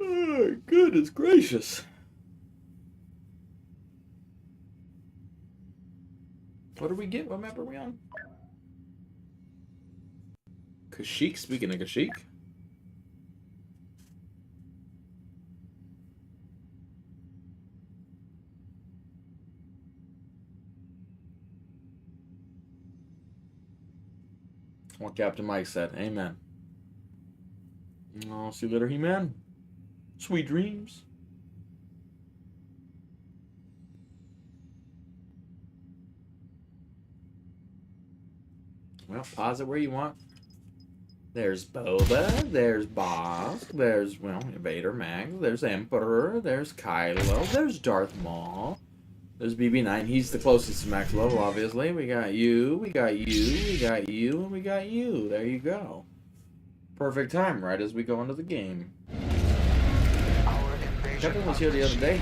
Oh, goodness gracious. What do we get? What map are we on? Kashyyyk, speaking of Kashyyyk. What Captain Mike said. Amen. Oh, see you later, He-Man. Sweet dreams. Well, pause it where you want. There's Boba, there's Bosk, there's, well, Vader Max, there's Emperor, there's Kylo, there's Darth Maul, there's BB-9. He's the closest to max level, obviously. We got you, we got you, we got you, and we got you. There you go. Perfect time, right as we go into the game. Kevin was here the other day.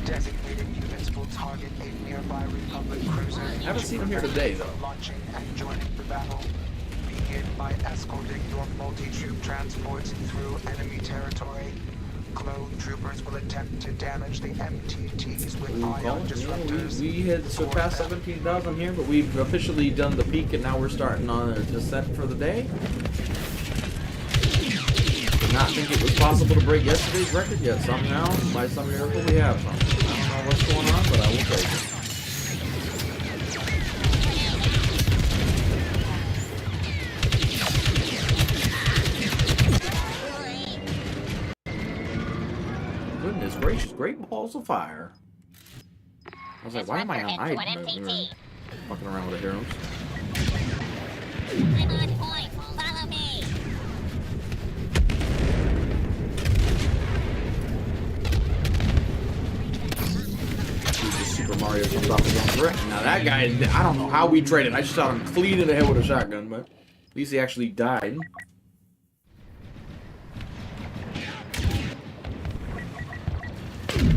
Designated units will target a nearby Republic cruiser. I haven't seen him here today, though. Launching and joining the battle. Begin by escorting your multi-troop transports through enemy territory. Clone troopers will attempt to damage the MTTs with ion disruptors. We had surpassed 17,000 here, but we've officially done the peak, and now we're starting on a descent for the day. Did not think it was possible to break yesterday's record yet. Somehow, by some miracle, we have some. I don't know what's going on, but I will take it. Goodness gracious, great balls of fire. I was like, why am I on hide mode? Fucking around with the heroes. I'm on point. Follow me. Super Mario comes off his own brick. Now that guy, I don't know how we traded. I just shot him clean in the head with a shotgun, but at least he actually died.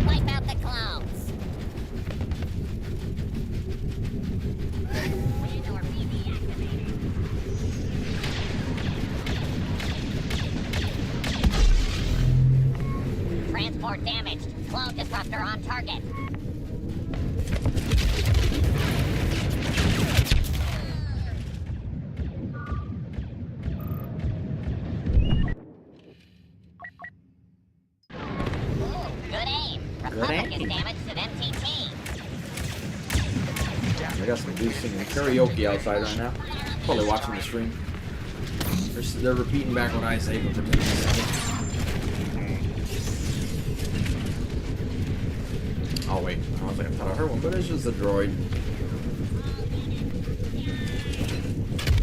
Wipe out the clouds. Transport damaged. Cloud disruptor on target. I got some dudes singing karaoke outside right now. Probably watching the stream. They're repeating back what I say, but for 10 seconds. Oh wait, I was like, I thought I heard one, but it's just a droid.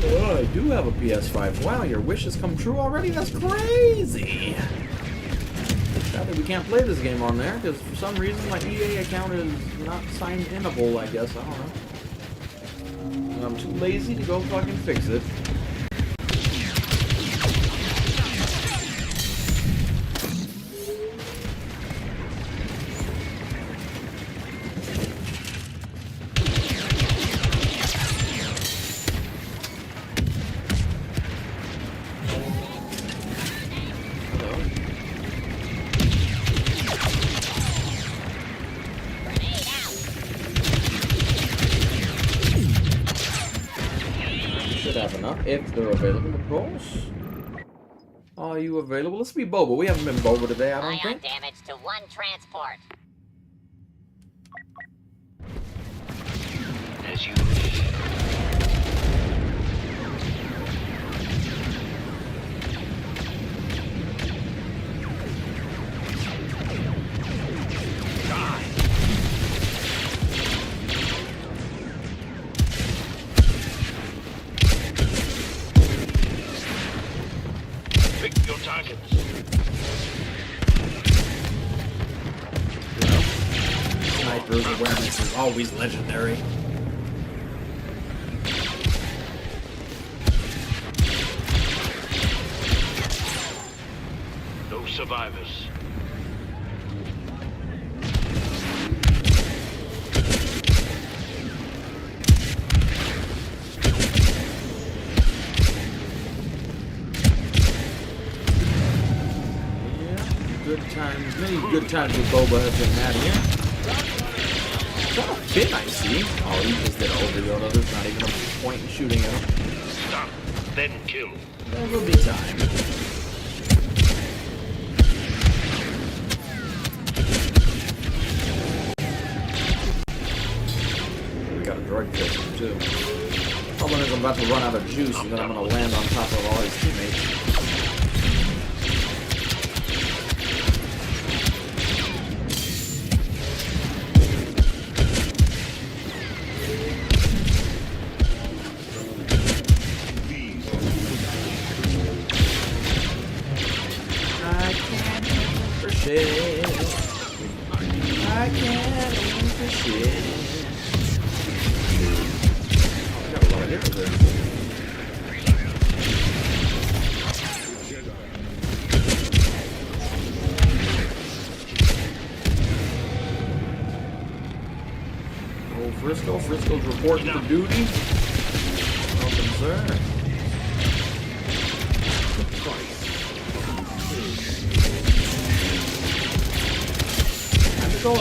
Oh, I do have a PS5. Wow, your wish has come true already? That's crazy! Sad that we can't play this game on there, because for some reason my EA account is not signed inable, I guess. I don't know. And I'm too lazy to go fucking fix it. If they're available, of course. Are you available? Let's be Boba. We haven't been Boba today, I don't think. Damage to one transport. As you Sniper's awareness is always legendary. no survivors. Good times, many good times with Boba have been had here. It's not a Finn I see. Oh, he just did an overload. There's not even a point in shooting at him. Stop, then kill. There will be time. We got a droid person too. Problem is I'm about to run out of juice and then I'm going to land on top of all his teammates. I can't aim for shit. Oh, I got a lot of heroes there. Oh, Frisco's reporting for duty. Welcome, sir. Go up.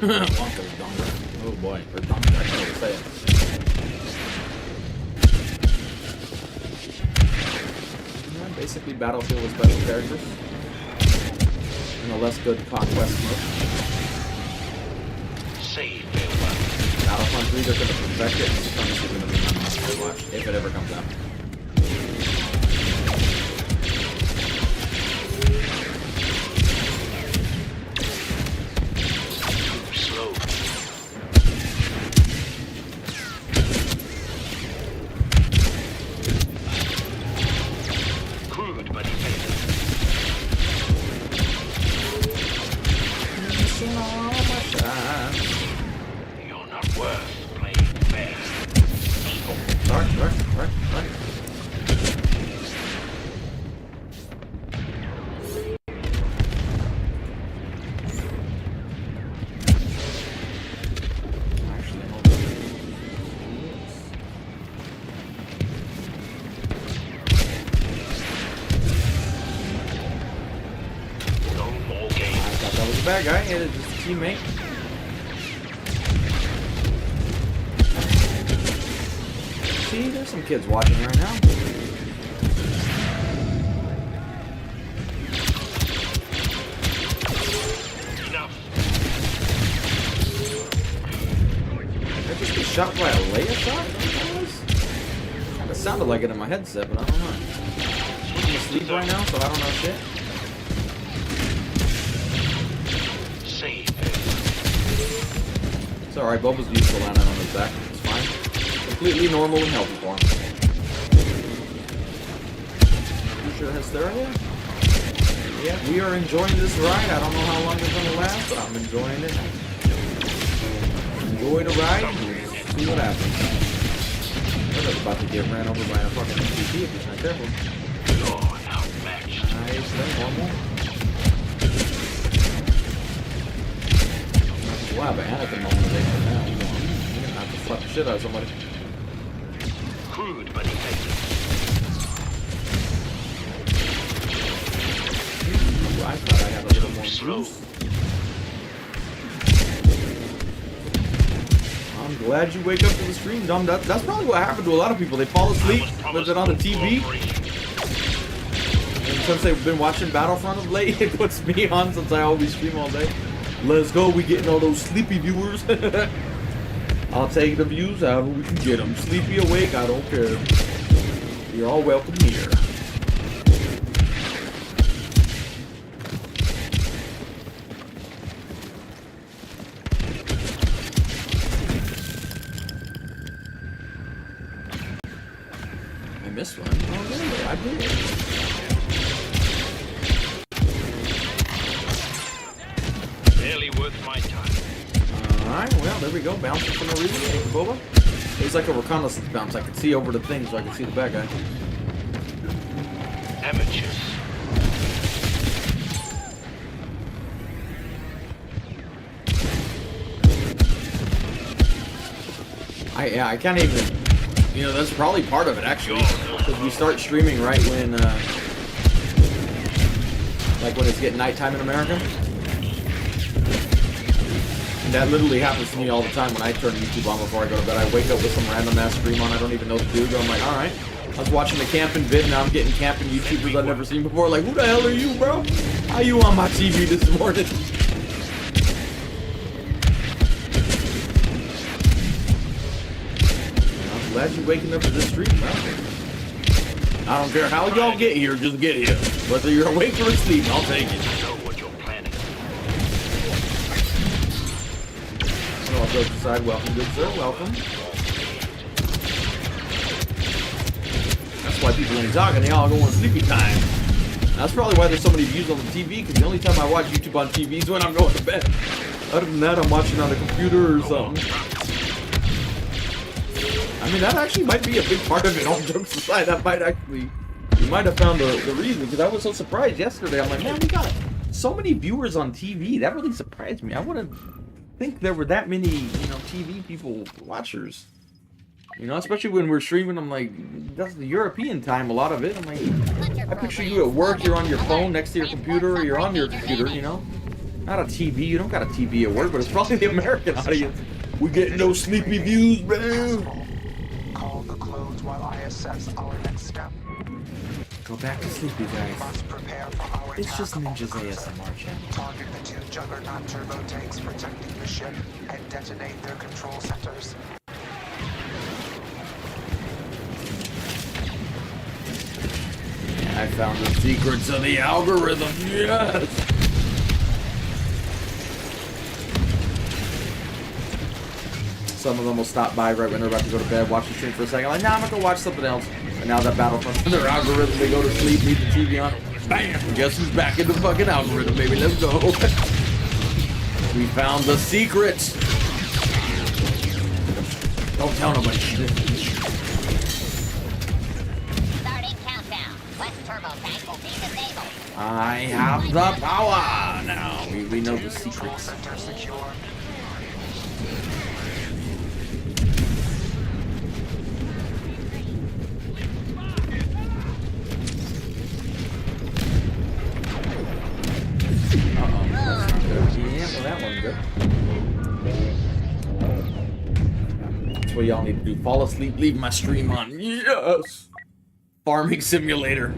Wonka's Donga. Oh boy, or Donga, I can't even say it. Yeah, basically Battlefield with special characters. In a less good conquest mode. Save Battlefront 3, they're going to perfect it. It's going to be Watch, if it ever comes out. Slow. Crude, but effective. You're not worth playing fast. Sorry. Bad guy, it is his teammate. See, there's some kids watching right now. Enough. Did I just get shot by a laser shot? Kinda sounded like it in my headset, but I don't know. I'm asleep right now, so I don't know shit. It's alright, Bubba's used to landing on his back. It's fine. Completely normal and healthy for him. You sure Hysteria? Yeah, we are enjoying this ride. I don't know how long it's going to last, but I'm enjoying it. Enjoy the ride and see what happens. Brother's about to get ran over by a fucking MTT if he's not careful. You're outmatched. Nice, that's normal. Wow, but Anakin mobilization now. You're gonna have to slap the shit out of somebody. Crude, but effective. I thought I had a little more juice. I'm glad you wake up to the stream, Dom. That's probably what happened to a lot of people. They fall asleep with it on the TV. And since they've been watching Battlefront of late, it puts me on since I always stream all day. Let's go, we getting all those sleepy viewers. I'll take the views however we can get them. Sleepy, awake, I don't care. You're all welcome here. I missed one. Oh, really? I did. Worth my time. Alright, well, there we go. Bouncing for no reason. Thank you, Boba. It was like a reconnaissance bounce. I could see over the thing so I could see the bad guy. Amateurs. I can't even... You know, that's probably part of it, actually. Because we start streaming right when, like when it's getting nighttime in America. And that literally happens to me all the time when I turn YouTube on before I go to bed. I wake up with some random ass stream on. I don't even know what to do. I'm like, alright. I was watching the camping vid, now I'm getting camping YouTubers I've never seen before. Like, who the hell are you, bro? How you on my TV this morning? I'm glad you're waking up to this stream, bro. I don't care how y'all get here, just get here. Whether you're awake or asleep, I'll take it. I'll go decide. Welcome, good sir. Welcome. That's why people ain't talking. They all go on sleepy time. That's probably why there's so many views on the TV. Because the only time I watch YouTube on TV is when I'm going to bed. Other than that, I'm watching on the computer or something. I mean, that actually might be a big part of it. All jokes aside, that might actually... You might have found the reason. Because I was so surprised yesterday. I'm like, man, we got so many viewers on TV. That really surprised me. I wouldn't think there were that many, you know, TV people watchers. You know, especially when we're streaming, I'm like, that's the European time, a lot of it. I'm like, I picture you at work, you're on your phone next to your computer, or you're on your computer, you know? Not a TV, you don't got a TV at work, but it's probably the American audience. We getting those sleepy views, bro. Call the clothes while I assess our next step. Go back to sleep, you guys. It's just Ninja's ASMR channel. Target the 2 Juggernaut turbo tanks protecting the ship and detonate their control centers. found the secrets of the algorithm. Yes. Some of them will stop by right when they're about to go to bed, watch the stream for a second. Like, nah, I'm gonna go watch something else. And now that Battlefront's in their algorithm, they go to sleep, leave the TV on. Bam! Guess who's back in the fucking algorithm, baby? Let's go. We found the secrets. Don't tell nobody. Starting countdown. West turbo tank will be disabled. I have the power now. We know the secrets. Yeah, well, that one's good. That's what y'all need to do. Fall asleep, leave my stream on. Yes! Farming simulator.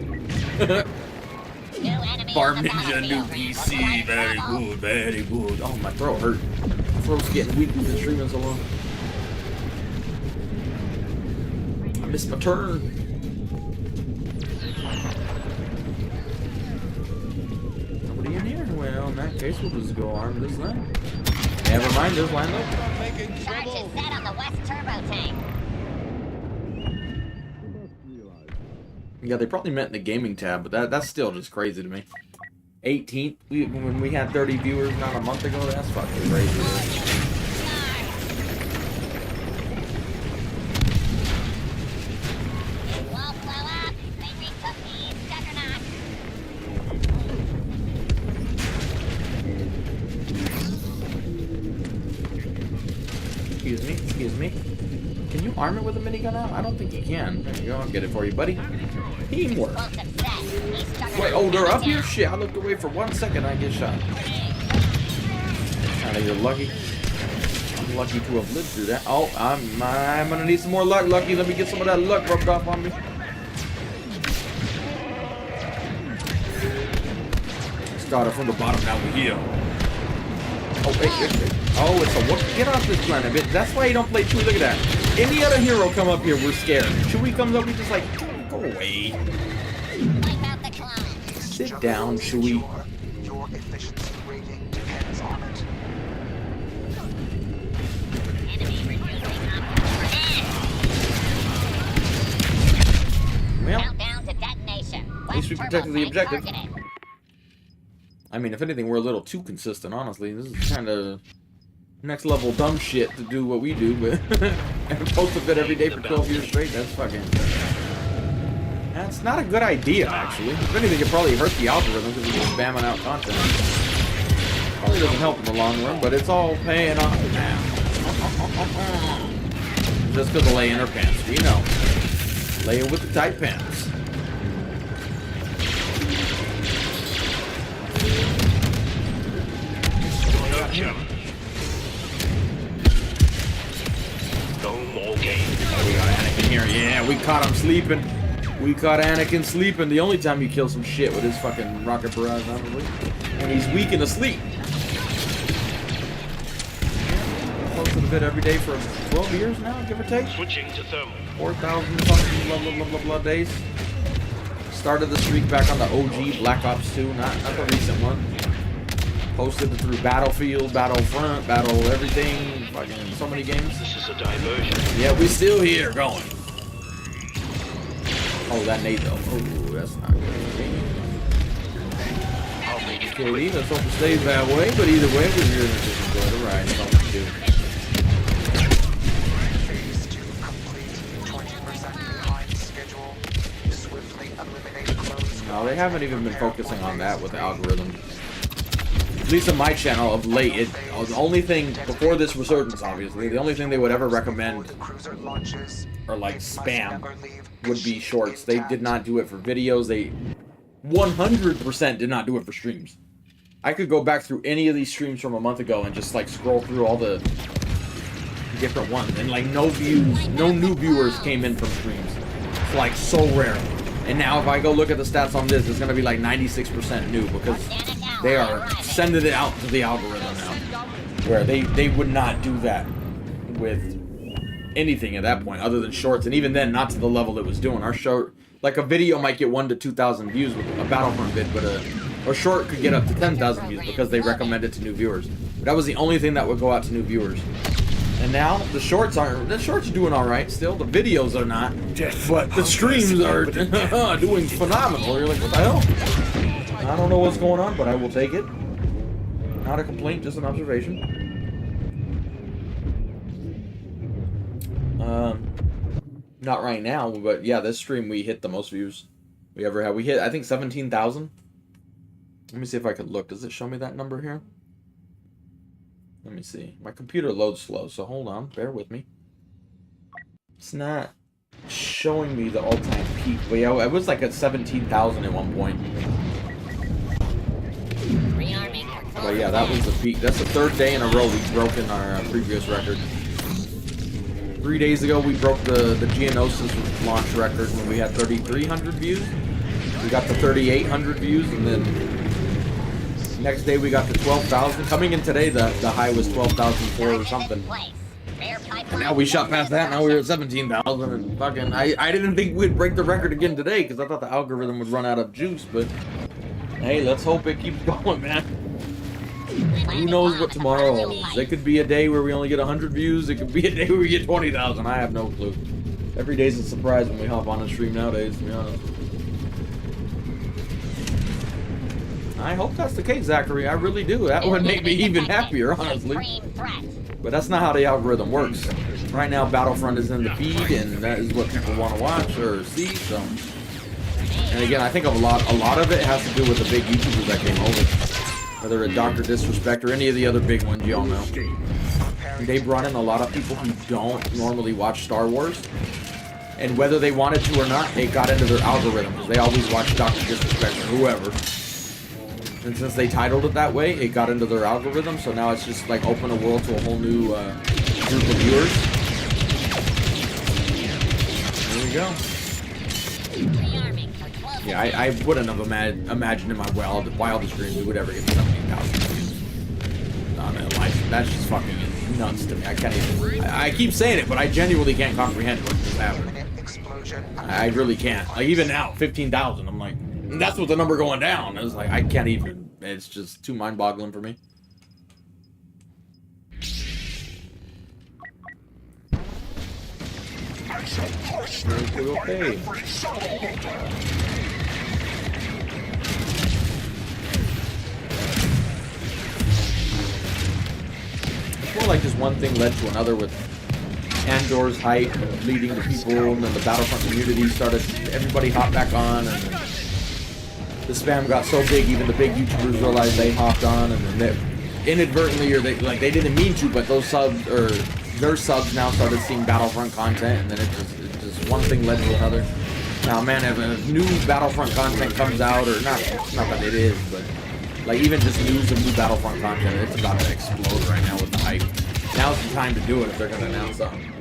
Farm Ninja new PC. Very good, very good. Oh, my throat hurt. My throat's getting weak. We've been streaming so long. I missed my turn. In here? Well, in that case, we'll just go arm this line. Never mind, just line up. Charge is set on the west turbo tank. Yeah, they probably meant in the gaming tab, but that's still just crazy to me. 18th, when we had 30 viewers not a month ago, that's fucking crazy. Excuse me. Can you arm it with a minigun now? I don't think you can. There you go, I'll get it for you, buddy. Teamwork. Wait, oh, they're up here? Shit, I looked away for 1 second, I get shot. Kinda, you're lucky. I'm lucky to have lived through that. Oh, I'm gonna need some more luck, Lucky. Let me get some of that luck rubbed off on me. Started from the bottom, now we're here. Oh, wait. Oh, it's a what? Get off this planet, bitch. That's why you don't play Chewie. Look at that. Any other hero come up here, we're scared. Chewie comes up, we just like, go away. Sit down, Chewie. Your efficiency rating depends on it. Well, Countdown to detonation. at least we protected the objective. I mean, if anything, we're a little too consistent, honestly. This is kind of next level dumb shit to do what we do, but and post a bit every day for 12 years straight. That's fucking. That's not a good idea, actually. If anything, it probably hurts the algorithm because we're spamming out content. Probably doesn't help in the long run, but it's all paying off now. Just because of Leia in her pants, we know. Leia with the tight pants. No more games. Oh, we got Anakin here. Yeah, we caught him sleeping. We caught Anakin sleeping. The only time you kill some shit with his fucking rocket barrage, probably. When he's weak and asleep. Posted a bit every day for 12 years now, give or take. Switching to thermal. 4,000 fucking blah, blah days. Started the streak back on the OG Black Ops 2, not the recent one. Posted it through Battlefield, Battlefront, Battle everything, fucking so many games. This is a diversion. Yeah, we're still here, going. Oh, that nade though. Oh, that's not good. I'll make it KD, let's hope it stays that way, but either way, we're here to just enjoy the ride. That's all we do. Phase 2 complete. 20% behind schedule. Swiftly eliminate close. No, they haven't even been focusing on that with the algorithm. At least on my channel of late, the only thing, before this resurgence obviously, the only thing they would ever recommend, or like spam, would be shorts. They did not do it for videos, they 100% did not do it for streams. I could go back through any of these streams from a month ago and just like scroll through all the different ones, and like no views, no new viewers came in from streams. It's like so rare. And now if I go look at the stats on this, it's gonna be like 96% new because they are sending it out to the algorithm now. Where they would not do that with anything at that point other than shorts, and even then not to the level it was doing. Our like a video might get 1,000 to 2,000 views with a Battlefront vid, but a short could get up to 10,000 views because they recommend it to new viewers. But that was the only thing that would go out to new viewers. And now the shorts are doing all right still. The videos are not, but the streams are doing phenomenal. You're like, what the hell? I don't know what's going on, but I will take it. Not a complaint, just an observation. Not right now, but yeah, this stream we hit the most views we ever had. We hit, I think, 17,000. Let me see if I could look. Does it show me that number here? Let me see. My computer loads slow, so hold on. Bear with me. It's not showing me the all-time peak. But yeah, it was like at 17,000 at one point. But yeah, that was the peak. That's the third day in a row we've broken our previous record. 3 days ago, we broke the Geonosis launch record when we had 3,300 views. We got to 3,800 views, and then next day we got to 12,000. Coming in today, the high was 12,004 or something. And now we shot past that. Now we're at 17,000, and fucking, I didn't think we'd break the record again today because I thought the algorithm would run out of juice. But hey, let's hope it keeps going, man. Who knows what tomorrow holds? It could be a day where we only get 100 views. It could be a day where we get 20,000. I have no clue. Every day's a surprise when we hop on a stream nowadays, to be honest. I hope that's the case, Zachary. I really do. That would make me even happier, honestly. But that's not how the algorithm works. Right now, Battlefront is in the feed, and that is what people want to watch or see. So, and again, I think a lot of it has to do with the big YouTubers that came over. Whether it's Dr. Disrespect or any of the other big ones, you all know. They brought in a lot of people who don't normally watch Star Wars. And whether they wanted to or not, it got into their algorithm. Because they always watch Dr. Disrespect or whoever. And since they titled it that way, it got into their algorithm. So now it's just like open a world to a whole new group of viewers. There we go. Yeah, I wouldn't have imagined in my wildest dreams we would ever get 17,000 views. No, man, that's just fucking nuts to me. I can't even. I keep saying it, but I genuinely can't comprehend what just happened. I really can't. Like, even now, 15,000, I'm like, that's what the number going down. It's like, I can't even. It's just too mind-boggling for me. Okay. It's more like just one thing led to another with Andor's hype leading to people, and then the Battlefront community started, everybody hopped back on, and the spam got so big, even the big YouTubers realized they hopped on, and then they, inadvertently, or they didn't mean to, but those subs, or their subs now started seeing Battlefront content, and then it just one thing led to another. Now, man, if a new Battlefront content comes out, or not that it is, but like even just news of new Battlefront content, it's about to explode right now with the hype. Now's the time to do it if they're gonna announce something.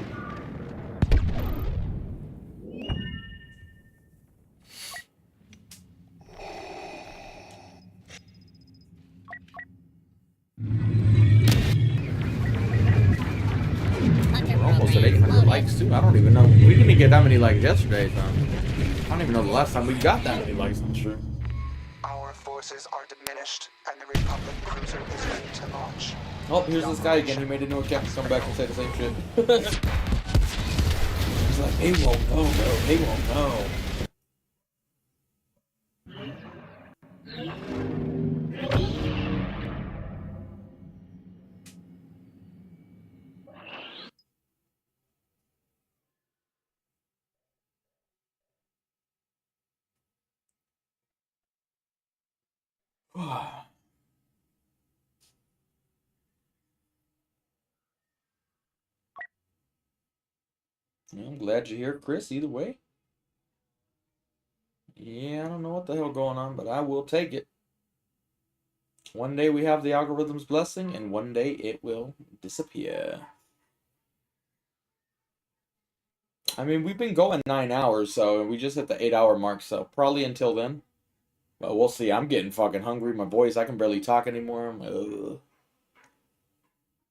We're almost at 800 likes too. I don't even know. We didn't get that many likes yesterday, so I don't even know the last time we got that many likes on the stream. Our forces are diminished, and the Republic cruiser is ready to launch. Oh, here's this guy again. He made it no captain come back and say the same shit. He's like, they won't know, bro. They won't know. I'm glad you're here, Chris, either way. Yeah, I don't know what the hell going on, but I will take it. One day we have the algorithm's blessing, and one day it will disappear. I mean, we've been going 9 hours, so we just hit the 8-hour mark, so probably until then. But we'll see. I'm getting fucking hungry. My voice, I can barely talk anymore. I'm like, ugh.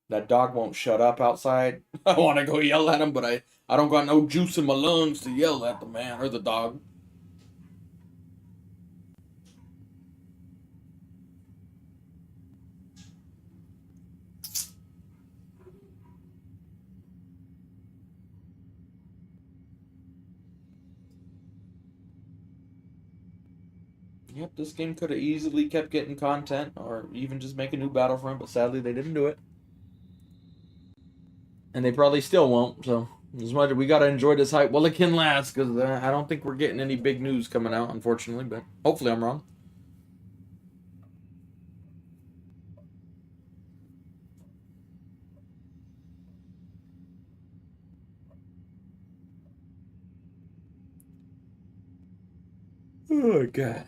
That dog won't shut up outside. I want to go yell at him, but I don't got no juice in my lungs to yell at the man or the dog. Yep, this game could have easily kept getting content or even just make a new Battlefront, but sadly they didn't do it. And they probably still won't, so as much we gotta enjoy this hype while it can last, because I don't think we're getting any big news coming out, unfortunately, but hopefully I'm wrong. Oh, God.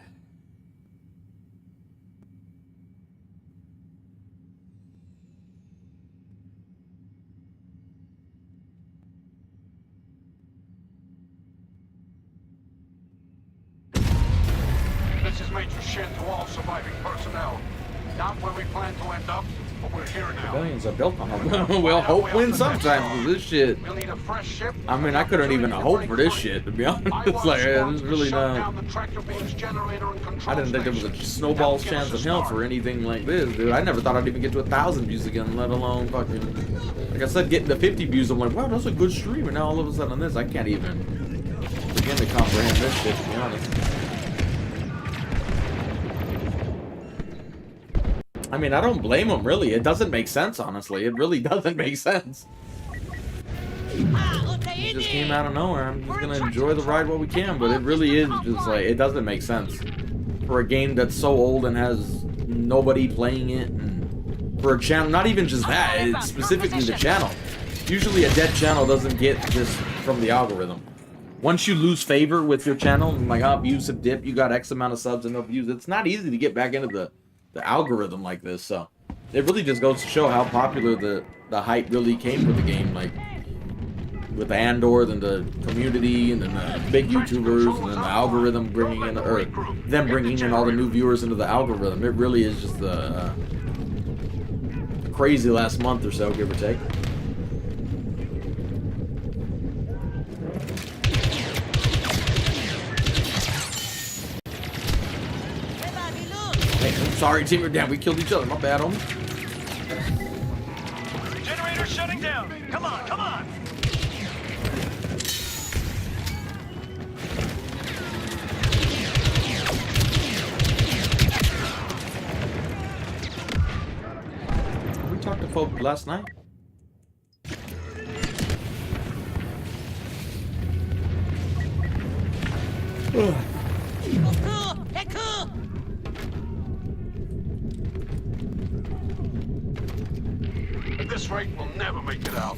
This is Major Shin to all surviving personnel. Not where we plan to end up, but we're here now. Rebellions are built on a well, hope wins sometimes with this shit. We'll need a fresh ship. I mean, I couldn't even hope for this shit, to be honest. It's like, it's really not. I didn't think there was a snowball's chance of hell for anything like this, dude. I never thought I'd even get to 1,000 views again, let alone fucking... Like I said, getting to 50 views, I'm like, wow, that's a good stream. And now all of a sudden this, I can't even begin to comprehend this shit, to be honest. I mean, I don't blame him, really. It doesn't make sense, honestly. It really doesn't make sense. It just came out of nowhere. I'm just gonna enjoy the ride while we can, but it really is just like, it doesn't make sense. For a game that's so old and has nobody playing it, and for a channel, not even just that, it's specifically the channel. Usually a dead channel doesn't get this from the algorithm. Once you lose favor with your channel, like, oh, views have dipped, you got X amount of subs and no views, it's not easy to get back into the algorithm like this, so it really just goes to show how popular the hype really came with the game, like with Andor, then the community, and then the big YouTubers, and then the algorithm bringing in, or them bringing in all the new viewers into the algorithm. It really is just a crazy last month or so, give or take. Sorry, team, we're down. We killed each other. My bad, homie. Generator shutting down. Come on, come on. We talked to folk last night. This rate will never make it out.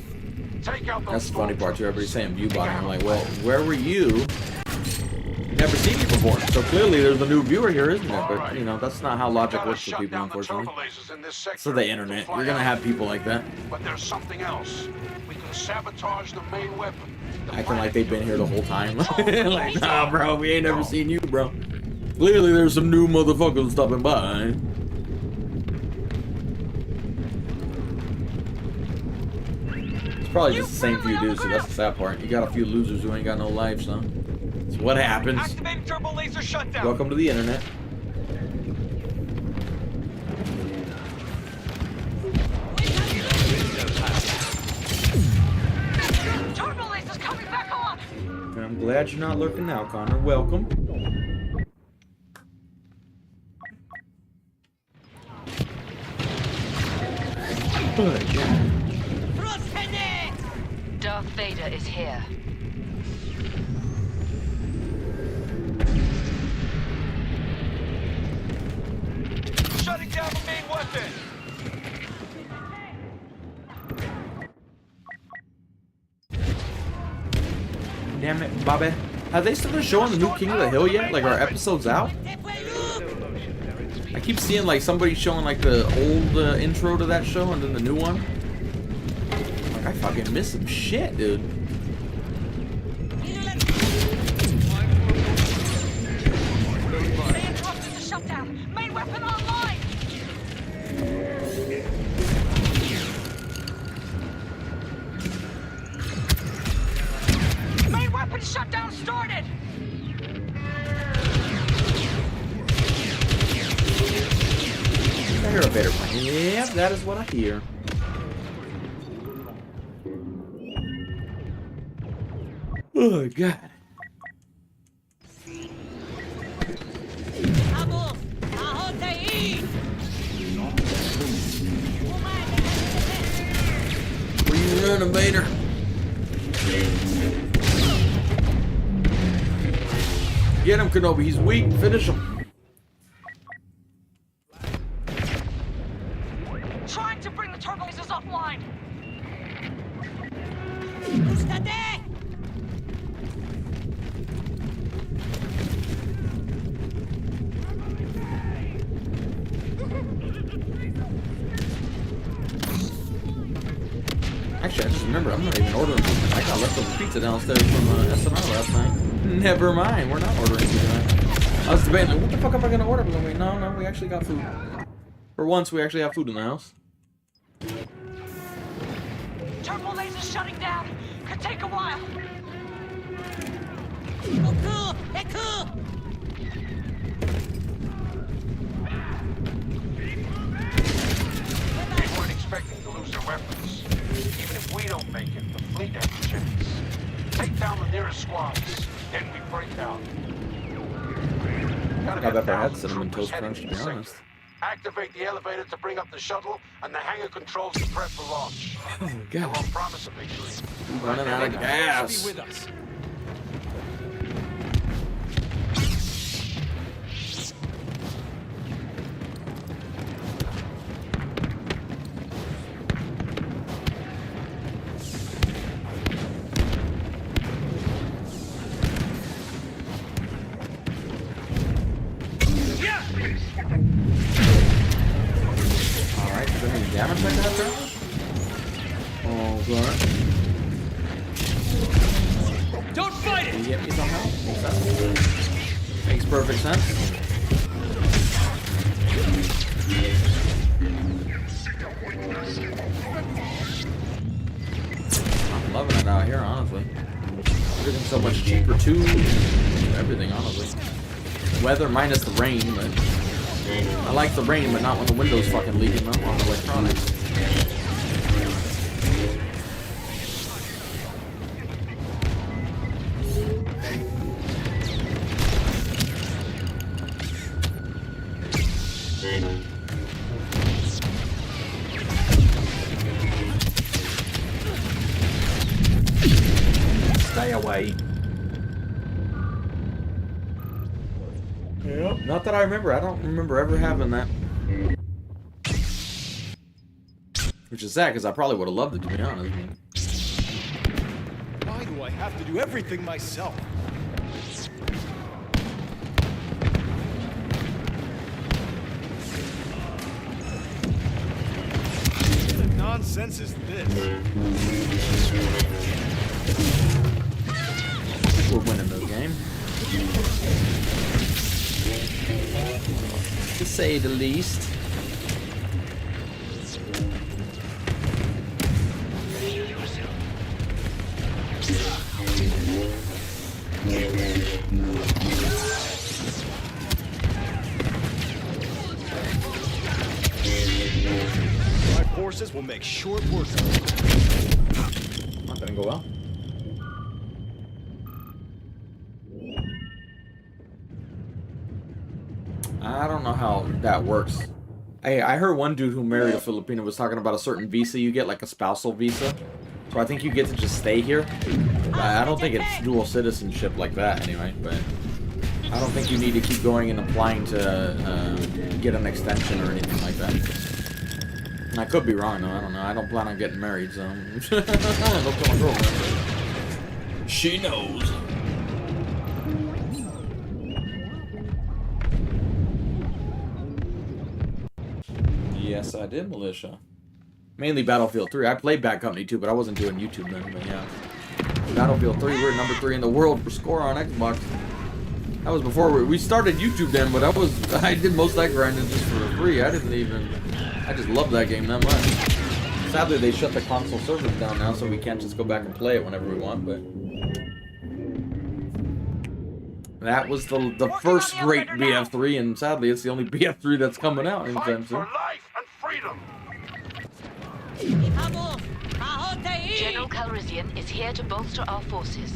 Take out those. That's the funny part too. Everybody's saying view botting. I'm like, well, where were you? Never seen you before. So clearly there's a new viewer here, isn't there? But you know, that's not how logic works for people, unfortunately. So the internet, you're gonna have people like that. But there's something else. We can sabotage the main weapon. Acting like they've been here the whole time. Like, nah, bro, we ain't never seen you, bro. Clearly there's some new motherfuckers stopping by. Probably just the same few dudes, so that's the sad part. You got a few losers who ain't got no life, so it's what happens. Activating turbo laser shutdown. Welcome to the internet. Turbo laser's coming back on. I'm glad you're not lurking now, Connor. Welcome. Oh, yeah. Darth Vader is here. Shutting down the main weapon. Damn it, Bobby. Have they started showing the new King of the Hill yet? Like, our episode's out? I keep seeing, like, somebody showing, like, the old intro to that show and then the new one. Like, I fucking missed some shit, dude. They interrupted the shutdown. Main weapon online. Main weapon shutdown started. I hear a better one. Yeah, that is what I hear. Oh, God. invader. Get him, Kenobi. He's weak. Finish him. Trying to bring the turbo lasers offline. Actually, I just remember I'm not even ordering pizza. I got leftover pizza downstairs from SNL last night. Never mind, we're not ordering pizza tonight. I was debating, like, what the fuck am I gonna order? But I'm like, no, we actually got food. For once, we actually have food in the house. Turbo lasers shutting down. Could take a while. They weren't expecting to lose their weapons. Even if we don't make it, the fleet has a chance. Take down the nearest squads, then we break out. I've ever had cinnamon toast crunch, to be honest. Activate the elevator to bring up the shuttle, and the hangar controls to prep for launch. Oh, God. I won't promise a victory. Running out of gas. Be with us. Alright, is there any damage like that, bro? Oh, God. Don't fight it! Can you get me somehow? Makes sense. Makes perfect sense. I'm loving it out here, honestly. Everything's so much cheaper, too. Everything, honestly. Weather minus the rain, but I like the rain, but not when the window's fucking leaking up on the electronics. Stay away. Yep. Not that I remember. I don't remember ever having that. Which is sad, because I probably would have loved it, to be honest. Why do I have to do everything myself? What kind of nonsense is this? I think we're winning this game. To say the least. My forces will make short work of it. Not gonna go well. I don't know how that works. I heard one dude who married a Filipino was talking about a certain visa you get, like a spousal visa. So I think you get to just stay here. I don't think it's dual citizenship like that anyway, but I don't think you need to keep going and applying to get an extension or anything like that. And I could be wrong though, I don't know. I don't plan on getting married, so don't tell my girlfriend. She knows. Yes, I did, Militia. Mainly Battlefield 3. I played Bad Company 2, but I wasn't doing YouTube then, but yeah. Battlefield 3, we're number 3 in the world for score on Xbox. That was before we started YouTube then, but I did most of that grinding just for free. I just love that game that much. Sadly, they shut the console servers down now, so we can't just go back and play it whenever we want, but... That was the first great BF3, and sadly, it's the only BF3 that's coming out anytime soon. General Calrissian is here to bolster our forces.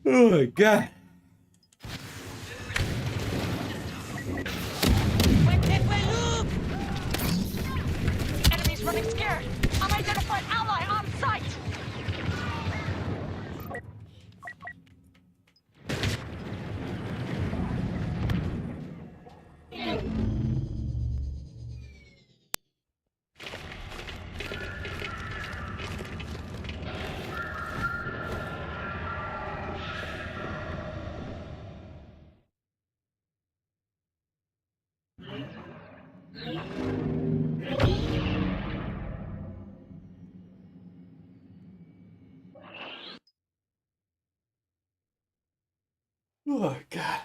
Oh my god. Enemies running scared. Unidentified ally on site. Oh god.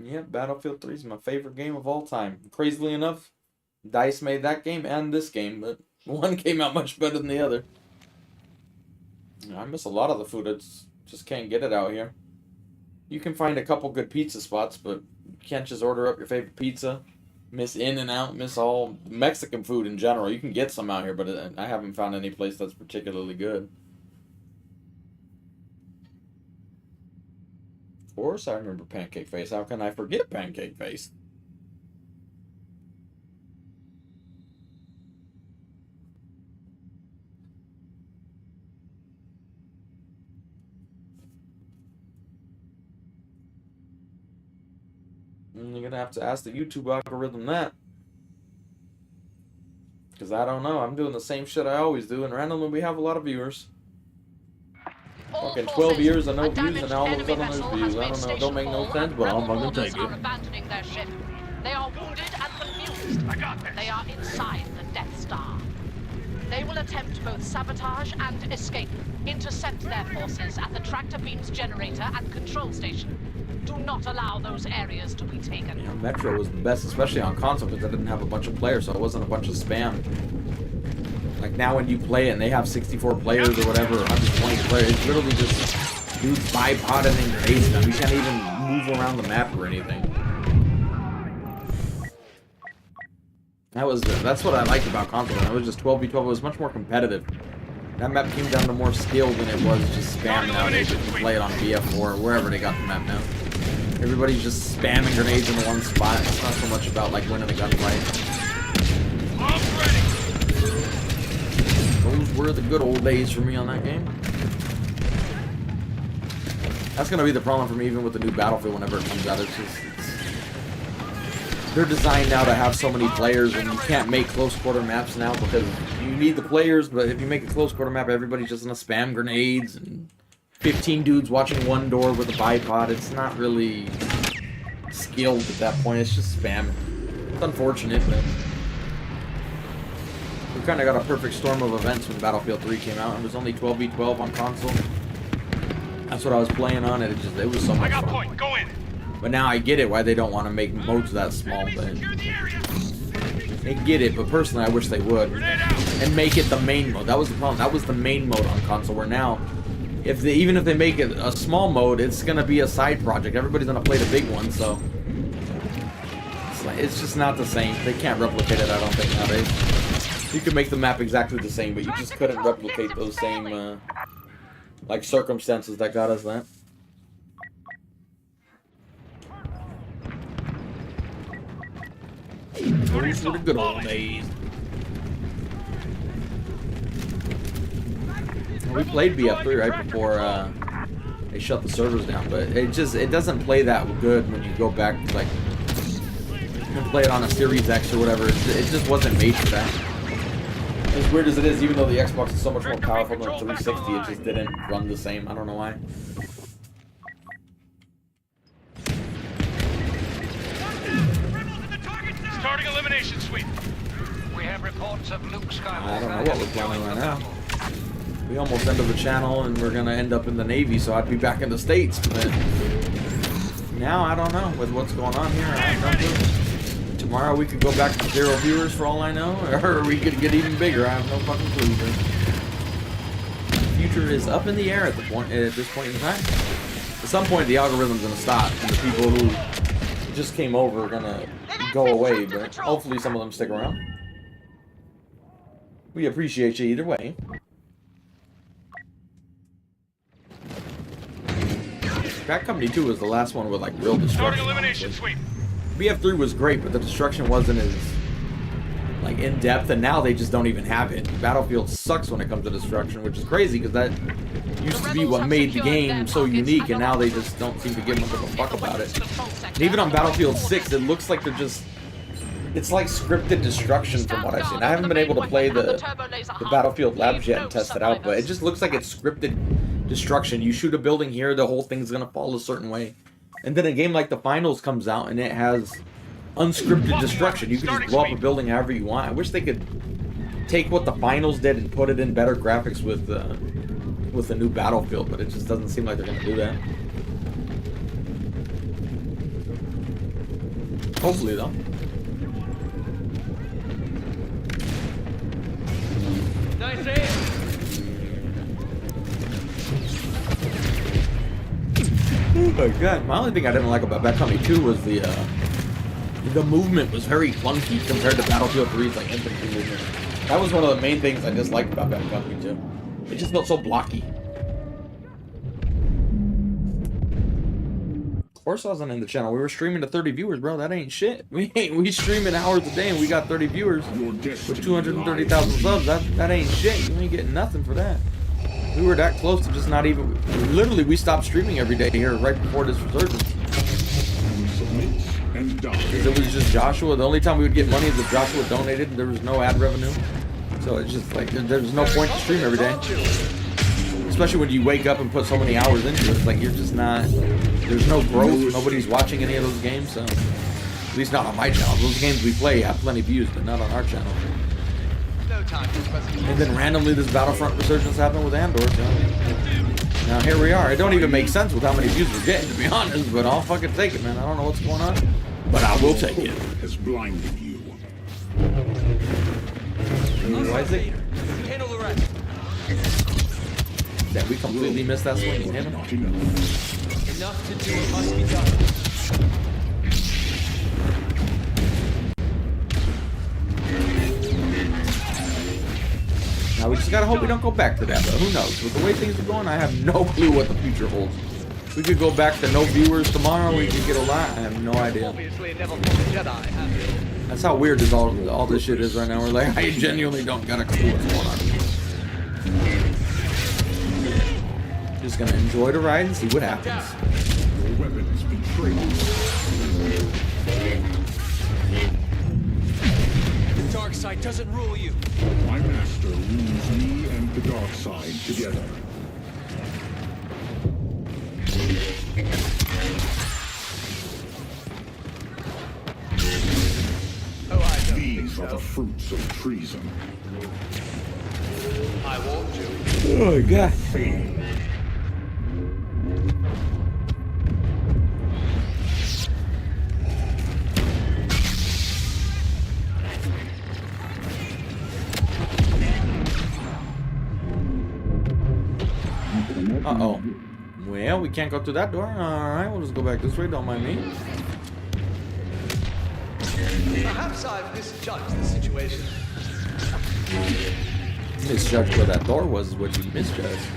Yeah, Battlefield 3 is my favorite game of all time. Crazily enough, DICE made that game and this game, but one came out much better than the other. I miss a lot of the food. I just can't get it out here. You can find a couple good pizza spots, but you can't just order up your favorite pizza. Miss In-N-Out, miss all Mexican food in general. You can get some out here, but I haven't found any place that's particularly good. Of course I remember Pancake Face. How can I forget Pancake Face? You're gonna have to ask the YouTube algorithm that. Because I don't know. I'm doing the same shit I always do, and randomly we have a lot of viewers. Fucking 12 years and no views, and now all of a sudden there's views. I don't know. Don't make no sense, but I'm gonna take it. Abandoning their ship. They are wounded and confused. I got this. They are inside the Death Star. They will attempt both sabotage and escape. Intercept their forces at the tractor beams generator and control station. Do not allow those areas to be taken. Yeah, Metro was the best, especially on console, because I didn't have a bunch of players, so it wasn't a bunch of spam. Like now when you play it and they have 64 players or whatever, 120 players, it's literally just dudes bipoding and grenades them. You can't even move around the map or anything. That's what I liked about console. It was just 12v12. It was much more competitive. That map came down to more skill than it was just spam nowadays. You can play it on BF4 or wherever they got the map now. Everybody's just spamming grenades in the one spot. It's not so much about like winning a gunfight. Those were the good old days for me on that game. That's gonna be the problem for me even with the new Battlefield whenever it comes out. They're designed now to have so many players, and you can't make close quarter maps now because you need the players, but if you make a close quarter map, everybody's just gonna spam grenades and 15 dudes watching one door with a bipod. It's not really skilled at that point. It's just spam. It's unfortunate, but we kind of got a perfect storm of events when Battlefield 3 came out. It was only 12v12 on console. That's what I was playing on. It was so much fun. Point. Go in. But now I get it why they don't want to make modes that small. But they get it, but personally I wish they would and make it the main mode. That was the problem. That was the main mode on console. Where now, even if they make it a small mode, it's gonna be a side project. Everybody's gonna play the big one, so it's just not the same. They can't replicate it, I don't think, nowadays. You could make the map exactly the same, but you just couldn't replicate those same like circumstances that got us that. Those were the good old days. We played BF3 right before they shut the servers down, but it doesn't play that good when you go back to, like, you can play it on a Series X or whatever. It just wasn't made for that. As weird as it is, even though the Xbox is so much more powerful than the 360, it just didn't run the same. I don't know why. Starting elimination sweep. We have reports of Luke Skywalker. I don't know what we're planning right now. We almost ended the channel and we're gonna end up in the Navy, so I'd be back in the States. But now I don't know with what's going on here. I don't know. Tomorrow we could go back to 0 viewers for all I know, or we could get even bigger. I have no fucking clue. But the future is up in the air at this point in time. At some point, the algorithm's gonna stop, and the people who just came over are gonna go away. But hopefully, some of them stick around. We appreciate you either way. Bad Company 2 was the last one with like real destruction. Elimination sweep. BF3 was great, but the destruction wasn't as like in depth, and now they just don't even have it. Battlefield sucks when it comes to destruction, which is crazy because that used to be what made the game so unique, and now they just don't seem to give much of a fuck about it. And even on Battlefield 6, it looks like they're just, it's like scripted destruction from what I've seen. I haven't been able to play the Battlefield Labs yet and test it out, but it just looks like it's scripted destruction. You shoot a building here, the whole thing's gonna fall a certain way. And then a game like the Finals comes out and it has unscripted destruction. You can just blow up a building however you want. I wish they could take what the Finals did and put it in better graphics with the new Battlefield, but it just doesn't seem like they're gonna do that. Hopefully though. Nice aim. Oh my god, my only thing I didn't like about Bad Company 2 was the movement was very clunky compared to Battlefield 3's like infantry movement. That was one of the main things I disliked about Bad Company 2. It just felt so blocky. Of course I wasn't in the channel. We were streaming to 30 viewers, bro. That ain't shit. We streaming hours a day and we got 30 viewers with 230,000 subs. That ain't shit. You ain't getting nothing for that. We were that close to just not even... Literally, we stopped streaming every day here right before this resurgence. Because it was just Joshua. The only time we would get money is if Joshua donated and there was no ad revenue. So it's just like, there's no point to stream every day. Especially when you wake up and put so many hours into it. It's like, you're just not... There's no growth. Nobody's watching any of those games, so... At least not on my channel. Those games we play have plenty of views, but not on our channel. And then randomly this Battlefront resurgence happened with Andor, so... Now here we are. It don't even make sense with how many views we're getting, to be honest, but I'll fucking take it, man. I don't know what's going on, but I will take it. Has blinded you. Isaac? Handle the rest. That we completely missed that swing. Enough to do what must be done. Now we just gotta hope we don't go back to that, but who knows? With the way things are going, I have no clue what the future holds. We could go back to no viewers tomorrow, we could get a lot, I have no idea. That's how weird this all this shit is right now. We're like, I genuinely don't got a clue what's going on. Just gonna enjoy the ride and see what happens. Your weapons betray The dark side doesn't rule you. My master rules me and the dark side together. These are the fruits of treason. I warned you. Oh my god. Uh-oh. Well, we can't go through that door. Alright, we'll just go back this way. Don't mind me. Perhaps I've misjudged the situation. Misjudged where that door was is what you misjudged.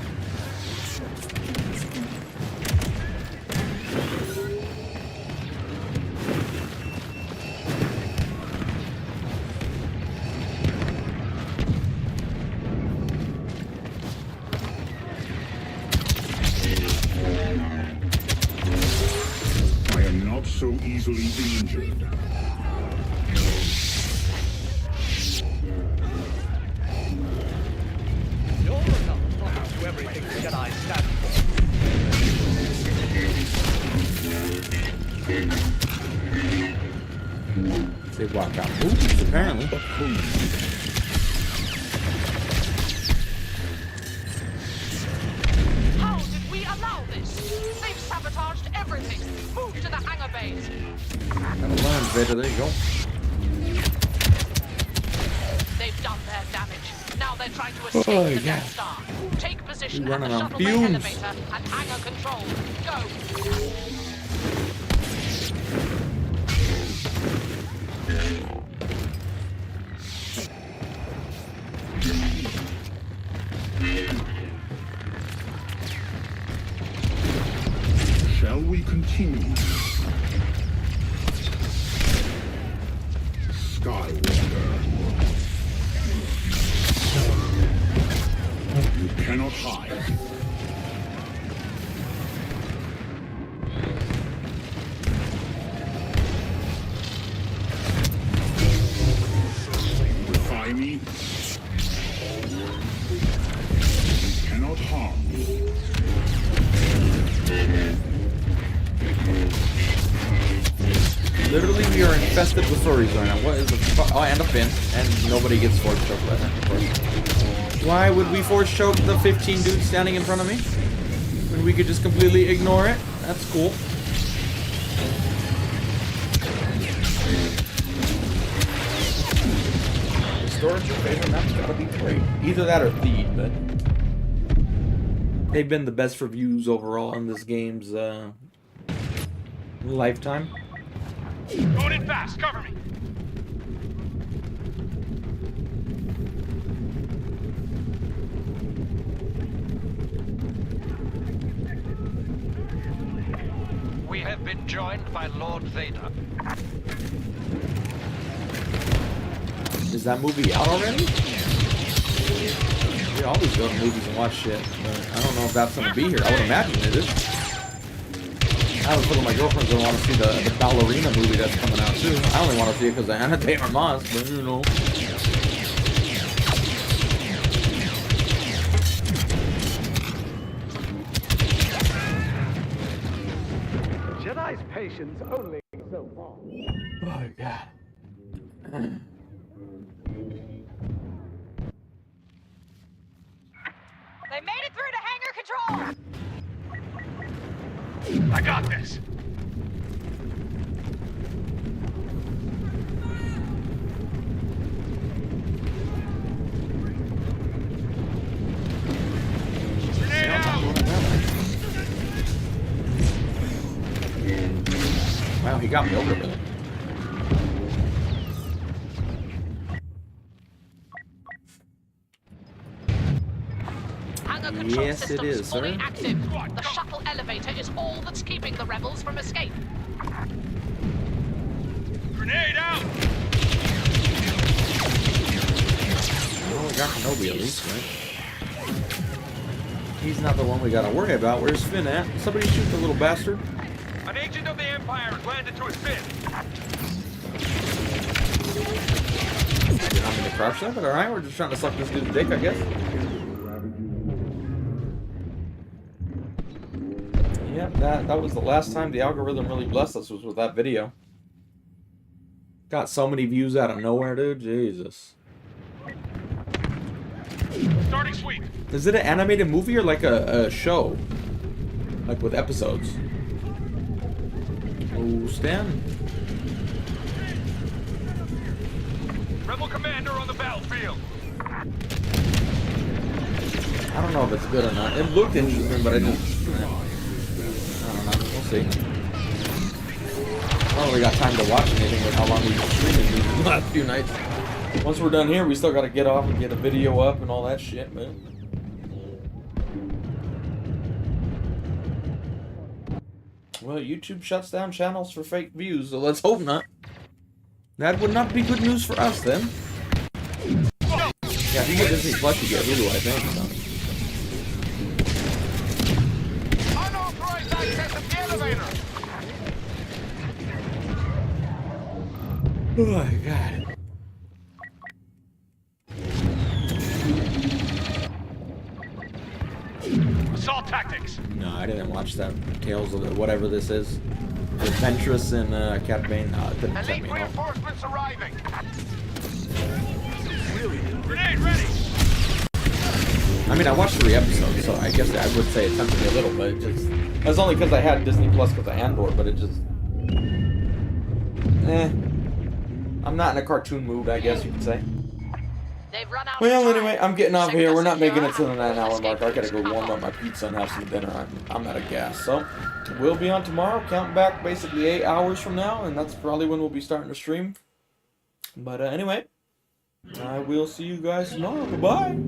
I am not so easily injured. You're enough to everything the Jedi stand for. They walk out movies, apparently. How did we allow this? They've sabotaged everything. Move to the hangar bays. Gotta learn, Vader. There you go. They've done their damage. Now they're trying to escape the Death Star. Take position at the shuttle bay elevator and hangar control. Go. Shall we continue? Skywalker. You cannot hide. Defy me. You cannot harm me. Literally, we are infested with furries right now. What is the fuck? Oh, and a fin. And nobody gets force choked by that, of course. Why would we force choke the 15 dudes standing in front of me? When we could just completely ignore it? That's cool. Storage your favorite map's gotta be great. Either that or Theed, but they've been the best reviews overall in this game's lifetime. Going in fast, cover me. We have been joined by Lord Vader. Is that movie out already? We always go to movies and watch shit, but I don't know if that's gonna be here. I would imagine it is. I was looking at my girlfriend's gonna want to see the ballerina movie that's coming out too. I only want to see it because of Anna Taylor-Moss, but you know. Jedi's patience only so far. Oh god. They made it through to hangar control! I got this. Grenade out! Wow, he got me over with it. Hangar control Yes, it systems is, fully sir. active. The shuttle elevator is all that's keeping the rebels from escape. Grenade out! Well, we got Kenobi at least, right? He's not the one we gotta worry about. Where's Finn at? Somebody shoot the little bastard. An agent of the Empire has landed to his fin. You're not gonna crush that, but alright, we're just trying to suck this dude's dick, I guess. Yep, that was the last time the algorithm really blessed us, was with that video. Got so many views out of nowhere, dude. Jesus. Starting sweep. Is it an animated movie or like a show? Like with episodes? Oh, Stan. Rebel commander on the battlefield. I don't know if it's good or not. It looked interesting, but I just... I don't know. We'll see. I don't really got time to watch anything with how long we've been streaming these last few nights. Once we're done here, we still got to get off and get a video up and all that shit, man. Well, YouTube shuts down channels for fake views, so let's hope not. That would not be good news for us, then. Yeah, if you get Disney Plus, you get Hulu, I think, so. Unauthorized access to the elevator. Oh my god. Assault tactics. No, I didn't watch that. Tales of whatever this is. Adventurous in Cat Bane. No, it didn't set me off. Reinforcements arriving. Grenade ready. I mean, I watched 3 episodes, so I guess I would say it tempted me a little, but it just... That's only because I had Disney Plus because of Andor, but it just... I'm not in a cartoon mood, I guess you could say. They've run out Well, of time. anyway, I'm getting off here. We're not making it to the 9-hour mark. I gotta go warm up my pizza and have some dinner. I'm out of gas. So, we'll be on tomorrow. Counting back basically 8 hours from now, and that's probably when we'll be starting to stream. But anyway, I will see you guys tomorrow. Goodbye.